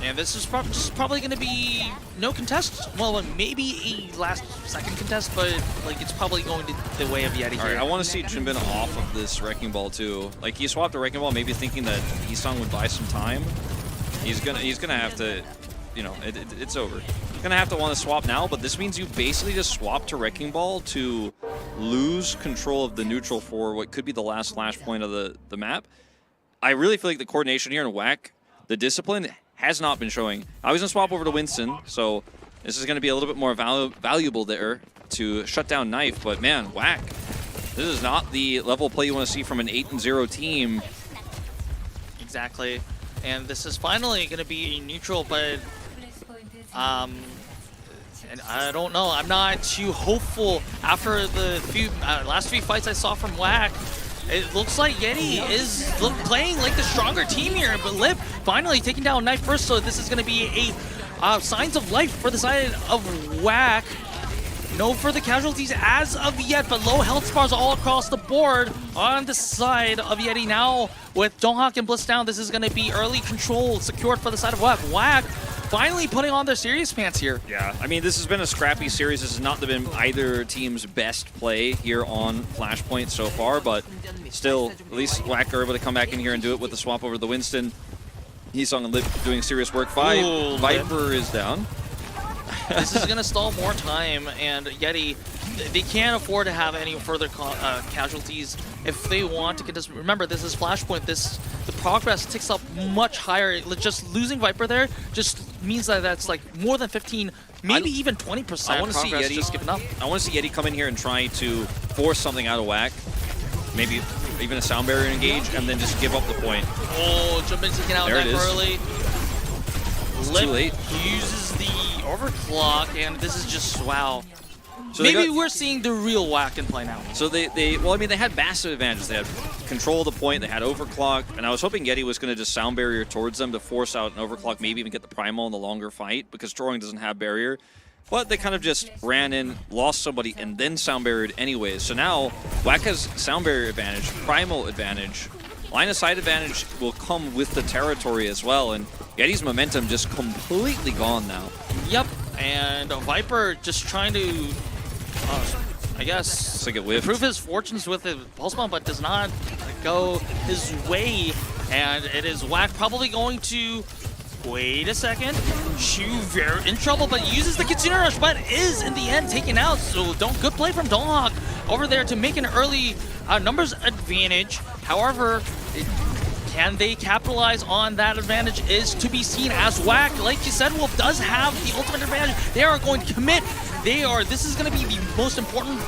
S2: And this is probably going to be no contest. Well, maybe a last-second contest, but like it's probably going the way of Yeti here.
S3: All right, I want to see Junbin off of this Wrecking Ball too. Like he swapped the Wrecking Ball, maybe thinking that Hisang would buy some time. He's gonna have to, you know, it's over. He's gonna have to want to swap now, but this means you basically just swap to Wrecking Ball to lose control of the neutral for what could be the last flashpoint of the map. I really feel like the coordination here in Whack, the discipline has not been showing. I was gonna swap over to Winston, so this is gonna be a little bit more valuable there to shut down Knife. But man, Whack, this is not the level of play you want to see from an 8-0 team.
S2: Exactly. And this is finally going to be a neutral, but and I don't know. I'm not too hopeful after the last few fights I saw from Whack. It looks like Yeti is playing like the stronger team here, but Lip finally taking down Knife first, so this is going to be a signs of life for the side of Whack. No further casualties as of yet, but low health bars all across the board on the side of Yeti. Now with Donghak and Bliss down, this is going to be early control secured for the side of Whack. Whack finally putting on their serious pants here.
S3: Yeah, I mean, this has been a scrappy series. This has not been either team's best play here on Flashpoint so far, but still, at least Whack are able to come back in here and do it with the swap over the Winston. Hisang and Lip doing serious work. Viper is down.
S2: This is going to stall more time, and Yeti, they can't afford to have any further casualties if they want to get this. Remember, this is Flashpoint. The progress ticks up much higher. Just losing Viper there just means that that's like more than 15, maybe even 20%
S3: I want to see
S2: progress
S3: Yeti
S2: just giving up.
S3: I want to see Yeti come in here and try to force something out of Whack. Maybe even a sound barrier engage, and then just give up the point.
S2: Oh, jumping taking out Knife early.
S3: It's too late.
S2: Uses the overclock, and this is just wow.
S3: So
S2: maybe we're seeing the real Whack in play now.
S3: So well, I mean, they had massive advantages. They had control of the point, they had overclock, and I was hoping Yeti was going to just sound barrier towards them to force out an overclock, maybe even get the primal in the longer fight, because Troring doesn't have barrier. But they kind of just ran in, lost somebody, and then sound barriered anyways. So now Whack has sound barrier advantage, primal advantage, line of sight advantage will come with the territory as well, and Yeti's momentum just completely gone now.
S2: Yep, and Viper just trying to, I guess, improve his fortunes with the pulse bomb, but does not go his way. And it is Whack probably going to, wait a second, Shu very in trouble, but uses the Kitsune Rush, but is in the end taken out. So good play from Donghak over there to make an early numbers advantage. However, can they capitalize on that advantage is to be seen, as Whack, like you said, Wolf, does have the ultimate advantage. They are going to commit. This is going to be the most important,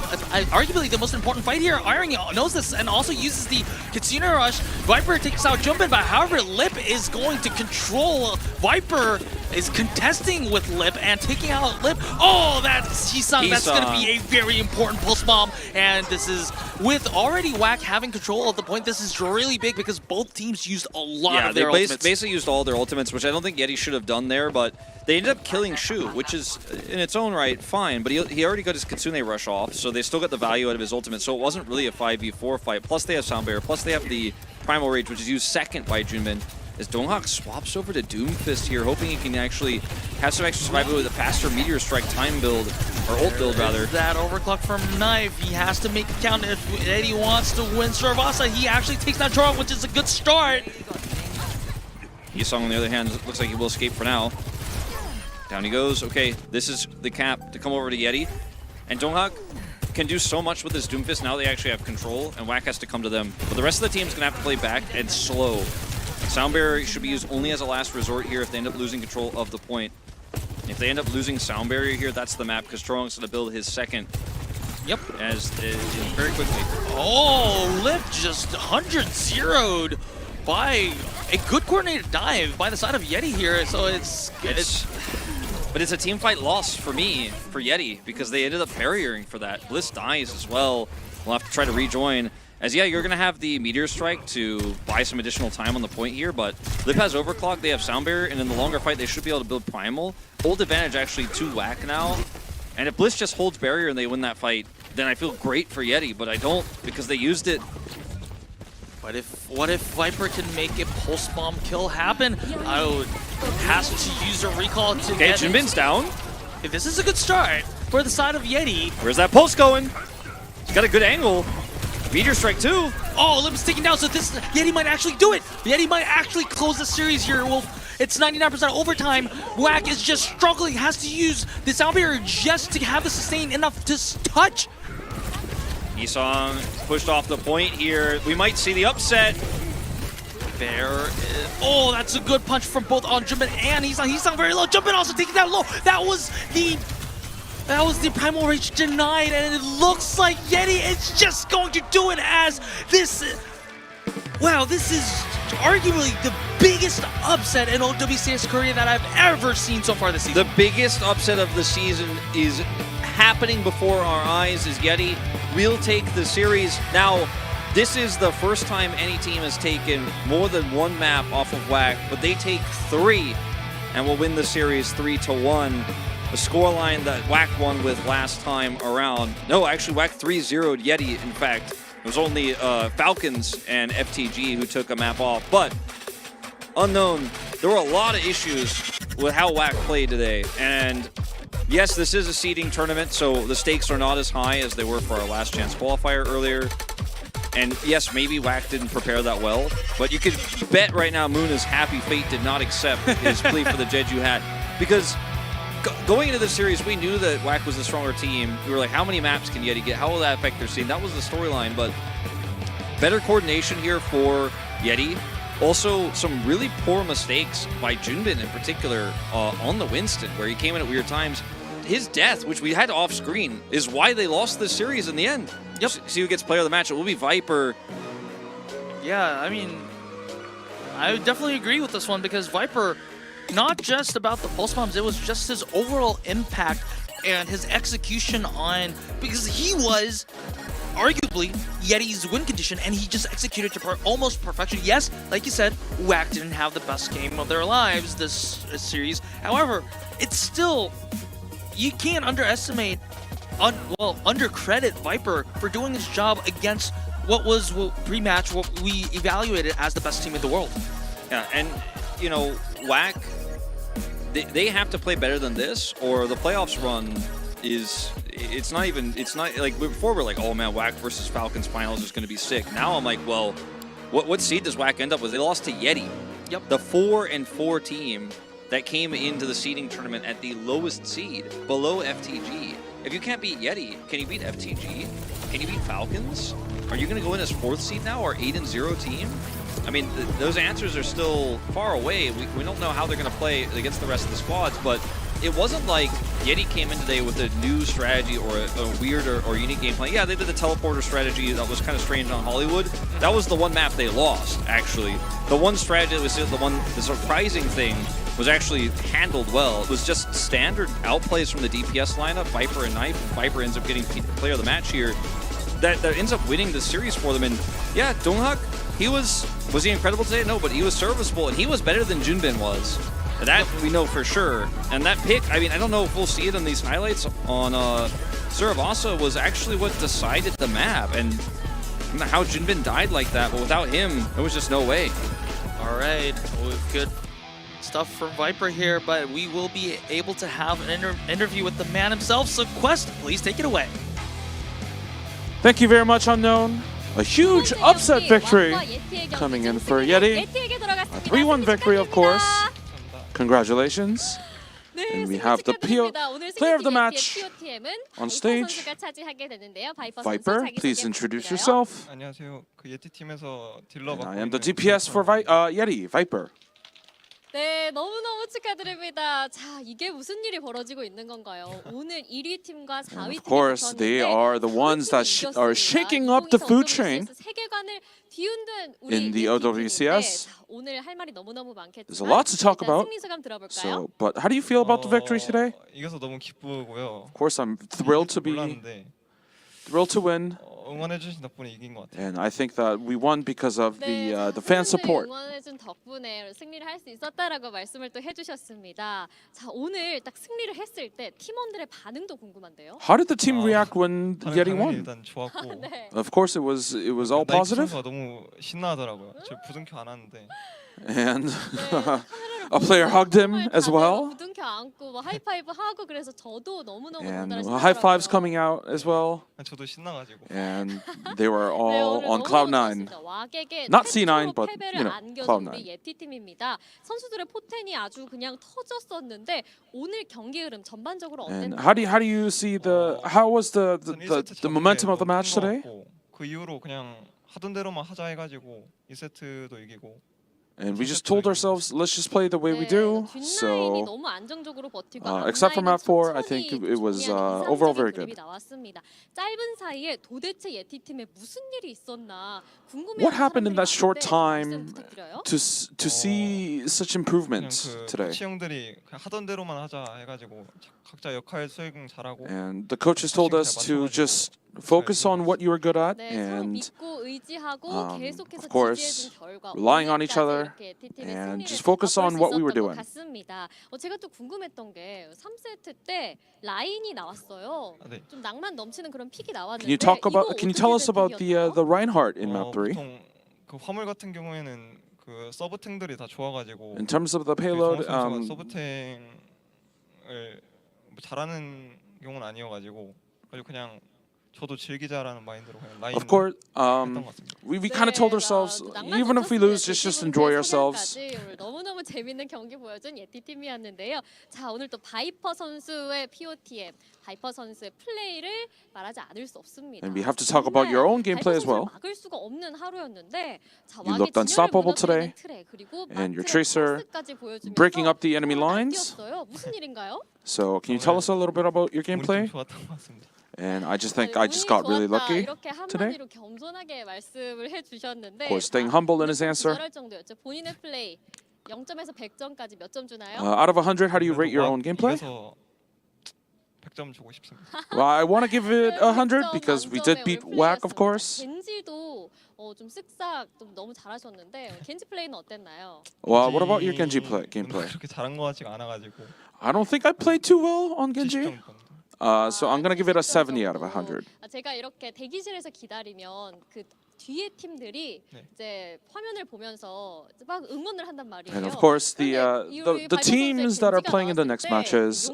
S2: arguably the most important fight here. Iron knows this and also uses the Kitsune Rush. Viper takes out Jumpin, but however, Lip is going to control. Viper is contesting with Lip and taking out Lip. Oh, that's Hisang. That's going to be a very important pulse bomb. And this is, with already Whack having control of the point, this is really big because both teams used a lot of their ultimates.
S3: Basically used all their ultimates, which I don't think Yeti should have done there, but they ended up killing Shu, which is in its own right fine, but he already got his Kitsune Rush off, so they still got the value out of his ultimate, so it wasn't really a 5v4 fight. Plus they have Sound Barrier, plus they have the Primal Rage, which is used second by Junbin. As Donghak swaps over to Doomfist here, hoping he can actually have some extra survival with a faster Meteor Strike time build, or ult build rather.
S2: That overclock from Knife, he has to make it count if Eddie wants to win Sarvasa. He actually takes that draw, which is a good start.
S3: Yisung, on the other hand, looks like he will escape for now. Down he goes. Okay, this is the cap to come over to Yeti. And Donghak can do so much with his Doomfist. Now they actually have control, and Whack has to come to them. But the rest of the team's going to have to play back and slow. Sound Barrier should be used only as a last resort here if they end up losing control of the point. If they end up losing Sound Barrier here, that's the map, because Troong's going to build his second.
S2: Yep.
S3: Very quickly.
S2: Oh, Lip just 100-0'd by a good coordinated dive by the side of Yeti here. So
S3: But it's a team fight loss for me, for Yeti, because they ended up barriering for that. Bliss dies as well. We'll have to try to rejoin. As yeah, you're going to have the Meteor Strike to buy some additional time on the point here, but Lip has Overclock, they have Sound Barrier, and in the longer fight, they should be able to build Primal. Hold advantage actually to Whack now. And if Bliss just holds Barrier and they win that fight, then I feel great for Yeti, but I don't, because they used it.
S2: What if Viper can make a pulse bomb kill happen? Has to use a recall to get it.
S3: Jinbin's down.
S2: This is a good start for the side of Yeti.
S3: Where's that pulse going? He's got a good angle. Meteor Strike too.
S2: Oh, Lip is taken down, so this Yeti might actually do it. Yeti might actually close the series here, Wolf. It's 99% overtime. Whack is just struggling, has to use the Sound Barrier just to have the sustain enough to touch.
S3: Yisung pushed off the point here. We might see the upset.
S2: Oh, that's a good punch from both on Jumpin and Yisung very low. Jumpin also taking that low. That was the Primal Rage denied, and it looks like Yeti is just going to do it as this. Wow, this is arguably the biggest upset in OWCS Korea that I've ever seen so far this season.
S3: The biggest upset of the season is happening before our eyes as Yeti will take the series. Now, this is the first time any team has taken more than one map off of Whack, but they take 3 and will win the series 3-1. The scoreline that Whack won with last time around. No, actually Whack 3-0'd Yeti, in fact. It was only Falcons and FTG who took a map off, but unknown. There were a lot of issues with how Whack played today, and yes, this is a seeding tournament, so the stakes are not as high as they were for our last chance qualifier earlier. And yes, maybe Whack didn't prepare that well, but you could bet right now Moon is happy Fate did not accept his plea for the Jeju hat, because going into the series, we knew that Whack was the stronger team. We were like, how many maps can Yeti get? How will that affect their scene? That was the storyline, but better coordination here for Yeti. Also, some really poor mistakes by Junbin in particular on the Winston, where he came in at weird times. His death, which we had off screen, is why they lost this series in the end.
S2: Yep.
S3: See who gets player of the match. It will be Viper.
S2: Yeah, I mean, I would definitely agree with this one, because Viper, not just about the pulse bombs, it was just his overall impact and his execution on, because he was arguably Yeti's win condition, and he just executed to almost perfection. Yes, like you said, Whack didn't have the best game of their lives this series. However, it's still, you can't underestimate, undercredit Viper for doing his job against pre-match what we evaluated as the best team in the world.
S3: Yeah, and you know, WAC, they have to play better than this, or the playoffs run is. It's not like before we're like, oh man, WAC versus Falcons finals is going to be sick. Now I'm like, well, what seed does WAC end up with? They lost to Yeti.
S2: Yep.
S3: The 4-4 team that came into the seeding tournament at the lowest seed, below FTG. If you can't beat Yeti, can you beat FTG? Can you beat Falcons? Are you going to go in as 4th seed now, or 8-0 team? I mean, those answers are still far away. We don't know how they're going to play against the rest of the squads, but it wasn't like Yeti came in today with a new strategy or a weird or unique game plan. Yeah, they did the teleporter strategy that was kind of strange on Hollywood. That was the one map they lost, actually. The one strategy that was the surprising thing was actually handled well. It was just standard outplays from the DPS lineup, Viper and Knife. Viper ends up getting player of the match here. That ends up winning the series for them. And yeah, Donghak, was he incredible today? No, but he was serviceable, and he was better than Junbin was. That we know for sure. And that pick, I mean, I don't know if we'll see it in these highlights on Suravasa was actually what decided the map. And I don't know how Junbin died like that, but without him, there was just no way.
S2: All right, good stuff from Viper here, but we will be able to have an interview with the man himself. So Quest, please take it away.
S4: Thank you very much, Unknown. A huge upset victory coming in for Yeti. A 3-1 victory, of course. Congratulations. And we have the player of the match on stage. Viper, please introduce yourself.
S11: 안녕하세요. 그 예티 팀에서 딜러
S4: And I am the DPS for Yeti, Viper.
S6: 네, 너무너무 축하드립니다. 자, 이게 무슨 일이 벌어지고 있는 건가요? 오늘 1위 팀과 4위 팀이
S4: Of course, they are the ones that are shaking up the food chain in the OWCS.
S6: 오늘 할 말이 너무너무
S4: There's a lot to talk about.
S6: 승리 소감 들어볼까요?
S4: So, but how do you feel about the victory today?
S11: 이겨서 너무 기쁘고요.
S4: Of course, I'm thrilled to win.
S11: 응원해 주신 덕분에 이긴 것 같아요.
S4: And I think that we won because of the fan support.
S6: 응원해준 덕분에 승리를 할 수 있었다라고 말씀을 또 해주셨습니다. 자, 오늘 딱 승리를 했을 때 팀원들의 반응도 궁금한데요.
S4: How did the team react when Yeti won?
S11: 일단 좋았고.
S6: 네.
S4: Of course, it was all positive.
S11: 선수가 너무 신나하더라고요. 저 부둥켜 안았는데.
S4: And a player hugged him as well.
S6: 부둥켜 안고 뭐 하이파이브 하고 그래서 저도 너무너무
S4: And high fives coming out as well.
S11: 저도 신나가지고.
S4: And they were all on cloud 9. Not C9, but cloud 9.
S6: 우리 예티 팀입니다. 선수들의 포텐이 아주 그냥 터졌었는데 오늘 경기 흐름 전반적으로
S4: And
S6: 어땠나요?
S4: how do you see how was the momentum of the match today?
S11: 그 이후로 그냥 하던 대로만 하자 해가지고 2세트도 이기고.
S4: And we just told ourselves, let's just play the way we do. So, except for map 4, I think it was overall very good. What happened in that short time to see such improvements today?
S11: 형들이 하던 대로만 하자 해가지고 각자 역할 수행 잘하고.
S4: And the coaches told us to just focus on what you were good at, and of course, relying on each other, and just focus on what we were doing.
S6: 제가 또 궁금했던 게 3세트 때 라인이 나왔어요. 좀 낭만 넘치는 그런 픽이 나왔는데
S4: Can you tell us about the Reinhardt in map 3?
S11: 보통 그 화물 같은 경우에는 그 서브탱들이 다 좋아가지고.
S4: In terms of the payload,
S11: 서브탱을 잘하는 경우는 아니어가지고 그냥.
S4: Of course, we kind of told ourselves, even if we lose, just enjoy ourselves.
S6: 너무너무 재밌는 경기 보여준 예티 팀이었는데요. 자, 오늘 또 바이퍼 선수의 POTM, 바이퍼 선수의 플레이를 말하지 않을 수 없습니다.
S4: And we have to talk about your own gameplay as well.
S6: 막을 수가 없는 하루였는데, 자,
S4: You looked unstoppable today, and your tracer breaking up the enemy lines.
S6: 무슨 일인가요?
S4: So, can you tell us a little bit about your gameplay? And I just think I just got really lucky today. Of course, staying humble in his answer. Out of 100, how do you rate your own gameplay? Well, I want to give it 100 because we did beat WAC, of course.
S6: 좀 쓱싹 좀 너무 잘하셨는데 겐지 플레이는 어땠나요?
S4: Well, what about your Genji gameplay?
S11: 그렇게 잘한 것 같지가 않아가지고.
S4: I don't think I played too well on Genji. So I'm gonna give it a 70 out of 100.
S6: 제가 이렇게 대기실에서 기다리면 그 뒤에 팀들이
S11: 네.
S6: 이제 화면을 보면서 막 응원을 한단 말이에요.
S4: And of course, the
S6: 그런데
S4: the teams that are playing in the next matches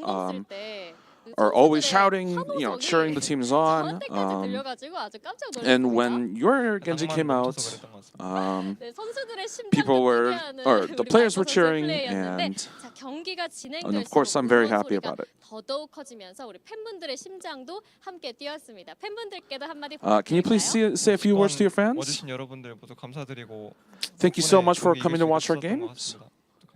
S4: are always shouting, cheering the teams on.
S6: 저한테까지 들려가지고 아주 깜짝
S4: And
S6: 놀랐습니다.
S4: when your Genji
S11: 가능한
S4: came out,
S11: 멈춰서 그랬던 것 같습니다.
S6: 네, 선수들의 심장을
S4: people were,
S6: 뛰게 하는
S4: or the
S6: 우리
S4: players were
S6: 마이퍼 선수의
S4: cheering,
S6: 플레이였는데,
S4: and
S6: 자, 경기가
S4: of
S6: 진행될수록
S4: course I'm very
S6: 응원
S4: happy
S6: 소리가
S4: about it.
S6: 더더욱 커지면서 우리 팬분들의 심장도 함께 뛰었습니다. 팬분들께도 한마디
S4: Can you please
S6: 부탁드릴까요?
S4: say a few words to your fans?
S11: 와주신 여러분들 모두 감사드리고
S4: Thank you so
S11: 덕분에
S4: much for
S11: 경기
S4: coming to
S11: 이길 수
S4: watch our
S11: 있었던 것
S4: games.
S11: 같습니다. 감사합니다.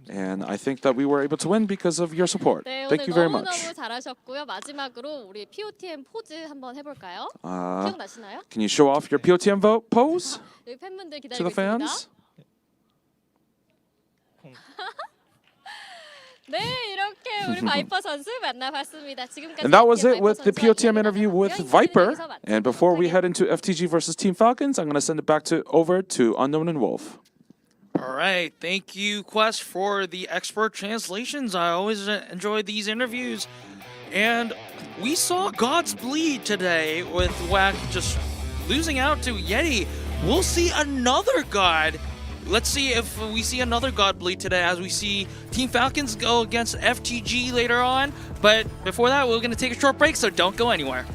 S4: And I think that we were able to win because of your support.
S6: 네,
S4: Thank
S6: 오늘
S4: you very
S6: 너무너무
S4: much.
S6: 잘하셨고요. 마지막으로 우리 POTM 포즈 한번 해볼까요?
S4: Uh,
S6: 기억나시나요?
S4: can you show off your POTM pose
S6: 여기 팬분들
S4: to
S6: 기다리고
S4: the
S6: 있습니다.
S4: fans?
S6: 네, 이렇게 우리 바이퍼 선수 만나봤습니다. 지금까지
S4: And that was
S6: 바이퍼
S4: it with the
S6: 선수와
S4: POTM
S6: 이야기
S4: interview with
S6: 나눠봤고요.
S4: Viper.
S6: 인터뷰는 여기서
S4: And before we
S6: 마치도록
S4: head into FTG versus Team Falcons, I'm going to send it back over to Unknown and Wolf.
S2: All right, thank you, Quest, for the expert translations. I always enjoy these interviews. And we saw God's Bleed today with WAC just losing out to Yeti. We'll see another God. Let's see if we see another God Bleed today as we see Team Falcons go against FTG later on. But before that, we're going to take a short break, so don't go anywhere.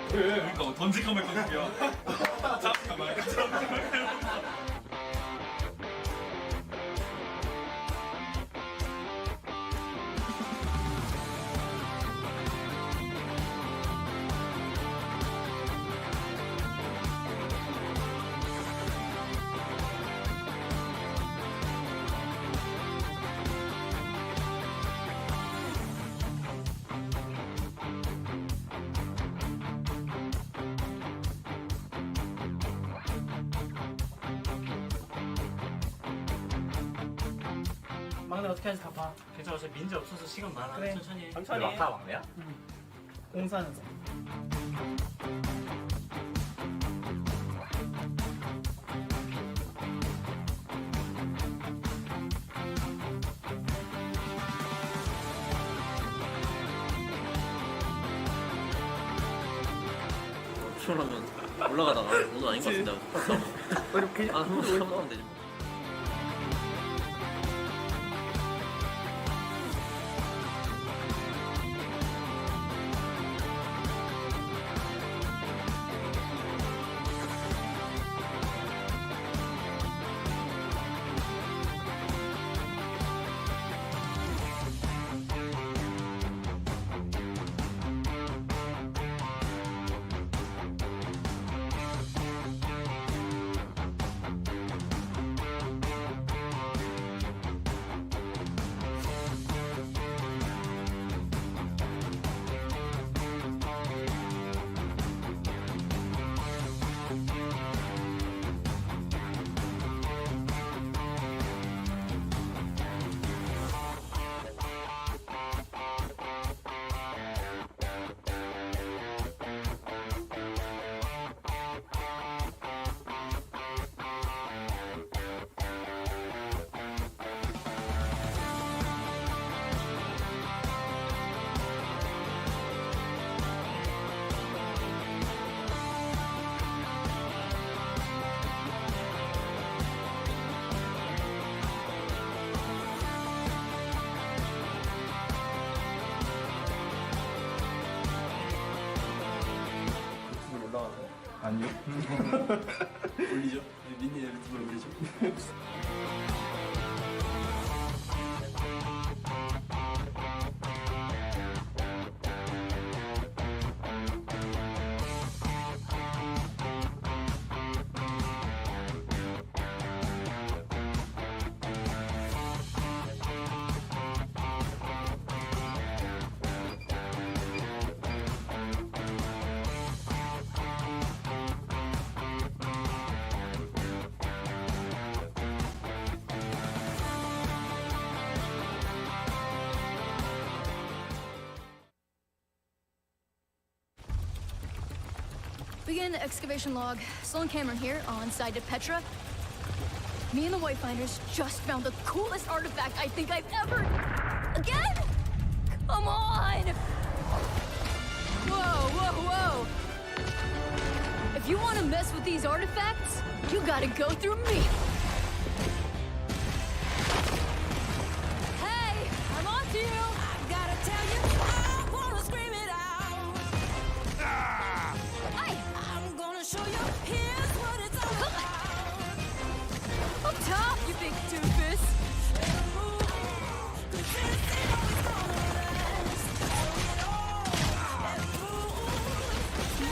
S9: 그러니까 던질까 말까 중이야. 잡을까 말까.
S8: 막내 어떻게 하는지 다 봐.
S9: 괜찮아, 어차피 민지 없어서 시간 많아.
S8: 그래.
S9: 천천히.
S8: 천천히 해.
S9: 막타 막내야?
S8: 공사는 서.
S10: 출연하면 올라가다가 오늘 아닌 것 같은데.
S8: 이렇게
S10: 한번 하면 되지. 뭐.
S8: 아니요. 올리죠. 민니 유튜브에 올리죠.
S1: Begin excavation log. Sloan Cameron here on side to Petra. Me and the Wayfinders just found the coolest artifact I think I've ever... Again? Come on! Whoa, whoa, whoa! If you want to mess with these artifacts, you gotta go through me. Hey, I'm on to you! I gotta tell you, I wanna scream it out. I'm gonna show you, here's what it's all about. Up top, you big doofus.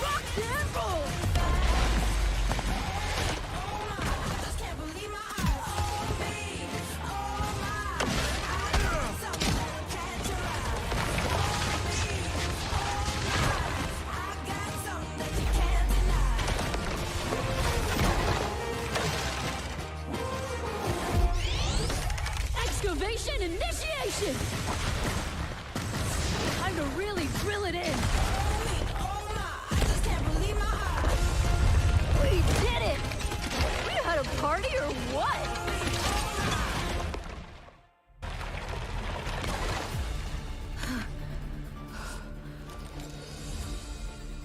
S1: Rock and roll! Excavation initiation! Time to really drill it in. I just can't believe my eyes. We did it! We had a party or what?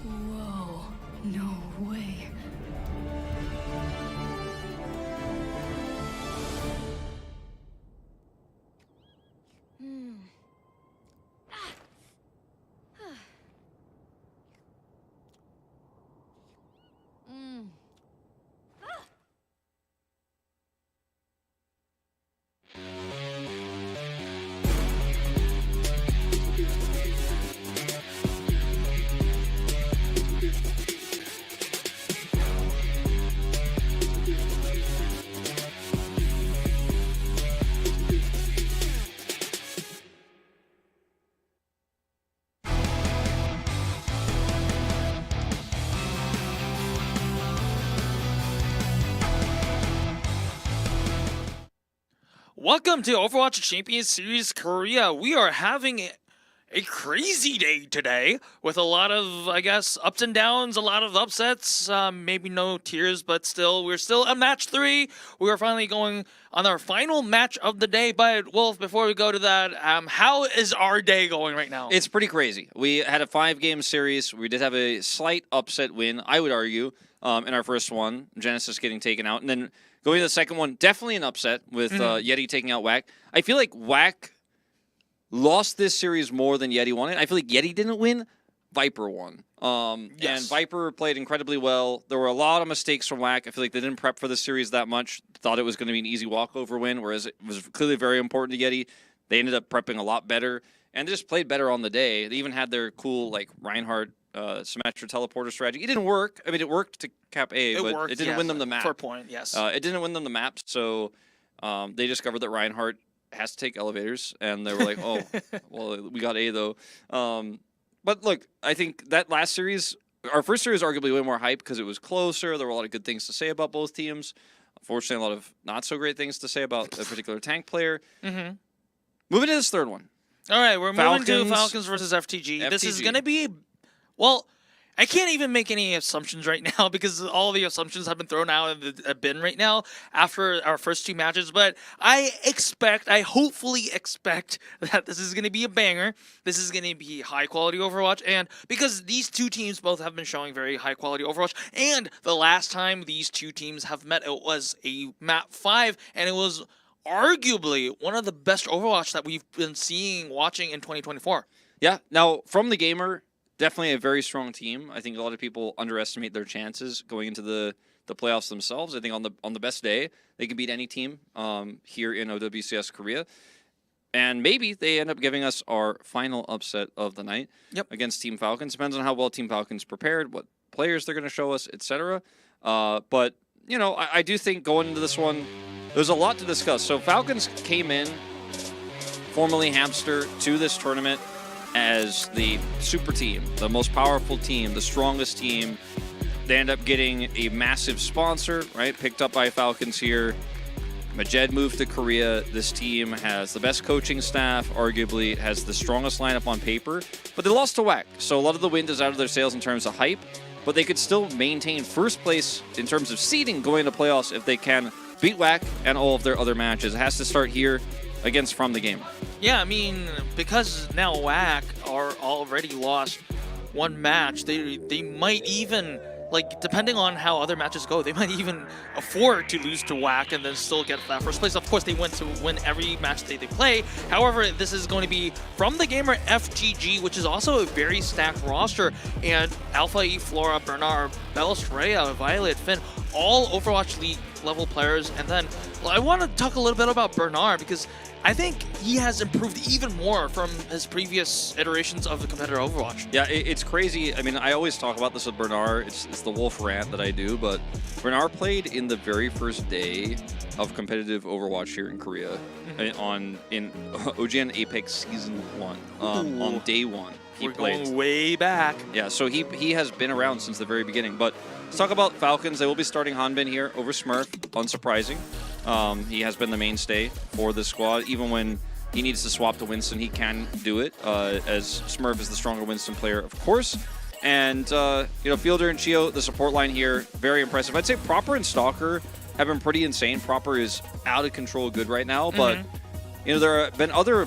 S1: Whoa, no way.
S2: Welcome to Overwatch Champions Series Korea. We are having a crazy day today with a lot of, I guess, ups and downs, a lot of upsets, maybe no tears, but still, we're still at match 3. We are finally going on our final match of the day. But Wolf, before we go to that, how is our day going right now?
S3: It's pretty crazy. We had a 5-game series. We did have a slight upset win, I would argue, in our first one, Genesis getting taken out. And then going to the second one, definitely an upset with Yeti taking out WAC. I feel like WAC lost this series more than Yeti won it. I feel like Yeti didn't win, Viper won. And Viper played incredibly well. There were a lot of mistakes from WAC. I feel like they didn't prep for the series that much. Thought it was going to be an easy walkover win, whereas it was clearly very important to Yeti. They ended up prepping a lot better and just played better on the day. They even had their cool like Reinhardt Symmetra teleporter strategy. It didn't work. I mean, it worked to cap A, but it didn't win them the map.
S2: For a point, yes.
S3: It didn't win them the map, so they discovered that Reinhardt has to take elevators, and they were like, oh, well, we got A, though. But look, I think that last series, our first series arguably way more hype because it was closer. There were a lot of good things to say about both teams. Unfortunately, a lot of not-so-great things to say about a particular tank player. Moving to this third one.
S2: All right, we're moving to Falcons versus FTG. This is going to be, well, I can't even make any assumptions right now because all the assumptions have been thrown out of the bin right now after our first 2 matches. But I hopefully expect that this is going to be a banger. This is going to be high-quality Overwatch. And because these 2 teams both have been showing very high-quality Overwatch, and the last time these 2 teams have met, it was a map 5, and it was arguably one of the best Overwatch that we've been watching in 2024.
S3: Yeah. Now, from the gamer, definitely a very strong team. I think a lot of people underestimate their chances going into the playoffs themselves. I think on the best day, they can beat any team here in OWCS Korea. And maybe they end up giving us our final upset of the night against Team Falcons. Depends on how well Team Falcons prepared, what players they're going to show us, etc. But, you know, I do think going into this one, there's a lot to discuss. So Falcons came in, formerly Hamster, to this tournament as the super team, the most powerful team, the strongest team. They end up getting a massive sponsor, right? Picked up by Falcons here. Majed moved to Korea. This team has the best coaching staff, arguably has the strongest lineup on paper, but they lost to WAC. So a lot of the wind is out of their sails in terms of hype, but they could still maintain first place in terms of seeding going into playoffs if they can beat WAC and all of their other matches. It has to start here against From the Game.
S2: Yeah, I mean, because now WAC are already lost 1 match, they might even, like, depending on how other matches go, they might even afford to lose to WAC and then still get that first place. Of course, they want to win every match they play. However, this is going to be From the Gamer FTG, which is also a very stacked roster. And Alpha E, Flora, Bernard, Bellestraya, Violet, Finn, all Overwatch League level players. And then I want to talk a little bit about Bernard because I think he has improved even more from his previous iterations of the competitor Overwatch.
S3: Yeah, it's crazy. I mean, I always talk about this with Bernard. It's the Wolf rant that I do, but Bernard played in the very first day of competitive Overwatch here in Korea in OGN Apex Season 1. On day 1, he played.
S2: Going way back.
S3: Yeah, so he has been around since the very beginning. But let's talk about Falcons. They will be starting Hanbin here over Smurf. Unsurprising. He has been the mainstay for the squad. Even when he needs to swap to Winston, he can do it, as Smurf is the stronger Winston player, of course. And, you know, Fielder and Chio, the support line here, very impressive. I'd say Proper and Stalker have been pretty insane. Proper is out of control good right now, but, you know, there have been other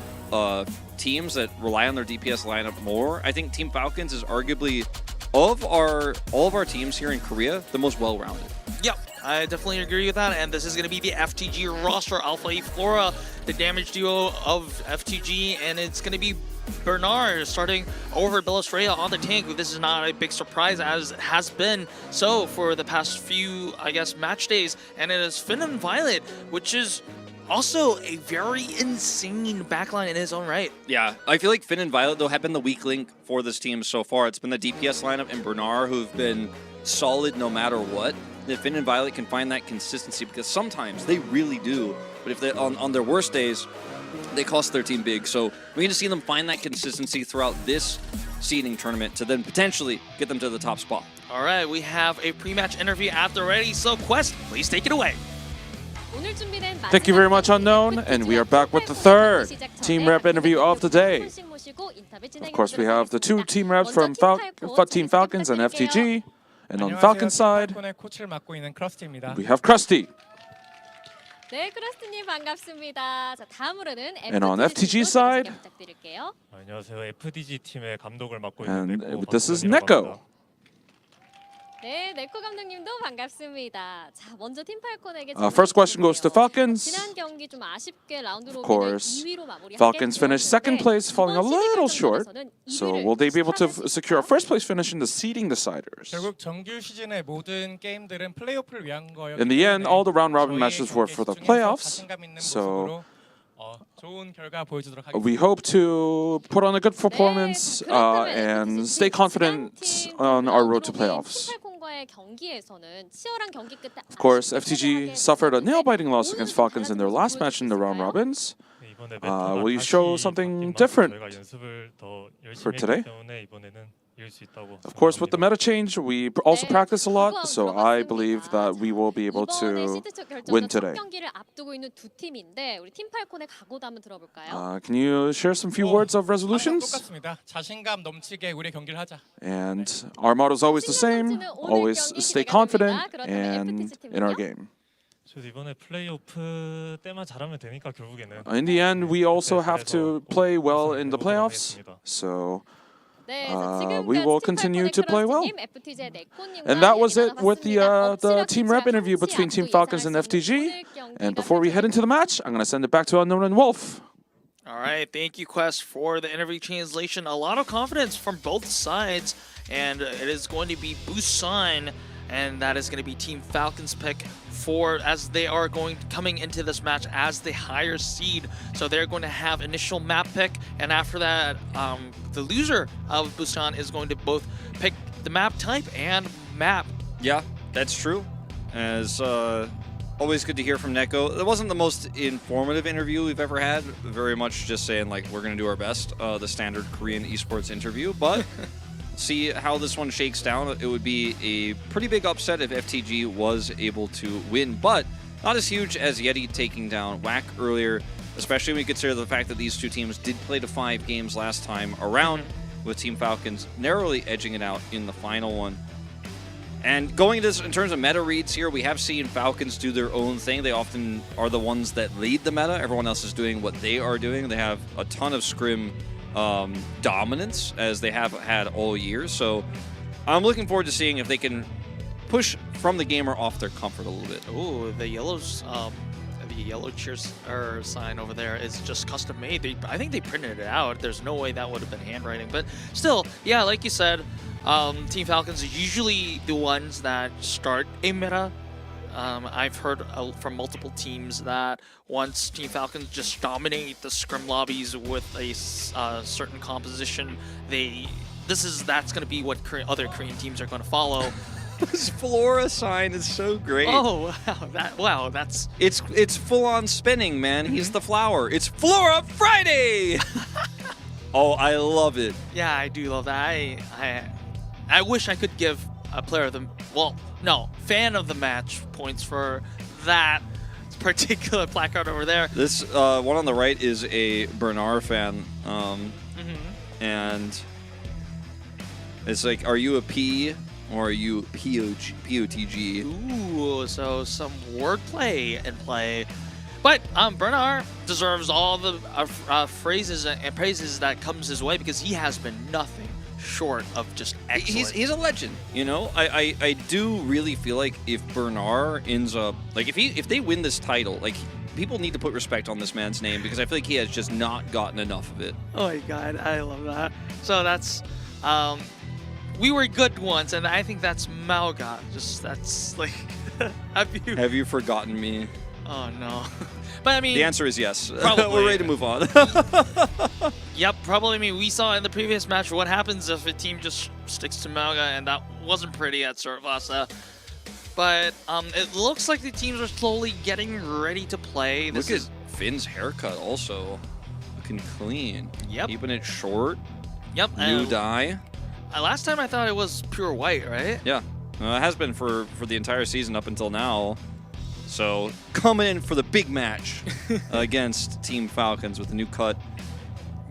S3: teams that rely on their DPS lineup more. I think Team Falcons is arguably, of all of our teams here in Korea, the most well-rounded.
S2: Yep, I definitely agree with that, and this is going to be the FTG roster, Alpha E Flora, the damage duo of FTG, and it's going to be Bernard starting over Bellestraya on the tank. This is not a big surprise, as it has been so for the past few, I guess, match days, and it is Finn and Violet, which is also a very insane backline in his own right.
S3: Yeah, I feel like Finn and Violet, though, have been the weak link for this team so far. It's been the DPS lineup and Bernard who've been solid no matter what. That Finn and Violet can find that consistency, because sometimes they really do, but if they on their worst days, they cost their team big. So we need to see them find that consistency throughout this seeding tournament to then potentially get them to the top spot.
S2: All right, we have a pre-match interview at the ready, so Quest, please take it away.
S6: 오늘 준비된
S4: Thank you very much, Unknown, and we are back with the third team rep interview of the day. Of course, we have the two team reps from Team Falcons and FTG, and on the Falcons side,
S11: 코치를 맡고 있는 크러스티입니다.
S4: we have Krusty.
S6: 네, 크러스트님 반갑습니다. 자, 다음으로는
S4: And on FTG side,
S6: 부탁드릴게요.
S11: 안녕하세요. FDG 팀의 감독을 맡고
S4: and
S11: 있는 네코
S4: this is
S11: 감독이라고
S4: Neko.
S11: 합니다.
S6: 네, 네코 감독님도 반갑습니다. 자, 먼저 팀 팔콘에게
S4: First question goes to Falcons.
S6: 지난 경기 좀 아쉽게 라운드
S4: Of
S6: 로빈을
S4: course,
S6: 2위로 마무리하게
S4: Falcons finished second
S6: 되었는데
S4: place, falling a
S6: 이번
S4: little
S6: 12강
S4: short.
S6: 전에서는
S4: So
S6: 2위를
S4: will they be able to
S6: 차지할 수
S4: secure a
S6: 있을까요?
S4: first place finish in the seeding deciders?
S11: 결국 정규 시즌의 모든 게임들은 플레이오프를 위한 거였기
S4: In the end,
S11: 때문에
S4: all the round robin
S11: 저희의
S4: matches were
S11: 경기에
S4: for the
S11: 집중해서
S4: playoffs.
S11: 자신감 있는
S4: So
S11: 모습으로 좋은 결과 보여주도록
S4: we
S11: 하겠습니다.
S4: hope to put on a good performance and stay confident on our road to playoffs. Of course, FTG suffered a nail-biting loss against Falcons in their last match in the round robins.
S11: 네, 이번에
S4: Will you show something different
S11: 저희가 연습을 더
S4: for
S11: 열심히
S4: today?
S11: 했기 때문에 이번에는 이길 수 있다고
S4: Of course, with the
S11: 생각합니다.
S4: meta change, we also practice a lot, so I believe that we will be able to win today.
S6: 경기를 앞두고 있는 두 팀인데 우리 팀 팔콘의 각오도 한번 들어볼까요?
S4: Can you share some few words of
S11: 항상
S4: resolutions?
S11: 똑같습니다. 자신감 넘치게 우리 경기를 하자.
S4: And our motto is always the same: always stay confident and in our game.
S11: 저도 이번에 플레이오프 때만 잘하면 되니까 결국에는
S4: In the end, we also have to play well in the playoffs, so
S6: 네,
S4: we will continue to play well. And that was it with the team rep interview between Team Falcons and FTG. And before we head into the match, I'm going to send it back to Unknown and Wolf.
S2: All right, thank you, Quest, for the interview translation. A lot of confidence from both sides, and it is going to be Busan, and that is going to be Team Falcons' pick for as they are coming into this match as the higher seed. So they're going to have initial map pick, and after that, the loser of Busan is going to both pick the map type and map.
S3: Yeah, that's true. As always good to hear from Neko. It wasn't the most informative interview we've ever had. Very much just saying, like, we're going to do our best. The standard Korean esports interview. But see how this one shakes down. It would be a pretty big upset if FTG was able to win. But not as huge as Yeti taking down WAC earlier. Especially when we consider the fact that these two teams did play to 5 games last time around, with Team Falcons narrowly edging it out in the final one. And going into this, in terms of meta reads here, we have seen Falcons do their own thing. They often are the ones that lead the meta. Everyone else is doing what they are doing. They have a ton of scrim dominance, as they have had all year. So I'm looking forward to seeing if they can push from the gamer off their comfort a little bit.
S2: Oh, the yellow cheers sign over there is just custom made. I think they printed it out. There's no way that would have been handwriting, but still, yeah, like you said, Team Falcons are usually the ones that start a meta. I've heard from multiple teams that once Team Falcons just dominate the scrim lobbies with a certain composition, that's going to be what other Korean teams are going to follow.
S3: This Flora sign is so great.
S2: Oh wow, that's
S3: it's full on spinning, man. He's the flower. It's Flora Friday. Oh, I love it.
S2: Yeah, I do love that. I wish I could give a player of the fan of the match points for that particular placard over there.
S3: This one on the right is a Bernard fan, and it's like, are you a P? Or are you POTG?
S2: Ooh, so some wordplay in play. But Bernard deserves all the phrases and praises that comes his way, because he has been nothing short of just excellent.
S3: He's a legend, you know? I do really feel like if Bernard ends up, like if they win this title, like people need to put respect on this man's name, because I feel like he has just not gotten enough of it.
S2: Oh my god, I love that. So that's we were good once, and I think that's Malga. That's like,
S3: have you forgotten me?
S2: Oh no. But I mean,
S3: the answer is yes.
S2: Probably.
S3: We're ready to move on.
S2: Yep, probably. I mean, we saw in the previous match what happens if a team just sticks to Malga, and that wasn't pretty at Survasa. But it looks like the teams are slowly getting ready to play.
S3: Look at Finn's haircut also. Looking clean.
S2: Yep.
S3: Keeping it short.
S2: Yep.
S3: New dye.
S2: Last time I thought it was pure white, right?
S3: Yeah. It has been for the entire season up until now. So coming in for the big match against Team Falcons with a new cut.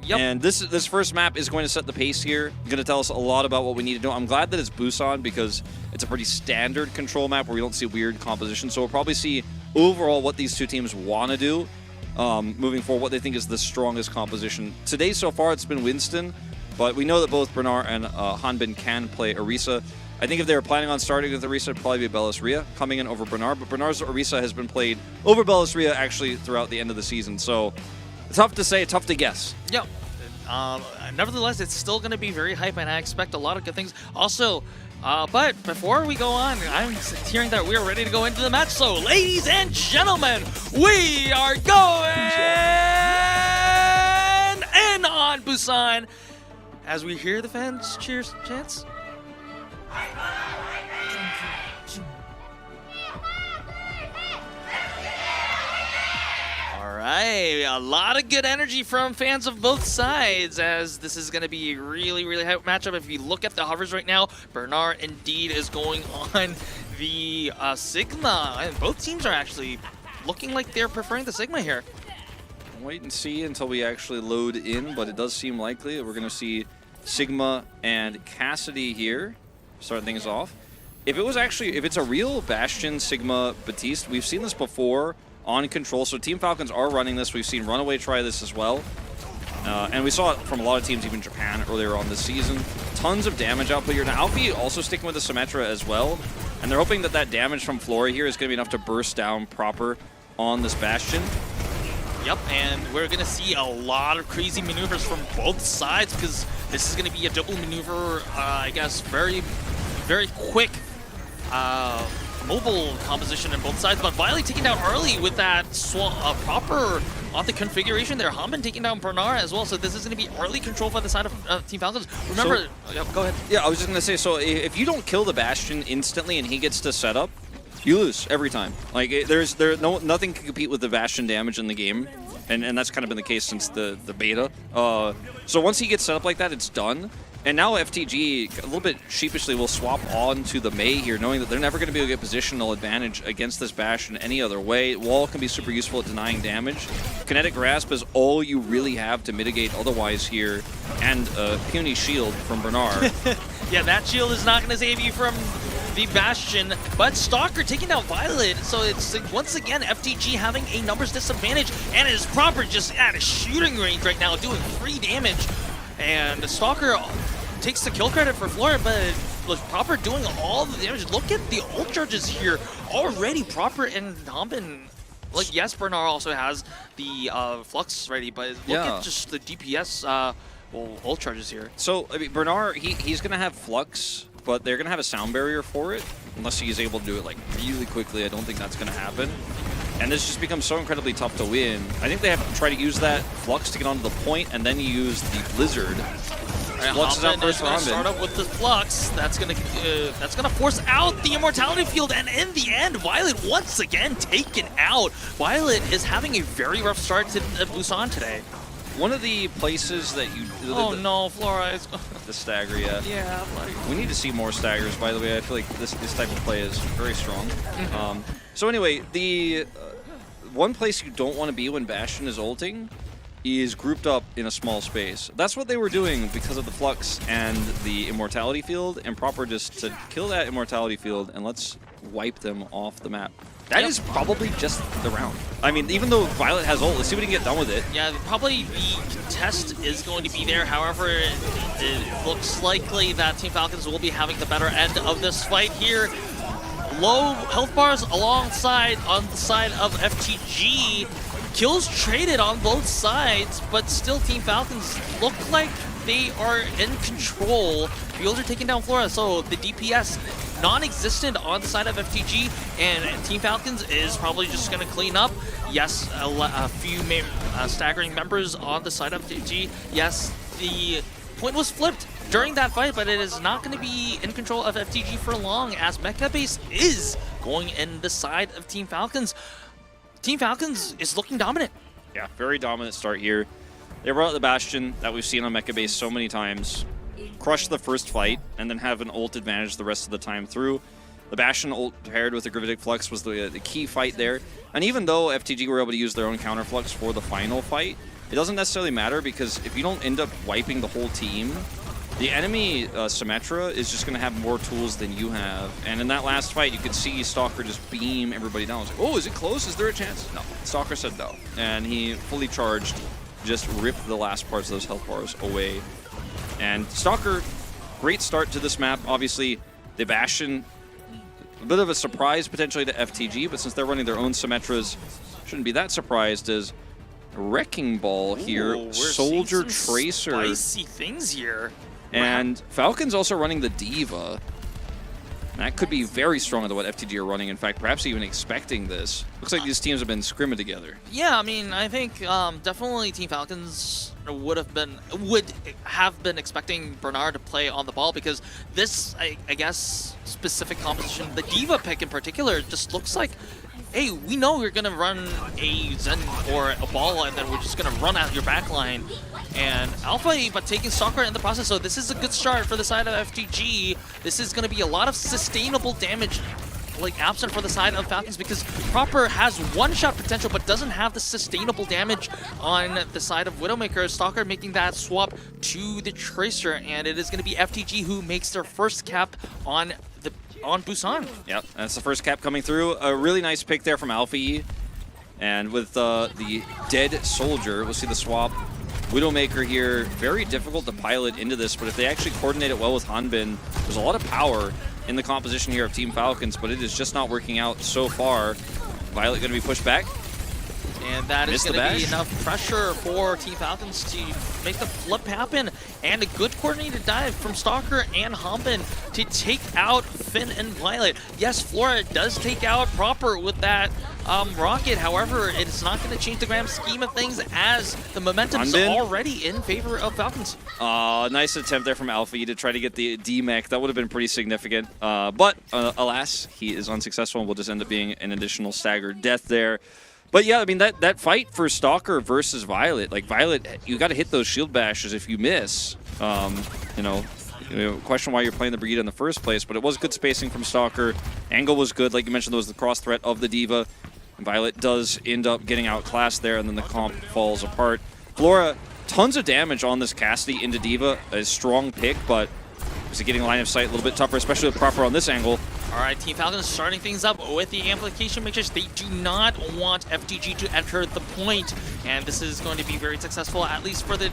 S2: Yep.
S3: And this first map is going to set the pace here. Going to tell us a lot about what we need to do. I'm glad that it's Busan because it's a pretty standard control map where we don't see weird composition. So we'll probably see overall what these two teams want to do moving forward, what they think is the strongest composition. Today so far it's been Winston, but we know that both Bernard and Hanbin can play Orisa. I think if they were planning on starting with Orisa, it'd probably be Bellisria coming in over Bernard, but Bernard's Orisa has been played over Bellisria actually throughout the end of the season, so tough to say, tough to guess.
S2: Yep. Nevertheless, it's still going to be very hype, and I expect a lot of good things. Also, but before we go on, I'm hearing that we're ready to go into the match, so ladies and gentlemen, we are going in on Busan as we hear the fans cheers chants. All right, a lot of good energy from fans of both sides as this is going to be a really, really hype matchup. If you look at the hovers right now, Bernard indeed is going on the Sigma, and both teams are actually looking like they're preferring the Sigma here.
S3: Wait and see until we actually load in, but it does seem likely that we're going to see Sigma and Cassidy here start things off. If it's a real Bastion, Sigma, Batiste, we've seen this before on Control, so Team Falcons are running this. We've seen Runaway try this as well. And we saw it from a lot of teams, even Japan, earlier on this season. Tons of damage output here. Now, Alfie also sticking with the Symmetra as well, and they're hoping that that damage from Flora here is going to be enough to burst down proper on this Bastion.
S2: Yep, and we're going to see a lot of crazy maneuvers from both sides because this is going to be a double maneuver, I guess, very, very quick mobile composition on both sides. But Violet taking down early with that proper on the configuration there. Hanbin taking down Bernard as well, so this is going to be early control by the side of Team Falcons. Remember, go ahead.
S3: Yeah, I was just going to say, so if you don't kill the Bastion instantly and he gets to set up, you lose every time. Like nothing can compete with the Bastion damage in the game, and that's kind of been the case since the beta. So once he gets set up like that, it's done. And now FTG, a little bit sheepishly, will swap on to the Mei here, knowing that they're never going to be able to get positional advantage against this Bastion any other way. Wall can be super useful at denying damage. Kinetic Grasp is all you really have to mitigate otherwise here, and puny shield from Bernard.
S2: Yeah, that shield is not going to save you from the Bastion, but Stalker taking down Violet, so it's once again FTG having a numbers disadvantage, and it is Proper just at a shooting range right now, doing 3 damage, and Stalker takes the kill credit for Flora, but look, Proper doing all the damage. Look at the ult charges here already. Proper and Hanbin, like, yes, Bernard also has the Flux ready, but look at just the DPS ult charges here.
S3: So, I mean, Bernard, he's going to have Flux, but they're going to have a sound barrier for it, unless he's able to do it, like, really quickly. I don't think that's going to happen. And this just becomes so incredibly tough to win. I think they have to try to use that Flux to get onto the point, and then use the Blizzard.
S2: Flux is out first for Hanbin. Start up with the Flux. That's gonna force out the Immortality Field, and in the end, Violet once again taken out. Violet is having a very rough start to Busan today.
S3: One of the places that you...
S2: Oh no, Flora is...
S3: The stagger, yeah.
S2: Yeah, like...
S3: We need to see more staggers, by the way. I feel like this type of play is very strong. So anyway, the one place you don't want to be when Bastion is ulting is grouped up in a small space. That's what they were doing because of the Flux and the Immortality Field, and Proper just to kill that Immortality Field and let's wipe them off the map. That is probably just the round. I mean, even though Violet has ult, let's see if we can get done with it.
S2: Yeah, probably the contest is going to be there. However, it looks likely that Team Falcons will be having the better end of this fight here. Low health bars alongside on the side of FTG. Kills traded on both sides, but still Team Falcons look like they are in control. Fields are taking down Flora, so the DPS non-existent on the side of FTG, and Team Falcons is probably just going to clean up. Yes, a few staggering members on the side of FTG. Yes, the point was flipped during that fight, but it is not going to be in control of FTG for long, as Mecha Base is going in the side of Team Falcons. Team Falcons is looking dominant.
S3: Yeah, very dominant start here. They brought out the Bastion that we've seen on Mecha Base so many times. Crush the first fight, and then have an ult advantage the rest of the time through. The Bastion ult paired with the Gravitic Flux was the key fight there. And even though FTG were able to use their own counter flux for the final fight, it doesn't necessarily matter because if you don't end up wiping the whole team, the enemy Symmetra is just going to have more tools than you have. And in that last fight, you could see Stalker just beam everybody down. I was like, oh, is it close? Is there a chance? No. Stalker said no. And he fully charged, just ripped the last parts of those health bars away. And Stalker, great start to this map. Obviously, the Bastion, a bit of a surprise potentially to FTG, but since they're running their own Symmetras, shouldn't be that surprised as Wrecking Ball here.
S2: Ooh, we're
S3: Soldier
S2: seeing
S3: Tracer.
S2: some spicy things here.
S3: And Falcons also running the Diva. That could be very strong to what FTG are running. In fact, perhaps even expecting this. Looks like these teams have been scrimming together.
S2: Yeah, I mean, I think definitely Team Falcons would have been expecting Bernard to play on the ball because this, I guess, specific composition, the Diva pick in particular, just looks like, hey, we know we're gonna run a Zen or a ball and then we're just gonna run out your backline. And Alpha, but taking Stalker in the process, so this is a good start for the side of FTG. This is gonna be a lot of sustainable damage, like absent for the side of Falcons because Proper has one-shot potential but doesn't have the sustainable damage on the side of Widowmaker. Stalker making that swap to the Tracer, and it is gonna be FTG who makes their first cap on Busan.
S3: Yep, that's the first cap coming through. A really nice pick there from Alfie. And with the dead soldier, we'll see the swap. Widowmaker here, very difficult to pilot into this, but if they actually coordinate it well with Hanbin, there's a lot of power in the composition here of Team Falcons, but it is just not working out so far. Violet going to be pushed back.
S2: And that is going to be enough pressure for Team Falcons to make the flip happen. And a good coordinated dive from Stalker and Hanbin to take out Finn and Violet. Yes, Flora does take out Proper with that rocket. However, it's not going to change the grand scheme of things as the momentum's already in favor of Falcons.
S3: Nice attempt there from Alfie to try to get the D-mech. That would have been pretty significant. But alas, he is unsuccessful and will just end up being an additional staggered death there. But yeah, I mean, that fight for Stalker versus Violet, like Violet, you got to hit those shield bashes. If you miss, you know, question why you're playing the Brigida in the first place, but it was good spacing from Stalker. Angle was good, like you mentioned, there was the cross threat of the Diva. And Violet does end up getting outclassed there, and then the comp falls apart. Flora, tons of damage on this Cassidy into Diva, a strong pick, but is it getting line of sight a little bit tougher, especially with Proper on this angle.
S2: All right, Team Falcons starting things up with the amplification matrix. They do not want FTG to enter the point, and this is going to be very successful, at least for the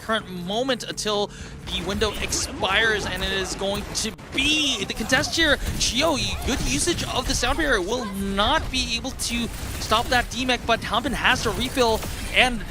S2: current moment until the window expires, and it is going to be the contest here. Chio, good usage of the sound barrier will not be able to stop that D-mech, but Hanbin has to refill, and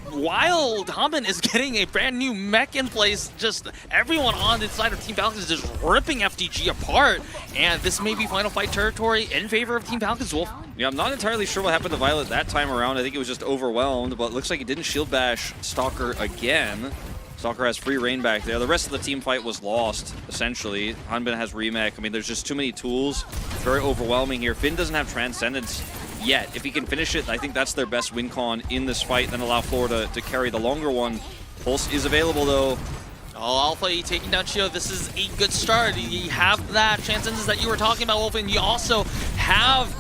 S2: while Hanbin is getting a brand new mech in place, just everyone on the side of Team Falcons is just ripping FTG apart, and this may be final fight territory in favor of Team Falcons, Wolf.
S3: Yeah, I'm not entirely sure what happened to Violet that time around. I think it was just overwhelmed, but it looks like he didn't shield bash Stalker again. Stalker has free reign back there. The rest of the team fight was lost, essentially. Hanbin has remech. I mean, there's just too many tools. It's very overwhelming here. Finn doesn't have Transcendence yet. If he can finish it, I think that's their best win con in this fight, then allow Florida to carry the longer one. Pulse is available, though.
S2: Oh, Alpha, you taking down Chio. This is a good start. You have that Transcendence that you were talking about, Wolf, and you also have...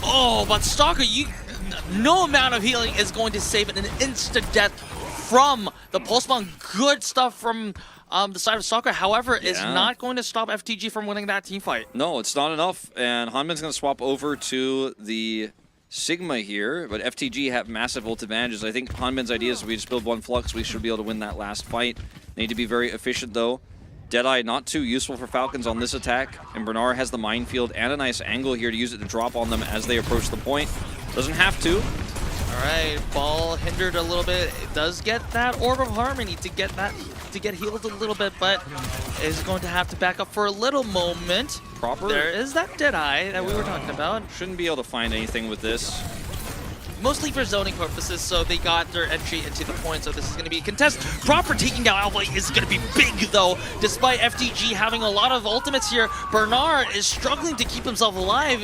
S2: Oh, but Stalker, no amount of healing is going to save an instant death from the Pulse Bomb. Good stuff from the side of Stalker, however, is not going to stop FTG from winning that team fight.
S3: No, it's not enough, and Hanbin's going to swap over to the Sigma here, but FTG have massive ult advantages. I think Hanbin's idea is if we just build one Flux, we should be able to win that last fight. Need to be very efficient, though. Deadeye not too useful for Falcons on this attack, and Bernard has the minefield and a nice angle here to use it to drop on them as they approach the point. Doesn't have to.
S2: All right, ball hindered a little bit. It does get that Orb of Harmony to get healed a little bit, but is going to have to back up for a little moment.
S3: Proper.
S2: There is that Deadeye that we were talking about.
S3: Shouldn't be able to find anything with this.
S2: Mostly for zoning purposes, so they got their entry into the point, so this is going to be a contest. Proper taking down Alpha is going to be big, though, despite FTG having a lot of ultimates here. Bernard is struggling to keep himself alive.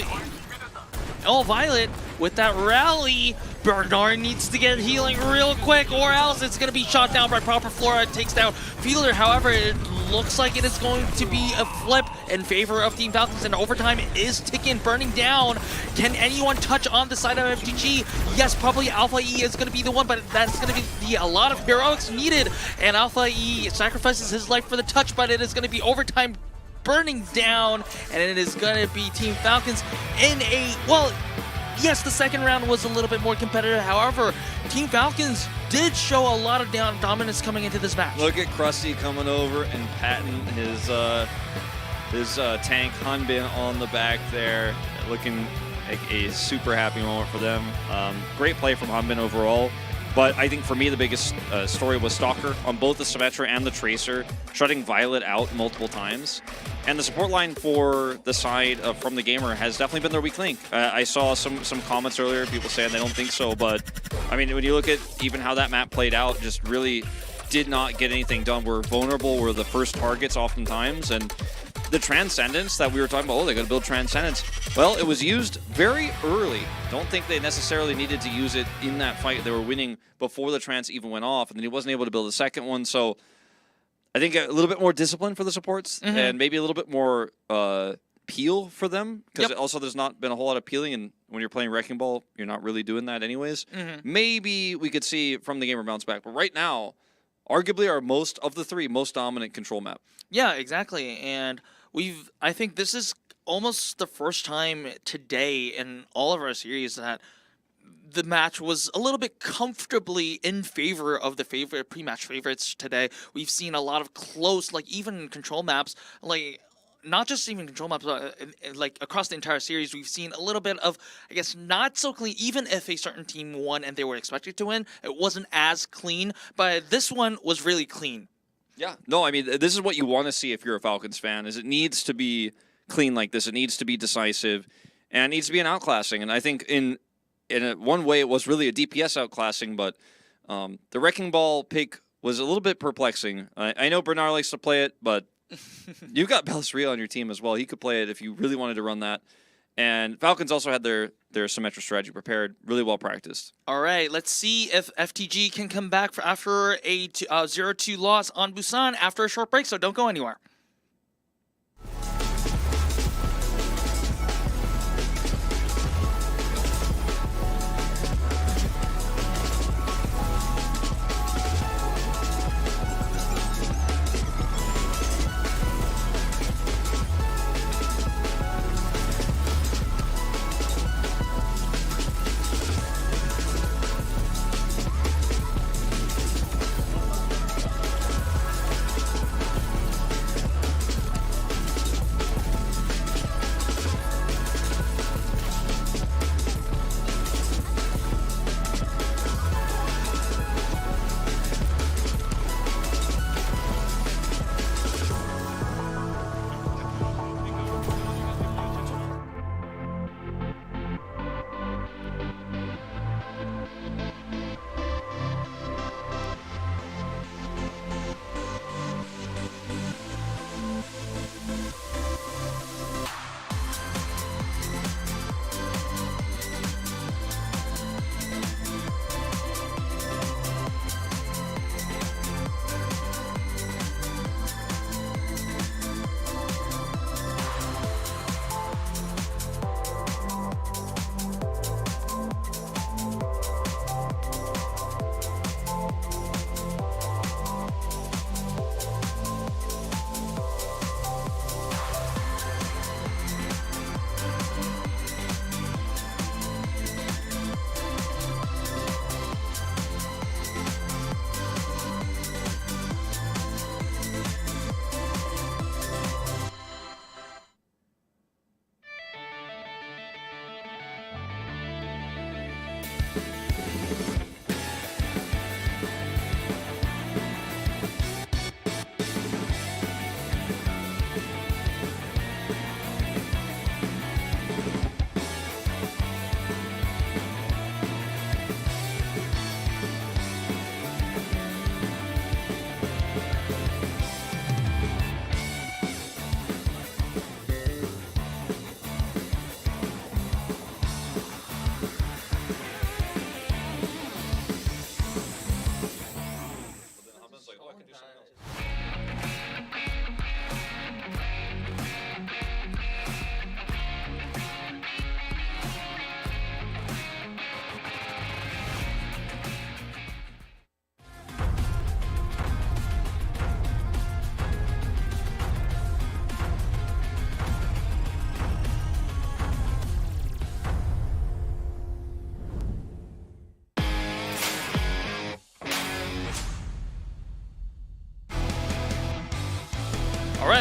S2: Oh, Violet with that rally. Bernard needs to get healing real quick, or else it's going to be shot down by Proper Flora. It takes down Fielder. However, it looks like it is going to be a flip in favor of Team Falcons, and overtime is ticking, burning down. Can anyone touch on the side of FTG? Yes, probably Alpha E is going to be the one, but that's going to be a lot of heroics needed, and Alpha E sacrifices his life for the touch, but it is going to be overtime burning down, and it is going to be Team Falcons in a, well, yes, the second round was a little bit more competitive. However, Team Falcons did show a lot of dominance coming into this match.
S3: Look at Krusty coming over and patting his tank Hanbin on the back there, looking like a super happy moment for them. Great play from Hanbin overall. But I think for me, the biggest story was Stalker on both the Symmetra and the Tracer, shutting Violet out multiple times. And the support line for the side from the Gamer has definitely been their weak link. I saw some comments earlier, people saying they don't think so, but I mean, when you look at even how that map played out, just really did not get anything done. We're vulnerable, we're the first targets oftentimes, and the Transcendence that we were talking about, oh, they got to build Transcendence. Well, it was used very early. Don't think they necessarily needed to use it in that fight. They were winning before the Trans even went off, and then he wasn't able to build a second one. So I think a little bit more discipline for the supports, and maybe a little bit more peel for them, because also there's not been a whole lot of peeling, and when you're playing Wrecking Ball, you're not really doing that anyways. Maybe we could see from the Gamer bounce back, but right now, arguably our most dominant control map.
S2: Yeah, exactly, and I think this is almost the first time today in all of our series that the match was a little bit comfortably in favor of the pre-match favorites today. We've seen a lot of close, like even control maps, like not just even control maps, like across the entire series, we've seen a little bit of, I guess, not so clean. Even if a certain team won and they were expected to win, it wasn't as clean, but this one was really clean.
S3: Yeah, no, I mean, this is what you want to see if you're a Falcons fan, is it needs to be clean like this. It needs to be decisive, and it needs to be an outclassing. And I think in one way it was really a DPS outclassing, but the Wrecking Ball pick was a little bit perplexing. I know Bernard likes to play it, but you've got Bellisria on your team as well. He could play it if you really wanted to run that. And Falcons also had their Symmetra strategy prepared, really well practiced.
S2: All right, let's see if FTG can come back after a 0-2 loss on Busan after a short break, so don't go anywhere.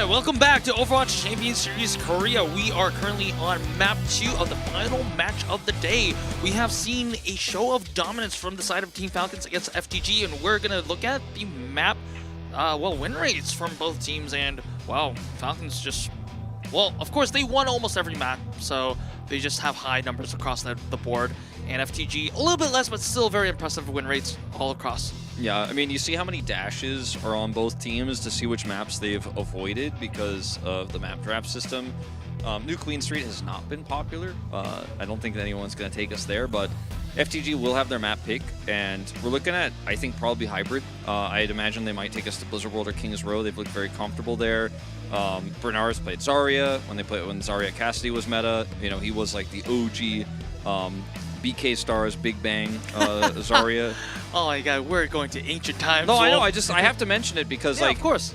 S2: right, welcome back to Overwatch Champions Series Korea. We are currently on map 2 of the final match of the day. We have seen a show of dominance from the side of Team Falcons against FTG, and we're going to look at the map, win rates from both teams. And, wow, Falcons just, well, of course, they won almost every map, so they just have high numbers across the board. And FTG, a little bit less, but still very impressive win rates all across.
S3: Yeah, I mean, you see how many dashes are on both teams to see which maps they've avoided because of the map draft system. New Queen Street has not been popular. I don't think that anyone's going to take us there, but FTG will have their map pick, and we're looking at, I think, probably hybrid. I'd imagine they might take us to Blizzard World or Kings Row. They've looked very comfortable there. Bernard's played Zarya when Zarya Cassidy was meta. You know, he was like the OG BK Stars Big Bang Zarya.
S2: Oh my god, we're going to ancient times.
S3: No, I know. I have to mention it because,
S2: yeah,
S3: like,
S2: of course,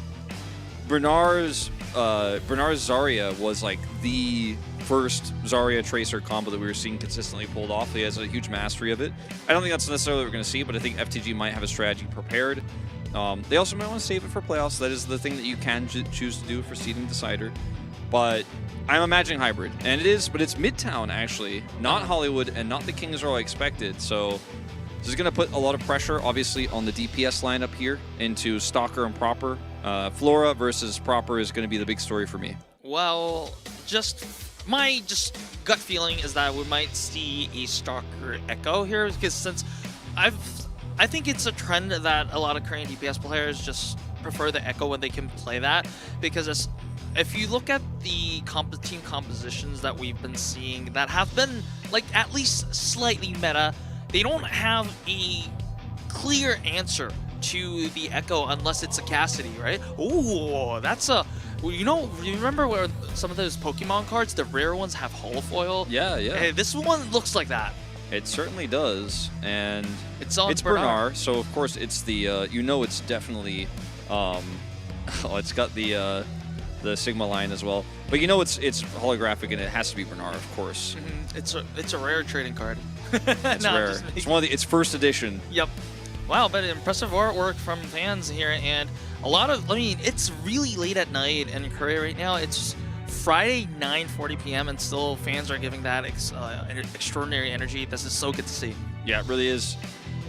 S3: Bernard's Zarya was like the first Zarya Tracer combo that we were seeing consistently pulled off. He has a huge mastery of it. I don't think that's necessarily what we're going to see, but I think FTG might have a strategy prepared. They also might want to save it for playoffs. That is the thing that you can choose to do for seeding decider. But I'm imagining hybrid, and it is, but it's Midtown actually, not Hollywood and not the Kings Row I expected. So this is going to put a lot of pressure, obviously, on the DPS lineup here into Stalker and Proper. Flora versus Proper is going to be the big story for me.
S2: Well, my gut feeling is that we might see a Stalker Echo here, because since I think it's a trend that a lot of Korean DPS players just prefer the Echo when they can play that, because if you look at the team compositions that we've been seeing that have been, like, at least slightly meta, they don't have a clear answer to the Echo unless it's a Cassidy, right? Ooh, that's a... You know, you remember where some of those Pokemon cards, the rare ones, have holofoil?
S3: Yeah, yeah.
S2: Hey, this one looks like that.
S3: It certainly does, and
S2: it's
S3: Bernard, so of course it's the, you know, it's definitely, it's got the Sigma line as well. But you know it's holographic, and it has to be Bernard, of course.
S2: Mm-hmm. It's a rare trading card.
S3: It's rare. It's first edition.
S2: Yep. Wow, but impressive artwork from fans here, and a lot of, I mean, it's really late at night in Korea right now. It's Friday, 9:40 p.m., and still fans are giving that extraordinary energy. This is so good to see.
S3: Yeah, it really is.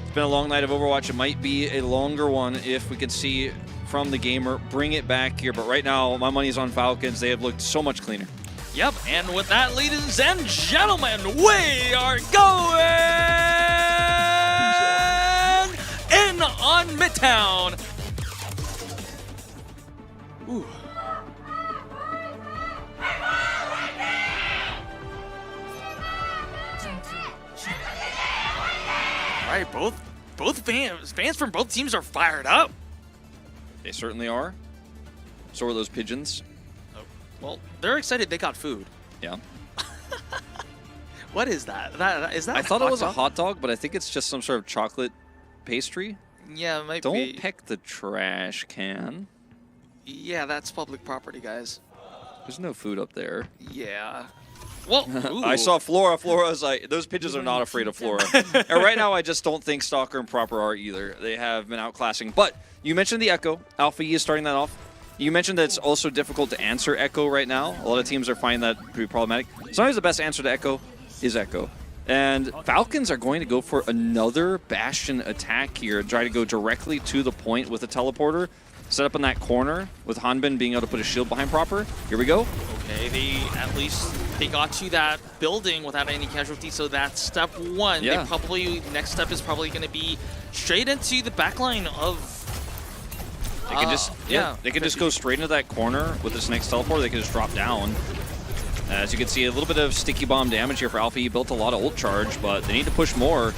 S3: It's been a long night of Overwatch. It might be a longer one if we could see from the gamer bring it back here. But right now, my money's on Falcons. They have looked so much cleaner.
S2: Yep, and with that, ladies and gentlemen, we are going in on Midtown. Ooh. All right, both fans from both teams are fired up.
S3: They certainly are. So are those pigeons.
S2: Oh, well, they're excited they got food.
S3: Yeah.
S2: What is that? Is that?
S3: I thought it was a hot dog, but I think it's just some sort of chocolate pastry.
S2: Yeah, it might
S3: Don't
S2: be.
S3: Don't peck the trash can.
S2: Yeah, that's public property, guys.
S3: There's no food up there.
S2: Yeah. Well,
S3: I saw Flora. Flora's like, those pigeons are not afraid of Flora. And right now, I just don't think Stalker and Proper are either. They have been outclassing. But you mentioned the Echo. Alpha E is starting that off. You mentioned that it's also difficult to answer Echo right now. A lot of teams are finding that pretty problematic. Sometimes the best answer to Echo is Echo. And Falcons are going to go for another Bastion attack here, try to go directly to the point with a teleporter. Set up in that corner with Hanbin being able to put a shield behind Proper. Here we go.
S2: Okay, they got to that building without any casualties, so that's step one.
S3: Yeah.
S2: Next step is probably going to be straight into the backline of...
S3: They can they can just go straight into that corner with this next teleporter. They can just drop down. As you can see, a little bit of sticky bomb damage here for Alpha. He built a lot of ult charge, but they need to push more.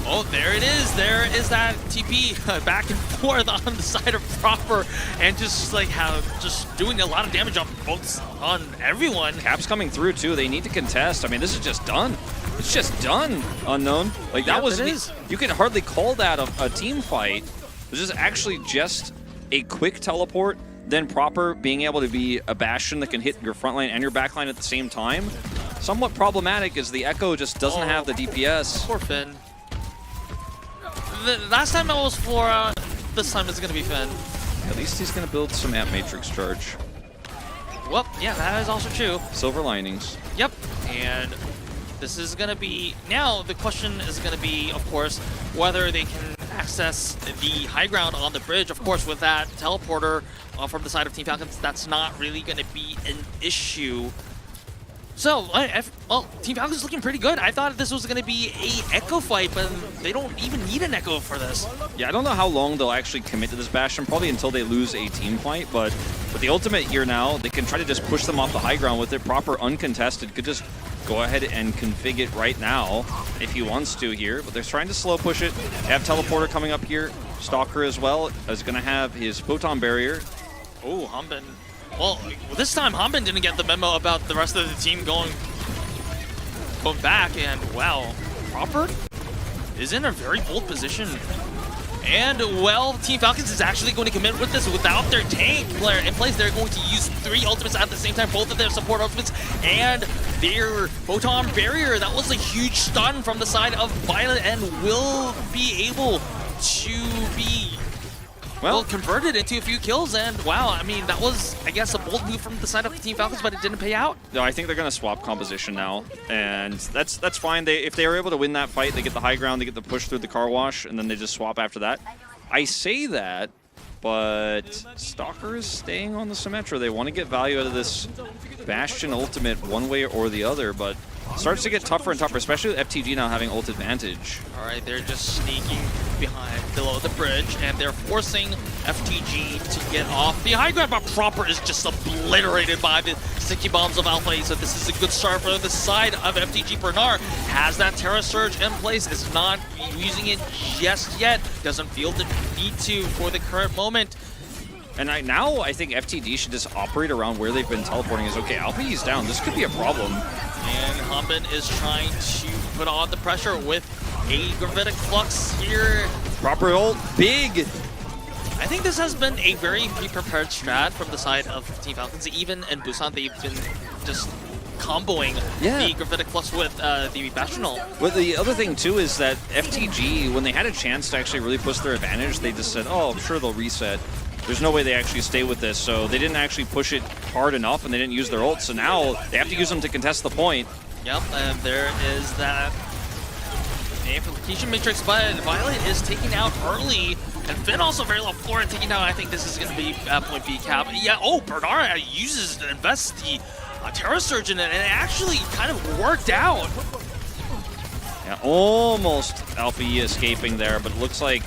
S2: Oh, there it is. There is that TP back and forth on the side of Proper, and just like doing a lot of damage on everyone.
S3: Cap's coming through too. They need to contest. I mean, this is just done. It's just done. Unknown. Like that was
S2: it is.
S3: You can hardly call that a team fight. This is actually just a quick teleport. Then Proper being able to be a Bastion that can hit your front line and your back line at the same time. Somewhat problematic as the Echo just doesn't have the DPS.
S2: Poor Finn. Last time it was Flora, this time it's going to be Finn.
S3: At least he's going to build some Amp Matrix charge.
S2: Well, yeah, that is also true.
S3: Silver linings.
S2: Yep, and this is going to be... Now, the question is going to be, of course, whether they can access the high ground on the bridge. Of course, with that teleporter from the side of Team Falcons, that's not really going to be an issue. So, well, Team Falcons is looking pretty good. I thought this was going to be a Echo fight, but they don't even need an Echo for this.
S3: Yeah, I don't know how long they'll actually commit to this Bastion, probably until they lose a team fight, but with the ultimate here now, they can try to just push them off the high ground with it. Proper uncontested could just go ahead and config it right now if he wants to here, but they're trying to slow push it. They have Teleporter coming up here. Stalker as well is going to have his Photon Barrier.
S2: Oh, Hanbin. Well, this time Hanbin didn't get the memo about the rest of the team going back, and wow, Proper is in a very bold position. And, well, Team Falcons is actually going to commit with this without their tank player in place. They're going to use 3 ultimates at the same time, both of their support ultimates and their Photon Barrier. That was a huge stun from the side of Violet and will be able to be well converted into a few kills. And wow, I mean, that was, I guess, a bold move from the side of the Team Falcons, but it didn't pay out.
S3: No, I think they're going to swap composition now, and that's fine. If they were able to win that fight, they get the high ground, they get the push through the car wash, and then they just swap after that. I say that, but Stalker is staying on the Symmetra. They want to get value out of this Bastion ultimate one way or the other, but it starts to get tougher and tougher, especially with FTG now having ult advantage.
S2: All right, they're just sneaking below the bridge, and they're forcing FTG to get off the high ground, but Proper is just obliterated by the sticky bombs of Alpha 8, so this is a good start for the side of FTG. Bernard has that Terra Surge in place, is not using it just yet, doesn't feel the need to for the current moment.
S3: And now I think FTD should just operate around where they've been teleporting. Is okay, Alpha E's down, this could be a problem.
S2: And Hanbin is trying to put on the pressure with a Gravitic Flux here.
S3: Proper ult, big!
S2: I think this has been a very pre-prepared strat from the side of Team Falcons. Even in Busan, they've been just comboing the Gravitic Flux with the Bastion ult.
S3: But the other thing too is that FTG, when they had a chance to actually really push their advantage, they just said, oh, I'm sure they'll reset. There's no way they actually stay with this, so they didn't actually push it hard enough, and they didn't use their ult, so now they have to use them to contest the point.
S2: Yep, and there is that amplification matrix, but Violet is taken out early, and Finn also very low floor and taking down. I think this is going to be point B cap. Yeah, oh, Bernard uses and invests the Terra Surge in it, and it actually kind of worked out.
S3: Yeah, almost Alpha E escaping there, but it looks like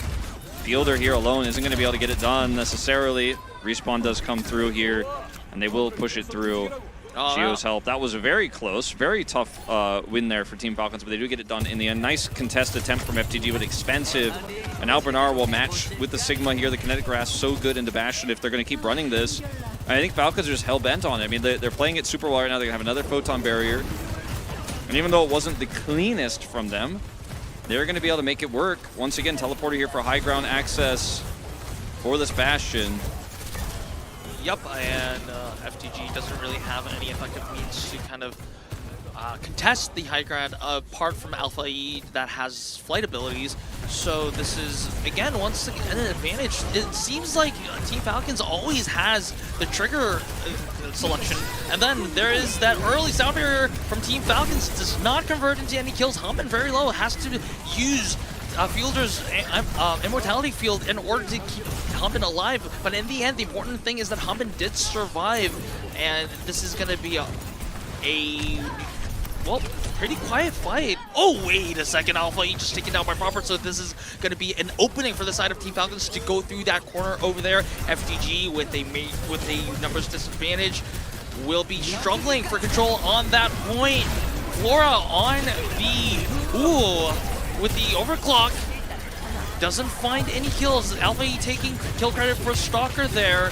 S3: Fielder here alone isn't going to be able to get it done necessarily. Respawn does come through here, and they will push it through. Gio's help. That was a very close, very tough win there for Team Falcons, but they do get it done in the end. Nice contest attempt from FTG, but expensive. And now Bernard will match with the Sigma here. The kinetic grasp so good into Bastion if they're going to keep running this. And I think Falcons are just hell-bent on it. I mean, they're playing it super well right now. They're going to have another Photon Barrier. And even though it wasn't the cleanest from them, they're going to be able to make it work. Once again, teleporter here for high ground access for this Bastion.
S2: Yep, and FTG doesn't really have any effective means to kind of contest the high ground apart from Alpha E that has flight abilities. So this is, again, once again, an advantage. It seems like Team Falcons always has the trigger selection. And then there is that early sound barrier from Team Falcons. Does not convert into any kills. Hanbin very low, has to use Fielder's Immortality Field in order to keep Hanbin alive. But in the end, the important thing is that Hanbin did survive. And this is going to be well, pretty quiet fight. Oh, wait a second, Alpha E just taken down by Proper, so this is going to be an opening for the side of Team Falcons to go through that corner over there. FTG with a numbers disadvantage will be struggling for control on that point. Flora on with the overclock. Doesn't find any kills. Alpha E taking kill credit for Stalker there.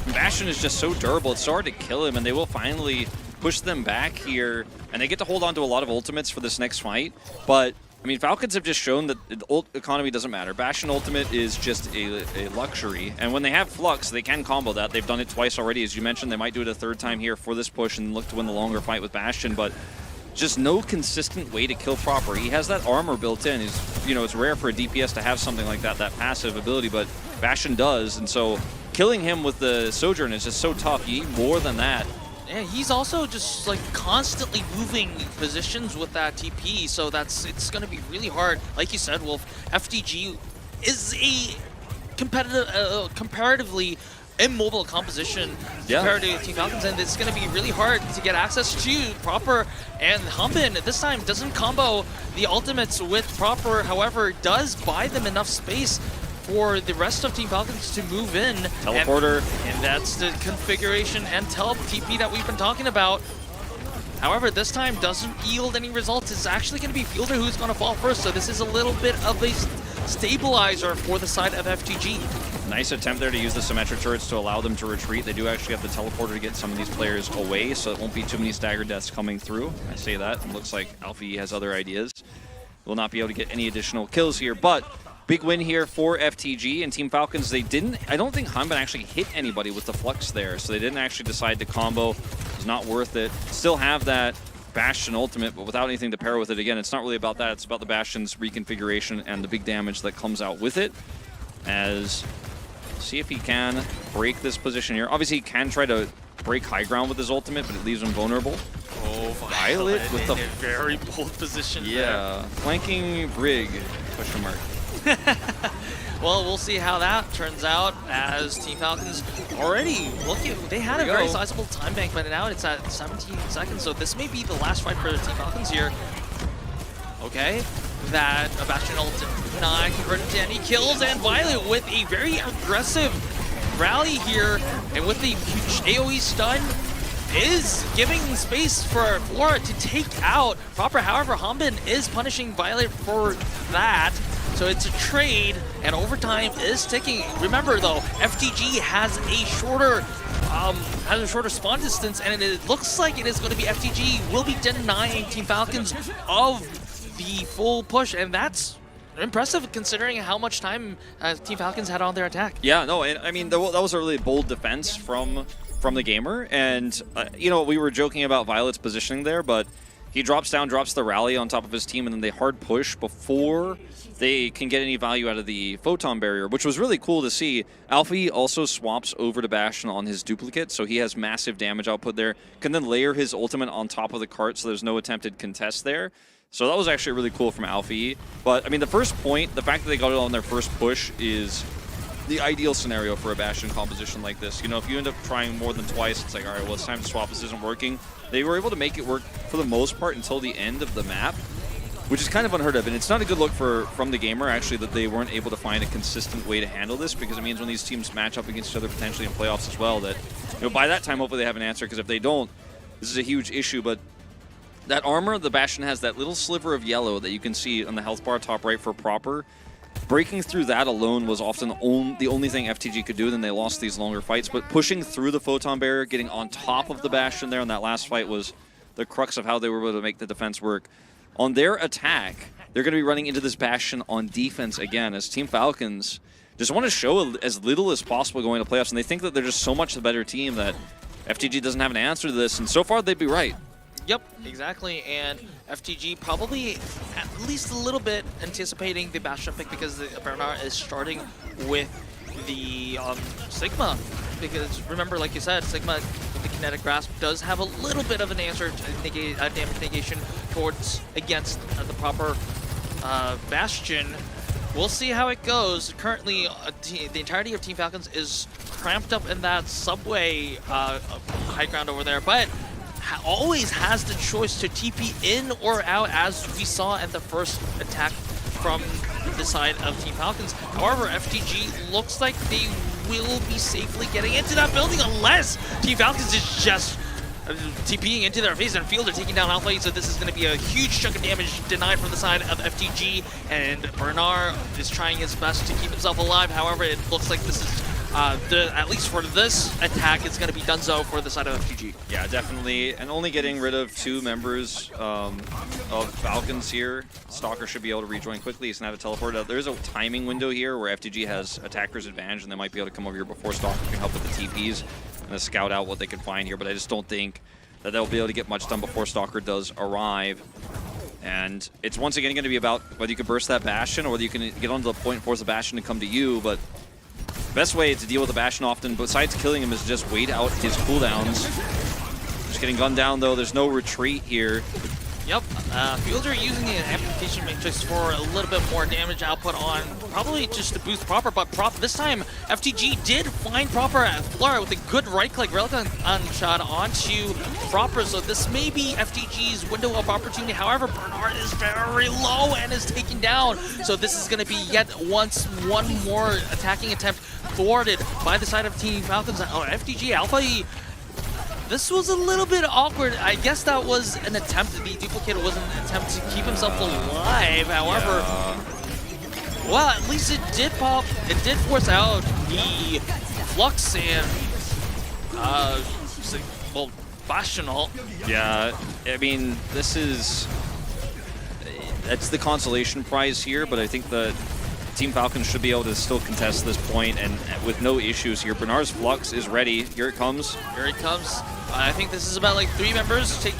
S3: Bastion is just so durable, it's so hard to kill him, and they will finally push them back here, and they get to hold on to a lot of ultimates for this next fight. But I mean, Falcons have just shown that the ult economy doesn't matter. Bastion ultimate is just a luxury, and when they have Flux, they can combo that. They've done it twice already, as you mentioned. They might do it a third time here for this push and look to win the longer fight with Bastion, but just no consistent way to kill Proper. He has that armor built in. He's, you know, it's rare for a DPS to have something like that passive ability, but Bastion does, and so killing him with the Sojourn is just so tough. You need more than that.
S2: Yeah, he's also just like constantly moving positions with that TP, so it's going to be really hard. Like you said, Wolf, FTG is a comparatively immobile composition compared to Team Falcons, and it's going to be really hard to get access to Proper. And Humbin this time doesn't combo the ultimates with Proper, however, does buy them enough space for the rest of Team Falcons to move in.
S3: Teleporter.
S2: And that's the configuration and tele TP that we've been talking about. However, this time doesn't yield any results. It's actually going to be Fielder who's going to fall first, so this is a little bit of a stabilizer for the side of FTG.
S3: Nice attempt there to use the symmetric turrets to allow them to retreat. They do actually have the teleporter to get some of these players away, so it won't be too many stagger deaths coming through. I say that. It looks like Alfie has other ideas. Will not be able to get any additional kills here, but big win here for FTG and Team Falcons. They didn't, I don't think Hanban actually hit anybody with the Flux there, so they didn't actually decide to combo. It's not worth it. Still have that Bastion ultimate, but without anything to pair with it. Again, it's not really about that. It's about the Bastion's reconfiguration and the big damage that comes out with it. As see if he can break this position here. Obviously, he can try to break high ground with his ultimate, but it leaves him vulnerable.
S2: Oh,
S3: Violet with the
S2: very bold position.
S3: Yeah, flanking Brig, question mark.
S2: Well, we'll see how that turns out as Team Falcons already looking. They had a very sizable time bank, but now it's at 17 seconds, so this may be the last fight for Team Falcons here. Okay, that Bastion ult not converted to any kills, and Violet with a very aggressive rally here, and with the huge AoE stun, is giving space for Flora to take out Proper. However, Hanban is punishing Violet for that. So it's a trade, and overtime is ticking. Remember though, FTG has a shorter spawn distance, and it looks like it is going to be FTG will be denying Team Falcons of the full push, and that's impressive considering how much time Team Falcons had on their attack.
S3: Yeah, no, and I mean that was a really bold defense from the gamer, and you know, we were joking about Violet's positioning there, but he drops down, drops the rally on top of his team, and then they hard push before they can get any value out of the photon barrier, which was really cool to see. Alfie also swaps over to Bastion on his duplicate, so he has massive damage output there. Can then layer his ultimate on top of the cart, so there's no attempted contest there. So that was actually really cool from Alfie. But I mean, the first point, the fact that they got it on their first push is the ideal scenario for a Bastion composition like this. You know, if you end up trying more than twice, it's like, all right, well, it's time to swap. This isn't working. They were able to make it work for the most part until the end of the map, which is kind of unheard of. And it's not a good look from the gamer, actually, that they weren't able to find a consistent way to handle this, because it means when these teams match up against each other potentially in playoffs as well, that, you know, by that time, hopefully they have an answer, because if they don't, this is a huge issue. But that armor, the Bastion has that little sliver of yellow that you can see on the health bar top right for Proper. Breaking through that alone was often the only thing FTG could do, then they lost these longer fights. But pushing through the photon barrier, getting on top of the Bastion there in that last fight was the crux of how they were able to make the defense work. On their attack, they're going to be running into this Bastion on defense again, as Team Falcons just want to show as little as possible going to playoffs, and they think that they're just so much the better team that FTG doesn't have an answer to this, and so far they'd be right.
S2: Yep, exactly, and FTG probably at least a little bit anticipating the Bastion pick, because Bernard is starting with the Sigma, because remember, like you said, Sigma with the Kinetic Grasp does have a little bit of an answer to negate damage negation against the Proper Bastion. We'll see how it goes. Currently, the entirety of Team Falcons is cramped up in that subway high ground over there, but always has the choice to TP in or out, as we saw in the first attack from the side of Team Falcons. However, FTG looks like they will be safely getting into that building, unless Team Falcons is just TPing into their face, and Fielder taking down Alpha, so this is going to be a huge chunk of damage denied from the side of FTG, and Bernard is trying his best to keep himself alive. However, it looks like this is at least for this attack, it's going to be donezo for the side of FTG.
S3: Yeah, definitely. And only getting rid of 2 members of Falcons here. Stalker should be able to rejoin quickly. He's going to have a teleport. There's a timing window here where FTG has attacker's advantage, and they might be able to come over here before Stalker can help with the TPs and scout out what they can find here. But I just don't think that they'll be able to get much done before Stalker does arrive. And it's once again going to be about whether you can burst that Bastion or whether you can get onto the point and force the Bastion to come to you. But best way to deal with the Bastion often, besides killing him, is just wait out his cooldowns. Just getting gunned down though. There's no retreat here.
S2: Yep, Fielder using an amplification matrix for a little bit more damage output on, probably just to boost Proper, but this time FTG did find Proper at Flora with a good right-click relic on shot onto Proper, so this may be FTG's window of opportunity. However, Bernard is very low and is taken down, so this is going to be yet one more attacking attempt thwarted by the side of Team Falcons. Oh, FTG Alpha E. This was a little bit awkward. I guess that was an attempt. The duplicator was an attempt to keep himself alive. However, well, at least it did pop. It did force out the Flux and, well, Bastion ult.
S3: Yeah, I mean, this is... That's the consolation prize here, but I think the Team Falcons should be able to still contest this point and with no issues here. Bernard's Flux is ready. Here it comes.
S2: Here it comes. I think this is about like 3 members take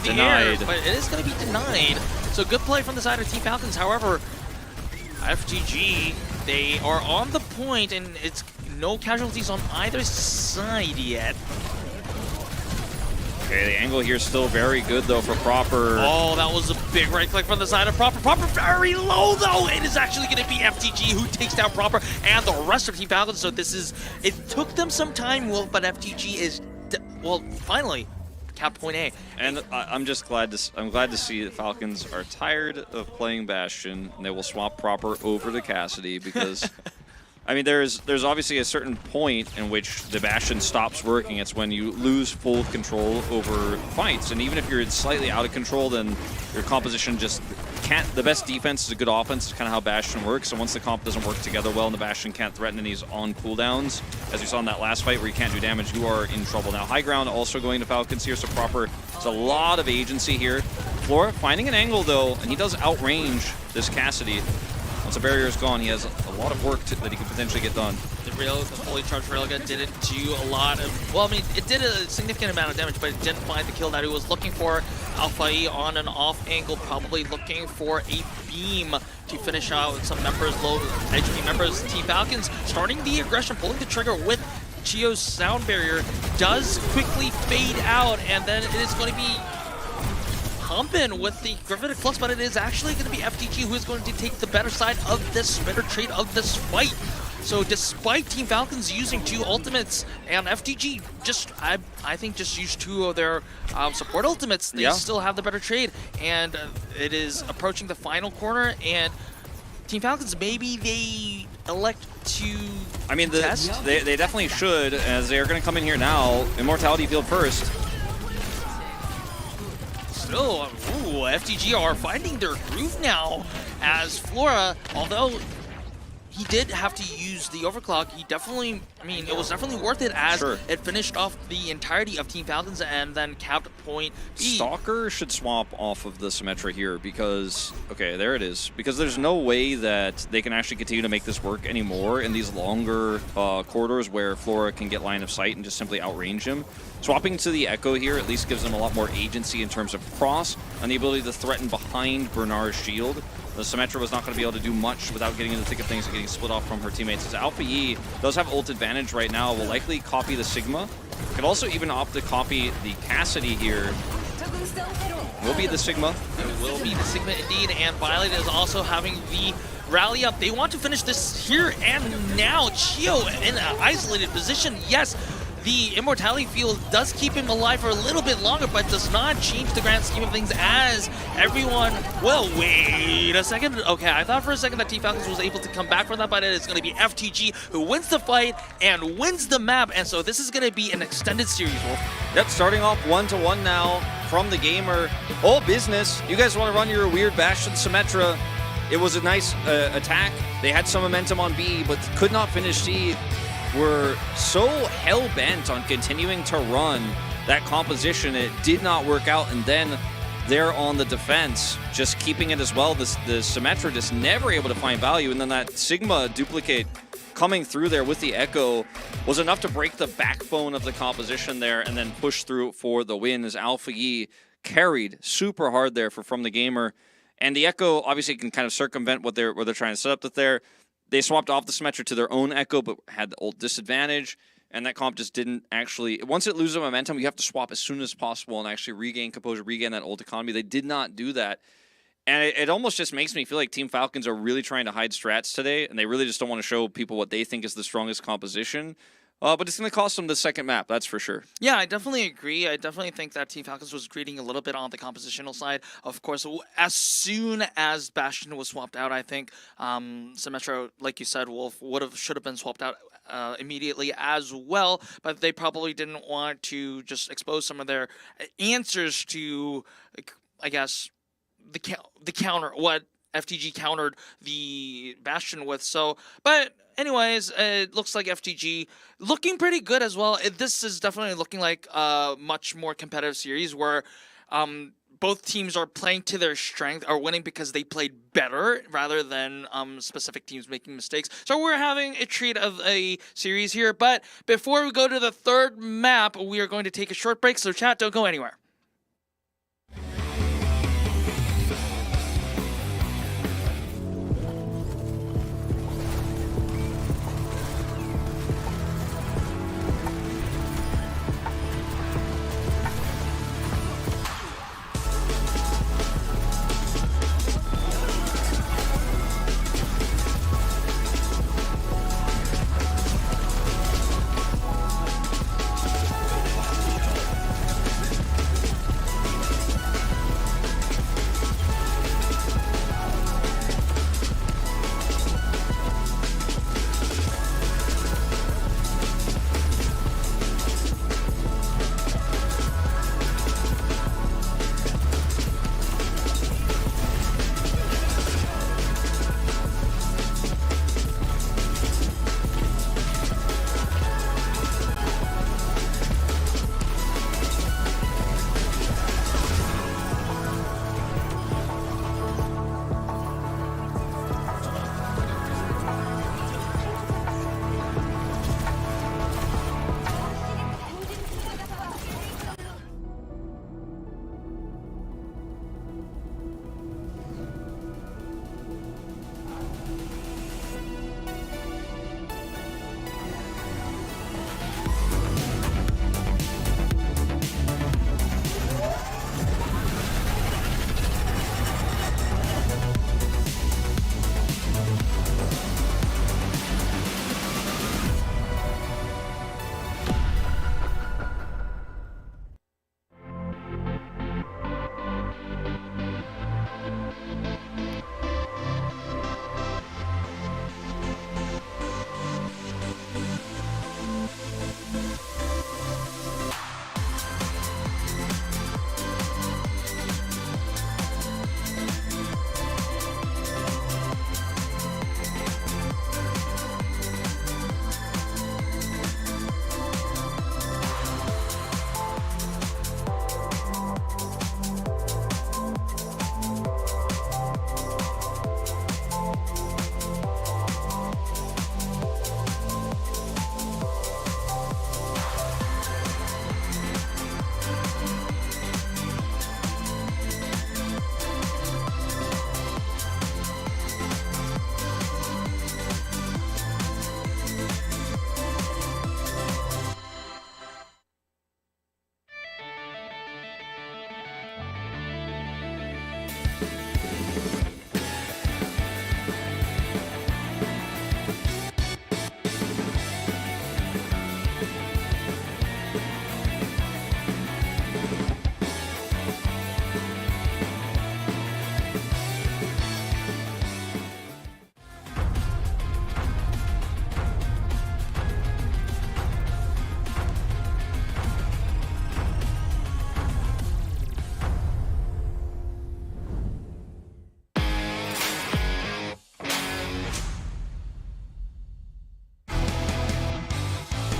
S2: the
S3: Denied.
S2: air, but it is going to be denied. So good play from the side of Team Falcons. However, FTG, they are on the point, and it's no casualties on either side yet.
S3: Okay, the angle here is still very good though for Proper.
S2: Oh, that was a big right click from the side of Proper. Proper very low though. It is actually going to be FTG who takes down Proper and the rest of Team Falcons. So this is, it took them some time, Will, but FTG is, well, finally capped point A.
S3: And I'm just glad to see that Falcons are tired of playing Bastion and they will swap Proper over to Cassidy because I mean, there's obviously a certain point in which the Bastion stops working. It's when you lose full control over fights. And even if you're slightly out of control, then your composition just can't... The best defense is a good offense. It's kind of how Bastion works. And once the comp doesn't work together well and the Bastion can't threaten and he's on cooldowns, as we saw in that last fight where you can't do damage, you are in trouble. Now, high ground also going to Falcons here, so Proper, there's a lot of agency here. Flora finding an angle, though, and he does outrange this Cassidy. Once the barrier is gone, he has a lot of work that he could potentially get done.
S2: The fully charged Railgun didn't do a lot of... Well, I mean, it did a significant amount of damage, but it didn't find the kill that he was looking for. Alpha E on an off angle, probably looking for a beam to finish out some members, low HP members. Team Falcons starting the aggression, pulling the trigger with Chio's sound barrier, does quickly fade out, and then it is going to be Humpin with the Gravitic Flux, but it is actually going to be FTG who is going to take the better side of this better trade of this fight. So despite Team Falcons using 2 ultimates and FTG just, I think, just used 2 of their support ultimates, they still have the better trade. And it is approaching the final corner, and Team Falcons, maybe they elect to test?
S3: They definitely should, as they are going to come in here now. Immortality field first.
S2: Still, FTG are finding their groove now, as Flora, although he did have to use the overclock, he definitely, I mean, it was definitely worth it as it finished off the entirety of Team Falcons and then capped point B.
S3: Stalker should swap off of the Symmetra here because, okay, there it is. Because there's no way that they can actually continue to make this work anymore in these longer corridors where Flora can get line of sight and just simply outrange him. Swapping to the Echo here at least gives them a lot more agency in terms of cross and the ability to threaten behind Bernard's shield. The Symmetra was not going to be able to do much without getting in the thick of things and getting split off from her teammates. As Alpha E does have ult advantage right now, will likely copy the Sigma. Could also even opt to copy the Cassidy here. Will be the Sigma.
S2: It will be the Sigma indeed, and Violet is also having the rally up. They want to finish this here and now. Chio in an isolated position, yes. The immortality field does keep him alive for a little bit longer, but does not change the grand scheme of things as everyone... Well, wait a second. Okay, I thought for a second that Team Falcons was able to come back from that, but it is going to be FTG who wins the fight and wins the map, and so this is going to be an extended series, Wolf.
S3: Yep, starting off 1-1 now from the gamer. All business. You guys want to run your weird Bastion Symmetra. It was a nice attack. They had some momentum on B, but could not finish C. Were so hell-bent on continuing to run that composition, it did not work out, and then they're on the defense, just keeping it as well. The Symmetra just never able to find value, and then that Sigma duplicate coming through there with the Echo was enough to break the backbone of the composition there and then push through for the win as Alpha E carried super hard there from the gamer. And the Echo obviously can kind of circumvent what they're trying to set up there. they swapped off the Symmetra to their own Echo, but had the old disadvantage. And that comp just didn't actually... Once it loses momentum, you have to swap as soon as possible and actually regain composure, regain that old economy. They did not do that. And it almost just makes me feel like Team Falcons are really trying to hide strats today, and they really just don't want to show people what they think is the strongest composition. But it's going to cost them the second map, that's for sure.
S2: Yeah, I definitely agree. I definitely think that Team Falcons was greeting a little bit on the compositional side. Of course, as soon as Bastion was swapped out, I think Symmetra, like you said, Wolf, should have been swapped out immediately as well, but they probably didn't want to just expose some of their answers to, I guess, the counter, what FTG countered the Bastion with. So, but anyways, it looks like FTG looking pretty good as well. This is definitely looking like a much more competitive series where both teams are playing to their strength, are winning because they played better rather than specific teams making mistakes. So we're having a treat of a series here. But before we go to the third map, we are going to take a short break. So chat, don't go anywhere.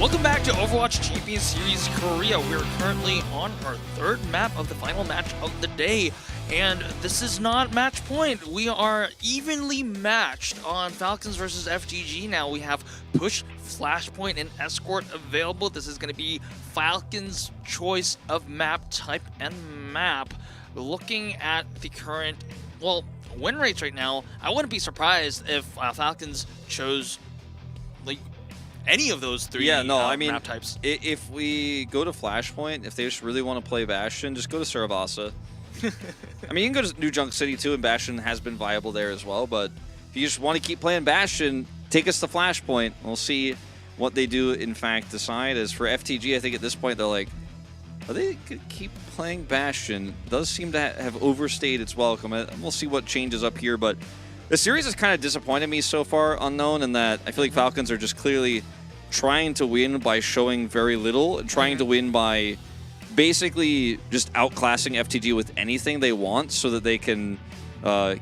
S2: Welcome back to Overwatch Champions Series Korea. We're currently on our third map of the final match of the day. And this is not match point. We are evenly matched on Falcons versus FTG now. We have Push, Flashpoint, and Escort available. This is going to be Falcons' choice of map type and map. Looking at the current, well, win rates right now, I wouldn't be surprised if Falcons chose like any of those three
S3: I mean,
S2: map types.
S3: If we go to Flashpoint, if they just really want to play Bastion, just go to Saravasa. I mean, you can go to New Junk City too, and Bastion has been viable there as well. But if you just want to keep playing Bastion, take us to Flashpoint. We'll see what they do, in fact, decide. As for FTG, I think at this point they're like, are they going to keep playing Bastion? It does seem to have overstayed its welcome. We'll see what changes up here, but the series has kind of disappointed me so far, Unknown, in that I feel like Falcons are just clearly trying to win by showing very little, and trying to win by basically just outclassing FTG with anything they want so that they can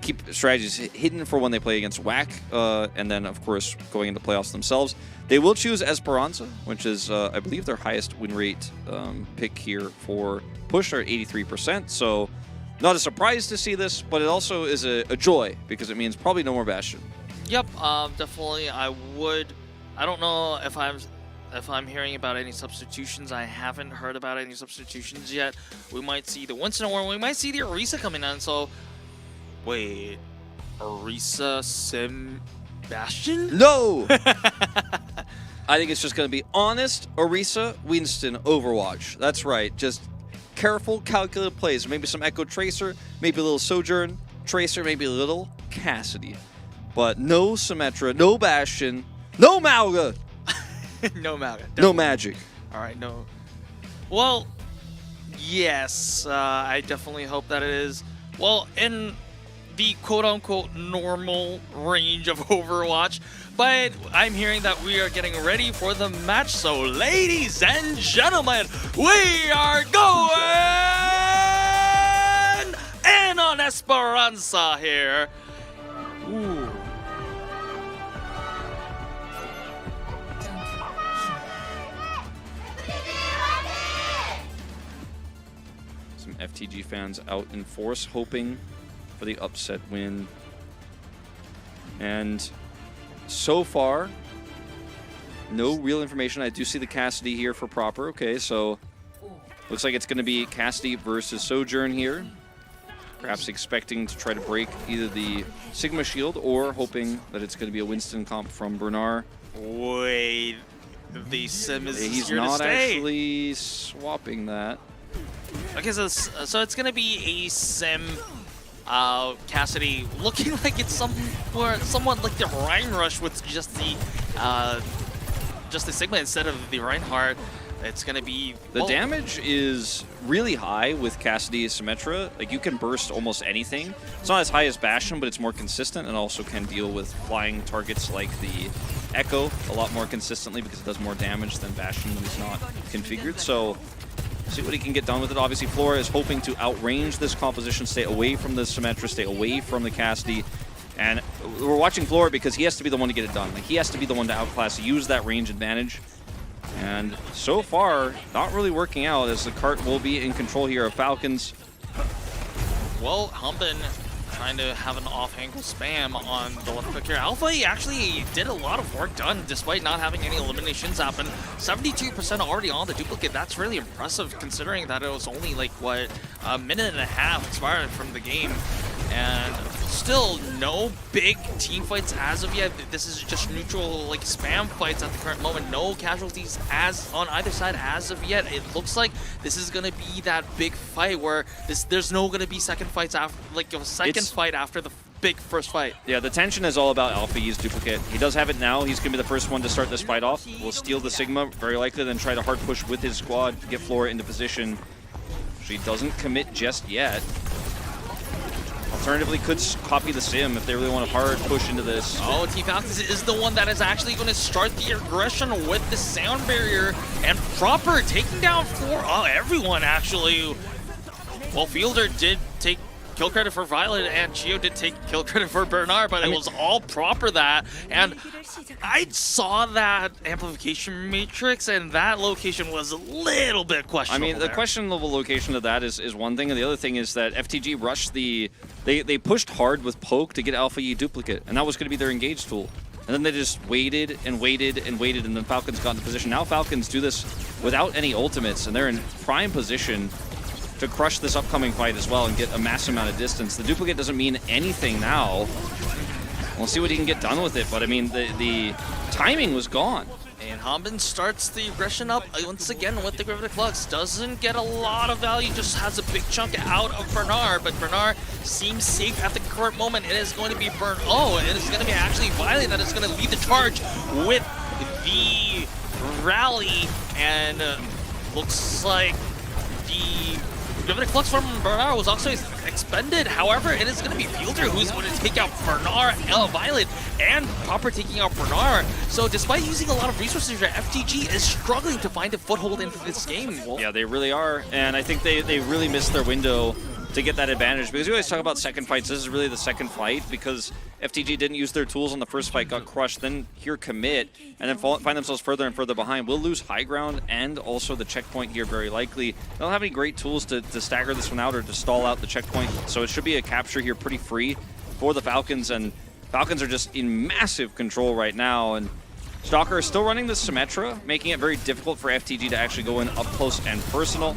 S3: keep strategies hidden for when they play against WAC, and then, of course, going into playoffs themselves. They will choose Esperanza, which is, I believe, their highest win rate pick here for push. They're at 83%, so not a surprise to see this, but it also is a joy because it means probably no more Bastion.
S2: Yep, definitely. I don't know if I'm hearing about any substitutions. I haven't heard about any substitutions yet. We might see the Winston, or we might see the Orisa coming in. So, wait, Orisa Sim Bastion?
S3: No! I think it's just going to be honest Orisa, Winston, Overwatch. That's right. Just careful, calculated plays. Maybe some Echo Tracer, maybe a little Sojourn Tracer, maybe a little Cassidy. But no Symmetra, no Bastion, no Mauga.
S2: No Mauga.
S3: No magic.
S2: All right, no. Well, yes, I definitely hope that it is. Well, in the quote-unquote normal range of Overwatch, but I'm hearing that we are getting ready for the match. So, ladies and gentlemen, we are going in on Esperanza here. Ooh.
S3: Some FTG fans out in force, hoping for the upset win. And so far, no real information. I do see the Cassidy here for proper. Okay, so looks like it's going to be Cassidy versus Sojourn here. Perhaps expecting to try to break either the Sigma Shield or hoping that it's going to be a Winston comp from Bernard.
S2: Wait, the Sim is
S3: He's
S2: here
S3: not
S2: to stay.
S3: actually swapping that.
S2: Okay, so it's going to be a Sim Cassidy, looking like it's somewhat like the Rhine Rush with just the Sigma instead of the Reinhardt. It's gonna be
S3: the damage is really high with Cassidy Symmetra. Like, you can burst almost anything. It's not as high as Bastion, but it's more consistent and also can deal with flying targets like the Echo a lot more consistently because it does more damage than Bastion when it's not configured. So see what he can get done with it. Obviously, Flora is hoping to outrange this composition, stay away from the Symmetra, stay away from the Cassidy. And we're watching Flora because he has to be the one to get it done. Like, he has to be the one to outclass, use that range advantage. And so far, not really working out, as the cart will be in control here of Falcons.
S2: Well, Humpin trying to have an off-angle spam on the left pick here. Alpha, he actually did a lot of work done despite not having any eliminations happen. 72% already on the duplicate. That's really impressive considering that it was only like, what, a minute and a half expired from the game. And still no big team fights as of yet. This is just neutral, like, spam fights at the current moment. No casualties as on either side as of yet. It looks like this is gonna be that big fight where there's no gonna be second fights after, like a second fight after the big first fight.
S3: Yeah, the tension is all about Alpha Yi's duplicate. He does have it now. He's gonna be the first one to start this fight off. Will steal the Sigma, very likely, then try to hard push with his squad to get Flora into position. She doesn't commit just yet. Alternatively, could copy the Sim if they really want to hard push into this.
S2: Oh, T-Falcons is the one that is actually going to start the aggression with the sound barrier. And proper taking down everyone, actually. Well, Fielder did take kill credit for Violet, and Gio did take kill credit for Bernard, but it was all proper that. And I saw that amplification matrix, and that location was a little bit questionable.
S3: I mean, the questionable location of that is one thing, and the other thing is that FTG rushed they pushed hard with Poke to get Alpha Yi duplicate, and that was going to be their engage tool. And then they just waited and waited and waited, and then Falcons got into position. Now Falcons do this without any ultimates, and they're in prime position to crush this upcoming fight as well and get a massive amount of distance. The duplicate doesn't mean anything now. We'll see what he can get done with it, but I mean, the timing was gone.
S2: And Hanbin starts the aggression up once again with the Gravitic Flux. Doesn't get a lot of value, just has a big chunk out of Bernard, but Bernard seems safe at the current moment. It is going to be it is going to be actually Violet that is going to lead the charge with the rally, and looks like the Gravitic Flux from Bernard was also expended. However, it is going to be Fielder who's going to take out Bernard, Violet, and Proper taking out Bernard. So despite using a lot of resources here, FTG is struggling to find a foothold into this game. Wolf.
S3: Yeah, they really are, and I think they really missed their window to get that advantage, because we always talk about second fights. This is really the second fight, because FTG didn't use their tools on the first fight, got crushed, then here commit, and then find themselves further and further behind. Will lose high ground and also the checkpoint here very likely. They don't have any great tools to stagger this one out or to stall out the checkpoint, so it should be a capture here pretty free for the Falcons, and Falcons are just in massive control right now. And Stalker is still running the Symmetra, making it very difficult for FTG to actually go in up close and personal.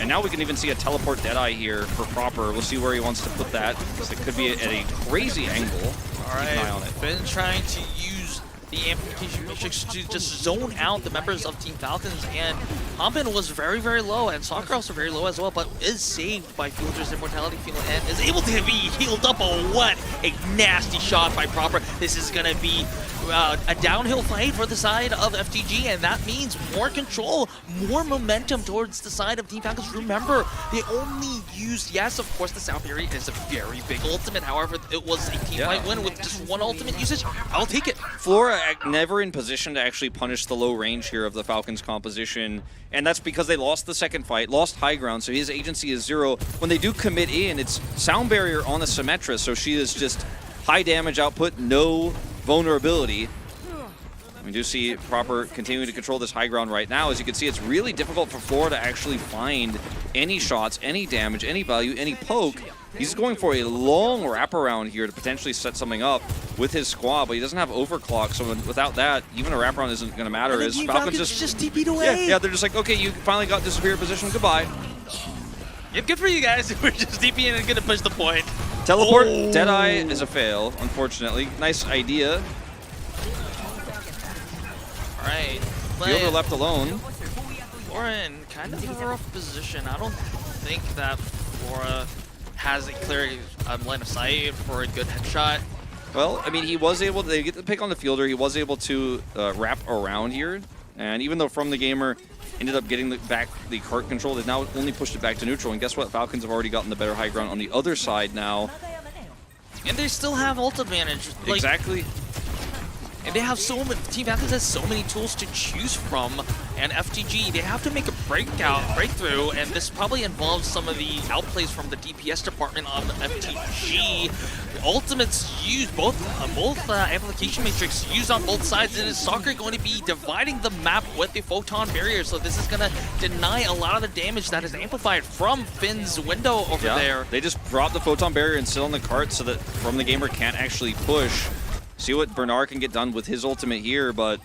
S3: And now we can even see a teleport Deadeye here for Proper. We'll see where he wants to put that, because it could be at a crazy angle.
S2: All right, been trying to use the amplification matrix to just zone out the members of Team Falcons, and Hanbin was very, very low, and Soccer also very low as well, but is saved by Fielder's Immortality Field and is able to be healed up. Oh, what a nasty shot by Proper. This is going to be a downhill fight for the side of FTG, and that means more control, more momentum towards the side of Team Falcons. Remember, they only used, yes, of course, the Sound Fury is a very big ultimate. However, it was a team fight win with just one ultimate usage. I'll take it.
S3: Flora never in position to actually punish the low range here of the Falcons composition, and that's because they lost the second fight, lost high ground, so his agency is 0. When they do commit in, it's Sound Barrier on the Symmetra, so she is just high damage output, no vulnerability. We do see Proper continuing to control this high ground right now. As you can see, it's really difficult for Flora to actually find any shots, any damage, any value, any poke. He's going for a long wraparound here to potentially set something up with his squad, but he doesn't have overclock, so without that, even a wraparound isn't going to matter. As Falcons
S2: just TP'd away.
S3: Yeah, they're just like, okay, you finally got disappear position, goodbye.
S2: Yep, good for you guys. We're just TPing and going to push the point.
S3: Teleport Deadeye is a fail, unfortunately. Nice idea.
S2: All right.
S3: Fielder left alone.
S2: Flora in kind of a rough position. I don't think that Flora has a clear line of sight for a good headshot.
S3: Well, I mean, he was able to, they get the pick on the Fielder, he was able to wrap around here. And even though From the Gamer ended up getting back the cart control, they've now only pushed it back to neutral. And guess what? Falcons have already gotten the better high ground on the other side now.
S2: And they still have ult advantage. Like,
S3: exactly.
S2: And they have so many, Team Falcons has so many tools to choose from, and FTG, they have to make a breakthrough, and this probably involves some of the outplays from the DPS department on FTG. Ultimates used, both amplification matrix used on both sides, and is Soccer going to be dividing the map with the photon barrier, so this is going to deny a lot of the damage that is amplified from Finn's window over there.
S3: They just brought the photon barrier and sit on the cart so that From the Gamer can't actually push. See what Bernard can get done with his ultimate here, but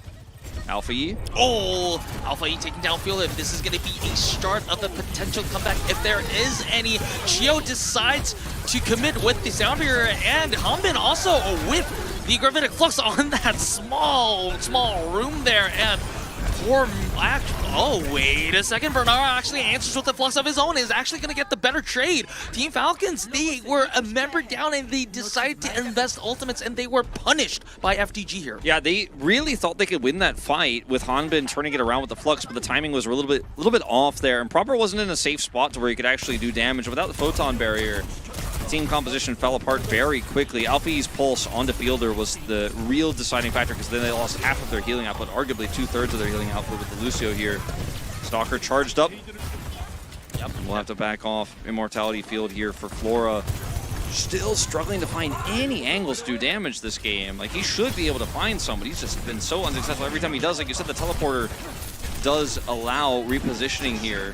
S3: Alpha E.
S2: Oh, Alpha E taking down Field. This is going to be a start of a potential comeback if there is any. Chio decides to commit with the Sound Barrier, and Hanbin also with the Gravitic Flux on that small room there, and oh, wait a second. Bernard actually answers with the Flux of his own, is actually going to get the better trade. Team Falcons, they were a member down and they decided to invest ultimates, and they were punished by FTG here.
S3: Yeah, they really thought they could win that fight with Hanbin turning it around with the Flux, but the timing was a little bit off there, and Proper wasn't in a safe spot to where he could actually do damage. Without the Photon Barrier, team composition fell apart very quickly. Alfie's pulse onto Fielder was the real deciding factor, because then they lost half of their healing output, arguably 2/3 of their healing output with the Lucio here. Stalker charged up. Yep. We'll have to back off Immortality Field here for Flora. Still struggling to find any angles to do damage this game. Like, he should be able to find somebody. He's just been so unsuccessful every time he does. Like you said, the teleporter does allow repositioning here.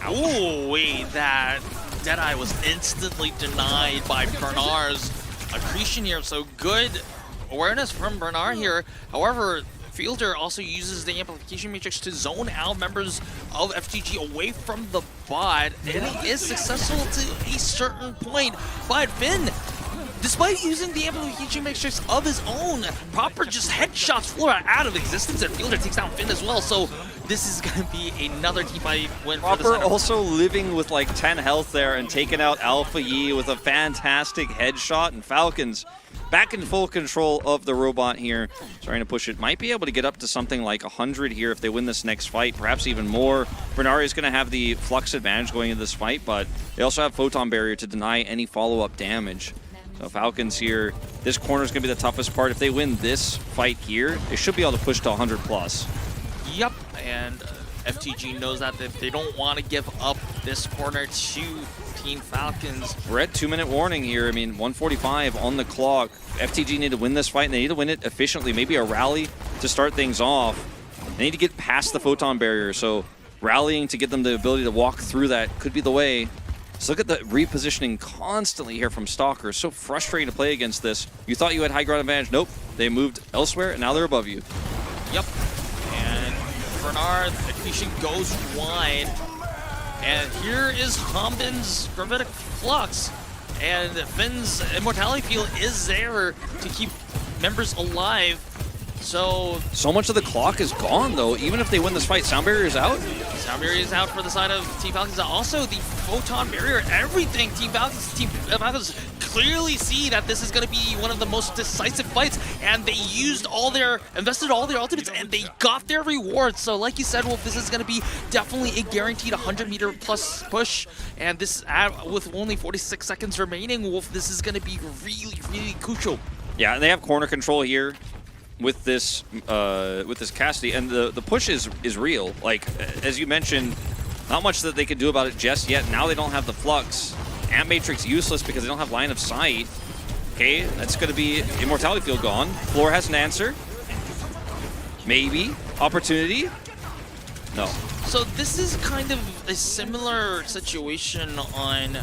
S2: Oh, wait, that Deadeye was instantly denied by Bernard's accretion here, so good awareness from Bernard here. However, Fielder also uses the amplification matrix to zone out members of FTG away from the bot, and he is successful to a certain point. But Finn despite using the amplification matrix of his own, Proper just headshots Flora out of existence, and Fielder takes down Finn as well. So this is going to be another team fight win for the
S3: Proper
S2: center.
S3: also living with like 10 health there and taking out Alpha Yi with a fantastic headshot, and Falcons back in full control of the robot here, starting to push it. Might be able to get up to something like 100 here if they win this next fight, perhaps even more. Bernari is going to have the flux advantage going into this fight, but they also have Photon Barrier to deny any follow-up damage. So Falcons here, this corner is going to be the toughest part. If they win this fight here, they should be able to push to 100 plus.
S2: Yep, and FTG knows that they don't want to give up this corner to Team Falcons.
S3: We're at 2-minute warning here. I mean, 145 on the clock. FTG need to win this fight, and they need to win it efficiently. Maybe a rally to start things off. They need to get past the Photon Barrier, so rallying to get them the ability to walk through that could be the way. So look at the repositioning constantly here from Stalker. So frustrating to play against this. You thought you had high ground advantage. Nope. They moved elsewhere, and now they're above you.
S2: Yep. And Bernard, Excavation goes wide. And here is Hombin's Gravitic Flux. And Finn's Immortality Field is there to keep members alive. So
S3: much of the clock is gone, though. Even if they win this fight, Sound Barrier is out.
S2: Sound Barrier is out for the side of Team Falcons. Also, the Photon Barrier, everything. Team Falcons clearly see that this is going to be one of the most decisive fights, and they invested all their ultimates, and they got their rewards. So, like you said, Wolf, this is going to be definitely a guaranteed 100-meter plus push, and this with only 46 seconds remaining, Wolf, this is going to be really, really crucial.
S3: Yeah, and they have corner control here with this Cassidy, and the push is real. Like, as you mentioned, not much that they can do about it just yet. Now they don't have the flux. Amp Matrix useless because they don't have line of sight. Okay, that's going to be Immortality Field gone. Floor has an answer. Maybe. Opportunity. No.
S2: So this is kind of a similar situation on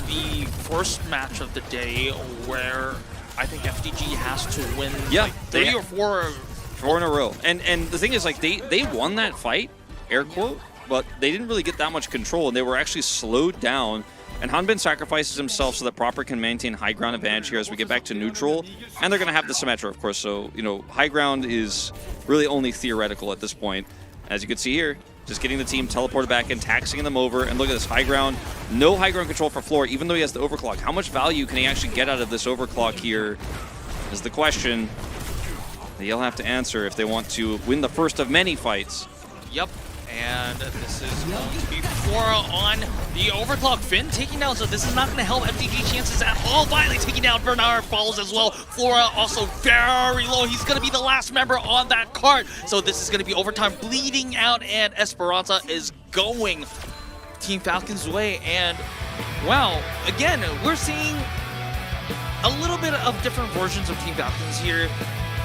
S2: the first match of the day where I think FTG has to win like 3 or 4
S3: in a row. And the thing is, like, they won that fight, air quote, but they didn't really get that much control, and they were actually slowed down. And Hanbin sacrifices himself so that Proper can maintain high ground advantage here as we get back to neutral. And they're going to have the Symmetra, of course, so, you know, high ground is really only theoretical at this point. As you can see here, just getting the team teleported back and taxing them over. And look at this high ground. No high ground control for Floor, even though he has the overclock. How much value can he actually get out of this overclock here is the question they'll have to answer if they want to win the first of many fights.
S2: Yep. And this is going to be Flora on the overclock. Finn taking down, so this is not going to help FTG chances at all. Finally taking down Bernard falls as well. Flora also very low. He's going to be the last member on that cart. So this is going to be overtime, bleeding out, and Esperanza is going Team Falcons' way. And wow, again, we're seeing a little bit of different versions of Team Falcons here.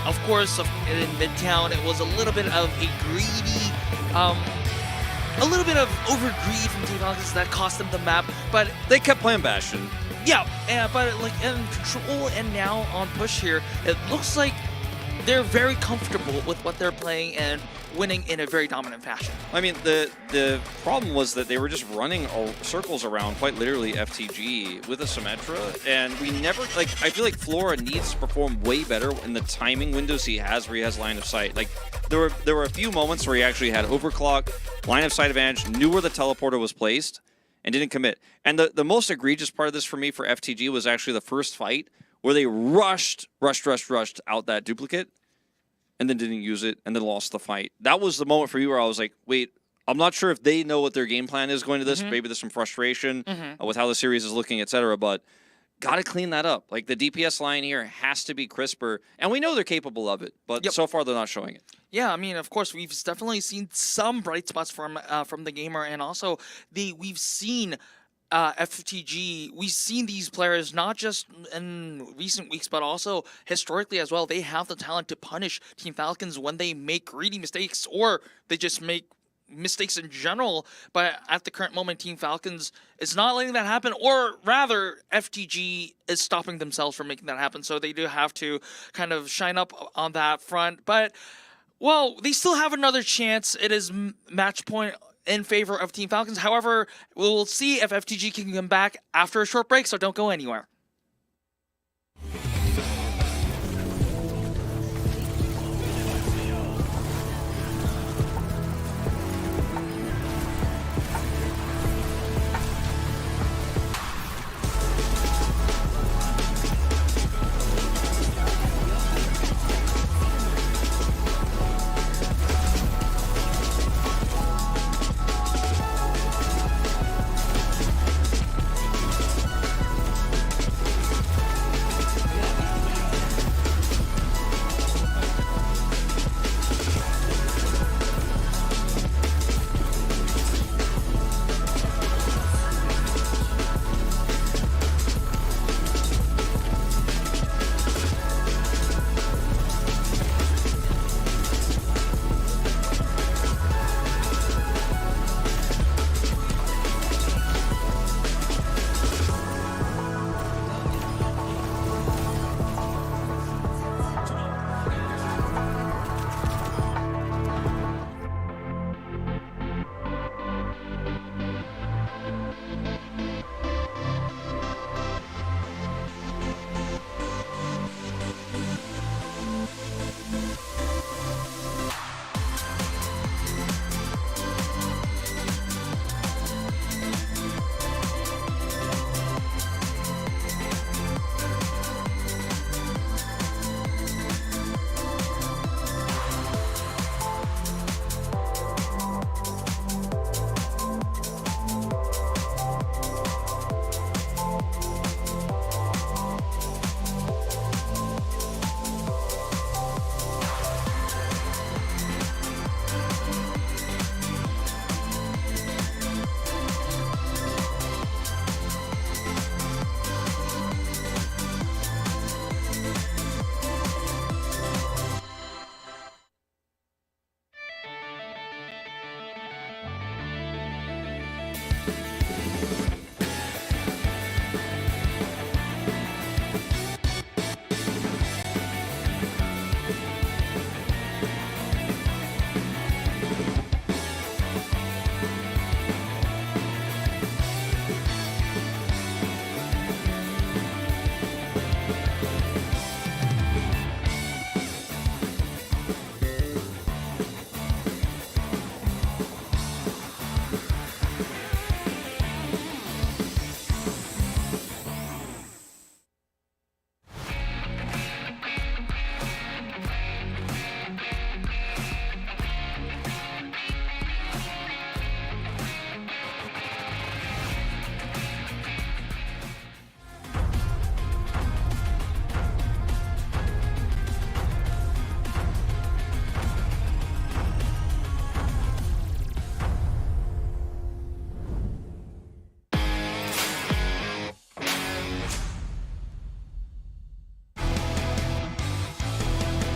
S2: Of course, in Midtown, it was a little bit of a greedy, a little bit of over-greed from Team Falcons that cost them the map, but
S3: they kept playing Bastion.
S2: Yeah, but like in Control and now on Push here, it looks like they're very comfortable with what they're playing and winning in a very dominant fashion.
S3: I mean, the problem was that they were just running circles around, quite literally, FTG with a Symmetra, and we never, like, I feel like Flora needs to perform way better in the timing windows he has where he has line of sight. Like, there were a few moments where he actually had overclock, line of sight advantage, knew where the teleporter was placed, and didn't commit. And the most egregious part of this for me for FTG was actually the first fight where they rushed out that duplicate and then didn't use it and then lost the fight. That was the moment for me where I was like, wait, I'm not sure if they know what their game plan is going to this. Maybe there's some frustration with how the series is looking, etc. But got to clean that up. Like, the DPS line here has to be crisper. And we know they're capable of it, but so far they're not showing it.
S2: Yeah, I mean, of course, we've definitely seen some bright spots from the gamer, and also we've seen FTG. We've seen these players not just in recent weeks, but also historically as well. They have the talent to punish Team Falcons when they make greedy mistakes, or they just make mistakes in general. But at the current moment, Team Falcons is not letting that happen, or rather, FTG is stopping themselves from making that happen. So they do have to kind of shine up on that front, but. Well, they still have another chance. It is match point in favor of Team Falcons. However, we'll see if FTG can come back after a short break, so don't go anywhere.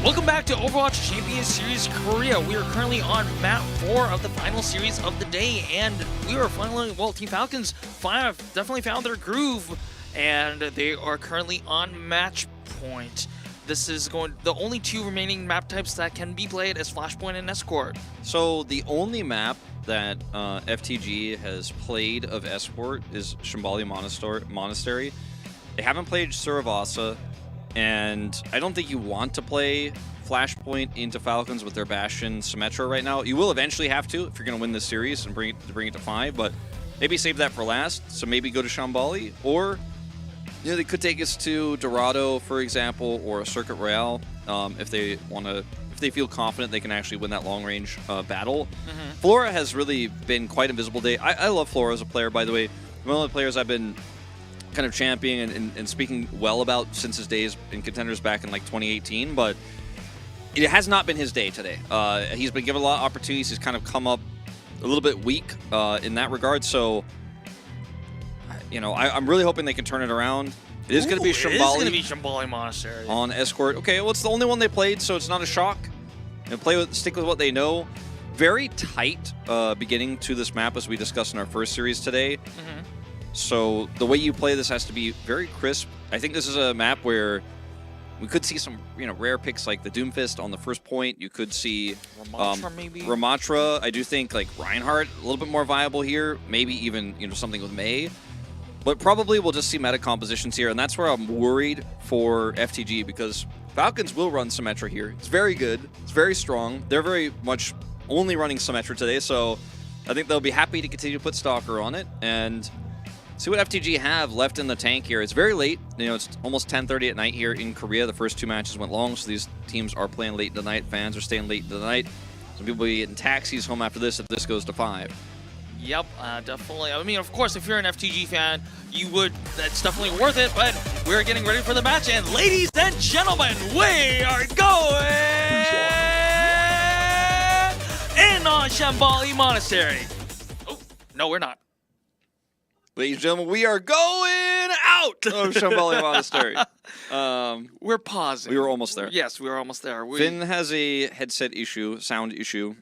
S2: Welcome back to Overwatch Champions Series Korea. We are currently on map 4 of the final series of the day, and we are finally, well, Team Falcons definitely found their groove, and they are currently on match point. This is the only 2 remaining map types that can be played as Flashpoint and Escort.
S3: So the only map that FTG has played of Esport is Shambali Monastery. They haven't played Suravasa, and I don't think you want to play Flashpoint into Falcons with their Bastion Symmetra right now. You will eventually have to if you're going to win this series and bring it to 5, but maybe save that for last. So maybe go to Shambali, or they could take us to Dorado, for example, or a Circuit Royale if they feel confident they can actually win that long range battle. Flora has really been quite invisible today. I love Flora as a player, by the way. One of the players I've been kind of championing and speaking well about since his days in Contenders back in like 2018, but it has not been his day today. He's been given a lot of opportunities. He's kind of come up a little bit weak in that regard, so I'm really hoping they can turn it around. It is going to be Shambali.
S2: It is going to be Shambali Monastery
S3: on Escort. Okay, well, it's the only one they played, so it's not a shock. Stick with what they know. Very tight beginning to this map, as we discussed in our first series today. So the way you play this has to be very crisp. I think this is a map where we could see some rare picks like the Doomfist on the first point. You could see Ramatra. I do think like Reinhardt a little bit more viable here. Maybe even something with Mei. But probably we'll just see meta compositions here, and that's where I'm worried for FTG, because Falcons will run Symmetra here. It's very good. It's very strong. They're very much only running Symmetra today, so I think they'll be happy to continue to put Stalker on it and see what FTG have left in the tank here. It's very late. It's almost 10:30 at night here in Korea. The first 2 matches went long, so these teams are playing late into the night. Fans are staying late into the night. Some people will be getting taxis home after this if this goes to 5.
S2: Yep, definitely. I mean, of course, if you're an FTG fan, that's definitely worth it, but we're getting ready for the match, and ladies and gentlemen, we are going in on Shambali Monastery. Oh, no, we're not.
S3: Ladies and gentlemen, we are going out of Shambali Monastery.
S2: We're pausing.
S3: We were almost there.
S2: Yes, we were almost there.
S3: Finn has a headset issue, sound issue.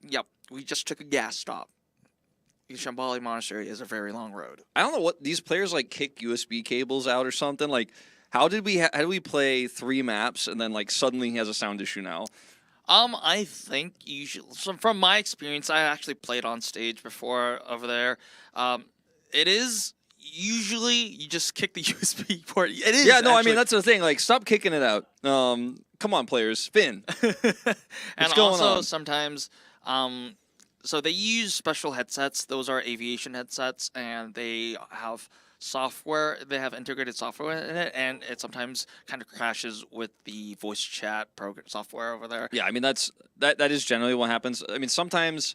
S2: Yep, we just took a gas stop. Shambali Monastery is a very long road.
S3: I don't know what these players like kick USB cables out or something. Like, how did we play 3 maps and then like suddenly he has a sound issue now?
S2: I think from my experience, I actually played on stage before over there. It is usually you just kick the USB port. It is.
S3: Yeah, no, I mean that's the thing. Like, stop kicking it out. Come on, players, Finn.
S2: And also sometimes, so they use special headsets. Those are aviation headsets, and they have software. They have integrated software in it, and it sometimes kind of crashes with the voice chat program software over there.
S3: Yeah, I mean that is generally what happens. I mean sometimes.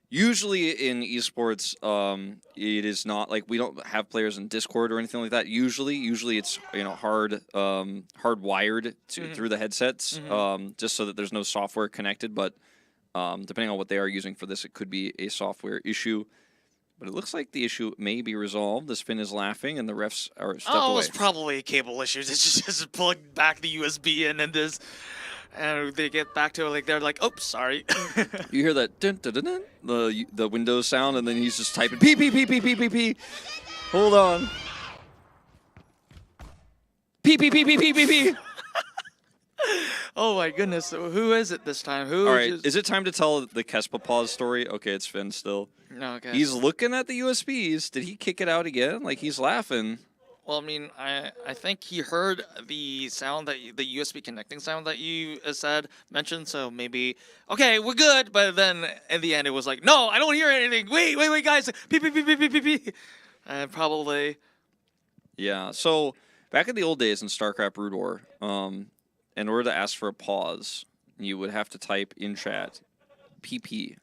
S3: Usually in esports, it is not like we don't have players in Discord or anything like that. Usually it's hardwired through the headsets, just so that there's no software connected. But depending on what they are using for this, it could be a software issue. But it looks like the issue may be resolved. This Finn is laughing, and the refs are stepped away.
S2: It's probably a cable issue. It's just plug back the USB in and this. And they get back to it, like they're like, "Oh, sorry."
S3: You hear that dun, dun, dun, dun, the Windows sound, and then he's just typing P P P P P P P. Hold on. P P P P P P P.
S2: Oh my goodness, so who is it this time? Who?
S3: All right, is it time to tell the Kespa pause story? Okay, it's Finn still.
S2: No, okay.
S3: He's looking at the USBs. Did he kick it out again? Like he's laughing.
S2: Well, I mean, I think he heard the sound the USB connecting sound that you mentioned. So maybe okay, we're good. But then in the end, it was like, no, I don't hear anything. Wait, guys, P. Probably.
S3: Yeah. So back in the old days in StarCraft Brood War, in order to ask for a pause, you would have to type in chat PP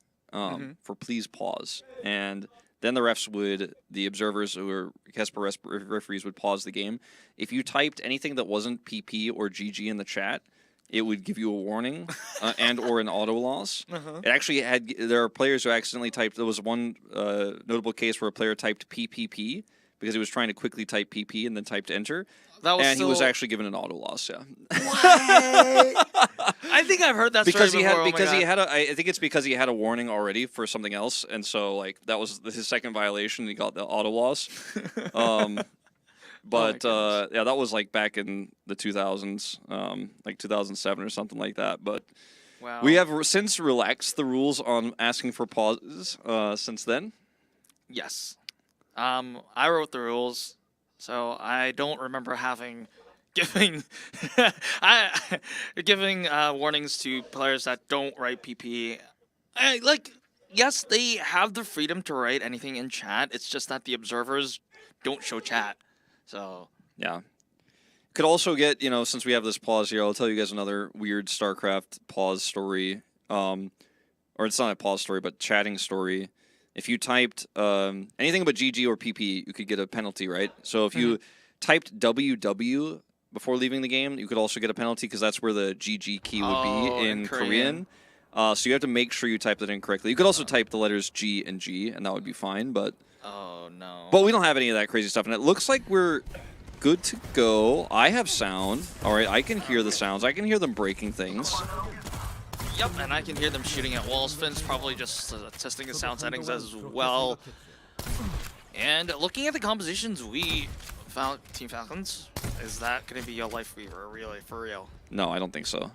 S3: for please pause, and then the observers who were Kesper referees would pause the game. If you typed anything that wasn't PP or GG in the chat, it would give you a warning and or an auto loss. It actually there are players who accidentally typed. There was one notable case where a player typed PPP because he was trying to quickly type PP and then typed enter. He was actually given an auto loss. Yeah.
S2: I think I've heard that story before.
S3: I think it's because he had a warning already for something else, and so like that was his second violation. He got the auto loss. But yeah, that was like back in the 2000s, like 2007 or something like that. But we have since relaxed the rules on asking for pauses since then.
S2: Yes. I wrote the rules, so I don't remember giving warnings to players that don't write PP. Yes, they have the freedom to write anything in chat. It's just that the observers don't show chat. So
S3: yeah, could also get since we have this pause here, I'll tell you guys another weird StarCraft pause story. Or it's not a pause story, but chatting story. If you typed anything but GG or PP, you could get a penalty, right? So if you typed WW before leaving the game, you could also get a penalty because that's where the GG key would be in Korean. So you have to make sure you type that in correctly. You could also type the letters G and G, and that would be fine. But
S2: no.
S3: But we don't have any of that crazy stuff, and it looks like we're good to go. I have sound. All right, I can hear the sounds. I can hear them breaking things.
S2: Yep, and I can hear them shooting at walls. Finn's probably just testing his sound settings as well. And looking at the compositions, we found Team Falcons. Is that going to be a lifeweaver, really, for real?
S3: No, I don't think so.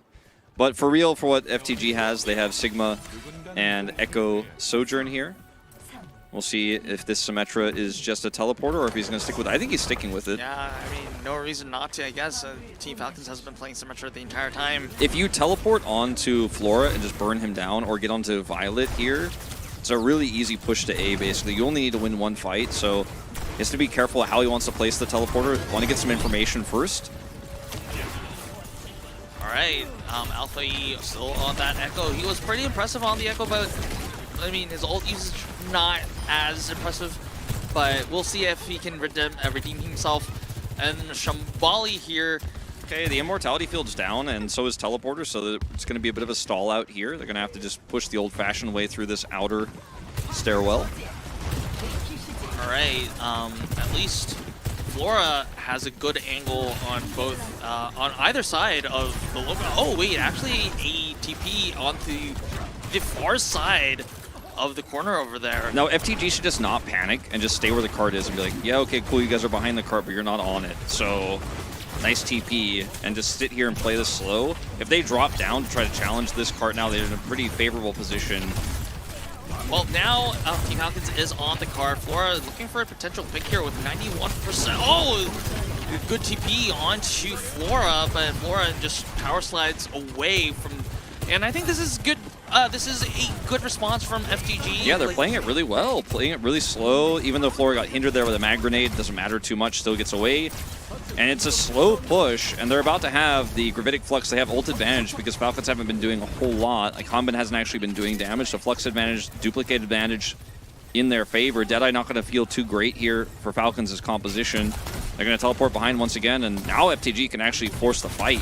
S3: But for real, for what FTG has, they have Sigma and Echo Sojourn here. We'll see if this Symmetra is just a teleporter or if he's going to stick with it. I think he's sticking with it.
S2: Yeah, I mean, no reason not to, I guess. Team Falcons has been playing Symmetra the entire time.
S3: If you teleport onto Flora and just burn him down or get onto Violet here, it's a really easy push to A, basically. You only need to win one fight, so he has to be careful how he wants to place the teleporter. Want to get some information first.
S2: All right, Alpha E still on that Echo. He was pretty impressive on the Echo, but I mean, his ult usage not as impressive, but we'll see if he can redeem himself. And Shambali here.
S3: Okay, the Immortality field's down, and so is Teleporter, so it's going to be a bit of a stall out here. They're going to have to just push the old-fashioned way through this outer stairwell.
S2: All right, at least Flora has a good angle on both, on either side of the logo. Oh wait, actually a TP onto the far side of the corner over there.
S3: Now, FTG should just not panic and just stay where the cart is and be like, yeah, okay, cool, you guys are behind the cart, but you're not on it. So, nice TP, and just sit here and play this slow. If they drop down to try to challenge this cart now, they're in a pretty favorable position.
S2: Well, now Team Falcons is on the cart. Flora looking for a potential pick here with 91%. Oh, good TP onto Flora, but Flora just power slides away from. And I think this is good. This is a good response from FTG.
S3: Yeah, they're playing it really well, playing it really slow. Even though Flora got hindered there with a mag grenade, doesn't matter too much, still gets away. And it's a slow push, and they're about to have the Gravitic Flux. They have ult advantage because Falcons haven't been doing a whole lot. Like, Hanbin hasn't actually been doing damage, so Flux advantage, duplicate advantage in their favor. Deadeye not going to feel too great here for Falcons' composition. They're going to teleport behind once again, and now FTG can actually force the fight.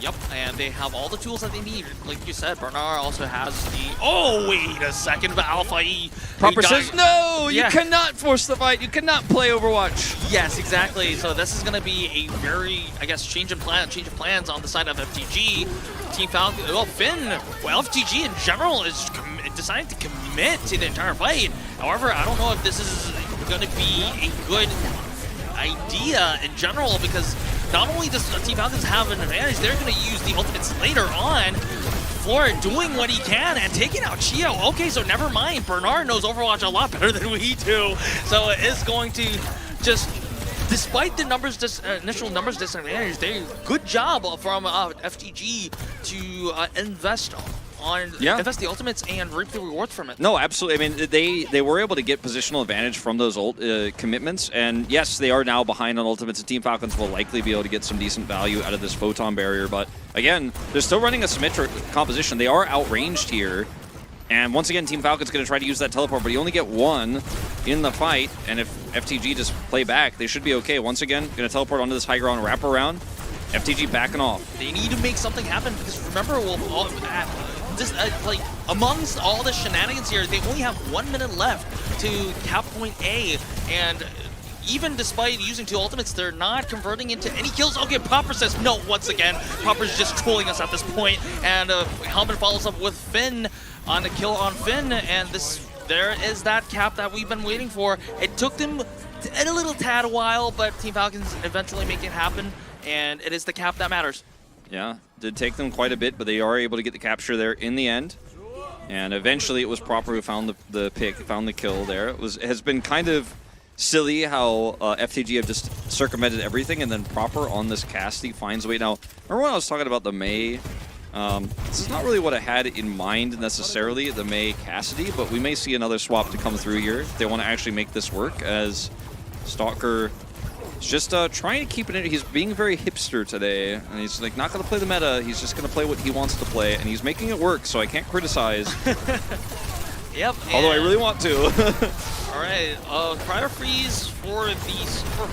S2: Yep, and they have all the tools that they need. Like you said, Bernard also has the... Oh, wait a second, but Alpha E...
S3: Proper says, no,
S2: Yeah.
S3: you cannot force the fight. You cannot play Overwatch.
S2: Yes, exactly. So this is going to be a very, I guess, change of plans on the side of FTG. Team Falcon, well, Finn, well, FTG in general is deciding to commit to the entire fight. However, I don't know if this is going to be a good idea in general, because not only does Team Falcons have an advantage, they're going to use the ultimates later on. Flora doing what he can and taking out Chio. Okay, so never mind. Bernard knows Overwatch a lot better than we do. So it is going to just, despite the initial numbers disadvantage, good job from FTG to invest the ultimates and reap the rewards from it.
S3: No, absolutely. I mean, they were able to get positional advantage from those ult commitments, and yes, they are now behind on ultimates, and Team Falcons will likely be able to get some decent value out of this photon barrier, but again, they're still running a symmetric composition. They are outranged here, and once again, Team Falcon's going to try to use that teleport, but you only get one in the fight, and if FTG just play back, they should be okay. Once again, going to teleport onto this high ground, wrap around, FTG backing off.
S2: They need to make something happen, because remember, like amongst all the shenanigans here, they only have 1 minute left to cap point A, and even despite using 2 ultimates, they're not converting into any kills. Okay, Proper says no once again. Proper's just trolling us at this point, and Helmet follows up with Finn on a kill on Finn, and there is that cap that we've been waiting for. It took them a little tad while, but Team Falcons eventually make it happen, and it is the cap that matters.
S3: Yeah, did take them quite a bit, but they are able to get the capture there in the end. And eventually it was Proper who found the pick, found the kill there. It has been kind of silly how FTG have just circumvented everything, and then Proper on this Cassidy finds a way. Now, remember when I was talking about the Mei? This is not really what I had in mind necessarily, the Mei Cassidy, but we may see another swap to come through here if they want to actually make this work, as Stalker is just trying to keep it in. He's being very hipster today, and he's like not going to play the meta. He's just going to play what he wants to play, and he's making it work, so I can't criticize.
S2: Yep.
S3: Although I really want to.
S2: All right, prior freeze for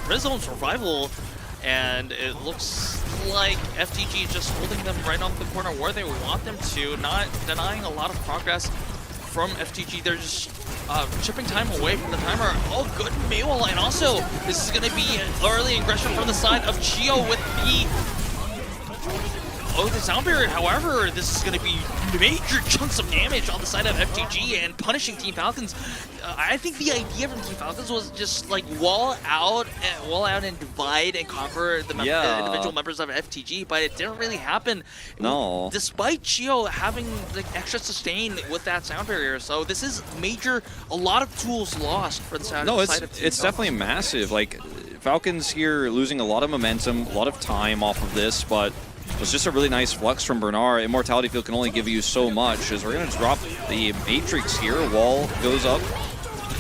S2: Red Zone Survival, and it looks like FTG just holding them right on the corner where they want them to, not denying a lot of progress from FTG. They're just chipping time away from the timer. Oh, good meal, and also this is going to be an early aggression from the side of Chio with the sound barrier. However, this is going to be major chunks of damage on the side of FTG and punishing Team Falcons. I think the idea from Team Falcons was just like wall out and divide and conquer the individual members of FTG, but it didn't really happen.
S3: No.
S2: Despite Chio having like extra sustain with that sound barrier, so this is major. A lot of tools lost for the side.
S3: No,
S2: of Team
S3: it's definitely massive. Like Falcons here losing a lot of momentum, a lot of time off of this, but it was just a really nice flux from Bernard. Immortality Field can only give you so much, as we're going to drop the Matrix here. Wall goes up.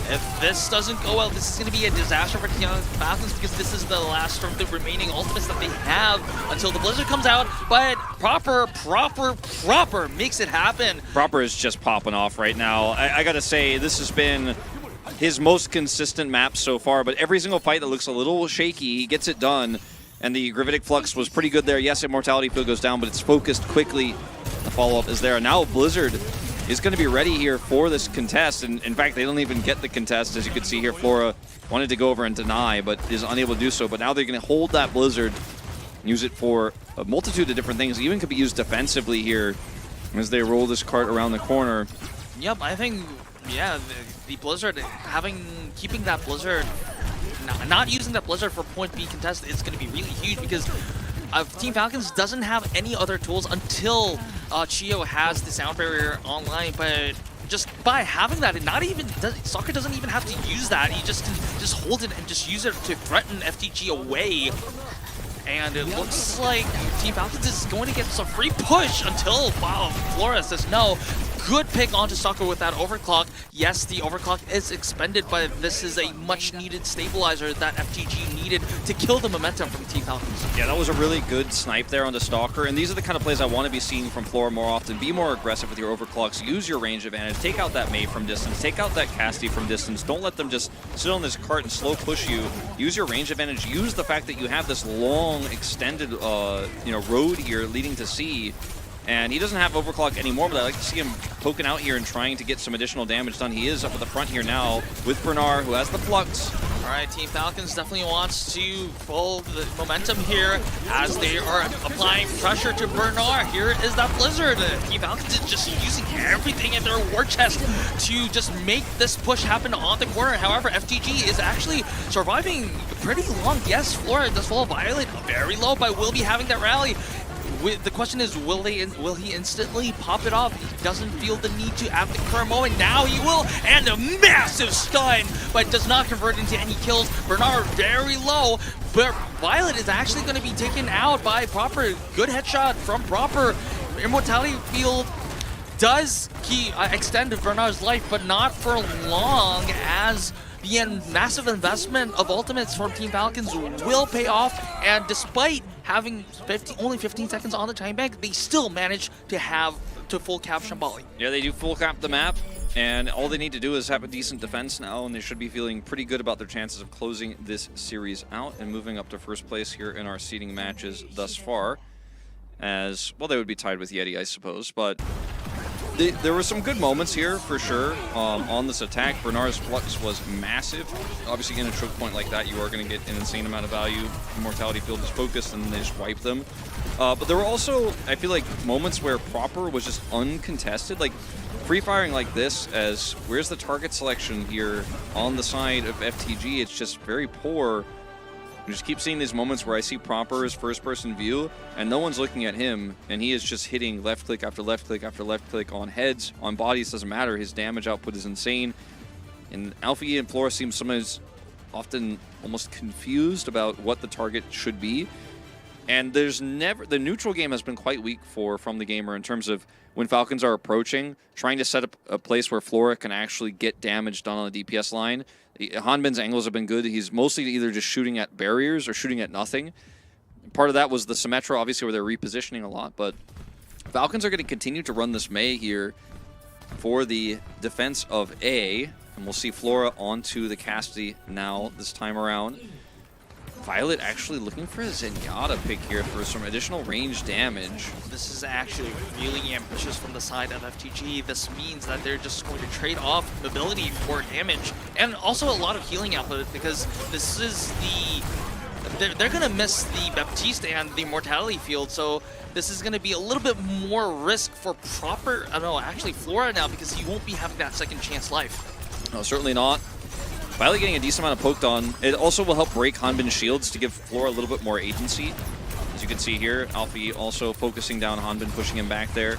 S2: If this doesn't go well, this is going to be a disaster for Team Falcons, because this is the last of the remaining ultimates that they have until the Blizzard comes out. But Proper makes it happen.
S3: Proper is just popping off right now. I got to say, this has been his most consistent map so far, but every single fight that looks a little shaky, he gets it done. And the Gravitic Flux was pretty good there. Yes, Immortality Field goes down, but it's focused quickly. The follow-up is there. Now Blizzard is going to be ready here for this contest. And in fact, they don't even get the contest. As you can see here, Flora wanted to go over and deny, but is unable to do so. But now they're going to hold that Blizzard, use it for a multitude of different things. It even could be used defensively here as they roll this cart around the corner.
S2: Yep, I think, yeah, the Blizzard, keeping that Blizzard, not using that Blizzard for point B contest is going to be really huge, because Team Falcons doesn't have any other tools until Chio has the sound barrier online. But just by having that, and Soccer doesn't even have to use that. He just can hold it and just use it to threaten FTG away. And it looks like Team Falcons is going to get some free push until Flora says no. good pick onto Soccer with that overclock. Yes, the overclock is expended, but this is a much-needed stabilizer that FTG needed to kill the momentum from Team Falcons.
S3: Yeah, that was a really good snipe there on the Stalker, and these are the kind of plays I want to be seeing from Flora more often. Be more aggressive with your overclocks, use your range advantage, take out that Mei from distance, take out that Casty from distance. Don't let them just sit on this cart and slow push you. Use your range advantage, use the fact that you have this long, extended road here leading to C. And he doesn't have overclock anymore, but I like to see him poking out here and trying to get some additional damage done. He is up at the front here now with Bernard, who has the Flux.
S2: All right, Team Falcons definitely wants to pull the momentum here as they are applying pressure to Bernard. Here is that Blizzard. Team Falcons is just using everything in their war chest to just make this push happen on the corner. However, FTG is actually surviving pretty long. Yes, Flora does follow Violet very low, but will be having that rally. The question is, will he instantly pop it off? He doesn't feel the need to at the current moment. Now he will, and a massive stun, but does not convert into any kills. Bernard very low, but Violet is actually going to be taken out by Proper. Good headshot from Proper. Immortality Field does extend Bernard's life, but not for long, as the massive investment of ultimates from Team Falcons will pay off, and despite having only 15 seconds on the time bank, they still manage to full cap Shambali.
S3: Yeah, they do full cap the map, and all they need to do is have a decent defense now, and they should be feeling pretty good about their chances of closing this series out and moving up to first place here in our seeding matches thus far. As well, they would be tied with Yeti, I suppose, but there were some good moments here for sure on this attack. Bernard's Flux was massive. Obviously, in a choke point like that, you are going to get an insane amount of value. Immortality Field is focused, and then they just wipe them. But there were also, I feel like, moments where Proper was just uncontested. Like, free-firing like this, as where's the target selection here on the side of FTG? It's just very poor. We just keep seeing these moments where I see Proper's first-person view, and no one's looking at him, and he is just hitting left click after left click after left click on heads, on bodies, doesn't matter. His damage output is insane. And Alfie and Flora seem sometimes often almost confused about what the target should be. And there's never, the neutral game has been quite weak from the gamer in terms of when Falcons are approaching, trying to set up a place where Flora can actually get damage done on the DPS line. Hanbin's angles have been good. He's mostly either just shooting at barriers or shooting at nothing. Part of that was the Symmetra, obviously, where they're repositioning a lot, but Falcons are going to continue to run this Mei here for the defense of A, and we'll see Flora onto the Cassidy now this time around. Violet actually looking for a Zenyatta pick here for some additional range damage.
S2: This is actually really ambitious from the side of FTG. This means that they're just going to trade off mobility for damage and also a lot of healing output, because this is they're going to miss the Baptiste and the Mortality Field, so this is going to be a little bit more risk for Proper, actually Flora now, because he won't be having that second chance life.
S3: No, certainly not. Violet getting a decent amount of poked on. It also will help break Hanbin's shields to give Flora a little bit more agency. As you can see here, Alfie also focusing down Hanbin, pushing him back there.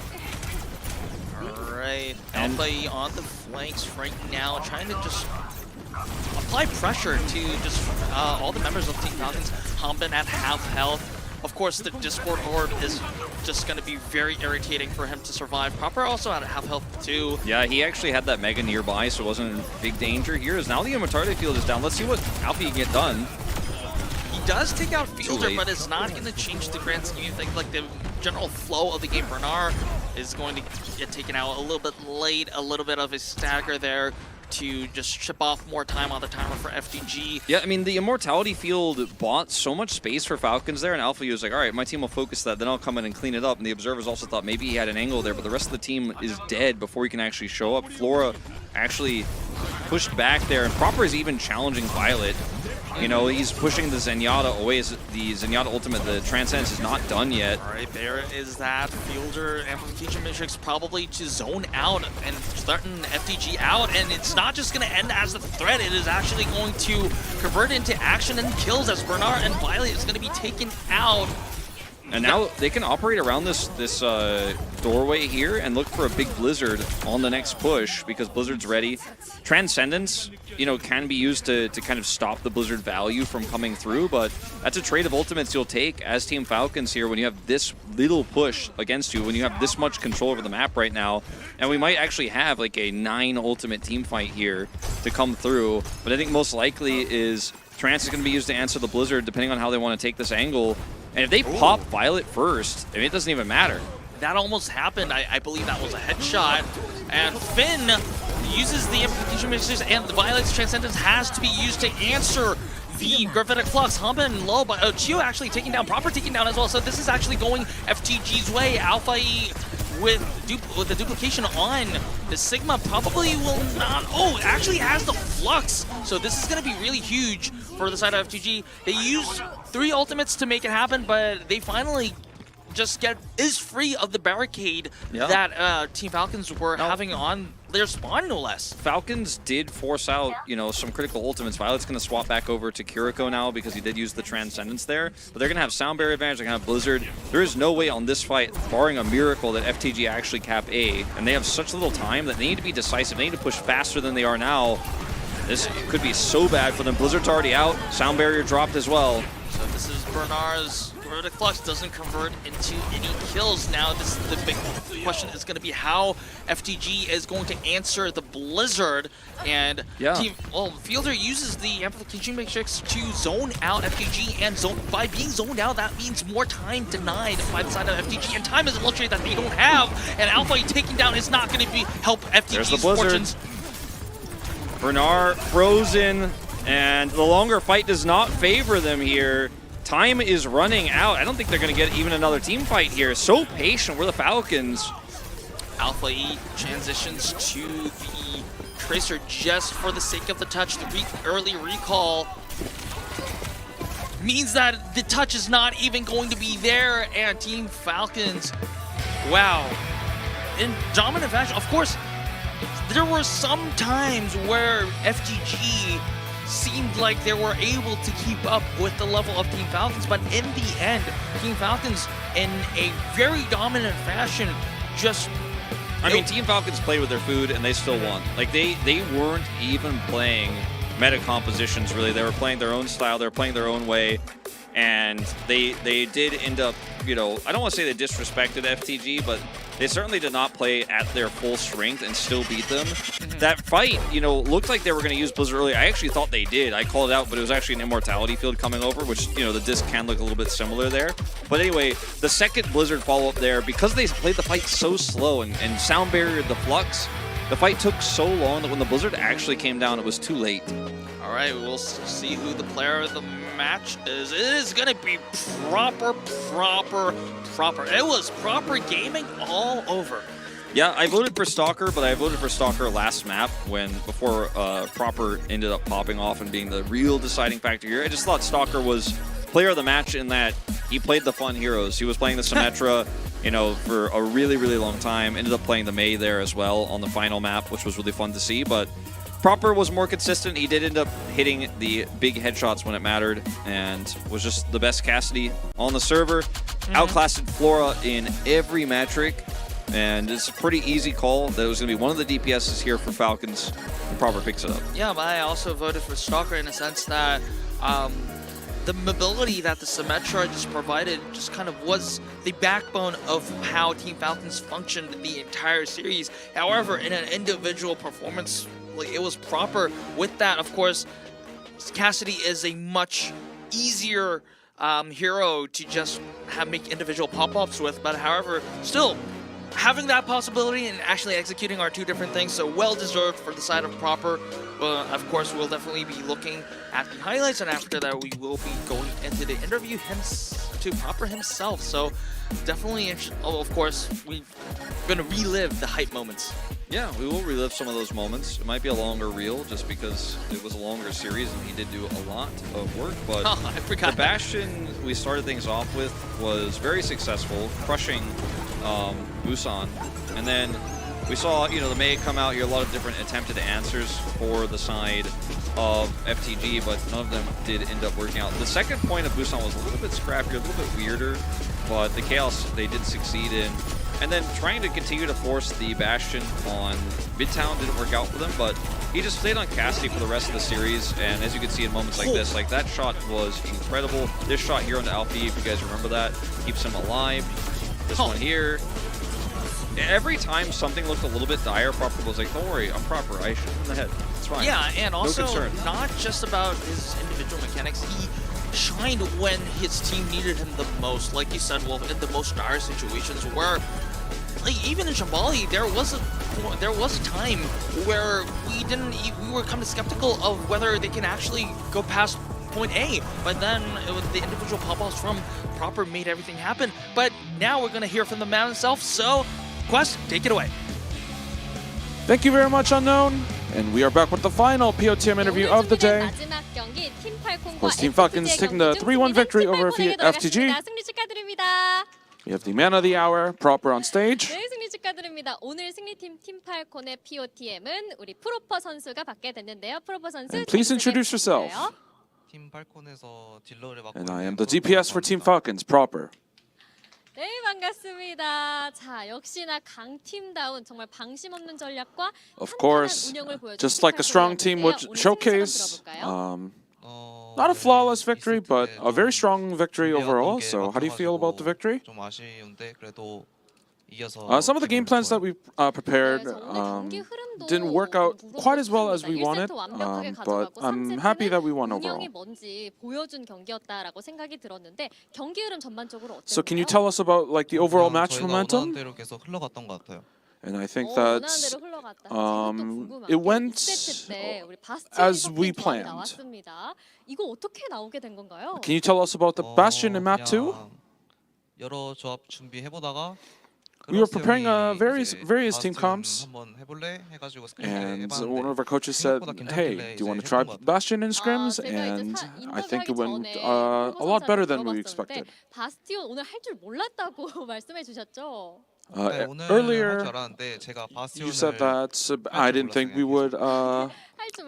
S2: Alright, Alfie on the flanks right now, trying to just apply pressure to just all the members of Team Falcons. Hanbin at half health. Of course, the Discord Orb is just going to be very irritating for him to survive. Proper also at half health too.
S3: Yeah, he actually had that Mega nearby, so it wasn't in big danger. Here is now the Immortality Field is down. Let's see what Alfie can get done.
S2: He does take out Fielder, but it's not going to change the grand scheme. I think like the general flow of the game. Bernard is going to get taken out a little bit late, a little bit of a stagger there to just chip off more time on the timer for FTG.
S3: Yeah, I mean, the Immortality Field bought so much space for Falcons there, and Alfie was like, all right, my team will focus that, then I'll come in and clean it up. And the Observers also thought maybe he had an angle there, but the rest of the team is dead before he can actually show up. Flora actually pushed back there, and Proper is even challenging Violet. You know, he's pushing the Zenyatta away. The Zenyatta ultimate, the Transcendence, is not done yet.
S2: All right, there is that Fielder Amplification Matrix probably to zone out and threaten FTG out. And it's not just going to end as a threat. It is actually going to convert into action and kills as Bernard and Violet is going to be taken out.
S3: And now they can operate around this doorway here and look for a big Blizzard on the next push because Blizzard's ready. Transcendence, can be used to kind of stop the Blizzard value from coming through, but that's a trade of ultimates you'll take as Team Falcons here when you have this little push against you, when you have this much control over the map right now. And we might actually have like a 9 ultimate team fight here to come through, but I think most likely is Trance is going to be used to answer the Blizzard depending on how they want to take this angle. And if they pop Violet first, I mean, it doesn't even matter.
S2: That almost happened. I believe that was a headshot. And Finn uses the implication mixers, and the Violet's Transcendence has to be used to answer the Gravitic Flux. Hummin low, but Chio actually taking down, Proper taking down as well. So this is actually going FTG's way. Alpha E with the duplication on the Sigma probably will not. Oh, it actually has the Flux. So this is going to be really huge for the side of FTG. They use 3 ultimates to make it happen, but they finally just is free of the barricade that Team Falcons were having on their spawn, no less.
S3: Falcons did force out, some critical ultimates. Violet's going to swap back over to Kiriko now because he did use the Transcendence there. But they're going to have Sound Barrier advantage, they're going to have Blizzard. There is no way on this fight, barring a miracle, that FTG actually cap A. And they have such little time that they need to be decisive. They need to push faster than they are now. This could be so bad for them. Blizzard's already out. Sound Barrier dropped as well.
S2: So this is Bernard's Gravitic Flux doesn't convert into any kills. Now this is the big question is going to be how FTG is going to answer the Blizzard. And Fielder uses the Amplification Matrix to zone out FTG, and by being zoned out, that means more time denied by the side of FTG, and time is a luxury that they don't have, and Alpha taking down is not going to help FTG's fortunes.
S3: Bernard frozen, and the longer fight does not favor them here. Time is running out. I don't think they're going to get even another team fight here. So patient, we're the Falcons.
S2: Alpha E transitions to the Tracer just for the sake of the touch. The early recall means that the touch is not even going to be there, and Team Falcons, wow, in dominant fashion. Of course, there were some times where FTG seemed like they were able to keep up with the level of Team Falcons, but in the end, Team Falcons, in a very dominant fashion,
S3: I mean, Team Falcons played with their food and they still won. Like, they weren't even playing meta compositions, really. They were playing their own style, they were playing their own way, and they did end up, I don't want to say they disrespected FTG, but they certainly did not play at their full strength and still beat them. That fight, looked like they were going to use Blizzard early. I actually thought they did. I called it out, but it was actually an Immortality field coming over, which, the disc can look a little bit similar there. But anyway, the second Blizzard follow-up there, because they played the fight so slow and Sound Barrier the Flux, the fight took so long that when the Blizzard actually came down, it was too late.
S2: All right, we'll see who the player of the match is. It is going to be proper. It was proper gaming all over.
S3: Yeah, I voted for Stalker, but I voted for Stalker last map before Proper ended up popping off and being the real deciding factor here. I just thought Stalker was player of the match in that he played the fun heroes. He was playing the Symmetra, for a really, really long time. Ended up playing the Mei there as well on the final map, which was really fun to see, but Proper was more consistent. He did end up hitting the big headshots when it mattered and was just the best Cassidy on the server. Outclassed Flora in every metric, and it's a pretty easy call that it was going to be one of the DPSs here for Falcons, and Proper picks it up.
S2: Yeah, but I also voted for Stalker in a sense that the mobility that the Symmetra just provided just kind of was the backbone of how Team Falcons functioned the entire series. However, in an individual performance, it was Proper. With that, of course, Cassidy is a much easier hero to just make individual pop-ups with, but however, still, having that possibility and actually executing are two different things, so well-deserved for the side of Proper. Of course, we'll definitely be looking at the highlights, and after that, we will be going into the interview to Proper himself, so definitely, of course, we're going to relive the hype moments.
S3: Yeah, we will relive some of those moments. It might be a longer reel just because it was a longer series and he did do a lot of work, but the Bastion we started things off with was very successful, crushing Busan, and then we saw, the Mei come out here, a lot of different attempted answers for the side of FTG, but none of them did end up working out. The second point of Busan was a little bit scrappier, a little bit weirder. but the Chaos they did succeed in. And then trying to continue to force the Bastion on Midtown didn't work out for them, but he just stayed on Cassidy for the rest of the series, and as you can see in moments like this, like that shot was incredible. This shot here on the Alfie, if you guys remember that, keeps him alive. This one here. Every time something looked a little bit dire, Proper was like, don't worry, I'm Proper, I shoot him in the head. It's fine.
S2: Yeah, and also
S3: no concern.
S2: not just about his individual mechanics, he shined when his team needed him the most. Like you said, Wolf, in the most dire situations where, like even in Shambali, there was a time where we were kind of skeptical of whether they can actually go past point A, but then the individual pop-offs from Proper made everything happen. But now we're gonna hear from the man himself, so Quest, take it away.
S4: Thank you very much, Unknown. And we are back with the final POTM interview of the day. Of course, Team Falcons taking the 3-1 victory over FTG. We have the man of the hour, Proper on stage.
S6: 네, 승리 축하드립니다. 오늘 승리팀 팀팔콘의 POTM은 우리 프로퍼 선수가 받게 됐는데요. 프로퍼 선수
S4: And please introduce yourself.
S11: 팀팔콘에서 딜러를 맡고
S4: And I am the DPS for Team Falcons, Proper.
S6: 네, 반갑습니다. 자, 역시나 강팀다운 정말 방심 없는 전략과
S4: Of
S6: 탄탄한
S4: course,
S6: 운영을 보여준
S4: just like a strong team would
S6: 팀팔콘이었는데요. 오늘
S4: showcase,
S6: 승리 소감 들어볼까요?
S4: not a flawless victory, but a very strong victory overall. So how do you feel about the victory?
S11: 좀 아쉬운데 그래도 이겨서
S4: Some of the game plans that we prepared
S6: 네, 저 오늘 경기 흐름도
S4: didn't work out quite as well as we wanted,
S6: 1세트 완벽하게
S4: but
S6: 가져가고
S4: I'm happy that we won
S6: 3세트는
S4: overall.
S6: 운영이 뭔지 보여준 경기였다라고 생각이 들었는데 경기 흐름 전반적으로
S4: So can you
S6: 어땠나요?
S4: tell us about like the overall match
S11: 저희가
S4: momentum?
S11: 원하는 대로 계속 흘러갔던 것 같아요.
S4: And I think
S6: 원하는
S4: that
S6: 대로 흘러갔다.
S4: it went
S6: 2세트 때 우리
S4: as we
S6: 바스티온
S4: planned.
S6: 나왔습니다. 이거 어떻게 나오게 된 건가요?
S4: Can you tell us about the Bastion in map 2?
S11: 그냥 여러 조합 준비해보다가
S4: We were preparing various team comps,
S11: 한번 해볼래 해가지고
S4: and one of our coaches said, "Hey, do you want to try Bastion in scrims?" And I think it went a lot better than we expected.
S6: 바스티온 오늘 할 줄 몰랐다고 말씀해 주셨죠?
S4: Earlier, you said that I didn't think we would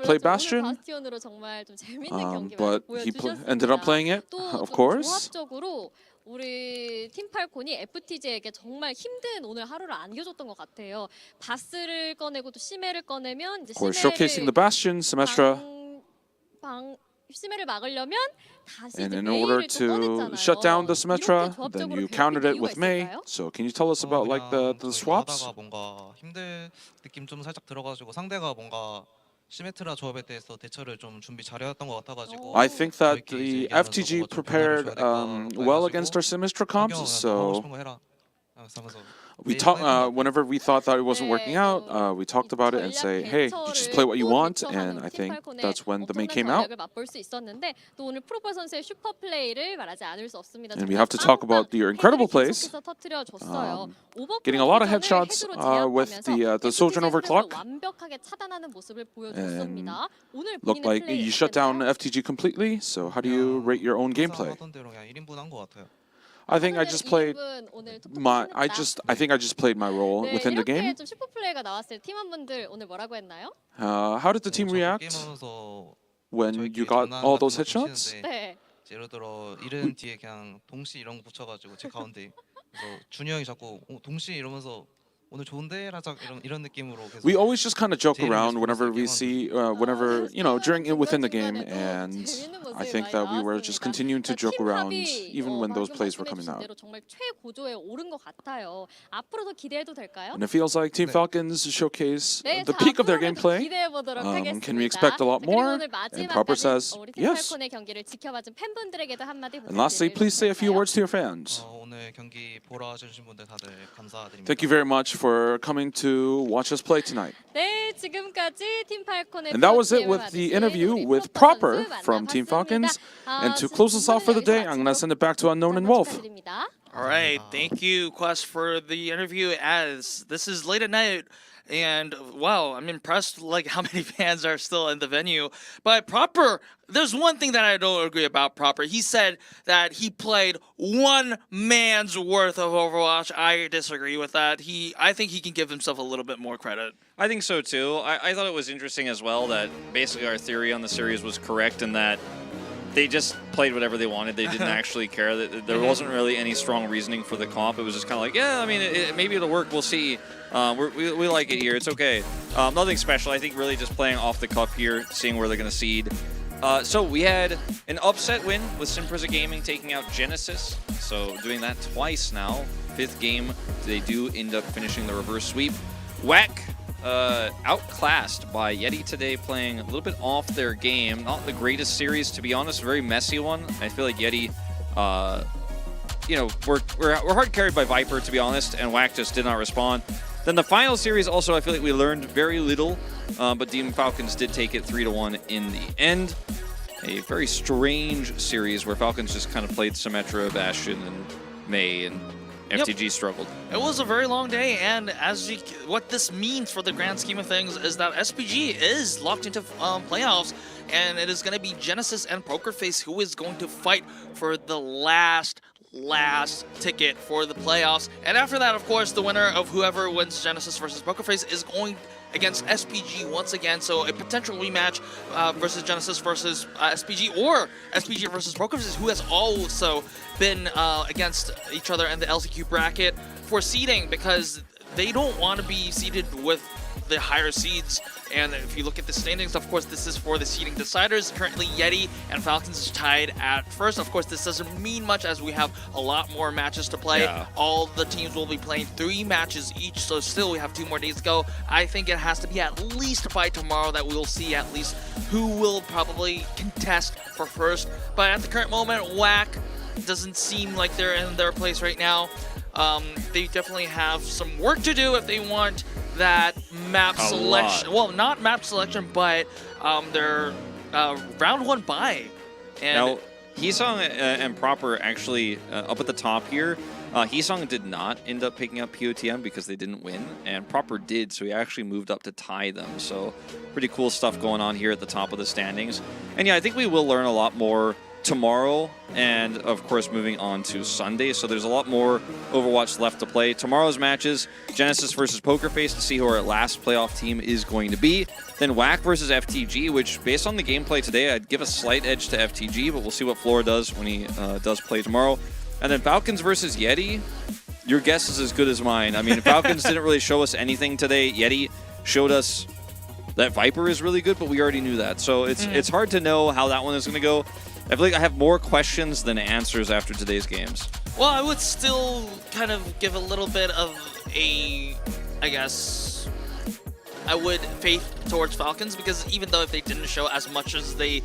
S4: play Bastion,
S6: 바스티온으로 정말 좀 재밌는 경기
S4: but he ended up playing it, of course.
S6: 조합적으로 우리 팀팔콘이 FTG에게 정말 힘든 오늘 하루를 안겨줬던 것 같아요. 바스를 꺼내고 또 시메를 꺼내면 이제
S4: Of course, showcasing the Bastion, Symmetra.
S6: 시메를 막으려면 다시
S4: And
S6: 이제
S4: in order
S6: 메이를 또
S4: to
S6: 꺼냈잖아요.
S4: shut down the
S6: 이렇게
S4: Symmetra,
S6: 조합적으로
S4: then you
S6: 배우는
S4: countered it
S6: 이유가
S4: with Mei.
S6: 있을까요?
S4: So can you tell us about like the swaps?
S11: 하다가 뭔가 힘들 느낌 좀 살짝 들어가지고 상대가 뭔가 시메트라 조합에 대해서 대처를 좀 준비 잘해왔던 것 같아가지고
S4: I think that the FTG prepared well against our Symmetra comps. So we talk whenever we thought that it wasn't working out, we talked about it and say, hey, you just play what you want. And I think that's when the Mei came out.
S6: 맛볼 수 있었는데 또 오늘 프로퍼 선수의 슈퍼 플레이를 말하지 않을 수 없습니다.
S4: And we have to talk about your incredible plays. Getting a lot of headshots with the Sojourn Overclock. And looked like you shut down FTG completely. So how do you rate your own gameplay? I think I just played I think I just played my role within the game.
S6: 좀 슈퍼 플레이가 나왔을 때 팀원분들 오늘 뭐라고 했나요?
S4: How did the team react when you got all those headshots?
S6: 네.
S11: 예를 들어 이른 뒤에 그냥 동시 이런 거 붙여가지고 제 가운데 그래서 준이 형이 자꾸 동시 이러면서 오늘 좋은데 라작 이런 느낌으로 계속
S4: We always just kind of joke around whenever we see, whenever, you know, during within the game, and I think that we were just continuing to joke around even when those plays were coming out.
S6: 정말 최고조에 오른 것 같아요. 앞으로도 기대해도 될까요?
S4: And it feels like Team Falcons showcase the peak of their gameplay. Can we expect a lot more? And Proper says, yes. And lastly, please say a few words to your fans.
S11: 오늘 경기 보러 와주신 분들 다들 감사드립니다.
S4: Thank you very much for coming to watch us play tonight.
S6: 네, 지금까지 팀팔콘의
S4: And that was it with the interview with Proper from Team Falcons. And to close us off for the day, I'm going to send it back to Unknown and Wolf.
S2: All right, thank you, Quest, for the interview. As this is late at night, and wow, I'm impressed like how many fans are still in the venue. But Proper, there's one thing that I don't agree about Proper. He said that he played one man's worth of Overwatch. I disagree with that. I think he can give himself a little bit more credit.
S3: I think so too. I thought it was interesting as well that basically our theory on the series was correct in that they just played whatever they wanted. They didn't actually care. There wasn't really any strong reasoning for the comp. It was just kind of like, yeah, I mean, maybe it'll work. We'll see. We like it here. It's okay. Nothing special. I think really just playing off the cuff here, seeing where they're going to seed. So we had an upset win with Simpreza Gaming taking out Genesis. So doing that twice now. 5th game, they do end up finishing the reverse sweep. WAC outclassed by Yeti today, playing a little bit off their game. Not the greatest series, to be honest. Very messy one. I feel like Yeti, you know, we're hard carried by Viper, to be honest, and WAC just did not respond. Then the final series, also, I feel like we learned very little, but Demon Falcons did take it 3-1 in the end. A very strange series where Falcons just kind of played Symmetra, Bastion, and Mei, and FTG struggled.
S2: It was a very long day, and what this means for the grand scheme of things is that SPG is locked into playoffs, and it is going to be Genesis and Pokerface who is going to fight for the last ticket for the playoffs. And after that, of course, the winner of whoever wins Genesis versus Pokerface is going against SPG once again. So a potential rematch versus Genesis versus SPG, or SPG versus Pokerface, who has also been against each other in the LCQ bracket for seeding, because they don't want to be seeded with the higher seeds. And if you look at the standings, of course, this is for the seeding deciders. Currently, Yeti and Falcons is tied at first. Of course, this doesn't mean much as we have a lot more matches to play.
S3: Yeah.
S2: All the teams will be playing 3 matches each, so still we have 2 more days to go. I think it has to be at least by tomorrow that we'll see at least who will probably contest for first. But at the current moment, WAC doesn't seem like they're in their place right now. They definitely have some work to do if they want that map selection. Well, not map selection, but their round 1 bye. And
S3: now, Heesong and Proper actually up at the top here. Heesong did not end up picking up POTM because they didn't win, and Proper did, so he actually moved up to tie them. So pretty cool stuff going on here at the top of the standings. And yeah, I think we will learn a lot more tomorrow, and of course moving on to Sunday. So there's a lot more Overwatch left to play. Tomorrow's matches, Genesis versus Pokerface to see who our last playoff team is going to be. Then WAC versus FTG, which based on the gameplay today, I'd give a slight edge to FTG, but we'll see what Flora does when he does play tomorrow. And then Falcons versus Yeti. Your guess is as good as mine. I mean, Falcons didn't really show us anything today. Yeti showed us that Viper is really good, but we already knew that. So it's hard to know how that one is going to go. I feel like I have more questions than answers after today's games.
S2: well, I would still kind of give a little bit of a, I guess, I would faith towards Falcons, because even though if they didn't show as much as they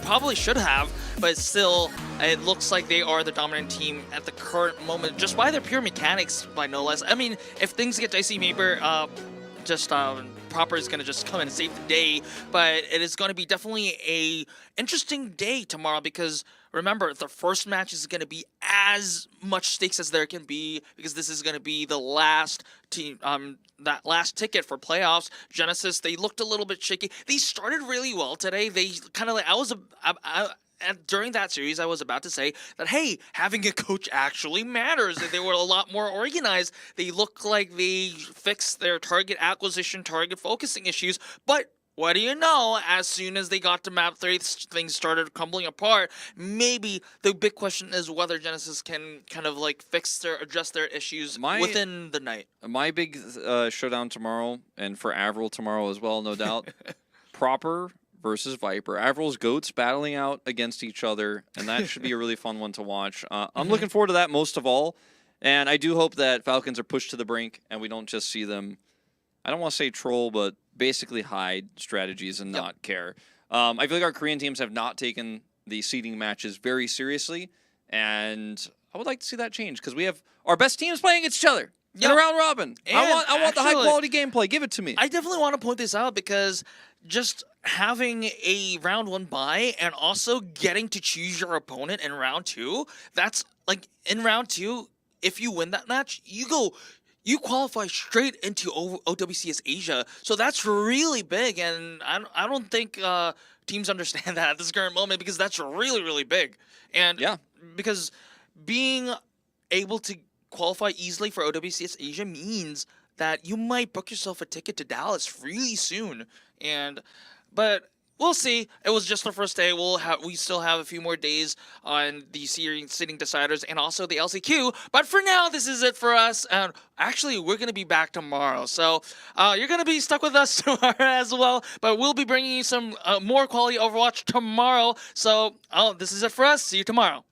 S2: probably should have, but still, it looks like they are the dominant team at the current moment, just by their pure mechanics, by no less. I mean, if things get dicey, maybe Proper is going to just come and save the day, but it is going to be definitely a interesting day tomorrow, because remember, the first match is going to be as much stakes as there can be, because this is going to be the last team, that last ticket for playoffs. Genesis, they looked a little bit shaky. They started really well today. They kind of like, and during that series, I was about to say that, hey, having a coach actually matters. They were a lot more organized. They look like they fixed their target acquisition, target focusing issues. But what do you know? As soon as they got to map 3, things started crumbling apart. Maybe the big question is whether Genesis can kind of like address their issues within the night.
S3: My big showdown tomorrow, and for Avril tomorrow as well, no doubt, Proper versus Viper. Avril's goats battling out against each other, and that should be a really fun one to watch. I'm looking forward to that most of all, and I do hope that Falcons are pushed to the brink and we don't just see them, I don't want to say troll, but basically hide strategies and not care. I feel like our Korean teams have not taken the seeding matches very seriously, and I would like to see that change, because we have our best teams playing against each other in a round robin.
S2: And
S3: I want the high quality gameplay. Give it to me.
S2: I definitely want to point this out, because just having a round 1 bye and also getting to choose your opponent in round 2, that's like, in round 2, if you win that match, you qualify straight into OWCS Asia. So that's really big, and I don't think teams understand that at this current moment, because that's really, really big. And because being able to qualify easily for OWCS Asia means that you might book yourself a ticket to Dallas really soon. But we'll see. It was just the first day. We still have a few more days on the series sitting deciders and also the LCQ. But for now, this is it for us. And actually, we're going to be back tomorrow. So you're going to be stuck with us tomorrow as well. But we'll be bringing you some more quality Overwatch tomorrow. So this is it for us. See you tomorrow.